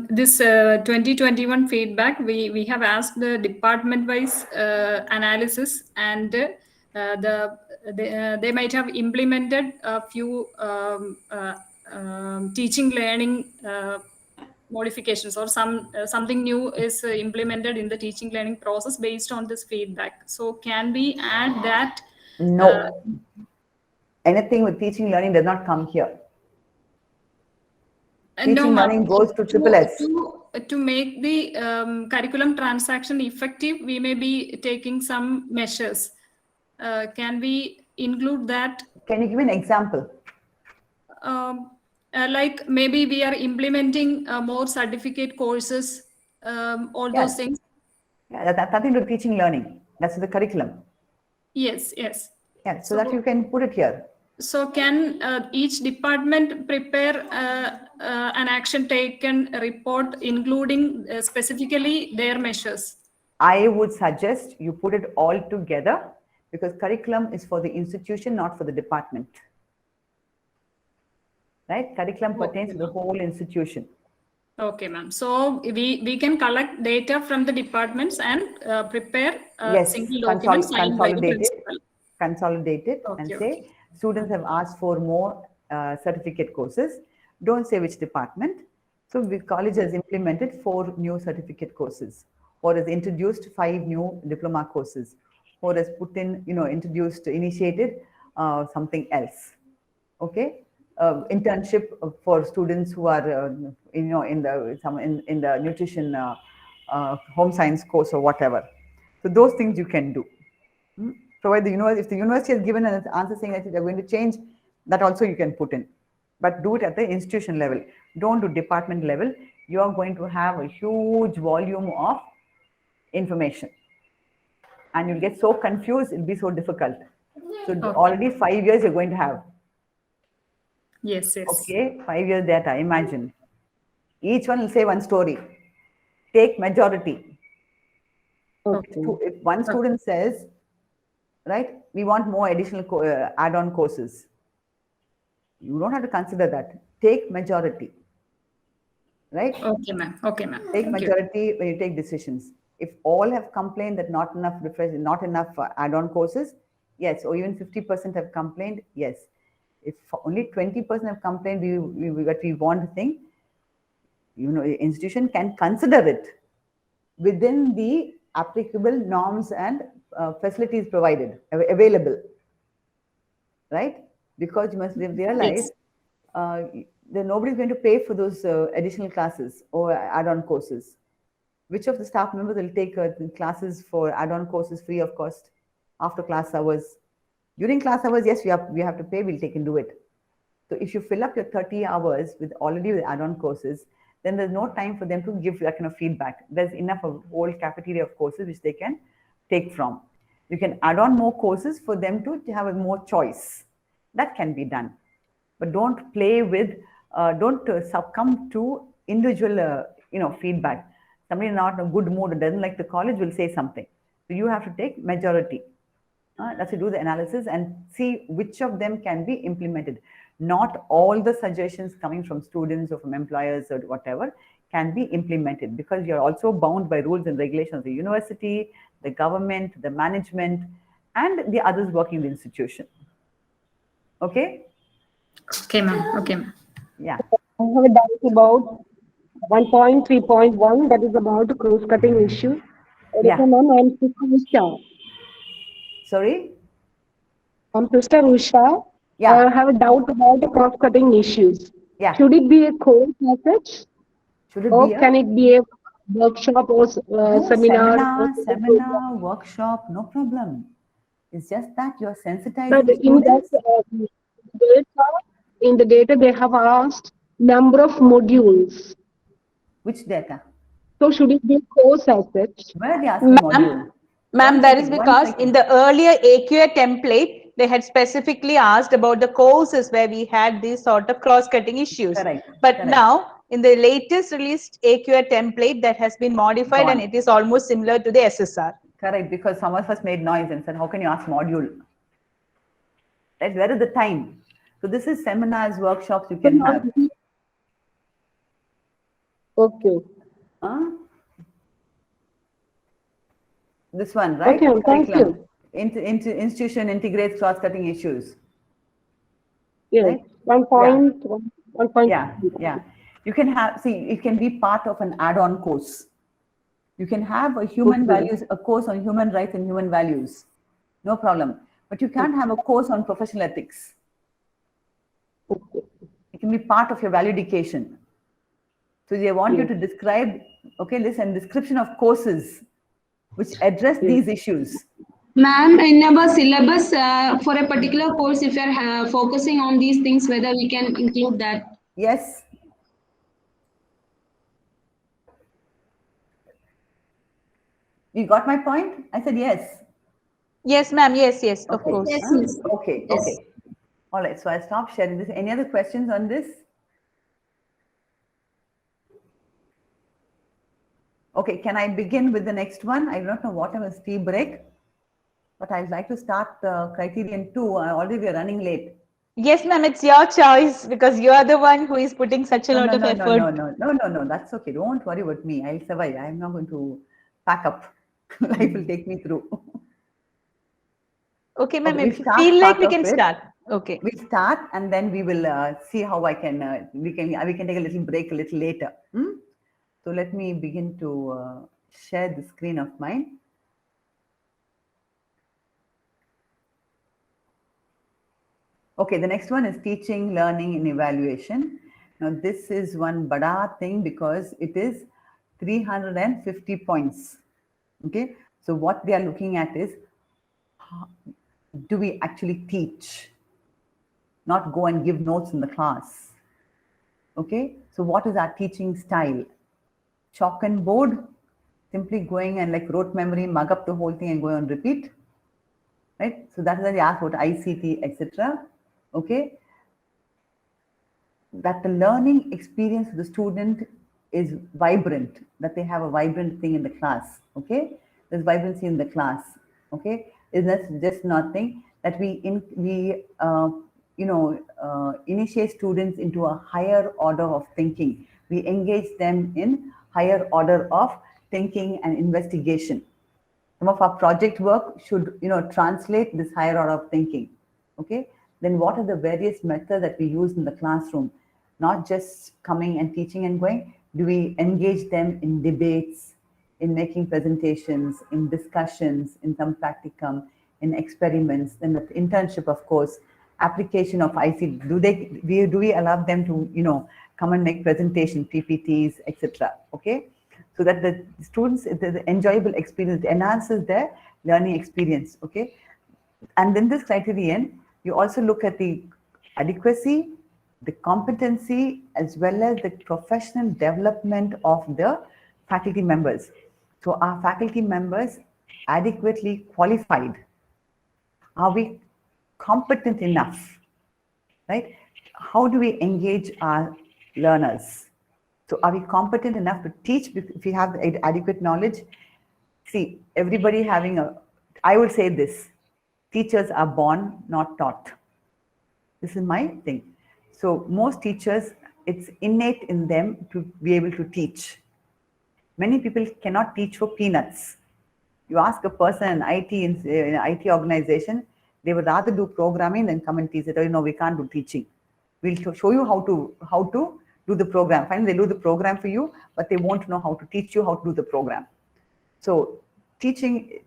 this 2021 feedback, we have asked the department-wise analysis, and they might have implemented a few teaching learning modifications, or something new is implemented in the teaching learning process based on this feedback. So can we add that? No. Anything with teaching learning does not come here. Teaching learning goes to SSS. To make the curriculum transaction effective, we may be taking some measures. Can we include that? Can you give an example? Like maybe we are implementing more certificate courses, all those things. Yeah, that's nothing to do with teaching learning. That's the curriculum. Yes, yes. Yeah, so that you can put it here. So can each department prepare an action taken report, including specifically their measures? I would suggest you put it all together, because curriculum is for the institution, not for the department. Right? Curriculum pertains to the whole institution. Okay, ma'am. So we can collect data from the departments and prepare single documents signed by the principal. Consolidate it and say, students have asked for more certificate courses. Don't say which department. So the college has implemented 4 new certificate courses, or has introduced 5 new diploma courses, or has put in, initiated something else. Okay. Internship for students who are, in the nutrition home science course or whatever. So those things you can do. Provide if the university has given an answer saying that they're going to change, that also you can put in. But do it at the institution level. Don't do department level. You are going to have a huge volume of information. And you'll get so confused, it'll be so difficult. So already 5 years you're going to have. Yes, yes. Okay, 5 years data, imagine. Each one will say one story. Take majority. Okay. If one student says, right, we want more additional add-on courses, you don't have to consider that. Take majority. Right? Okay, ma'am. Okay, ma'am. Take majority when you take decisions. If all have complained that not enough add-on courses, yes, or even 50% have complained, yes. If only 20% have complained, what we want to think, the institution can consider it within the applicable norms and facilities provided, available, right? Because you must realize that nobody is going to pay for those additional classes or add-on courses. Which of the staff members will take classes for add-on courses free of cost after class hours? During class hours, yes, we have to pay, we'll take and do it. So if you fill up your 30 hours with add-on courses, then there's no time for them to give that kind of feedback. There's enough of whole cafeteria of courses which they can take from. You can add on more courses for them to have a more choice. That can be done. But don't play with, don't succumb to individual, feedback. Somebody not in a good mood or doesn't like the college will say something. So you have to take majority. That's to do the analysis and see which of them can be implemented. Not all the suggestions coming from students or from employers or whatever can be implemented, because you're also bound by rules and regulations of the university, the government, the management, and the others working in the institution. Okay? Okay, ma'am. Okay, ma'am. Yeah. I have a doubt about 1.3.1, that is about the cross-cutting issue. Yeah. I'm Sister Usha. Sorry? I'm Sister Usha. Yeah. I have a doubt about the cross-cutting issues. Yeah. Should it be a course message? Should it or be can it be a workshop or No, seminar. seminar, workshop, no problem. It's just that you're sensitizing But in that students. in the data they have asked number of modules. Which data? So should it be course as such? Where are they asking module? Ma'am, that is because in the earlier AQA template, they had specifically asked about the courses where we had these sort of cross-cutting issues. Correct. But Correct. now, in the latest released AQA template, that has been modified Gone. and it is almost similar to the SSR. Correct, because some of us made noise and said, how can you ask module? Right? Where is the time? So this is seminars, workshops you can have. Okay. This one, right? Okay, thank Curriculum. Institution integrates cross-cutting issues. Yeah, right? 1 point. Yeah. 1 point. Yeah. You can have, see, it can be part of an add-on course. You can have a human values, a course on human rights and human values. No problem. But you can't have a course on professional ethics. It can be part of your value education. So they want you to describe, okay, listen, description of courses which address these issues. Ma'am, in our syllabus for a particular course, if you are focusing on these things, whether we can include that? Yes. You got my point? I said yes. Yes, ma'am. Yes, of Okay. course. Yes. Okay. All right, so I'll stop sharing this. Any other questions on this? Okay, can I begin with the next one? I don't know what time is tea break, but I'd like to start criterion 2. Already we are running late. Yes, ma'am, it's your choice because you are the one who is putting such a lot of effort. No, that's okay. Don't worry about me. I'll survive. I'm not going to pack up. Life will take me through. Okay, ma'am, Okay, if you feel like we can start. Okay. We'll start and then we will see how I can, we can take a little break a little later. So let me begin to share the screen of mine. Okay, the next one is teaching, learning, and evaluation. Now this is one bada thing because it is 350 points. Okay, so what they are looking at is, do we actually teach? Not go and give notes in the class. Okay, so what is our teaching style? Chalk and board, simply going and like rote memory, mug up the whole thing and go on repeat, right? So that is why they ask about ICT, etc. Okay, that the learning experience of the student is vibrant, that they have a vibrant thing in the class. Okay, there's vibrancy in the class. Okay, is that just nothing that we initiate students into a higher order of thinking. We engage them in higher order of thinking and investigation. Some of our project work should, translate this higher order of thinking. Okay, then what are the various methods that we use in the classroom? Not just coming and teaching and going. Do we engage them in debates, in making presentations, in discussions, in some practicum, in experiments, then the internship, of course, application of ICT. Do we allow them to, come and make presentation, PPTs, etc. Okay, so that the students, the enjoyable experience enhances their learning experience. Okay, and then this criterion, you also look at the adequacy, the competency, as well as the professional development of the faculty members. So are faculty members adequately qualified? Are we competent enough, right? How do we engage our learners? So are we competent enough to teach if we have the adequate knowledge? See, everybody having I would say this, teachers are born, not taught. This is my thing. So most teachers, it's innate in them to be able to teach. Many people cannot teach for peanuts. You ask a person in an IT organization, they would rather do programming than come and teach it. No, we can't do teaching. We'll show you how to do the program. Finally, they do the program for you, but they won't know how to teach you how to do the program. So teaching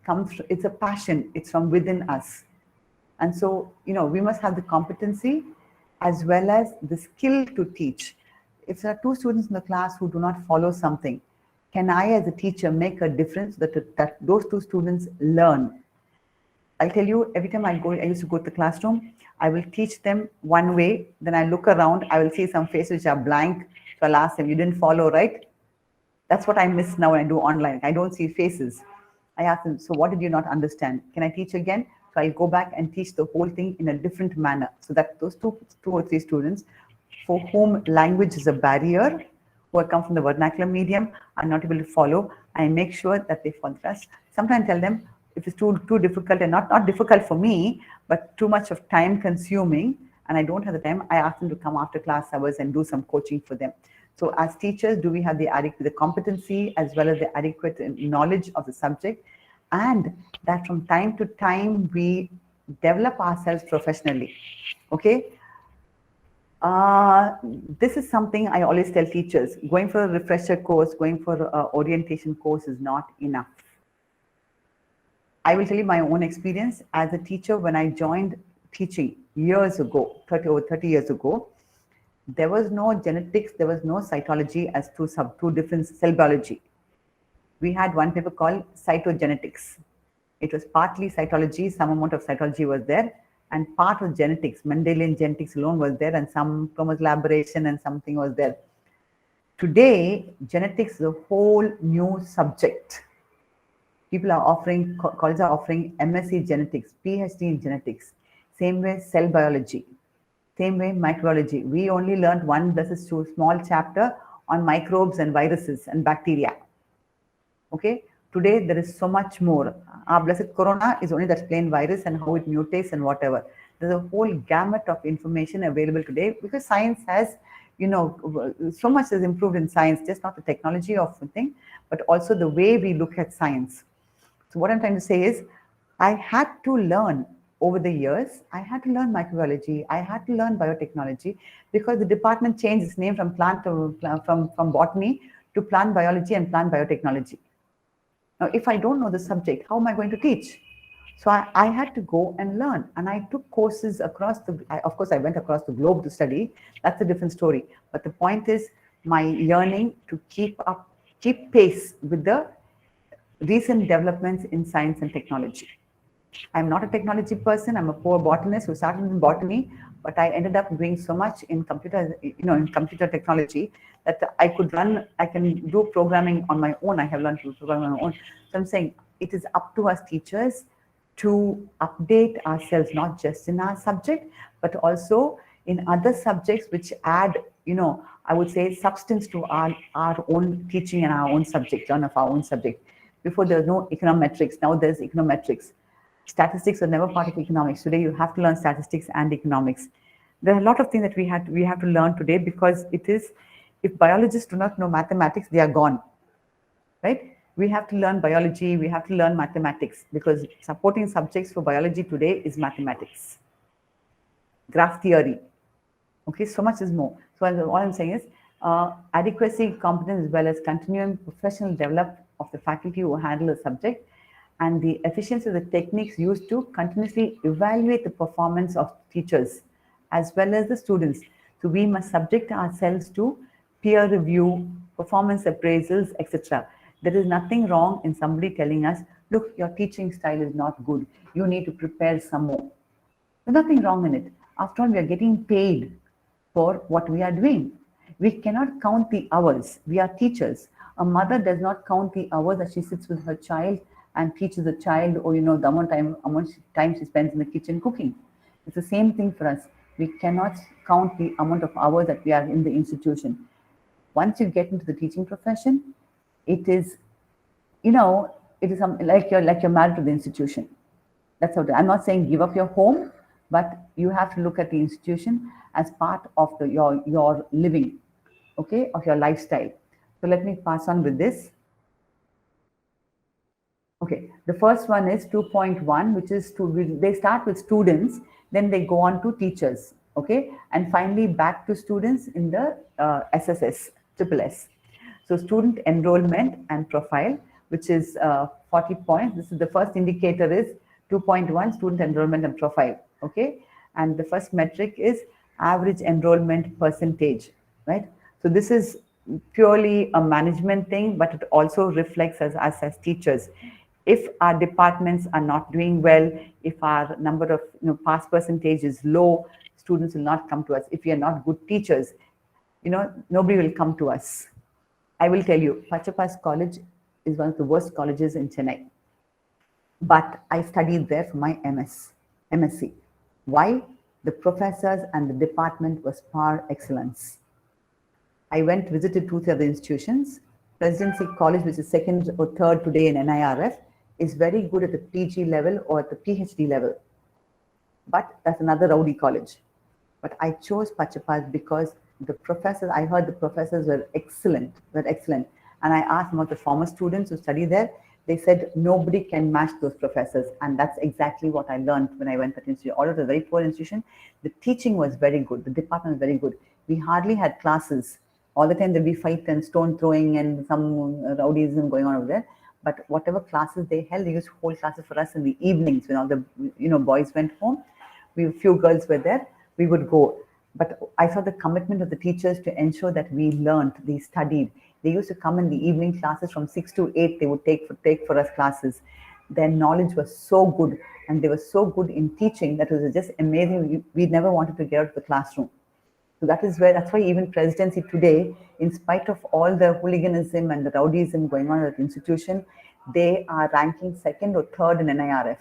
it's a passion. It's from within us. And so, we must have the competency as well as the skill to teach. If there are two students in the class who do not follow something, can I as a teacher make a difference that those two students learn? I'll tell you, every time I used to go to the classroom, I will teach them one way, then I look around, I will see some faces which are blank, so I'll ask them, you didn't follow, right? That's what I miss now when I do online. I don't see faces. I ask them, so what did you not understand? Can I teach again? So I'll go back and teach the whole thing in a different manner, so that those two or three students for whom language is a barrier, who come from the vernacular medium, are not able to follow, I make sure that they follow us. Sometimes I tell them, if it's too difficult, and not difficult for me, but too much of time consuming, and I don't have the time, I ask them to come after class hours and do some coaching for them. So as teachers, do we have the competency as well as the adequate knowledge of the subject, and that from time to time we develop ourselves professionally, okay? This is something I always tell teachers, going for a refresher course, going for an orientation course is not enough. I will tell you my own experience as a teacher. When I joined teaching years ago, over 30 years ago, there was no genetics, there was no cytology as two different cell biology. We had one paper called cytogenetics. It was partly cytology, some amount of cytology was there, and part was genetics. Mendelian genetics alone was there, and some collaboration and something was there. Today, genetics is a whole new subject. People are offering, colleges are offering MSc genetics, PhD in genetics. Same way cell biology, same way microbiology. We only learned this is too small chapter on microbes and viruses and bacteria. Okay, today there is so much more. Our blessed corona is only that plain virus and how it mutates and whatever. There's a whole gamut of information available today because science has, so much has improved in science, just not the technology of the thing, but also the way we look at science. So what I'm trying to say is, I had to learn over the years, I had to learn microbiology, I had to learn biotechnology, because the department changed its name from from botany to plant biology and plant biotechnology. Now, if I don't know the subject, how am I going to teach? So I had to go and learn, and I took courses across of course I went across the globe to study. That's a different story. But the point is my yearning to keep pace with the recent developments in science and technology. I'm not a technology person. I'm a poor botanist who started in botany, but I ended up doing so much in computer technology that I can do programming on my own. I have learned to program on my own. So I'm saying it is up to us teachers to update ourselves, not just in our subject, but also in other subjects which add, I would say, substance to our own teaching and our own subject, of our own subject. Before there was no econometrics, now there's econometrics. Statistics were never part of economics. Today you have to learn statistics and economics. There are a lot of things that we have to learn today, because if biologists do not know mathematics, they are gone, right? We have to learn biology, we have to learn mathematics, because supporting subjects for biology today is mathematics, graph theory. Okay, so much is more. So all I'm saying is adequacy, competence, as well as continuing professional development of the faculty who handle the subject, and the efficiency of the techniques used to continuously evaluate the performance of teachers as well as the students. So we must subject ourselves to peer review, performance appraisals, etc. There is nothing wrong in somebody telling us, look, your teaching style is not good. You need to prepare some more. There's nothing wrong in it. After all, we are getting paid for what we are doing. We cannot count the hours. We are teachers. A mother does not count the hours that she sits with her child and teaches the child, or the amount of time she spends in the kitchen cooking. It's the same thing for us. We cannot count the amount of hours that we are in the institution. Once you get into the teaching profession, it is, like you're married to the institution. That's how I'm not saying give up your home, but you have to look at the institution as part of your living, okay, of your lifestyle. So let me pass on with this. Okay, the first one is 2.1, which is they start with students, then they go on to teachers, okay, and finally back to students in the SSS. So student enrollment and profile, which is 40 points. This is the first indicator is 2.1, student enrollment and profile, okay, and the first metric is average enrollment percentage, right? So this is purely a management thing, but it also reflects us as teachers. If our departments are not doing well, if our number of pass percentage is low, students will not come to us. If we are not good teachers, nobody will come to us. I will tell you, Pachapas College is one of the worst colleges in Chennai. But I studied there for my MSc. Why? The professors and the department was par excellence. I visited 2 other institutions. Presidency College, which is second or third today in NIRF, is very good at the PG level or at the PhD level. But that's another rowdy college. But I chose Pachapas because the professors, I heard the professors were excellent, And I asked some of the former students who study there, they said nobody can match those professors. And that's exactly what I learned when I went to that institution. Although it was a very poor institution, the teaching was very good. The department was very good. We hardly had classes. All the time there'd be fight and stone throwing and some rowdyism going on over there. But whatever classes they held, they used to hold classes for us in the evenings when all the boys went home. Few girls were there. We would go. But I saw the commitment of the teachers to ensure that we learned, they studied. They used to come in the evening classes from 6 to 8. They would take for us classes. Their knowledge was so good, and they were so good in teaching that it was just amazing. We never wanted to get out of the classroom. So that's why even presidency today, in spite of all the hooliganism and the rowdyism going on at the institution, they are ranking second or third in NIRF.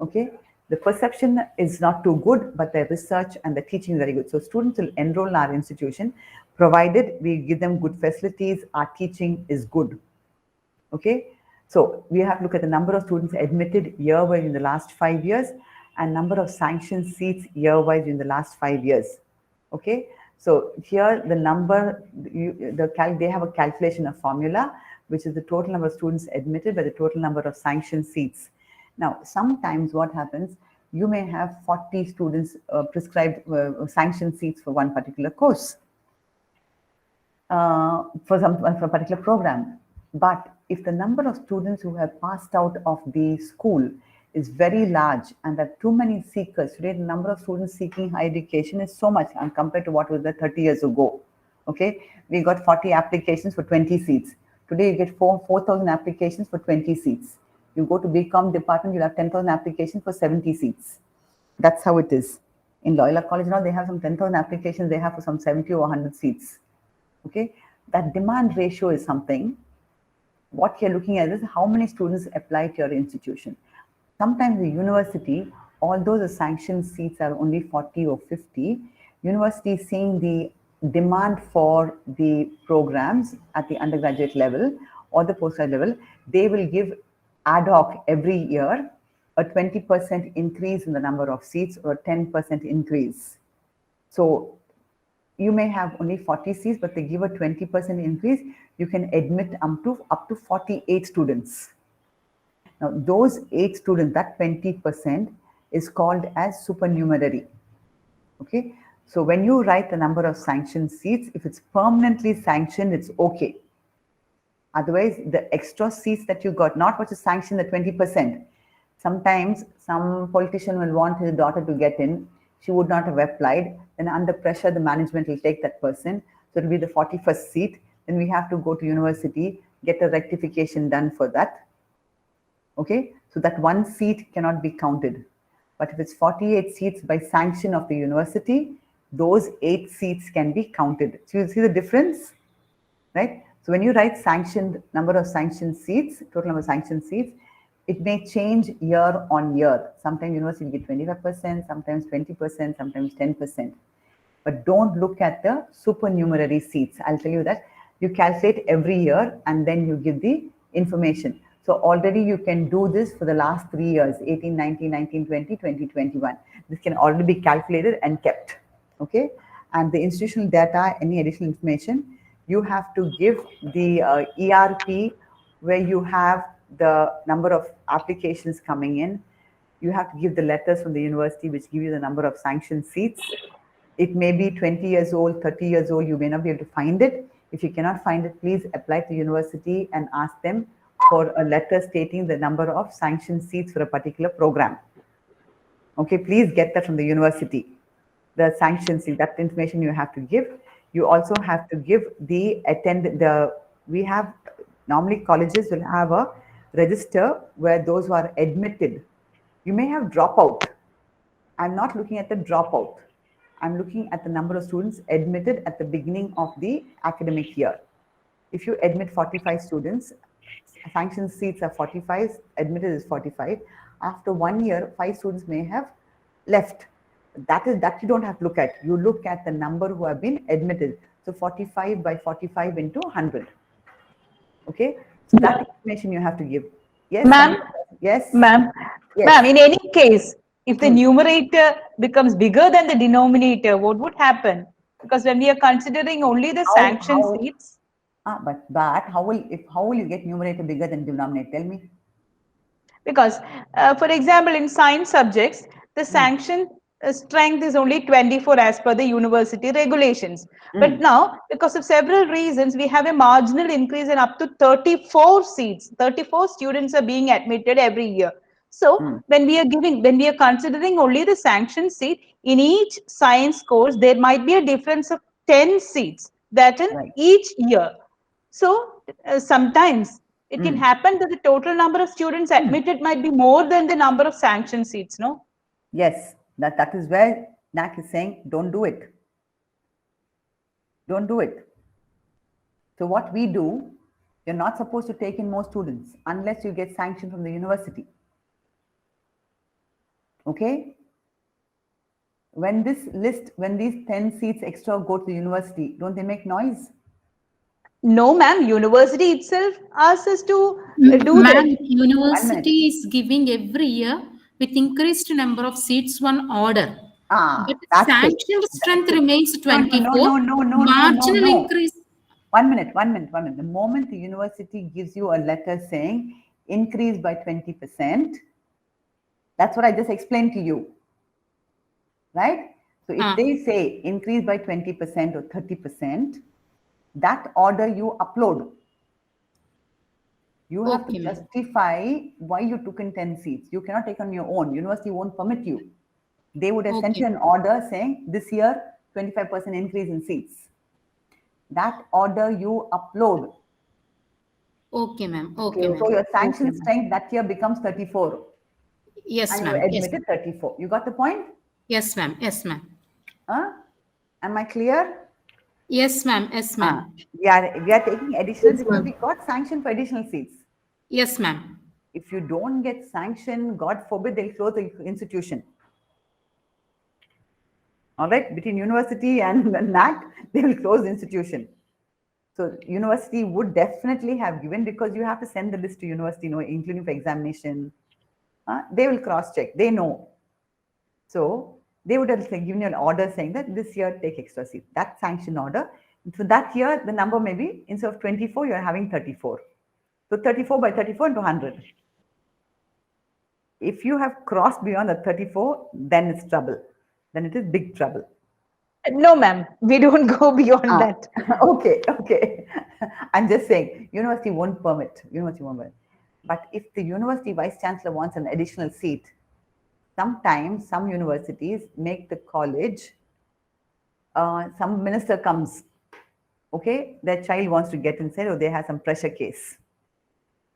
Okay, the perception is not too good, but the research and the teaching is very good. So students will enroll in our institution, provided we give them good facilities, our teaching is good. Okay, so we have to look at the number of students admitted year-wise in the last 5 years and number of sanctioned seats year-wise in the last 5 years. Okay, so here the number, they have a calculation of formula, which is the total number of students admitted by the total number of sanctioned seats. Now, sometimes what happens, you may have 40 students prescribed sanctioned seats for one particular course, for a particular program. But if the number of students who have passed out of the school is very large and there are too many seekers, today the number of students seeking higher education is so much compared to what was there 30 years ago. Okay, we got 40 applications for 20 seats. Today you get 4,000 applications for 20 seats. You go to BCom department, you'll have 10,000 applications for 70 seats. That's how it is. In Loyola College now, they have some 10,000 applications, they have for some 70 or 100 seats. Okay, that demand ratio is something. What you're looking at is how many students apply to your institution. Sometimes the university, although the sanctioned seats are only 40 or 50, university is seeing the demand for the programs at the undergraduate level or the postgraduate level, they will give ad hoc every year a 20% increase in the number of seats or a 10% increase. So you may have only 40 seats, but they give a 20% increase. You can admit up to 48 students. Now, those 8 students, that 20% is called as supernumerary. Okay, so when you write the number of sanctioned seats, if it's permanently sanctioned, it's okay. Otherwise, the extra seats that you got, not what is sanctioned, the 20%. Sometimes some politician will want his daughter to get in. She would not have applied. Then under pressure, the management will take that person. So it will be the 41st seat. Then we have to go to university, get a rectification done for that. Okay, so that one seat cannot be counted. But if it's 48 seats by sanction of the university, those 8 seats can be counted. So you see the difference, right? So when you write sanctioned number of sanctioned seats, total number of sanctioned seats, it may change year on year. Sometimes university will get 25%, sometimes 20%, sometimes 10%. But don't look at the supernumerary seats. I'll tell you that. You calculate every year and then you give the information. So already you can do this for the last 3 years, 18, 19, 19, 20, 20, 21. This can already be calculated and kept. Okay. And the institutional data, any additional information, you have to give the ERP where you have the number of applications coming in. You have to give the letters from the university which give you the number of sanctioned seats. It may be 20 years old, 30 years old, you may not be able to find it. If you cannot find it, please apply to the university and ask them for a letter stating the number of sanctioned seats for a particular program. Okay, please get that from the university. The sanctioned seat, that information you have to give. You also have to give we have, normally colleges will have a register where those who are admitted. You may have dropout. I'm not looking at the dropout. I'm looking at the number of students admitted at the beginning of the academic year. If you admit 45 students, sanctioned seats are 45, admitted is 45. After 1 year, 5 students may have left. That you don't have to look at. You look at the number who have been admitted. So 45 by 45 into 100. Okay, so that information you have to give. Yes, ma'am. Yes, ma'am. Yes. Ma'am, in any case, if the numerator becomes bigger than the denominator, what would happen? Because when we are considering only the sanctioned seats. But how will you get numerator bigger than denominator? Tell me. Because, for example, in science subjects, the sanction strength is only 24 as per the university regulations. But now, because of several reasons, we have a marginal increase in up to 34 seats. 34 students are being admitted every year. So when we are considering only the sanctioned seat, in each science course, there might be a difference of 10 seats that in each year. So sometimes it can happen that the total number of students admitted might be more than the number of sanctioned seats, no? Yes, that is where NAAC is saying, don't do it. Don't do it. So what we do, you're not supposed to take in more students unless you get sanction from the university. Okay? When these 10 seats extra go to the university, don't they make noise? No, ma'am. University itself asks us to do Ma'am, that. university is giving every year with increased number of seats one order. But sanctioned strength remains 24. No. Marginal increase. 1 minute. The moment the university gives you a letter saying increase by 20%, that's what I just explained to you. Right? So if they say increase by 20% or 30%, that order you upload. You have to justify why you took in 10 seats. You cannot take on your own. University won't permit you. They would have sent you an order saying this year 25% increase in seats. That order you upload. Okay, ma'am. Okay, so your sanction strength that year becomes 34. Yes, ma'am. And you admitted 34. You got the point? Yes, ma'am. Yes, ma'am. Am I clear? Yes, ma'am. Yes, ma'am. We are taking additional because we got sanction for additional seats. Yes, ma'am. If you don't get sanction, God forbid, they'll close the institution. All right, between university and the NAAC, they will close the institution. So university would definitely have given, because you have to send the list to university, including for examination. They will cross-check. They know. So they would have given you an order saying that this year take extra seat. That sanction order. So that year, the number may be, instead of 24, you're having 34. So 34 by 34 into 100. If you have crossed beyond the 34, then it's trouble. Then it is big trouble. No, ma'am. We don't go beyond that. Okay. I'm just saying, university won't permit. But if the university vice chancellor wants an additional seat, sometimes some universities make the college, some minister comes, okay, their child wants to get inside, or they have some pressure case.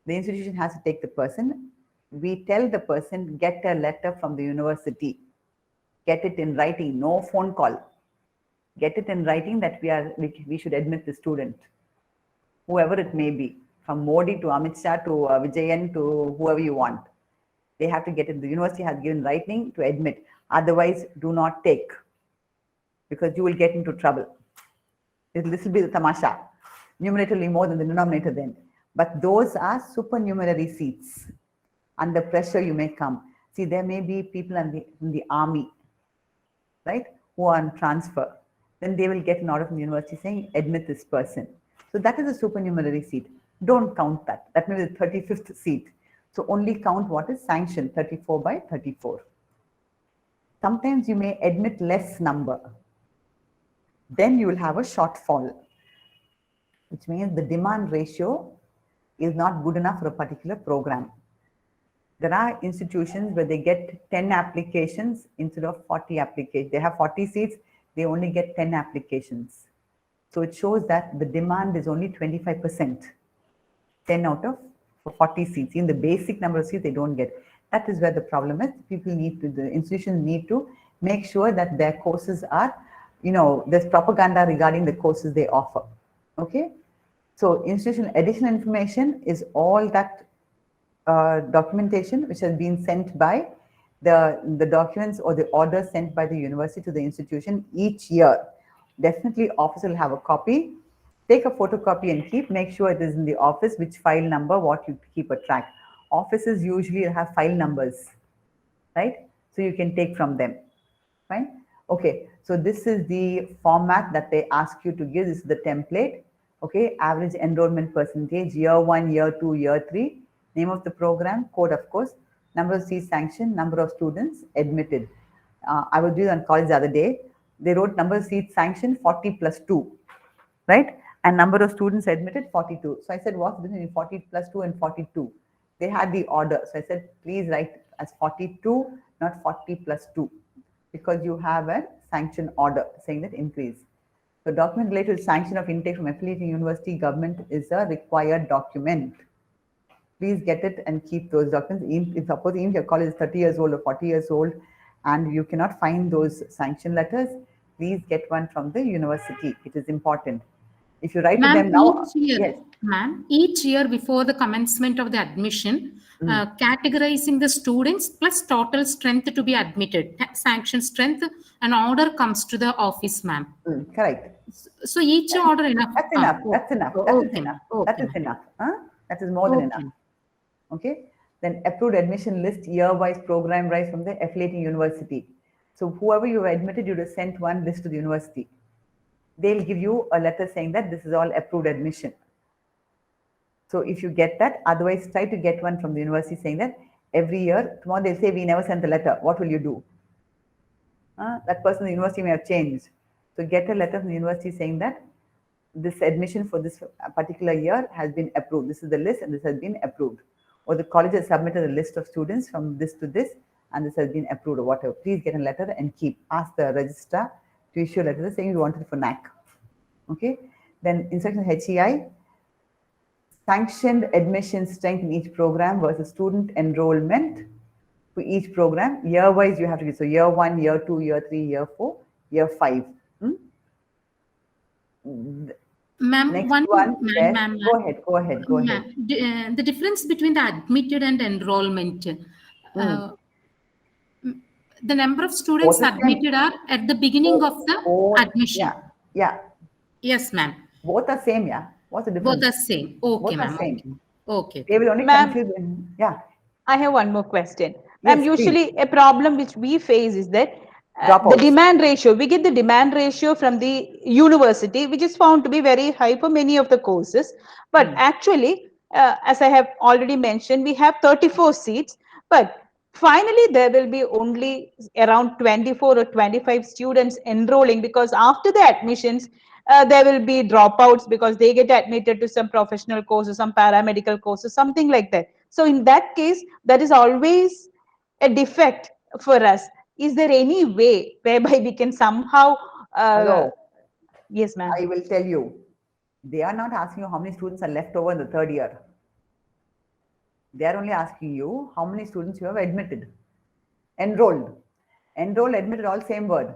The institution has to take the person. We tell the person, get a letter from the university. Get it in writing, no phone call. Get it in writing that we should admit the student, whoever it may be, from Modi to Amit Shah to Vijayan to whoever you want. They have to get it. The university has given writing to admit. Otherwise, do not take, because you will get into trouble. This will be the tamasha. Numerator will be more than the denominator then. But those are supernumerary seats. Under pressure, you may come. See, there may be people in the army, right, who are on transfer. Then they will get an order from the university saying, admit this person. So that is a supernumerary seat. Don't count that. That may be the 35th seat. So only count what is sanctioned, 34 by 34. Sometimes you may admit less number. Then you will have a shortfall, which means the demand ratio is not good enough for a particular program. There are institutions where they get 10 applications instead of 40 applications. They have 40 seats, they only get 10 applications. So it shows that the demand is only 25%, 10 out of 40 seats. In the basic number of seats, they don't get. That is where the problem is. The institutions need to make sure that their courses are, there's propaganda regarding the courses they offer. Okay. So institutional additional information is all that documentation which has been sent by the documents or the orders sent by the university to the institution each year. Definitely office will have a copy. Take a photocopy and make sure it is in the office, which file number, what you keep a track. Offices usually have file numbers, right? So you can take from them, fine? Okay, so this is the format that they ask you to give. This is the template, okay? Average enrollment percentage, year 1, year 2, year 3, name of the program, code of course, number of seats sanctioned, number of students admitted. I was doing on college the other day. They wrote number of seats sanctioned 40 plus 2, right? And number of students admitted 42. So I said, what's between 40 plus 2 and 42? They had the order. So I said, please write as 42, not 40 plus 2, because you have a sanction order saying that increase. The document related to sanction of intake from affiliating university government is a required document. Please get it and keep those documents. If suppose even your college is 30 years old or 40 years old and you cannot find those sanction letters, please get one from the university. It is important. If you write to them now, yes. Ma'am, each year before the commencement of the admission, categorizing the students plus total strength to be admitted, sanction strength, an order comes to the office, ma'am. Correct. So each order enough. That's enough. That's enough. That is enough. That is enough. That is more than enough. Okay. Then approved admission list, year-wise, program-wise from the affiliating university. So whoever you have admitted, you have sent one list to the university. They'll give you a letter saying that this is all approved admission. So if you get that, otherwise try to get one from the university saying that every year, tomorrow they'll say we never sent the letter. What will you do? That person in the university may have changed. So get a letter from the university saying that this admission for this particular year has been approved. This is the list and this has been approved. Or the college has submitted a list of students from this to this and this has been approved or whatever. Please get a letter and ask the registrar to issue a letter saying you wanted it for NAAC. Okay. Then instruction HEI, sanctioned admission strength in each program versus student enrollment for each program. Year-wise you have to give. So year 1, year 2, year 3, year 4, year 5. Ma'am, Go ahead. The difference between the admitted and enrollment. The number of students admitted are at the beginning of the admission. Yeah. Yes, ma'am. Both are same, yeah. What's the difference? Both are same. Okay, ma'am. Okay. They will only confuse. Yeah. I have one more question. Ma'am, usually a problem which we face is that the demand ratio, we get the demand ratio from the university, which is found to be very high for many of the courses. But actually, as I have already mentioned, we have 34 seats, but finally there will be only around 24 or 25 students enrolling, because after the admissions, there will be dropouts because they get admitted to some professional courses, some paramedical courses, something like that. So in that case, that is always a defect for us. Is there any way whereby we can somehow... Yes, ma'am. I will tell you. They are not asking you how many students are left over in the third year. They are only asking you how many students you have admitted. Enrolled. Enrolled, admitted, all same word.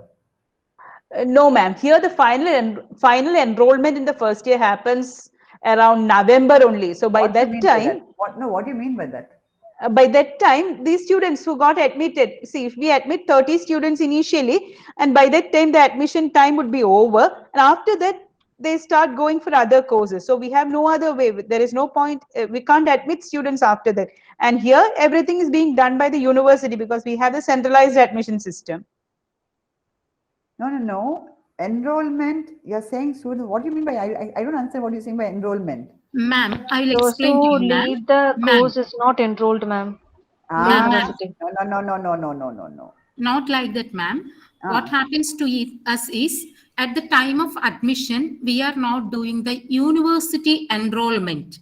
No, ma'am. Here the final enrollment in the first year happens around November only. So by that time... What do you mean by that? By that time, these students who got admitted, see, if we admit 30 students initially, and by that time the admission time would be over, and after that they start going for other courses. So we have no other way. There is no point. We can't admit students after that. And here everything is being done by the university because we have the centralized admission system. No. Enrollment, you're saying students. What do you mean by, I don't understand what you're saying by enrollment. Ma'am, I'll explain to you, ma'am. The course is not enrolled, ma'am. No. Not like that, ma'am. What happens to us is, at the time of admission, we are not doing the university enrollment.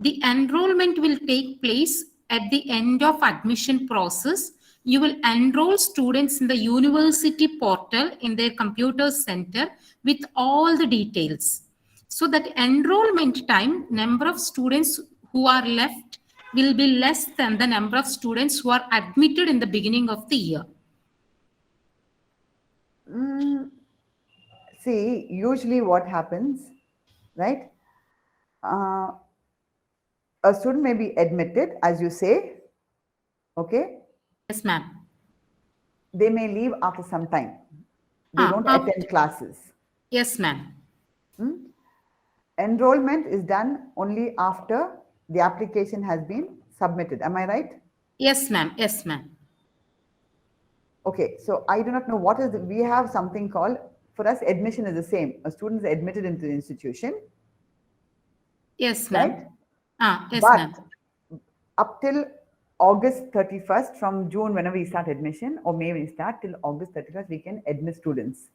The enrollment will take place at the end of admission process. You will enroll students in the university portal in their computer center with all the details. So that enrollment time, number of students who are left will be less than the number of students who are admitted in the beginning of the year. See, usually what happens, right? A student may be admitted, as you say, okay? Yes, ma'am. They may leave after some time. They don't attend classes. Yes, ma'am. Enrollment is done only after the application has been submitted. Am I right? Yes, ma'am. Yes, ma'am. Okay, so I do not know what is we have something called, for us, admission is the same. A student is admitted into the institution. Yes, ma'am. Right? Yes, but ma'am. Up till August 31st, from June, whenever we start admission, or May we start, till August 31st, we can admit students.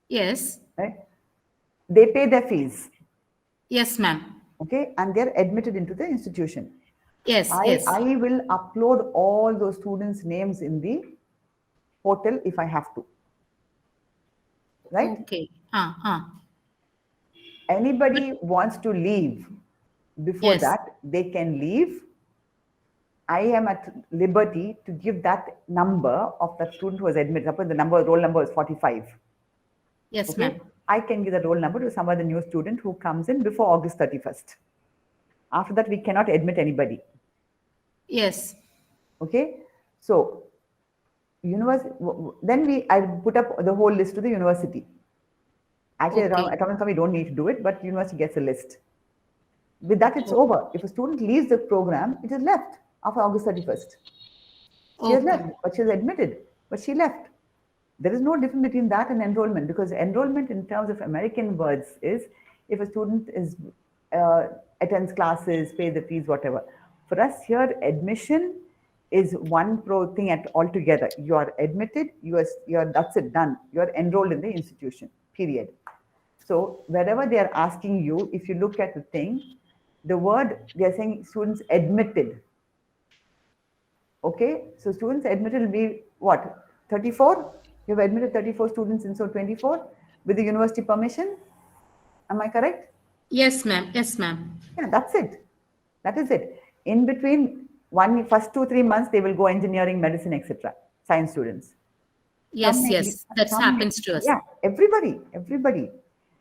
Yes. Right? They pay their fees. Yes, ma'am. Okay, and they're admitted into the institution. Yes, I will upload all those students' names in the portal if I have to. Right? Okay. Anybody wants to leave before that, they can leave. I am at liberty to give that number of that student who was admitted. Suppose the roll number is 45. Yes, okay? ma'am. I can give the roll number to some other new student who comes in before August 31st. After that, we cannot admit anybody. Yes. Okay. So, then I put up the whole list to the university. Actually, at Atomic we don't need to do it, but university gets a list. With that, it's over. If a student leaves the program, it is left after August 31st. She has left, but she is admitted, but she left. There is no difference between that and enrollment, because enrollment in terms of American words is if a student is attends classes, pays the fees, whatever. For us here, admission is one thing altogether. You are admitted, that's it, done. You are enrolled in the institution, period. So wherever they are asking you, if you look at the thing, the word, they are saying students admitted. Okay, so students admitted will be what? 34? You have admitted 34 students in so 24 with the university permission. Am I correct? Yes, ma'am. Yes, ma'am. Yeah, that's it. That is it. In between first 2-3 months, they will go engineering, medicine, etc. Science students. Yes, that happens to us. Yeah, everybody.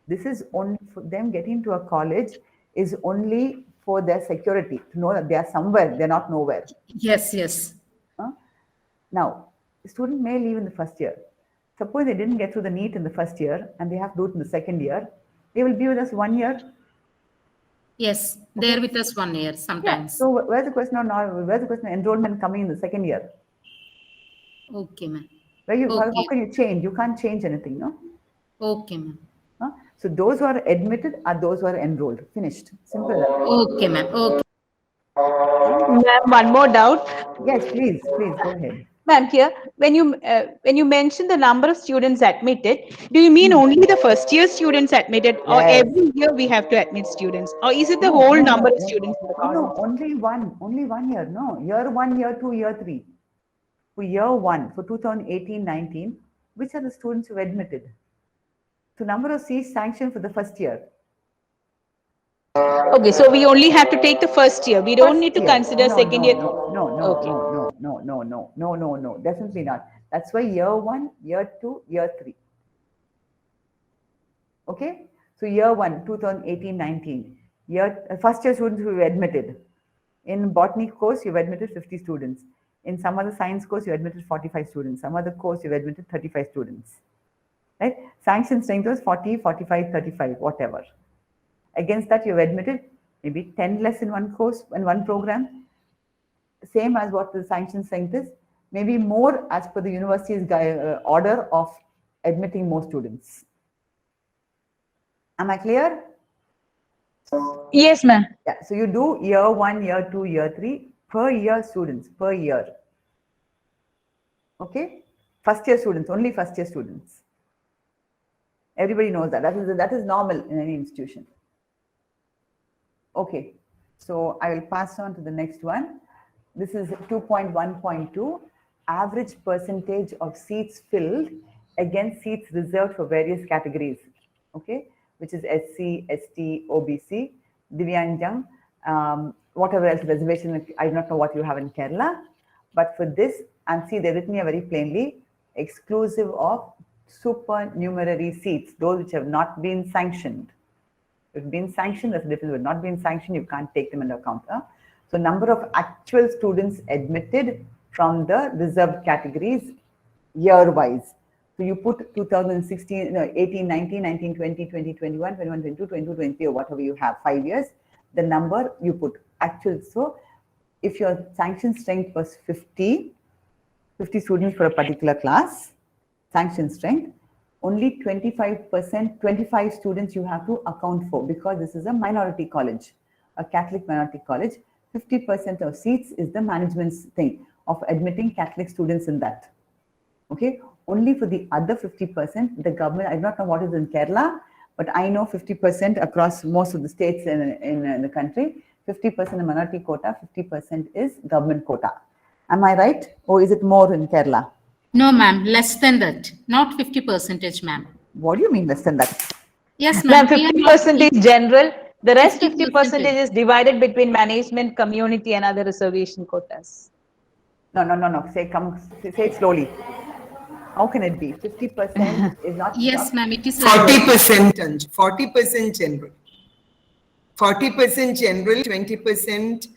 This is only for them getting to a college is only for their security, to know that they are somewhere, they're not nowhere. Yes. Now, the student may leave in the first year. Suppose they didn't get through the NEET in the first year and they have to do it in the second year, they will be with us 1 year. Yes, they're with us 1 year sometimes. Yeah. So where's the question of enrollment coming in the second year? Okay, ma'am. How can you change? You can't change anything, no? Okay, ma'am. So those who are admitted are those who are enrolled. Finished. Simple. Okay, ma'am. Okay. Ma'am, one more doubt. Yes, please go ahead. Ma'am, here, when you mention the number of students admitted, do you mean only the first year students admitted, or every year we have to admit students, or is it the whole number of students in the college? No, only 1 year. No, year 1, year 2, year 3. For year 1, for 2018-19, which are the students who admitted? So number of seats sanctioned for the first year. Okay, so we only have to take the first year. We don't need to consider second year. No, definitely not. That's why year 1, year 2, year 3. Okay, so year 1, 2018-19, first year students who were admitted. In botany course, you've admitted 50 students. In some other science course, you admitted 45 students. Some other course, you've admitted 35 students. Right? Sanction strength was 40, 45, 35, whatever. Against that, you've admitted maybe 10 less in one course, in one program. Same as what the sanction strength is. Maybe more as per the university's order of admitting more students. Am I clear? Yes, ma'am. Yeah, so you do year 1, year 2, year 3 per year students, per year. Okay? First year students, only first year students. Everybody knows that. That is normal in any institution. Okay, so I will pass on to the next one. This is 2.1.2, average percentage of seats filled against seats reserved for various categories. okay, which is SC, ST, OBC, Divyangjang, whatever else reservation, I do not know what you have in Kerala, but for this, and see, they've written here very plainly, exclusive of supernumerary seats, those which have not been sanctioned. If it's been sanctioned, that's the difference. If it's not been sanctioned, you can't take them into account. So number of actual students admitted from the reserved categories year-wise. So you put 2016, no, 18, 19, 19, 20, 20, 21, 21, 22, 22, 20, or whatever you have, 5 years, the number you put actual. So if your sanction strength was 50 students for a particular class, sanction strength, only 25%, 25 students you have to account for, because this is a minority college, a Catholic minority college. 50% of seats is the management's thing of admitting Catholic students in that. Okay, only for the other 50%, the government, I do not know what is in Kerala, but I know 50% across most of the states in the country, 50% is minority quota, 50% is government quota. Am I right? Or is it more in Kerala? No, ma'am, less than that. Not 50%, ma'am. What do you mean less than that? Yes, ma'am. 50% is general. The rest 50% is divided between management, community, and other reservation quotas. No. Say it slowly. How can it be? 50% is not. Yes, ma'am. It is 40%. 40% general. 40% general. 20%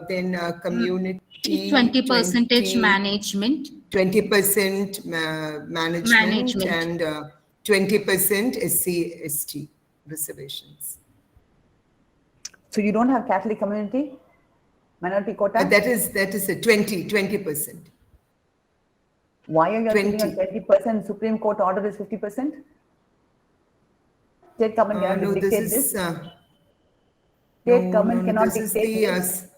then community. 20% management. 20% management and 20% SC, ST reservations. So you don't have Catholic community minority quota? That is a 20%. Why are you sitting on 20%? Supreme Court order is 50%? State government cannot dictate this. State government cannot dictate this.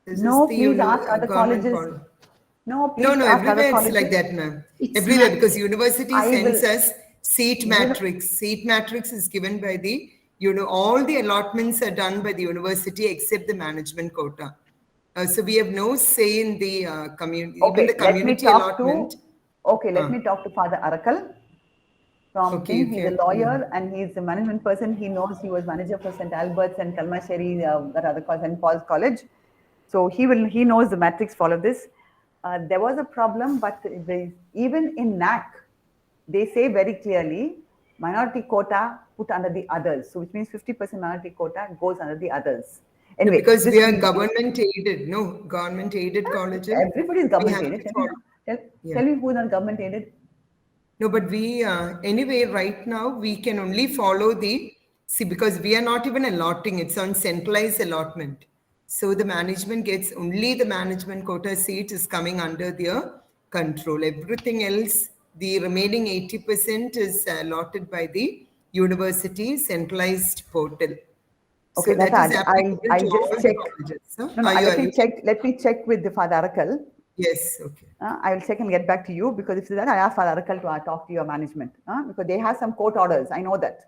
No, please ask other colleges. No, everywhere it's like that, ma'am. Everywhere, because university sends us seat matrix. Seat matrix is given by the, all the allotments are done by the university except the management quota. So we have no say in the community, okay, even the community allotment. Let me talk to Father Arakal. He's a lawyer and he's a management person. He knows, he was manager for St. Albert's and Kalmasheri, that other college, St. Paul's College. So he knows the matrix for all of this. There was a problem, but even in NAAC, they say very clearly, minority quota put under the others. So which means 50% minority quota goes under the others. Anyway, because we are government aided, government aided colleges. Everybody is government aided. Tell me who's not government aided. No, but we, anyway, right now, we can only follow because we are not even allotting, it's on centralized allotment. So the management gets only the management quota seat is coming under their control. Everything else, the remaining 80% is allotted by the university centralized portal. Okay, so I just check. Let me check with the Father Arakal. Yes, okay. I will check and get back to you, because if that, I asked Father Arakal to talk to your management, because they have some court orders. I know that.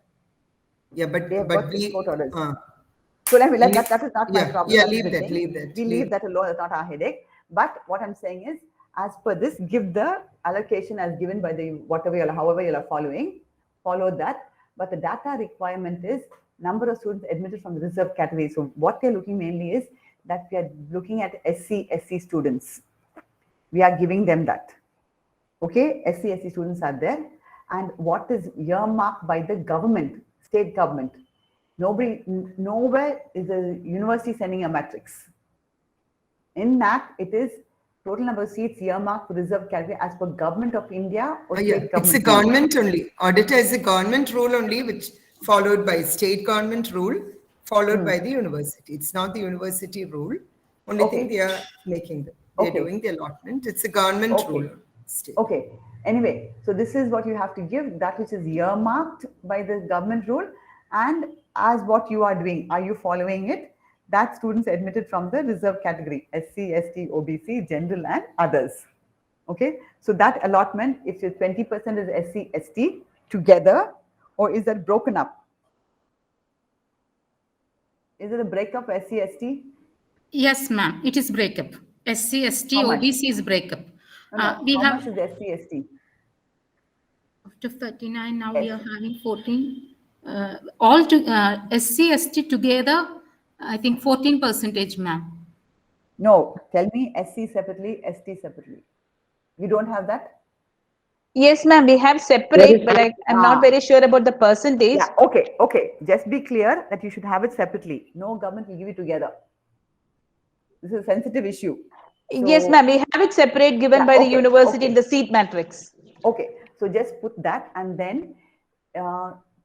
Yeah, but we court orders. So that is not my problem. Yeah, leave that. We leave that alone. It's not our headache. But what I'm saying is, as per this, give the allocation as given by the however you are following. Follow that. But the data requirement is number of students admitted from the reserved category. So what they're looking mainly is that we are looking at SC students. We are giving them that. Okay, SC students are there. And what is earmarked by the government, state government? Nowhere is a university sending a matrix. In NAAC, it is total number of seats earmarked for reserved category as per government of India or state government. It's a government only. Ordetta is a government rule only, which followed by state government rule, followed by the university. It's not the university rule. Only thing they are making, they're doing the allotment. It's a government rule. State. Okay. Anyway, so this is what you have to give, that which is earmarked by the government rule, and as what you are doing, are you following it? That students admitted from the reserved category, SC, ST, OBC, general and others. Okay, so that allotment, if 20% is SC, ST together, or is that broken up? Is it a breakup SC, ST? Yes, ma'am, it is breakup. SC, ST, OBC is breakup. How much is SC, ST? After 39, now we are having 14. All to SC, ST together, I think 14%, ma'am. No, tell me SC separately, ST separately. You don't have that? Yes, ma'am, we have separate, but I'm not very sure about the percentage. Yeah, okay, okay. Just be clear that you should have it separately. No government will give it together. This is a sensitive issue. Yes, ma'am, we have it separate given by the university in the seat matrix. Okay, so just put that and then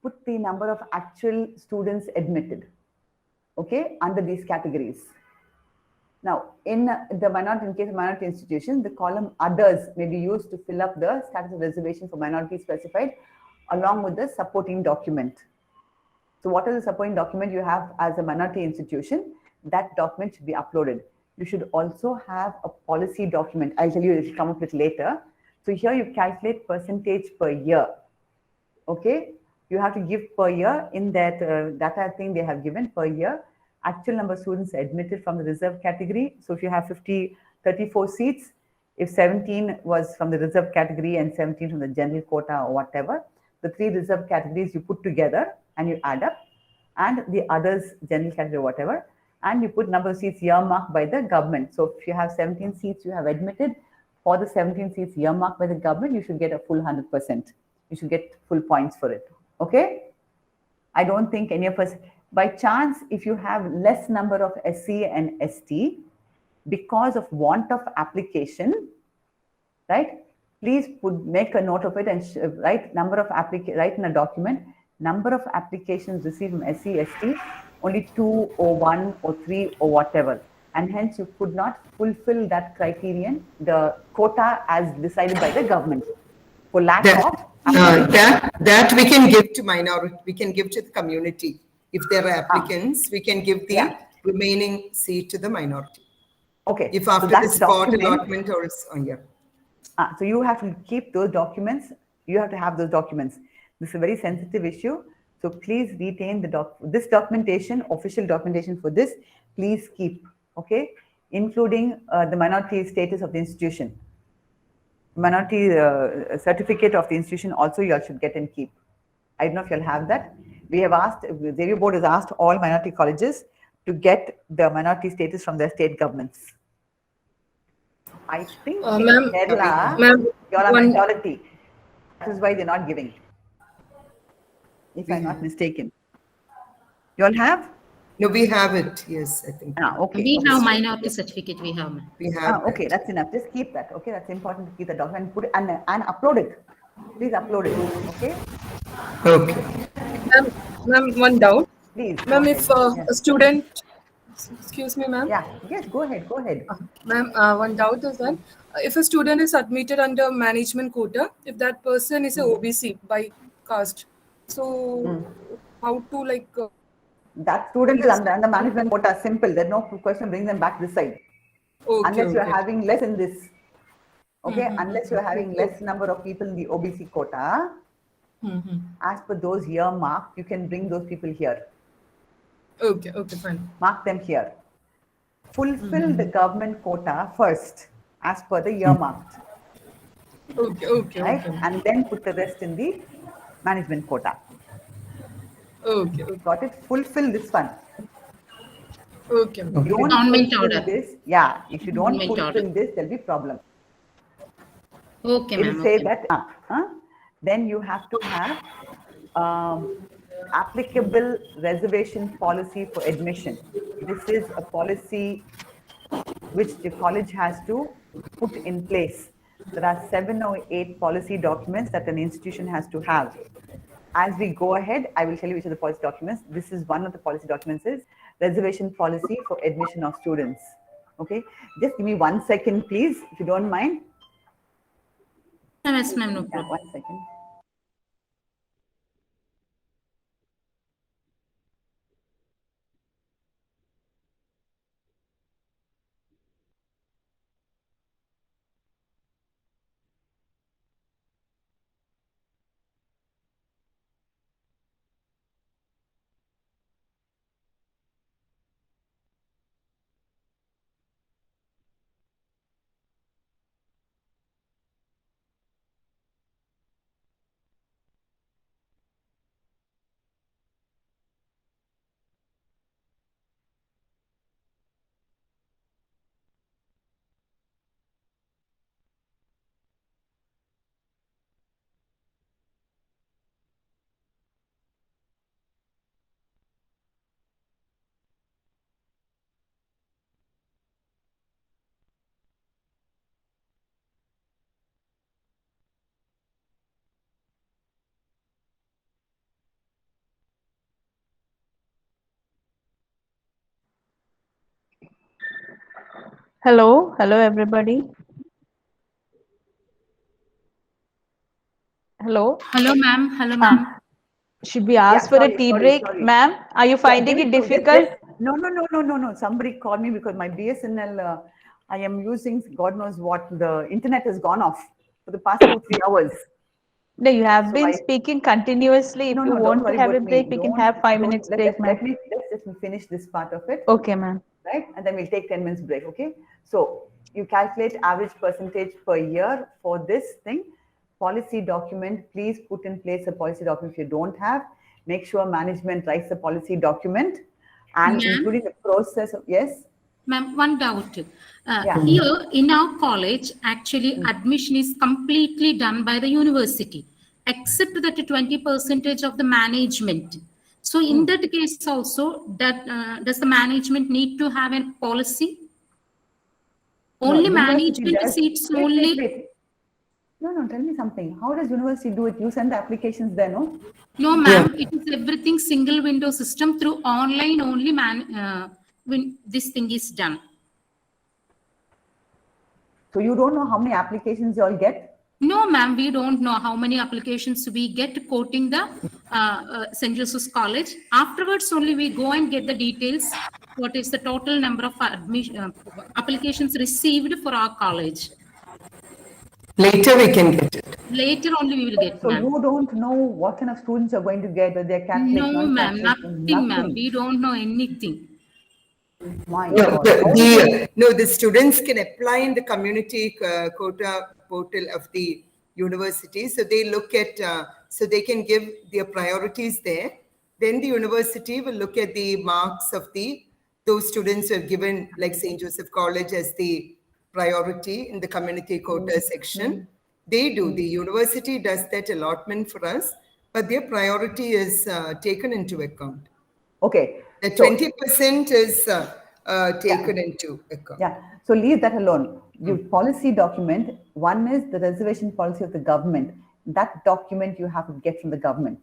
put the number of actual students admitted, okay, under these categories. Now, in the minority, in case of minority institution, the column others may be used to fill up the status of reservation for minority specified along with the supporting document. So what is the supporting document you have as a minority institution? That document should be uploaded. You should also have a policy document. I'll tell you, it will come up with later. So here you calculate percentage per year. Okay, you have to give per year in that data thing they have given per year. Actual number of students admitted from the reserve category. So if you have 34 seats, if 17 was from the reserve category and 17 from the general quota or whatever, the 3 reserve categories you put together and you add up, and the others general category or whatever, and you put number of seats earmarked by the government. So if you have 17 seats you have admitted, for the 17 seats earmarked by the government, you should get a full 100%. You should get full points for it. Okay? I don't think any of us, by chance, if you have less number of SC and ST, because of want of application, right? Please make a note of it and write write in a document, number of applications received from SC, ST, only 2 or 1 or 3 or whatever. And hence you could not fulfill that criterion, the quota as decided by the government. For lack of that we can give to minority, we can give to the community. If there are applicants, we can give the remaining seat to the minority. Okay. If after the spot allotment or so you have to keep those documents. You have to have those documents. This is a very sensitive issue. So please retain this documentation, official documentation for this. Please keep, okay, including the minority status of the institution. Minority certificate of the institution also you all should get and keep. I don't know if you'll have that. We have asked, Xavier board has asked all minority colleges to get the minority status from their state governments. I think in Kerala, you all are minority. That is why they're not giving, if I'm not mistaken. You all have? No, we have it. Yes, I think. Okay. We have minority certificate. We have. We have. Okay, that's enough. Just keep that. Okay, that's important to keep the document and put it and upload it. Please upload it. Okay. Okay. Ma'am, one doubt. Please. Ma'am, if a student, excuse me, ma'am. Yeah. Yes. Go ahead. Go ahead. Ma'am, one doubt is that if a student is admitted under management quota, if that person is a OBC by caste, so how to that student is under management quota. Simple. There's no question. Bring them back this side. Okay, unless you are having less in this. Okay. Unless you are having less number of people in the OBC quota, as per those year marked, you can bring those people here. Okay. Okay. Fine. Mark them here. Fulfill the government quota first, as per the year marked. Okay. Okay. Right? Okay. And then put the rest in the management quota. Okay. Got it? Fulfill this one. Okay. If you don't fulfill this, if you don't fulfill this, there'll be problem. Okay, ma'am. Say that. Then you have to have applicable reservation policy for admission. This is a policy which the college has to put in place. There are 7 or 8 policy documents that an institution has to have. As we go ahead, I will tell you which are the policy documents. This is one of the policy documents is reservation policy for admission of students. Okay, just give me 1 second, please, if you don't mind. Yes, ma'am. No problem. 1 second. Hello everybody. Hello. Hello, ma'am. Hello, ma'am. Should we ask for a tea break, ma'am? Are you finding it difficult? No. Somebody called me because my BSNL, I am using God knows what, the internet has gone off for the past 2-3 hours. No, you have been speaking continuously. If you don't want to worry have a about break, me. we can have 5 minutes break, ma'am. Let's just finish this part of it. Okay, ma'am. Right? And then we'll take 10 minutes break, okay? So you calculate average percentage per year for this thing. Policy document, please put in place a policy document if you don't have. Make sure management writes a policy document and including the process of, yes? Ma'am, one doubt. Here in our college, actually admission is completely done by the university, except that 20% of the management. So in that case also, that does the management need to have a policy? Only management seats only. No, tell me something. How does university do it? You send the applications there, no? No, ma'am. It is everything single window system through online only. When this thing is done. So you don't know how many applications you all get? No, ma'am. We don't know how many applications we get quoting the St. Joseph's College. Afterwards, only we go and get the details. What is the total number of applications received for our college? Later we can get it. Later only we will get, So you don't know what kind of students you're going to get, whether they're Catholic, no, ma'am, non-Catholic, nothing, ma'am. We don't know anything. The students can apply in the community quota portal of the university. So they look at, so they can give their priorities there. Then the university will look at the marks of those students who have given, like St. Joseph College, as the priority in the community quota section. They do. The university does that allotment for us, but their priority is taken into account. Okay. The 20% is taken into account. Yeah. So leave that alone. The policy document, one is the reservation policy of the government. That document you have to get from the government,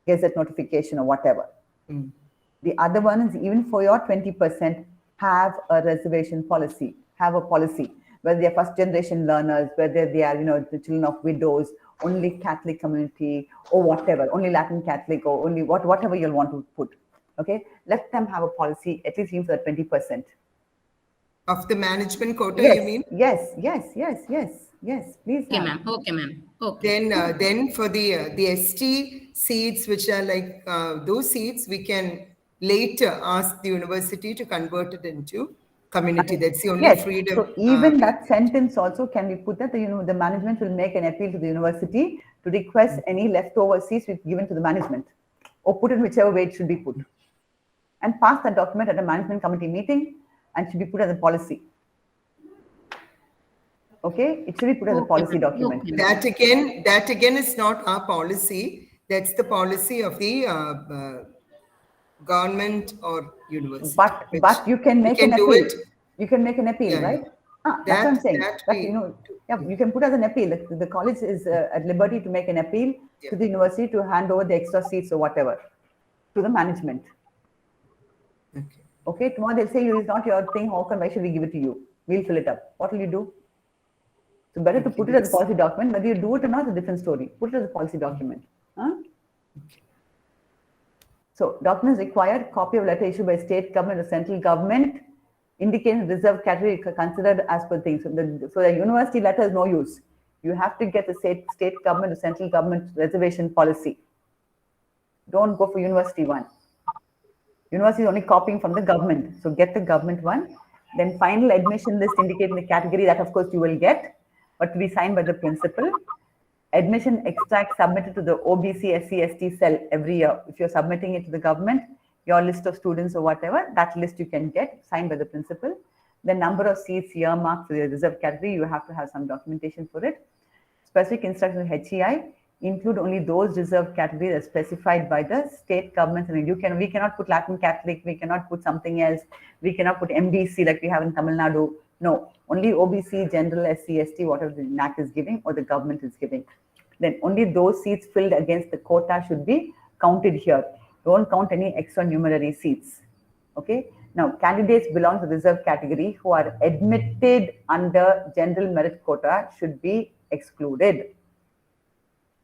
gazette notification or whatever. The other one is even for your 20%, have a reservation policy, have a policy, whether they're first generation learners, whether they are, the children of widows, only Catholic community or whatever, only Latin Catholic or only whatever you'll want to put. Okay, let them have a policy, at least even for 20%. Of the management quota, yes, you mean? Yes, please. Okay, ma'am. Okay, ma'am. Okay. Then for the ST seats, which are like those seats, we can later ask the university to convert it into community. That's the only freedom. So even that sentence also can be put that the management will make an appeal to the university to request any leftover seats given to the management, or put it whichever way it should be put, and pass that document at a management committee meeting, and should be put as a policy. Okay, it should be put as a policy document. That again is not our policy. That's the policy of the government or university. But you can make an appeal. You can make an appeal, right? That's what I'm saying. You can put as an appeal. The college is at liberty to make an appeal to the university to hand over the extra seats or whatever to the management. Okay, tomorrow they'll say it's not your thing. How come? Why should we give it to you? We'll fill it up. What will you do? So better to put it as a policy document. Whether you do it or not is a different story. Put it as a policy document. So documents required: copy of letter issued by state government or central government indicating reserved category considered as per things. So the university letter is no use. You have to get the state government or central government reservation policy. Don't go for university one. University is only copying from the government. So get the government one. Then final admission list indicating the category that of course you will get, but to be signed by the principal. Admission extract submitted to the OBC, SC, ST cell every year. If you're submitting it to the government, your list of students or whatever, that list you can get signed by the principal. The number of seats earmarked for the reserved category, you have to have some documentation for it. Specific instructions of HEI include only those reserved categories as specified by the state government. I mean, we cannot put Latin Catholic, we cannot put something else, we cannot put MBC like we have in Tamil Nadu. No, only OBC, General, SC, ST, whatever the NAAC is giving or the government is giving. Then only those seats filled against the quota should be counted here. Don't count any extra numerary seats. Okay. Now, candidates belong to the reserved category who are admitted under general merit quota should be excluded.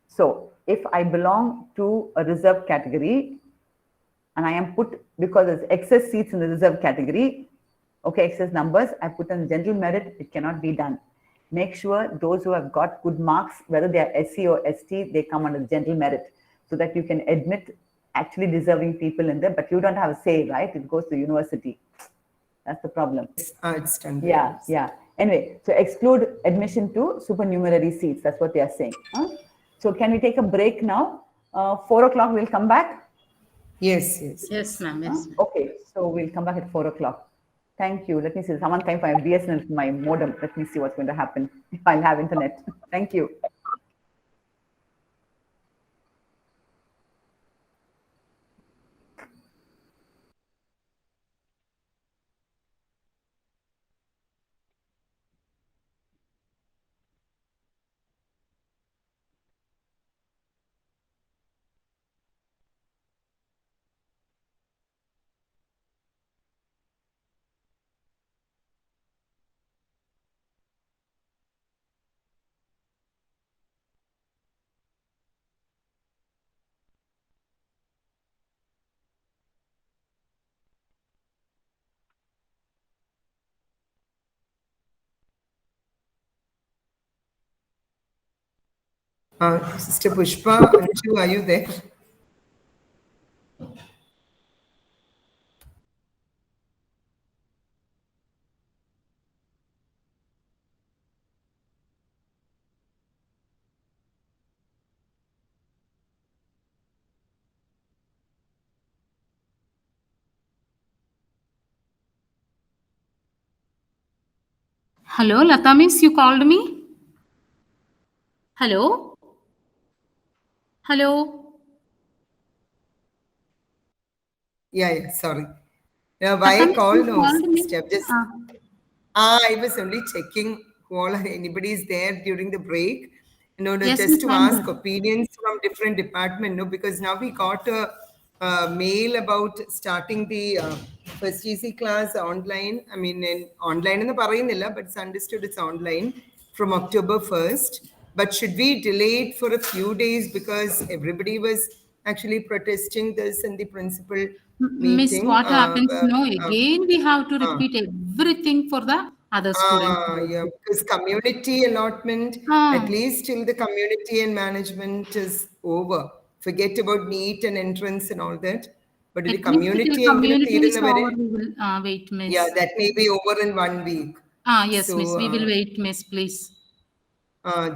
So, if I belong to a reserved category and I am put, because there's excess seats in the reserved category, okay, excess numbers, I put on general merit, it cannot be done. Make sure those who have got good marks, whether they are SC or ST, they come under general merit so that you can admit actually deserving people in there, but you don't have a say, right? It goes to university. That's the problem. It's done. Yeah, yeah. Anyway, so exclude admission to supernumerary seats. That's what they are saying. Huh? So can we take a break now? 4 o'clock, we'll come back? Yes, yes. Yes, ma'am. Yes. Okay, so we'll come back at 4 o'clock. Thank you. Let me see. Someone can find BSNL, my modem. Let me see what's going to happen if I'll have internet. Thank you. Sister Pushpa, Anju, are you there? Hello, Lata Miss, you called me? Hello? Hello? Yeah, sorry. Why I called? No, step just. I was only checking who all anybody is there during the break. No, Yes, just Miss, to I'm ask there. opinions from different department. No, because now we got a mail about starting the first GC class online. I mean, online in the Parayanilla, but it's understood it's online from October 1st. But should we delay it for a few days because everybody was actually protesting this in the principal Miss, meeting? what happens? No, again we have to repeat everything for the other students. Yeah, because community allotment, at least till the community and management is over. Forget about NEET and entrance and all that. But if the At least till community community is over, we will wait, Miss. yeah, that may be over in 1 week. Yes, So, Miss, we will wait, Miss, please.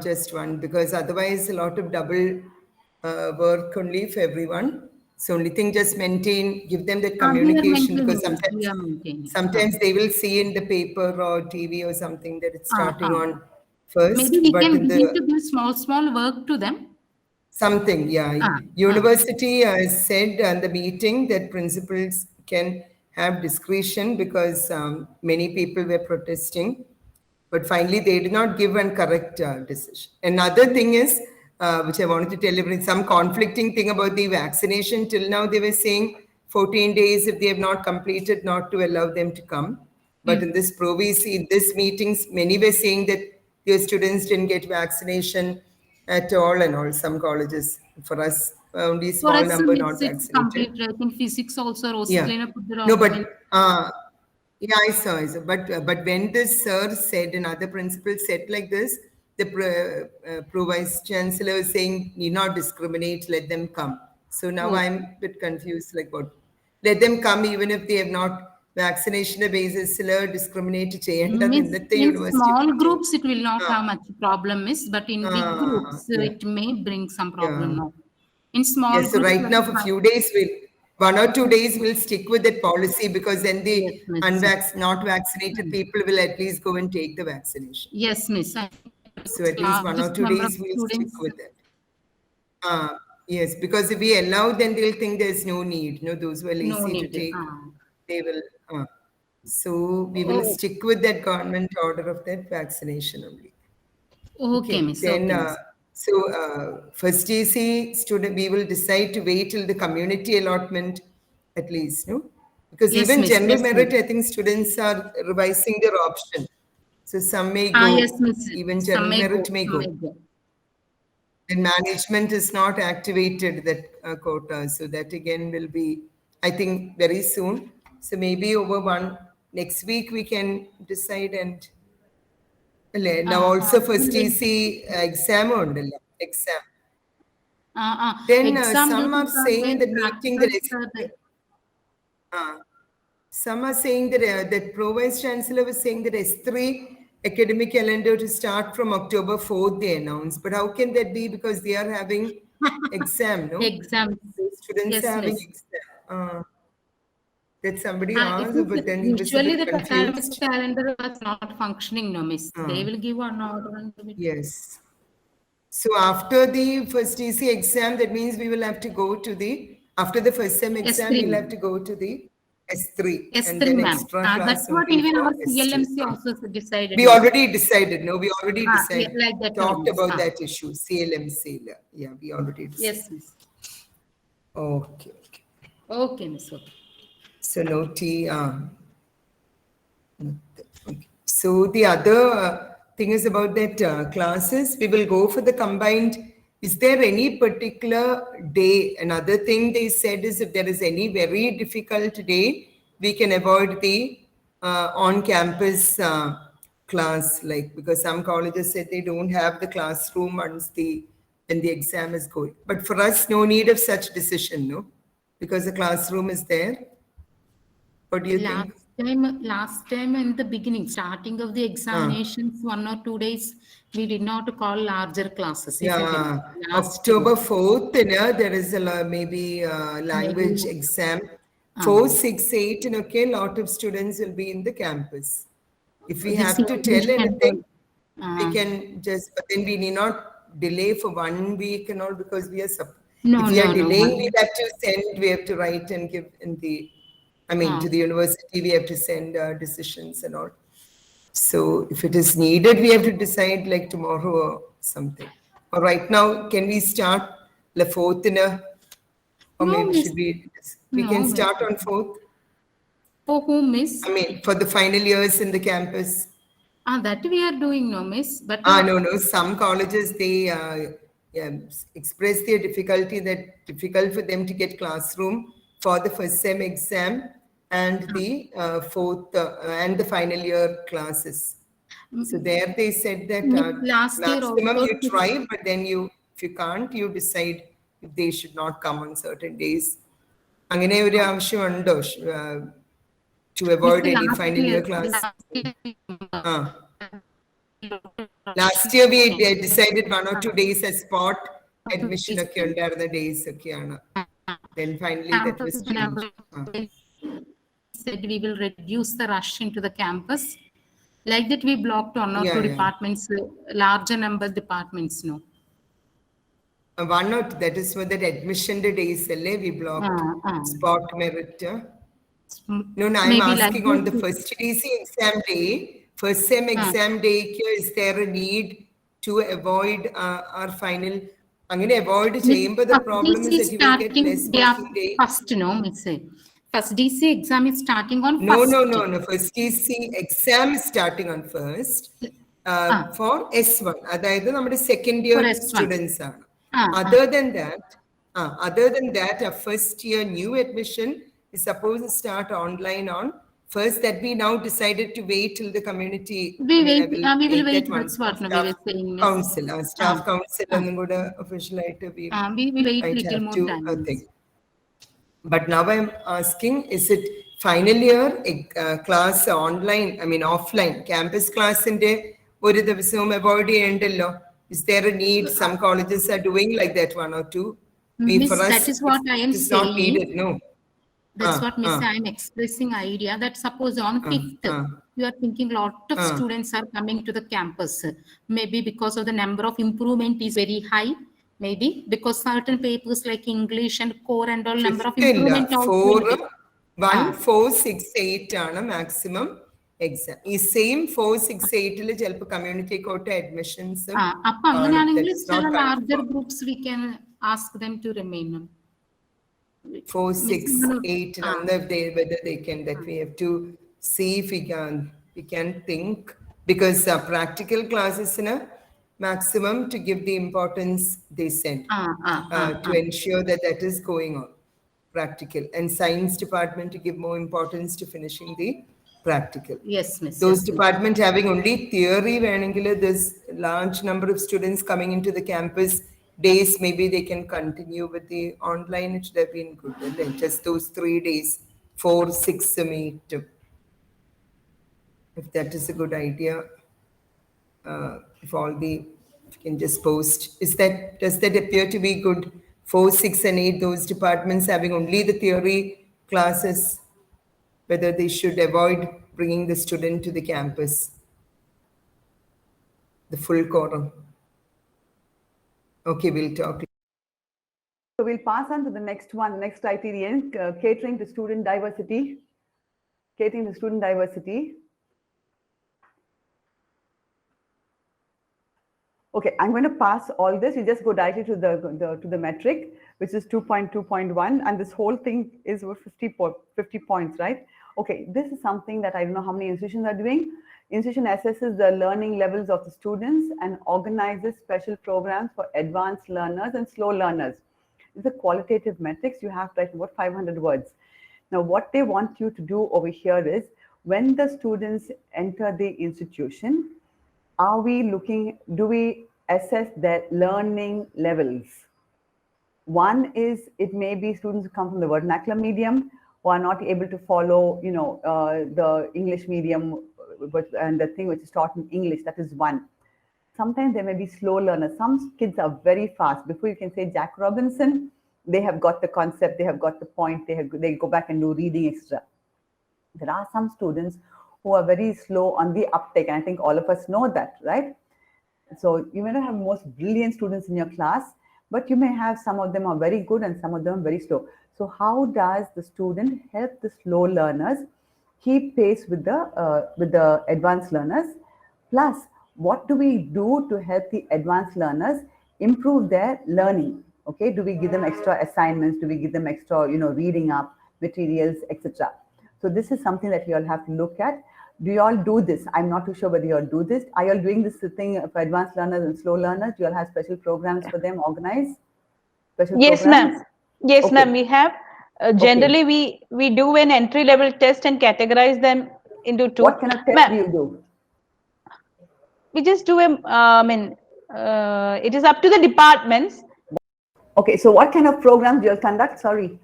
Just one, because otherwise a lot of double work only for everyone. So only thing, just maintain, give them that communication, because sometimes they will see in the paper or TV or something that it's starting on first. Maybe we but can in begin the to give small work to them. something, yeah. University said at the meeting that principals can have discretion because many people were protesting. But finally, they did not give a correct decision. Another thing is, which I wanted to tell you, some conflicting thing about the vaccination. Till now, they were saying 14 days if they have not completed, not to allow them to come. But in this in this meetings, many were saying that their students didn't get vaccination at all and all. Some colleges, for us, only small number not vaccinated. Complete. I think physics also, Rosalina put the No, but yeah, I saw. But when this sir said, another principal said like this, the pro-vice chancellor was saying, need not discriminate, let them come. So now I'm a bit confused, like what? Let them come even if they have not vaccination basis, discriminate in small groups, it will not have much problem, Miss, but in big groups, it may bring some problem now. In small groups. So right now, for a few days, 1 or 2 days, we'll stick with that policy because then the not vaccinated people will at least go and take the vaccination. Yes, Miss. So at least 1 or 2 days, we'll stick with that. Yes, because if we allow, then they'll think there's no need. No, those who are lazy to take, they will. So we will stick with that government order of that vaccination only. Okay, Miss. Then, first GC student, we will decide to wait till the community allotment at least, no? Because Yes, even miss. general Yes, merit, miss. I think students are revising their option. So some may go, Yes, miss. even Some general may merit go. may Some go. may go. And management is not activated that quota. So that again will be, I think, very soon. So maybe over next week we can decide. And now also first TC exam uണ്ടല്ലോ, exam. Then Exam some are duties are saying there, that meeting practicals are there. some are saying that that Pro-Vice Chancellor was saying that S3 academic calendar to start from October 4th, they announced. But how can that be? Because they are having exam, no? Exams. The students Yes, are having miss. exam. That somebody asked, It but is then he was a usually bit the academic confused. calendar was not functioning, no, miss. They will give an order and do it. Yes. So after the first TC exam, that means we will have to go to after the first sem exam, S3. we'll have to go to the S3 and S3, then ma'am. extra That's class what only even for our S2. CLMC also decided. We already decided. No, we already Yeah, decided. like that. Talked Miss. about that issue. CLMC. Yeah, we already decided. Yes, miss. Okay. Okay, miss. Okay. So no T. Okay. So the other thing is about that classes. We will go for the combined. Is there any particular day? Another thing they said is if there is any very difficult day, we can avoid the on-campus class, like because some colleges said they don't have the classroom when the exam is going. But for us, no need of such decision, no, because the classroom is there. What do you think? Last time in the beginning, starting of the examinations, 1 or 2 days, we did not call larger classes. Yeah, October 4th, there is maybe language Maybe. exam. 4, 6, 8, and okay, a lot of students will be in the campus. If we have to tell anything, we can just, but then we need not delay for 1 week and all because we are, if we are delaying, we have to send, we have to write and give in the, to the university, we have to send decisions and all. So if it is needed, we have to decide like tomorrow or something. Or right now, can we start the 4th or no, maybe miss. should we can start on 4th? For whom, miss? For the final years in the campus. That we are doing, no, miss. But no. Some colleges, they express their difficulty that difficult for them to get classroom for the first sem exam and the 4th and the final year classes. So there they said that maximum you try, but then if you can't, you decide if they should not come on certain days. അങ്ങനെ ഒരു ആവശ്യമുണ്ടോ to avoid any final year class? Last year we decided 1 or 2 days as spot admission ഒക്കെ ഉണ്ടായിരുന്ന days ഒക്കെയാണ്. Then finally that was changed. Said we will reduce the rush into the campus. Like that we blocked 1 or 2 departments, larger number departments, no. 1 or 2, that is for that admission days, we blocked spot merit. No, I'm asking like on the first TC exam day, first sem exam day, is there a need to avoid our final? I'm going to avoid chamber. The problem is that you will get less working day. First, no, miss. First DC exam is starting on no, first. No. First DC exam is starting on first for S1. That is our second year students. Other than that, a first year new admission is supposed to start online on first. That we now decided to wait till the community. We will wait. That's what we were saying. Council, staff council, and then official we will wait little more time. But now I'm asking, is it final year class online? Offline campus class in the ഒരു ദിവസവും avoid ചെയ്യണ്ടല്ലോ? Is there a need? Some colleges are doing like that, 1 or 2. Miss, that is what I am saying. Not needed, no. That's what, Miss, I am expressing idea that suppose on 5th, you are thinking lot of students are coming to the campus. Maybe because of the number of improvement is very high. Maybe because certain papers like English and core and all number of improvement also. 1, 4, 6, 8 ആണ് maximum exam. ഈ same 4, 6, 8 ചിലപ്പോൾ community quota admissions. അപ്പോൾ അങ്ങനെയാണെങ്കിൽ larger groups we can ask them to remain. 4, 6, 8, and whether they can, that we have to see if we can think, because practical classes in a maximum to give the importance they said to ensure that that is going on, practical, and science department to give more importance to finishing the practical. Yes, Miss. Those Yes, department having only theory, there's large number of students coming into the campus days, maybe they can continue with the online. It should have been good. Just those 3 days, 4, 6 meet. If that is a good idea, if you can just post. Does that appear to be good? 4, 6, and 8, those departments having only the theory classes, whether they should avoid bringing the student to the campus, the full quorum. Okay, we'll talk. So we'll pass on to the next one, next criterion, catering to student diversity. Catering to student diversity. Okay, I'm going to pass all this. You just go directly to the metric, which is 2.2.1, and this whole thing is worth 50 points, right? Okay, this is something that I don't know how many institutions are doing. Institution assesses the learning levels of the students and organizes special programs for advanced learners and slow learners. These are qualitative metrics. You have to write about 500 words. Now, what they want you to do over here is, when the students enter the institution, do we assess their learning levels? One is, it may be students who come from the vernacular medium who are not able to follow, the English medium and the thing which is taught in English. That is one. Sometimes there may be slow learners. Some kids are very fast. Before you can say Jack Robinson, they have got the concept, they have got the point, they go back and do reading extra. There are some students who are very slow on the uptake, and I think all of us know that, right? So you may not have most brilliant students in your class, but you may have some of them are very good and some of them are very slow. So how does the student help the slow learners keep pace with the advanced learners? Plus, what do we do to help the advanced learners improve their learning? Okay, do we give them extra assignments? Do we give them extra, reading up materials, etc.? So this is something that you all have to look at. Do you all do this? I'm not too sure whether you all do this. Are you all doing this thing for advanced learners and slow learners? Do you all have special programs for them organized? Yes, ma'am. Yes, ma'am. We have. Generally, we do an entry-level test and categorize them into two. What kind of test do you do? We just do it is up to the departments. Okay, so what kind of programs do you all conduct? Sorry.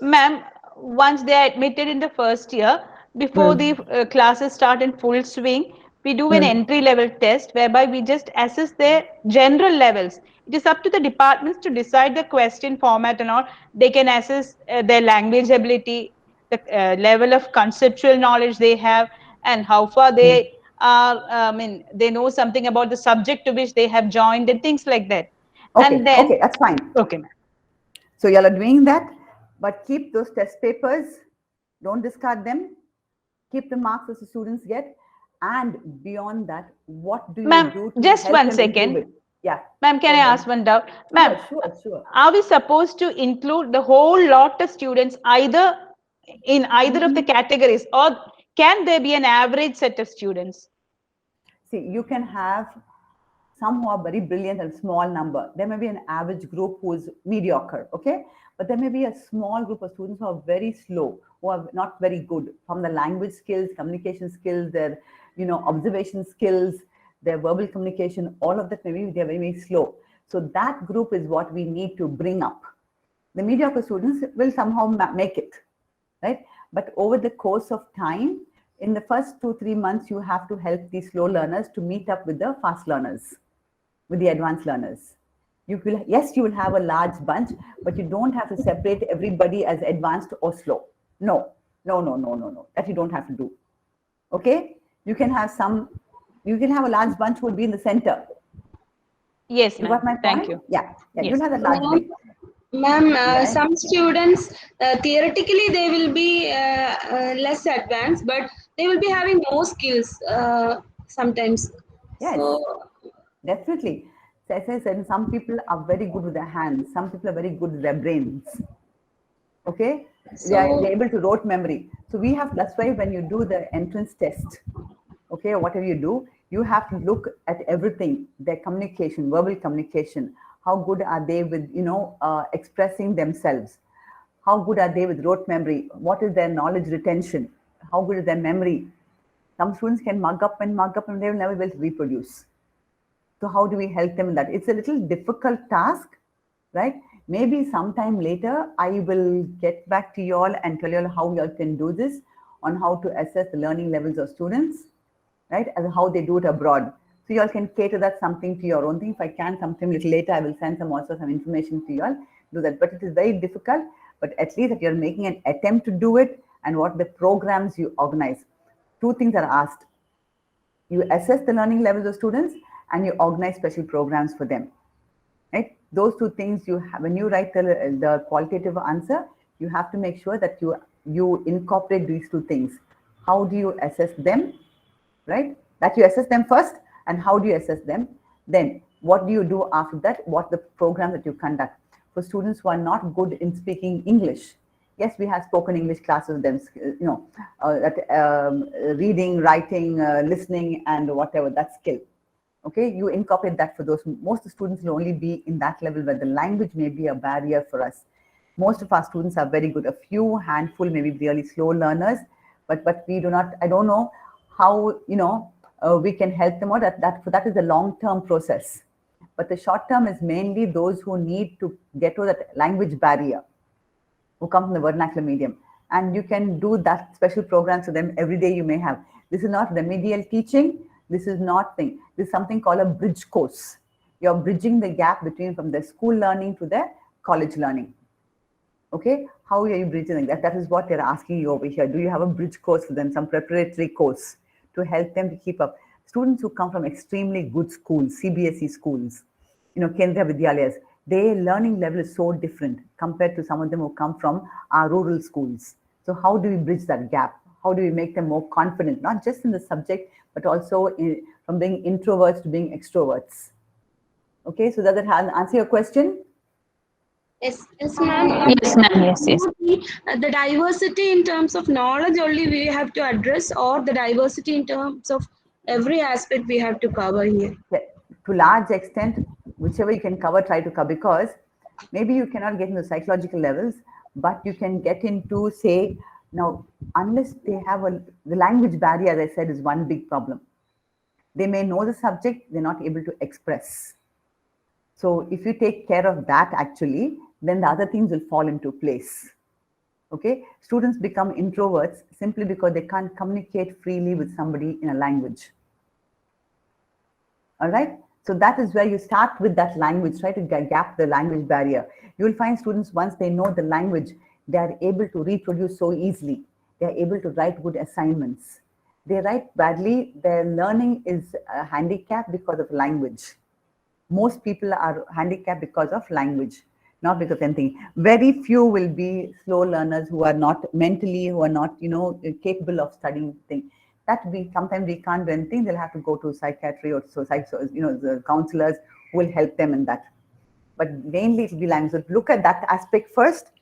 Ma'am, once they are admitted in the first year, before the classes start in full swing, we do an entry-level test whereby we just assess their general levels. It is up to the departments to decide the question format and all. They can assess their language ability, the level of conceptual knowledge they have, and how far they are, they know something about the subject to which they have joined and things like that. Okay, and then, okay, that's fine. Okay, ma'am. So y'all are doing that, but keep those test papers, don't discard them, keep the marks as the students get, and beyond that, what do you do to just help one them second. improve it? Yeah. Ma'am, can I ask one doubt? Ma'am, sure. Are we supposed to include the whole lot of students either in either of the categories, or can there be an average set of students? See, you can have some who are very brilliant and small number. There may be an average group who is mediocre, okay? But there may be a small group of students who are very slow, who are not very good from the language skills, communication skills, their observation skills, their verbal communication, all of that maybe they're very, very slow. So that group is what we need to bring up. The mediocre students will somehow make it, right? But over the course of time, in the first 2-3 months, you have to help these slow learners to meet up with the fast learners, with the advanced learners. You will have a large bunch, but you don't have to separate everybody as advanced or slow. No. That you don't have to do. Okay? You can have a large bunch who will be in the center. Yes, you got my point? Thank you. Yeah. Yes. You'll have a large bunch. Ma'am, some students, theoretically, they will be less advanced, but they will be having more skills sometimes. Yes, definitely. So as I said, some people are very good with their hands. Some people are very good with their brains. Okay, So, they're able to rote memory. So we have, that's why when you do the entrance test, okay, whatever you do, you have to look at everything, their communication, verbal communication, how good are they with, expressing themselves, how good are they with rote memory, what is their knowledge retention, how good is their memory. Some students can mug up and they will never be able to reproduce. So how do we help them in that? It's a little difficult task, right? Maybe sometime later, I will get back to you all and tell you all how you all can do this, on how to assess the learning levels of students, right? And how they do it abroad. So you all can cater that something to your own thing. If I can, sometime little later, I will send some information to you all, do that. But it is very difficult, but at least that you're making an attempt to do it, and what the programs you organize. Two things are asked. You assess the learning levels of students and you organize special programs for them, right? Those two things you have, when you write the qualitative answer, you have to make sure that you incorporate these two things. How do you assess them, right? That you assess them first, and how do you assess them? Then what do you do after that? What the program that you conduct for students who are not good in speaking English? Yes, we have spoken English classes with them, reading, writing, listening, and whatever, that skill. Okay, you incorporate that for those. Most of the students will only be in that level where the language may be a barrier for us. Most of our students are very good. A few handful may be really slow learners, but we do not, I don't know how, we can help them out. That is a long-term process. But the short term is mainly those who need to get over that language barrier, who come from the vernacular medium. And you can do that special programs for them every day you may have. This is not remedial teaching. This is not thing. This is something called a bridge course. You're bridging the gap between from the school learning to the college learning. Okay, how are you bridging that? That is what they're asking you over here. Do you have a bridge course for them, some preparatory course to help them to keep up? Students who come from extremely good schools, CBSE schools, Kendriya Vidyalayas, their learning level is so different compared to some of them who come from our rural schools. So how do we bridge that gap? How do we make them more confident, not just in the subject, but also from being introverts to being extroverts? Okay, so does that answer your question? Yes, ma'am. Yes, ma'am. Yes. The diversity in terms of knowledge only we have to address, or the diversity in terms of every aspect we have to cover here? Yeah, to large extent, whichever you can cover, try to cover, because maybe you cannot get into psychological levels, but you can get into, say, now, unless they have the language barrier, as I said, is one big problem. They may know the subject, they're not able to express. So if you take care of that, actually, then the other things will fall into place. Okay, students become introverts simply because they can't communicate freely with somebody in a language. All right, so that is where you start with that language, try to gap the language barrier. You will find students, once they know the language, they are able to reproduce so easily. They are able to write good assignments. They write badly, their learning is handicapped because of language. Most people are handicapped because of language, not because of anything. Very few will be slow learners who are not mentally, who are not, capable of studying things. That sometimes we can't do anything. They'll have to go to psychiatry or the counselors who will help them in that. But mainly it will be language. So look at that aspect first.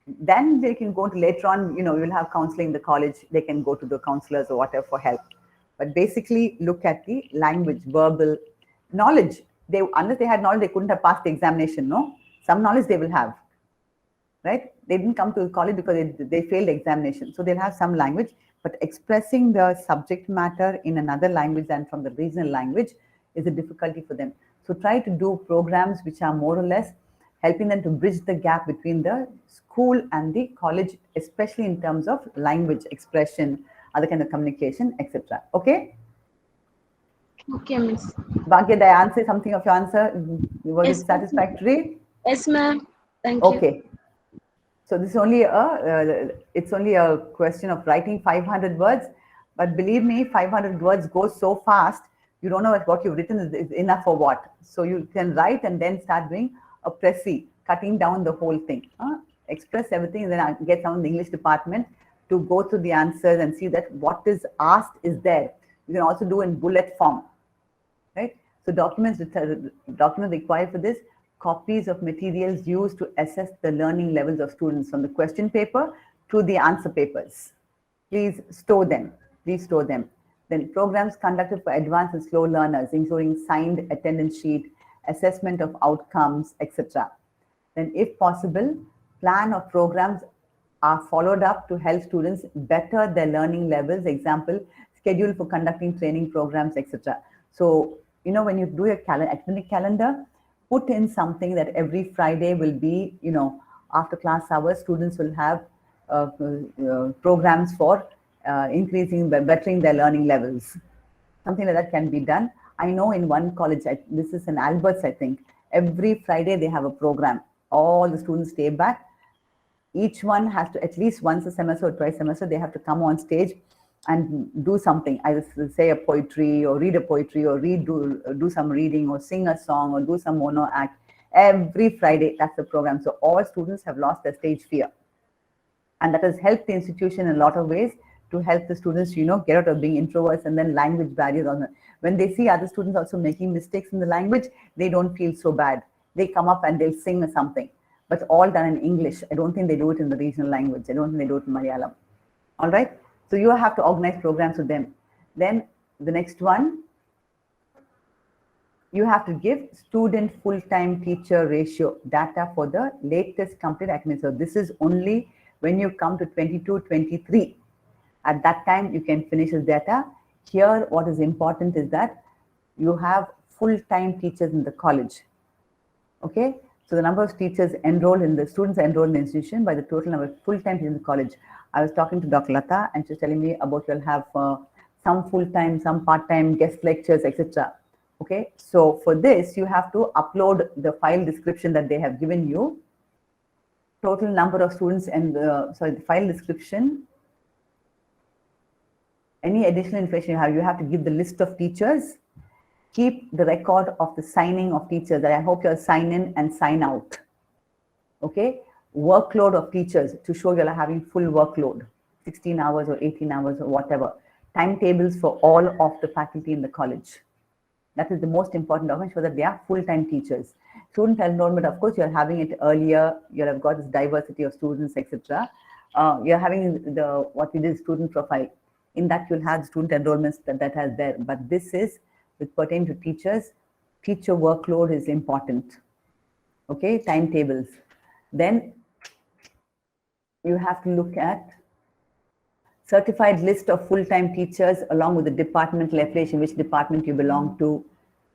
Then they can go to later on, you'll have counseling in the college. They can go to the counselors or whatever for help. But basically look at the language, verbal knowledge. Unless they had knowledge, they couldn't have passed the examination, no? Some knowledge they will have, right? They didn't come to college because they failed the examination. So they'll have some language, but expressing the subject matter in another language than from the regional language is a difficulty for them. So try to do programs which are more or less helping them to bridge the gap between the school and the college, especially in terms of language, expression, other kind of communication, etc. Okay? Okay, miss. Bhagya, did I answer something of your answer? Was it satisfactory? Yes, ma'am. Thank you. Okay. So this is only it's only a question of writing 500 words, but believe me, 500 words go so fast, you don't know what you've written is enough for what. So you can write and then start doing a précis, cutting down the whole thing. Express everything, and then I get someone in the English department to go through the answers and see that what is asked is there. You can also do in bullet form, right? So documents required for this, copies of materials used to assess the learning levels of students from the question paper to the answer papers. Please store them. Please store them. Then programs conducted for advanced and slow learners, including signed attendance sheet, assessment of outcomes, etc. Then if possible, plan of programs are followed up to help students better their learning levels. Example, schedule for conducting training programs, etc. So, when you do your academic calendar, put in something that every Friday will be, after class hours, students will have programs for bettering their learning levels. Something like that can be done. I know in one college, this is in Alberts, I think, every Friday they have a program. All the students stay back. Each one has to, at least once a semester or twice a semester, they have to come on stage and do something, either say a poetry or read a poetry or do some reading or sing a song or do some mono act. Every Friday, that's the program. So all students have lost their stage fear. And that has helped the institution in a lot of ways to help the students, get out of being introverts and then language barriers. When they see other students also making mistakes in the language, they don't feel so bad. They come up and they'll sing something, but all done in English. I don't think they do it in the regional language. I don't think they do it in Malayalam. All right. So you have to organize programs with them. Then the next one, you have to give student full-time teacher ratio data for the latest complete academic. So this is only when you come to 22, 23. At that time, you can finish this data. Here, what is important is that you have full-time teachers in the college. Okay, so the number of teachers enrolled in the students enrolled in the institution by the total number of full-time teachers in the college. I was talking to Dr. Lata and she was telling me about you'll have some full-time, some part-time guest lectures, etc. Okay, so for this, you have to upload the file description that they have given you. Total number of students and the file description. Any additional information you have to give the list of teachers. Keep the record of the signing of teachers. I hope you'll sign in and sign out. Okay, workload of teachers to show you're having full workload, 16 hours or 18 hours or whatever. Timetables for all of the faculty in the college. That is the most important document, so that they are full-time teachers. Student enrollment, of course, you're having it earlier. You have got this diversity of students, etc. You're having what we did student profile. In that, you'll have student enrollments that has there. But this is with pertaining to teachers. Teacher workload is important. Okay, timetables. Then you have to look at certified list of full-time teachers along with the departmental affiliation, which department you belong to,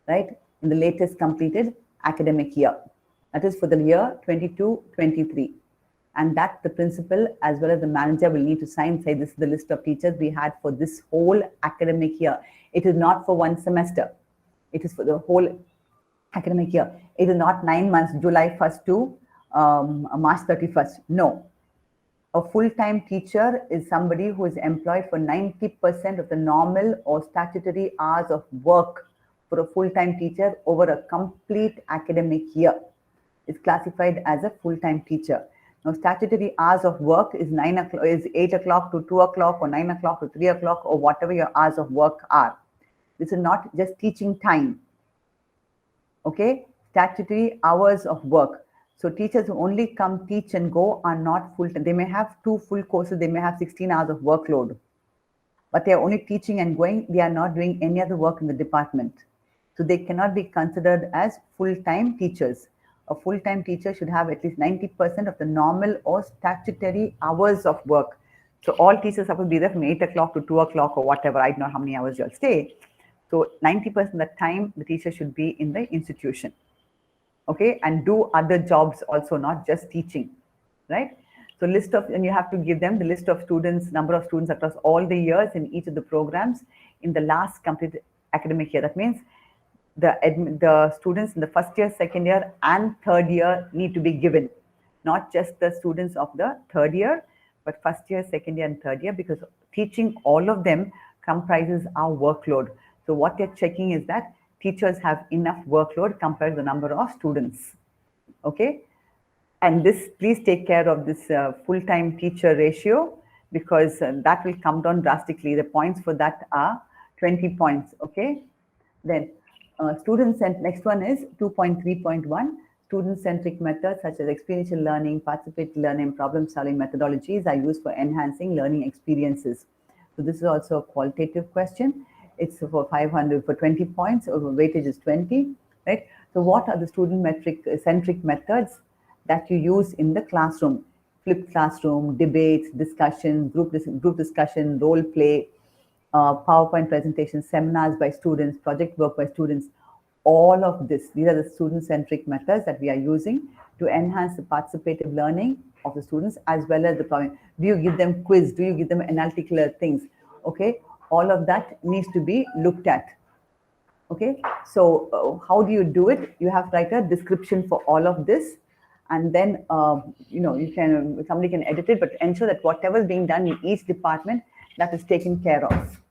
right? In the latest completed academic year. That is for the year 22-23. And that the principal as well as the manager will need to sign, say this is the list of teachers we had for this whole academic year. It is not for one semester. It is for the whole academic year. It is not 9 months, July 1st to March 31st. No. A full-time teacher is somebody who is employed for 90% of the normal or statutory hours of work for a full-time teacher over a complete academic year. It's classified as a full-time teacher. Now, statutory hours of work is 8 o'clock to 2 o'clock or 9 o'clock to 3 o'clock or whatever your hours of work are. This is not just teaching time. Okay, statutory hours of work. So teachers who only come teach and go are not full-time. They may have 2 full courses. They may have 16 hours of workload, but they are only teaching and going. They are not doing any other work in the department. So they cannot be considered as full-time teachers. A full-time teacher should have at least 90% of the normal or statutory hours of work. So all teachers have to be there from 8 o'clock to 2 o'clock or whatever. I don't know how many hours you'll stay. So 90% of the time, the teacher should be in the institution. Okay, and do other jobs also, not just teaching, right? So and you have to give them the list of students, number of students across all the years in each of the programs in the last complete academic year. That means the students in the first year, second year, and third year need to be given, not just the students of the third year, but first year, second year, and third year, because teaching all of them comprises our workload. So what they're checking is that teachers have enough workload compared to the number of students. Okay, and this, please take care of this full-time teacher ratio, because that will come down drastically. The points for that are 20 points. Okay, then students, and next one is 2.3.1. Student-centric methods such as experiential learning, participatory learning, problem-solving methodologies are used for enhancing learning experiences. So this is also a qualitative question. It's for 500 for 20 points, or weightage is 20, right? So what are the student-centric methods that you use in the classroom? Flipped classroom, debates, discussion, group discussion, role play, PowerPoint presentations, seminars by students, project work by students. All of this, these are the student-centric methods that we are using to enhance the participative learning of the students, as well as the problem. Do you give them quiz? Do you give them analytical things? Okay, all of that needs to be looked at. Okay, so how do you do it? You have to write a description for all of this, and then somebody can edit it, but ensure that whatever is being done in each department, that is taken care of.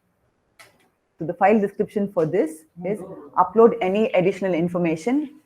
So the file description for this is upload any additional information,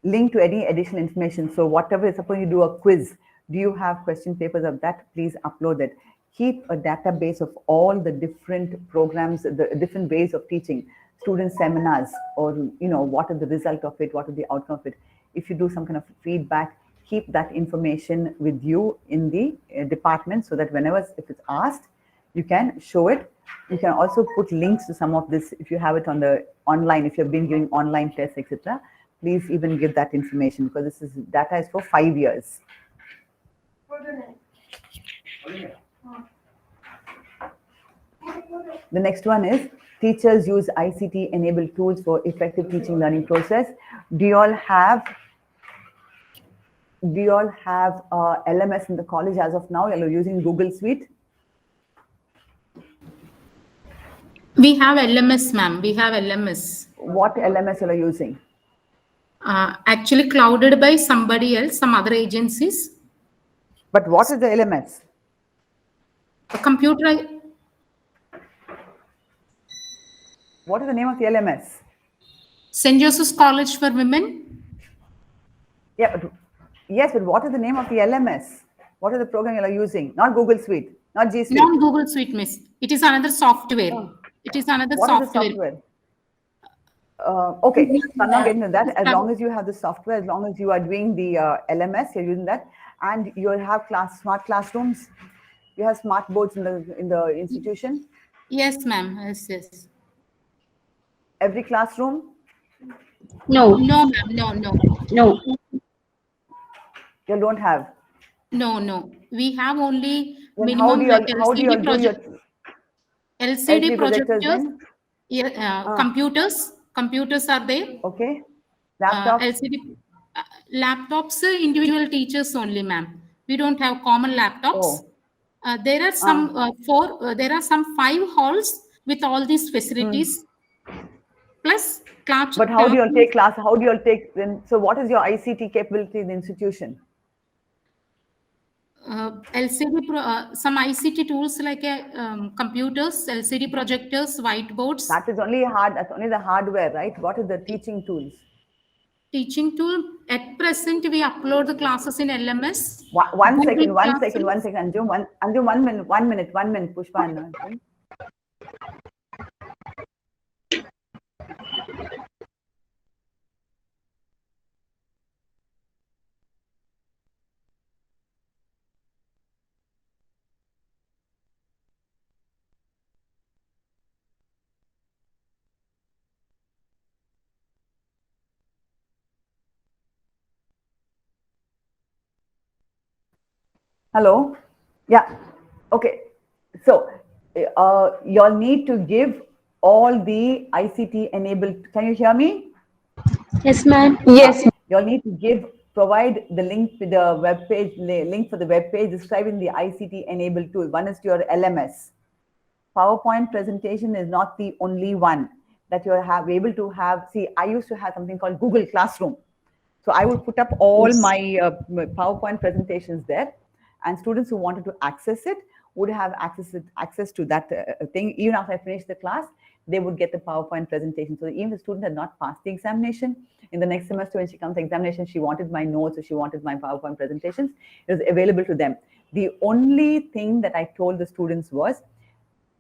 link to any additional information. So whatever, suppose you do a quiz, do you have question papers of that? Please upload it. Keep a database of all the different programs, the different ways of teaching, student seminars, or what are the result of it, what are the outcome of it. If you do some kind of feedback, keep that information with you in the department, so that whenever if it's asked, you can show it. You can also put links to some of this if you have it on the online, if you've been giving online tests, etc. Please even give that information, because this is data is for 5 years. The next one is teachers use ICT enabled tools for effective teaching learning process. Do you all have LMS in the college as of now? You're using Google Suite? We have LMS, ma'am. We have LMS. What LMS are you using? Actually clouded by somebody else, some other agencies. But what is the LMS? A computer. What is the name of the LMS? St. Joseph's College for Women. Yeah, but yes, but what is the name of the LMS? What is the program you are using? Not Google Suite, not G Suite. Not Google Suite, miss. It is another software. Oh. It is another What software. Is the software? Okay, so I'm not getting into that. As long as you have the software, as long as you are doing the LMS, you're using that, and you have smart classrooms. You have smart boards in the institution. Yes, ma'am. Yes. Every classroom? No, ma'am. No. You don't have? No. We have only then minimum LCD projectors. LCD projectors. Yeah, computers are there. Okay. Laptops? LCD laptops, individual teachers only, ma'am. We don't have common laptops. There are some there are some 5 halls with all these facilities. Plus class. But how do you all take class? How do you all take then? So what is your ICT capability in the institution? LCD, some ICT tools like computers, LCD projectors, whiteboards. That is only that's only the hardware, right? What is the teaching tools? Teaching tool, at present, we upload the classes in LMS. One second. Anjum, one minute, Pushpa and Anjum. Hello? Yeah. Okay. So, you'll need to give all the ICT enabled. Can you hear me? Yes, ma'am. Yes. You'll need to provide the link to the web page, link for the web page describing the ICT enabled tool. One is your LMS. PowerPoint presentation is not the only one that you're able to have. See, I used to have something called Google Classroom. So I would put up all my PowerPoint presentations there. And students who wanted to access it would have access to that thing. Even after I finished the class, they would get the PowerPoint presentation. So even the student had not passed the examination, in the next semester when she comes to examination, she wanted my notes or she wanted my PowerPoint presentations. It was available to them. The only thing that I told the students was,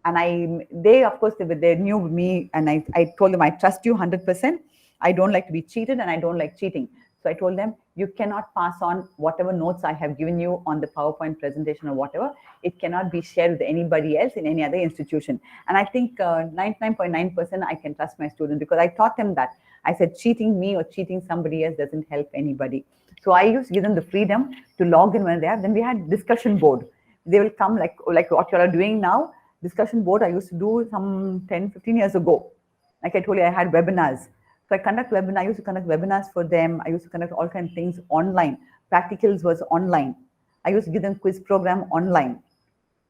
and they of course, they knew me, and I told them, I trust you 100%. I don't like to be cheated and I don't like cheating. So I told them, you cannot pass on whatever notes I have given you on the PowerPoint presentation or whatever. It cannot be shared with anybody else in any other institution. And I think 99.9% I can trust my students, because I taught them that. I said, cheating me or cheating somebody else doesn't help anybody. So I used to give them the freedom to log in when they are. Then we had discussion board. They will come like what you are doing now. Discussion board I used to do some 10, 15 years ago. Like I told you, I had webinars. So I used to conduct webinars for them. I used to conduct all kinds of things online. Practicals was online. I used to give them quiz program online,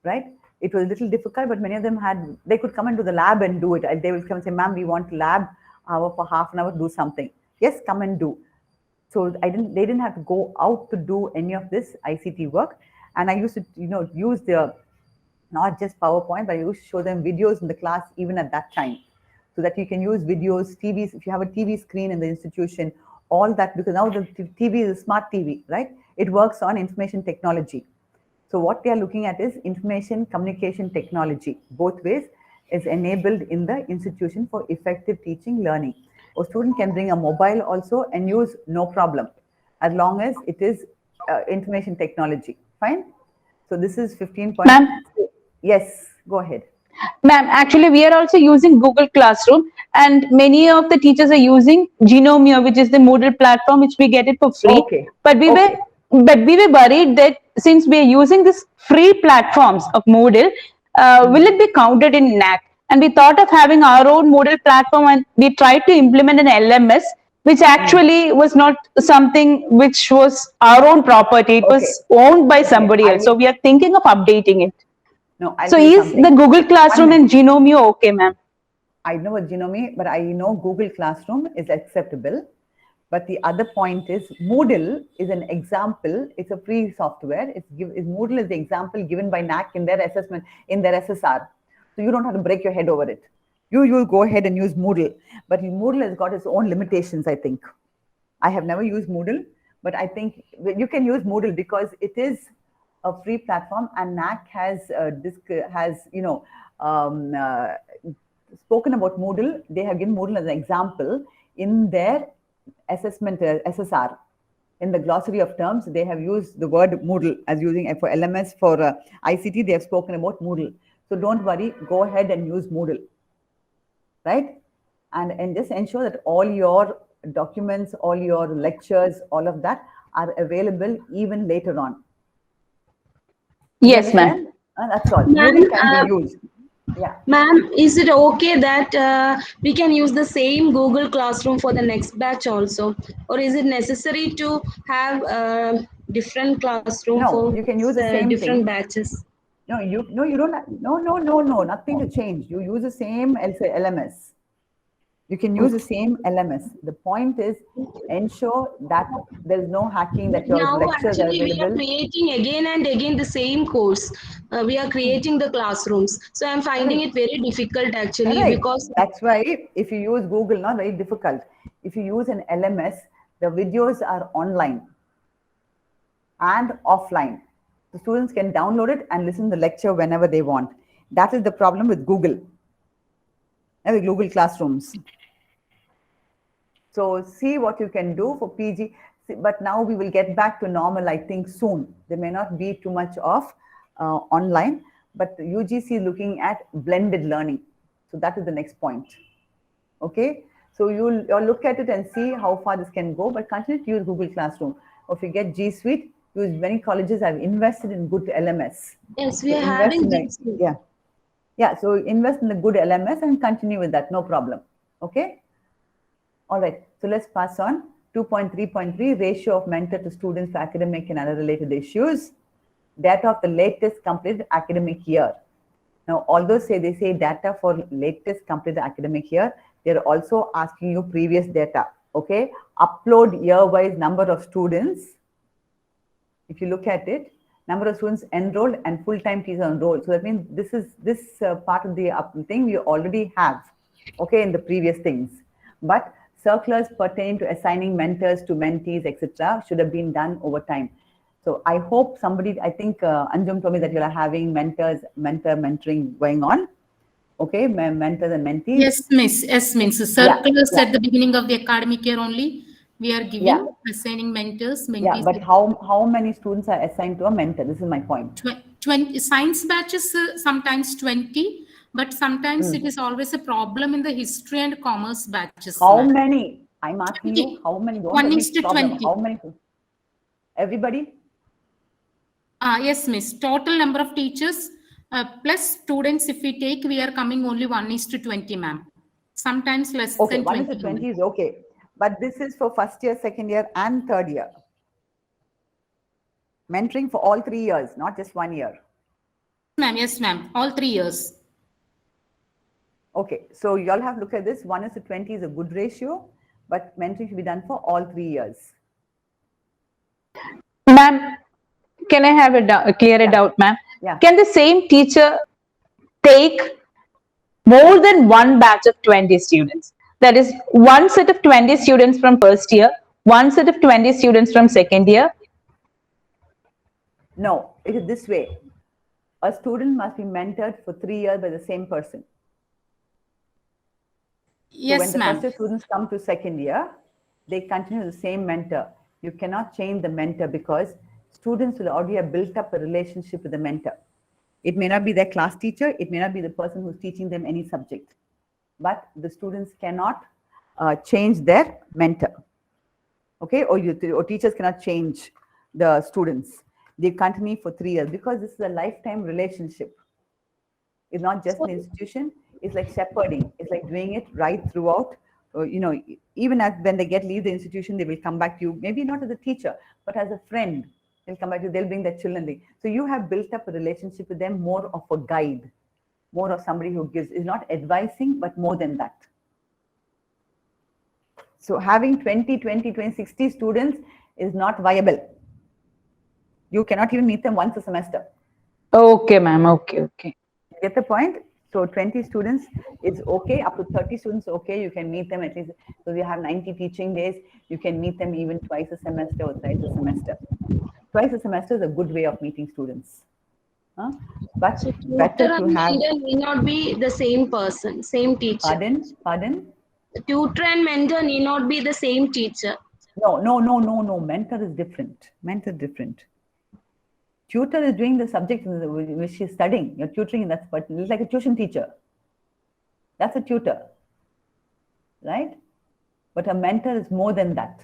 right? It was a little difficult, but many of them they could come into the lab and do it. They will come and say, ma'am, we want lab hour for half an hour, do something. Yes, come and do. So they didn't have to go out to do any of this ICT work. And I used to, use not just PowerPoint, but I used to show them videos in the class even at that time. So that you can use videos, TVs, if you have a TV screen in the institution, all that, because now the TV is a smart TV, right? It works on information technology. So what they are looking at is information communication technology. Both ways is enabled in the institution for effective teaching learning. A student can bring a mobile also and use, no problem, as long as it is information technology. Fine? So this is 15 points. Ma'am? Yes, go ahead. Ma'am, actually, we are also using Google Classroom, and many of the teachers are using Genomia, which is the Moodle platform, which we get it for free. Okay. But we were worried that since we are using this free platforms of Moodle, will it be counted in NAAC? And we thought of having our own Moodle platform, and we tried to implement an LMS, which actually was not something which was our own property. It was owned by somebody else. So we are thinking of updating it. No, I'll so is the Google Classroom and Genomio okay, ma'am? I know what Genomio, but I know Google Classroom is acceptable. But the other point is Moodle is an example. It's a free software. Moodle is the example given by NAAC in their assessment, in their SSR. So you don't have to break your head over it. You will go ahead and use Moodle. But Moodle has got its own limitations, I think. I have never used Moodle, but I think you can use Moodle because it is a free platform, and NAAC has spoken about Moodle. They have given Moodle as an example in their assessment SSR. In the glossary of terms, they have used the word Moodle as using for LMS, for ICT. They have spoken about Moodle. So don't worry, go ahead and use Moodle, right? And just ensure that all your documents, all your lectures, all of that are available even later on. Yes, ma'am. That's all. Moodle can be used. Yeah. Ma'am, is it okay that we can use the same Google Classroom for the next batch also? Or is it necessary to have different classroom for you can use the same different thing. batches? No, you don't. No, nothing to change. You use the same LMS. You can use the same LMS. The point is ensure that there is no hacking, that your lectures are available. We are creating again and again the same course. We are creating the classrooms. So I'm finding it very difficult actually because that's why if you use Google, not very difficult. If you use an LMS, the videos are online and offline. The students can download it and listen to the lecture whenever they want. That is the problem with Google. With Google Classrooms. So see what you can do for PG, but now we will get back to normal, I think, soon. There may not be too much of online, but the UGC is looking at blended learning. So that is the next point. Okay, so you'll look at it and see how far this can go, but continue to use Google Classroom. Or if you get G Suite, many colleges have invested in good LMS. Yes, we are having G Suite. Yeah, so invest in the good LMS and continue with that, no problem. Okay. All right, so let's pass on. 2.3.3, ratio of mentor to students for academic and other related issues. Data of the latest completed academic year. Now, although they say data for latest completed academic year, they're also asking you previous data. Okay, upload year-wise number of students. If you look at it, number of students enrolled and full-time teachers enrolled. So that means this part of the thing we already have, okay, in the previous things. But circulars pertaining to assigning mentors to mentees, etc., should have been done over time. So I hope somebody, I think Anjum told me that you are having mentoring going on. Okay, mentors and mentees. Yes, miss. Yes, means circulars at the beginning of the academic year only. We are giving, assigning mentors, mentees. Yeah, but how many students are assigned to a mentor? This is my point. 20 science batches, sometimes 20, but sometimes it is always a problem in the history and commerce batches. How many? I'm asking 20. you how many? Don't 1:20. How many? Everybody? Yes, miss. Total number of teachers plus students, if we take, we are coming only 1:20, ma'am. Sometimes less than 20. 1:20 is okay. But this is for first year, second year, and third year. Mentoring for all 3 years, not just 1 year. Ma'am, yes, ma'am. All 3 years. Okay, so you all have to look at this. 1:20 is a good ratio, but mentoring should be done for all 3 years. Ma'am, can I have a clear doubt, ma'am? Yeah. Can the same teacher take more than one batch of 20 students? That is, one set of 20 students from first year, one set of 20 students from second year? No, it is this way. A student must be mentored for 3 years by the same person. Yes, so when the ma'am. first year students come to second year, they continue the same mentor. You cannot change the mentor because students will already have built up a relationship with the mentor. It may not be their class teacher, it may not be the person who's teaching them any subject, but the students cannot change their mentor. Okay, or teachers cannot change the students. They continue for 3 years because this is a lifetime relationship. It's not just an institution, it's like shepherding. It's like doing it right throughout. Even when they leave the institution, they will come back to you, maybe not as a teacher, but as a friend. They'll come back to you, they'll bring their children. So you have built up a relationship with them, more of a guide, more of somebody who is not advising, but more than that. So having 20, 60 students is not viable. You cannot even meet them once a semester. Okay, ma'am. Okay. Get the point? So 20 students is okay, up to 30 students, okay, you can meet them at least. So you have 90 teaching days, you can meet them even twice a semester or thrice a semester. Twice a semester is a good way of meeting students. But So better tutor to and have... mentor need not be the same person, same teacher. Pardon? The tutor and mentor need not be the same teacher. No. Mentor is different. Tutor is doing the subject which she is studying. You're tutoring, that's like a tuition teacher. That's a tutor, right? But a mentor is more than that,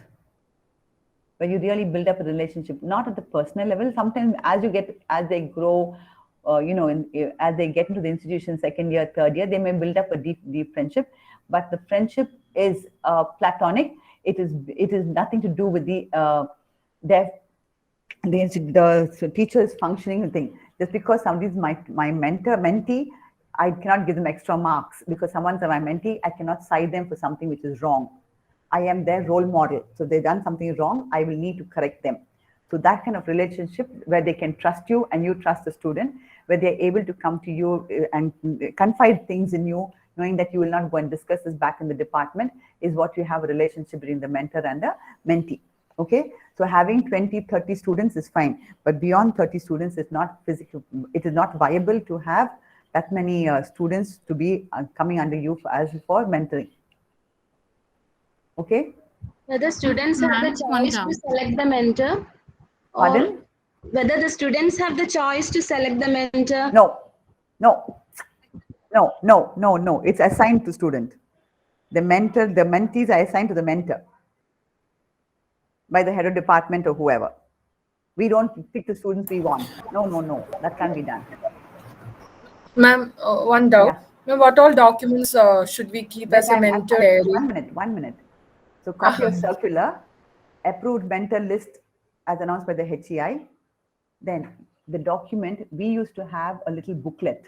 where you really build up a relationship, not at the personal level. Sometimes as they grow, as they get into the institution, second year, third year, they may build up a deep friendship. But the friendship is platonic. It is nothing to do with the teacher is functioning thing. Just because somebody is my mentee, I cannot give them extra marks. Because someone's my mentee, I cannot cite them for something which is wrong. I am their role model. So if they've done something wrong, I will need to correct them. So that kind of relationship where they can trust you and you trust the student, where they're able to come to you and confide things in you, knowing that you will not go and discuss this back in the department, is what you have a relationship between the mentor and the mentee. Okay, so having 20, 30 students is fine, but beyond 30 students is not physical. It is not viable to have that many students to be coming under you as for mentoring. Okay. Whether students have the choice to select the mentor? Pardon? Whether the students have the choice to select the mentor? No. It's assigned to student. The mentees are assigned to the mentor by the head of department or whoever. We don't pick the students we want. No. That can't be done. Ma'am, one doubt. Yeah. Now, what all documents should we keep as a mentor? 1 minute. So copy of circular, approved mentor list as announced by the HEI. Then the document, we used to have a little booklet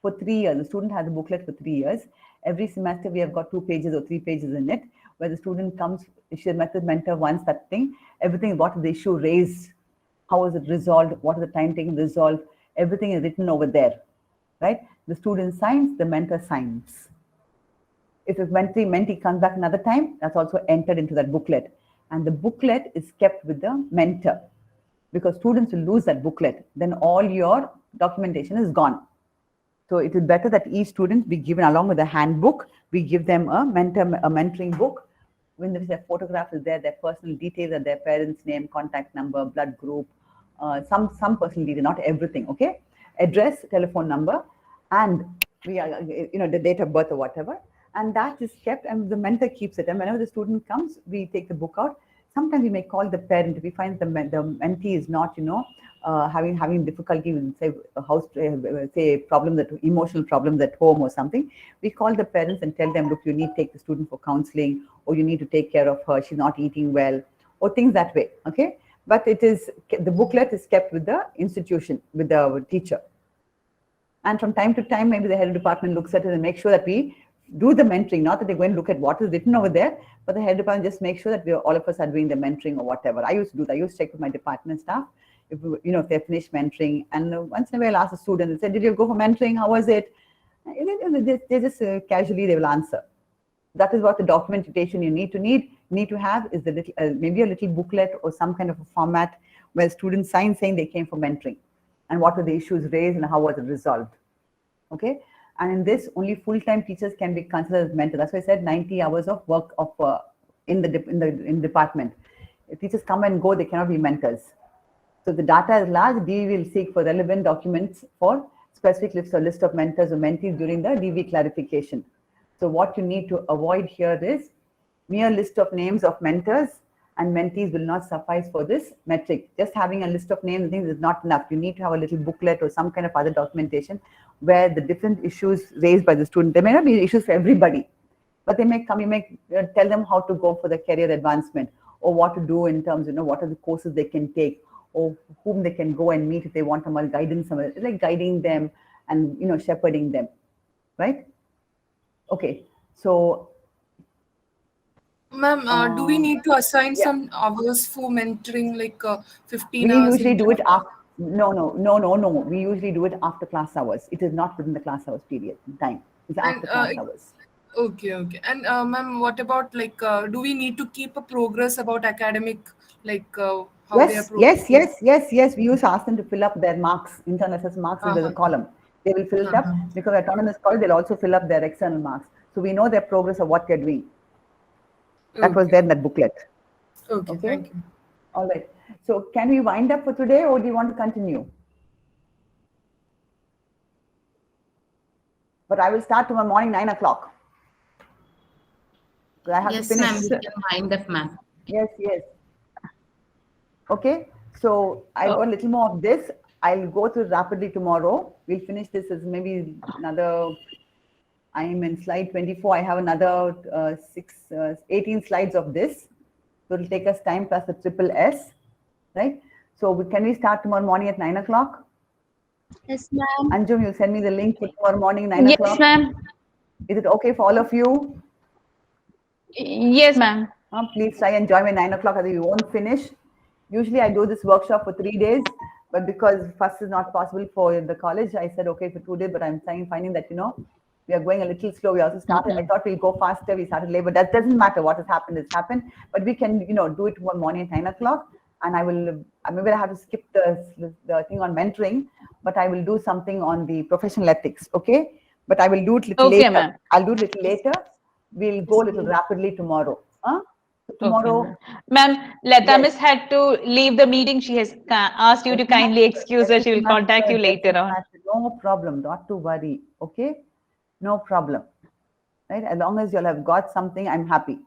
for 3 years. The student has a booklet for 3 years. Every semester we have got 2 pages or 3 pages in it, where the student comes, she met the mentor once, that thing, everything, what is the issue raised, how is it resolved, what is the time taken to resolve, everything is written over there, right? The student signs, the mentor signs. If the mentee comes back another time, that's also entered into that booklet. And the booklet is kept with the mentor, because students will lose that booklet. Then all your documentation is gone. So it is better that each student be given, along with a handbook, we give them a mentoring book. When their photograph is there, their personal details and their parents' name, contact number, blood group, some personal detail, not everything, okay? Address, telephone number, and we are, the date of birth or whatever. And that is kept, and the mentor keeps it. And whenever the student comes, we take the book out. Sometimes we may call the parent if we find the mentee is not, having difficulty with, say problems, emotional problems at home or something. We call the parents and tell them, look, you need to take the student for counseling, or you need to take care of her, she's not eating well, or things that way, okay? But the booklet is kept with the institution, with the teacher. And from time to time, maybe the head of department looks at it and make sure that we do the mentoring, not that they go and look at what is written over there, but the head of department just make sure that all of us are doing the mentoring or whatever. I used to do that. I used to check with my department staff if they finished mentoring, and once in a while I'll ask a student and say, did you go for mentoring? How was it? They just casually they will answer. That is what the documentation you need to have is the little, maybe a little booklet or some kind of a format where students sign saying they came for mentoring and what were the issues raised and how was it resolved. Okay, and in this only full-time teachers can be considered as mentors. That's why I said 90 hours of work in the department. If teachers come and go, they cannot be mentors. So the data is large. DV will seek for relevant documents for specific list of mentors or mentees during the DV clarification. So what you need to avoid here is mere list of names of mentors and mentees will not suffice for this metric. Just having a list of names and things is not enough. You need to have a little booklet or some kind of other documentation where the different issues raised by the student. There may not be issues for everybody, but they may come, you may tell them how to go for the career advancement or what to do in terms, what are the courses they can take or whom they can go and meet if they want some guidance, like guiding them and, shepherding them, right? Okay, so ma'am, do we need to assign some hours for mentoring, like 15 we hours? usually do it after. No. We usually do it after class hours. It is not within the class hours period time. It's after class hours. Okay. And ma'am, what about do we need to keep a progress about academic, how they are progressing? Yes. We used to ask them to fill up their marks, internal assessment marks in the column. They will fill it up because autonomous college, they'll also fill up their external marks. So we know their progress of what they're doing. That was there in that booklet. Okay, thank you. All right. So can we wind up for today or do you want to continue? But I will start tomorrow morning, 9 o'clock. So I have to finish. Yes, ma'am, you can wind up, ma'am. Yes. Okay. So I've got a little more of this. I'll go through rapidly tomorrow. We'll finish this as maybe another, I'm in slide 24. I have another 18 slides of this. So it'll take us time plus the triple S, right? So can we start tomorrow morning at 9 o'clock? Yes, ma'am. Anjum, you send me the link for tomorrow morning, 9 o'clock? Yes, ma'am. Is it okay for all of you? Yes, ma'am. Please try and join me at 9 o'clock, otherwise you won't finish. Usually I do this workshop for 3 days, but because first is not possible for the college, I said, okay, for 2 days, but I'm finding that, we are going a little slow. We also started, I thought we'll go faster. We started late, but that doesn't matter. What has happened. But we can, do it one morning at 9 o'clock. And I will, maybe I have to skip the thing on mentoring, but I will do something on the professional ethics. Okay. But I will do it little later. Ma'am. I'll do it little later. We'll go a little rapidly tomorrow. So tomorrow. Okay, ma'am, Lata Miss had to leave the meeting. She has asked you to kindly excuse her. She will contact you later on. No problem. Not to worry. Okay. No problem, right? As long as you'll have got something, I'm happy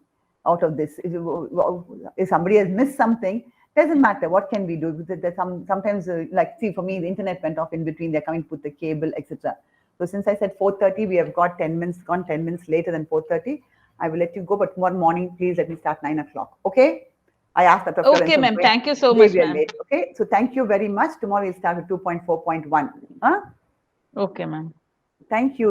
out of this. If somebody has missed something, doesn't matter. What can we do? There's sometimes, see, for me, the internet went off in between. They're coming to put the cable, etc. So since I said 4:30, we have got 10 minutes, gone 10 minutes later than 4:30. I will let you go, but tomorrow morning, please let me start 9 o'clock. Okay? I asked that. Okay, ma'am. Thank you so much, ma'am. Okay? So thank you very much. Tomorrow we'll start with 2.4.1. Okay, ma'am. Thank you.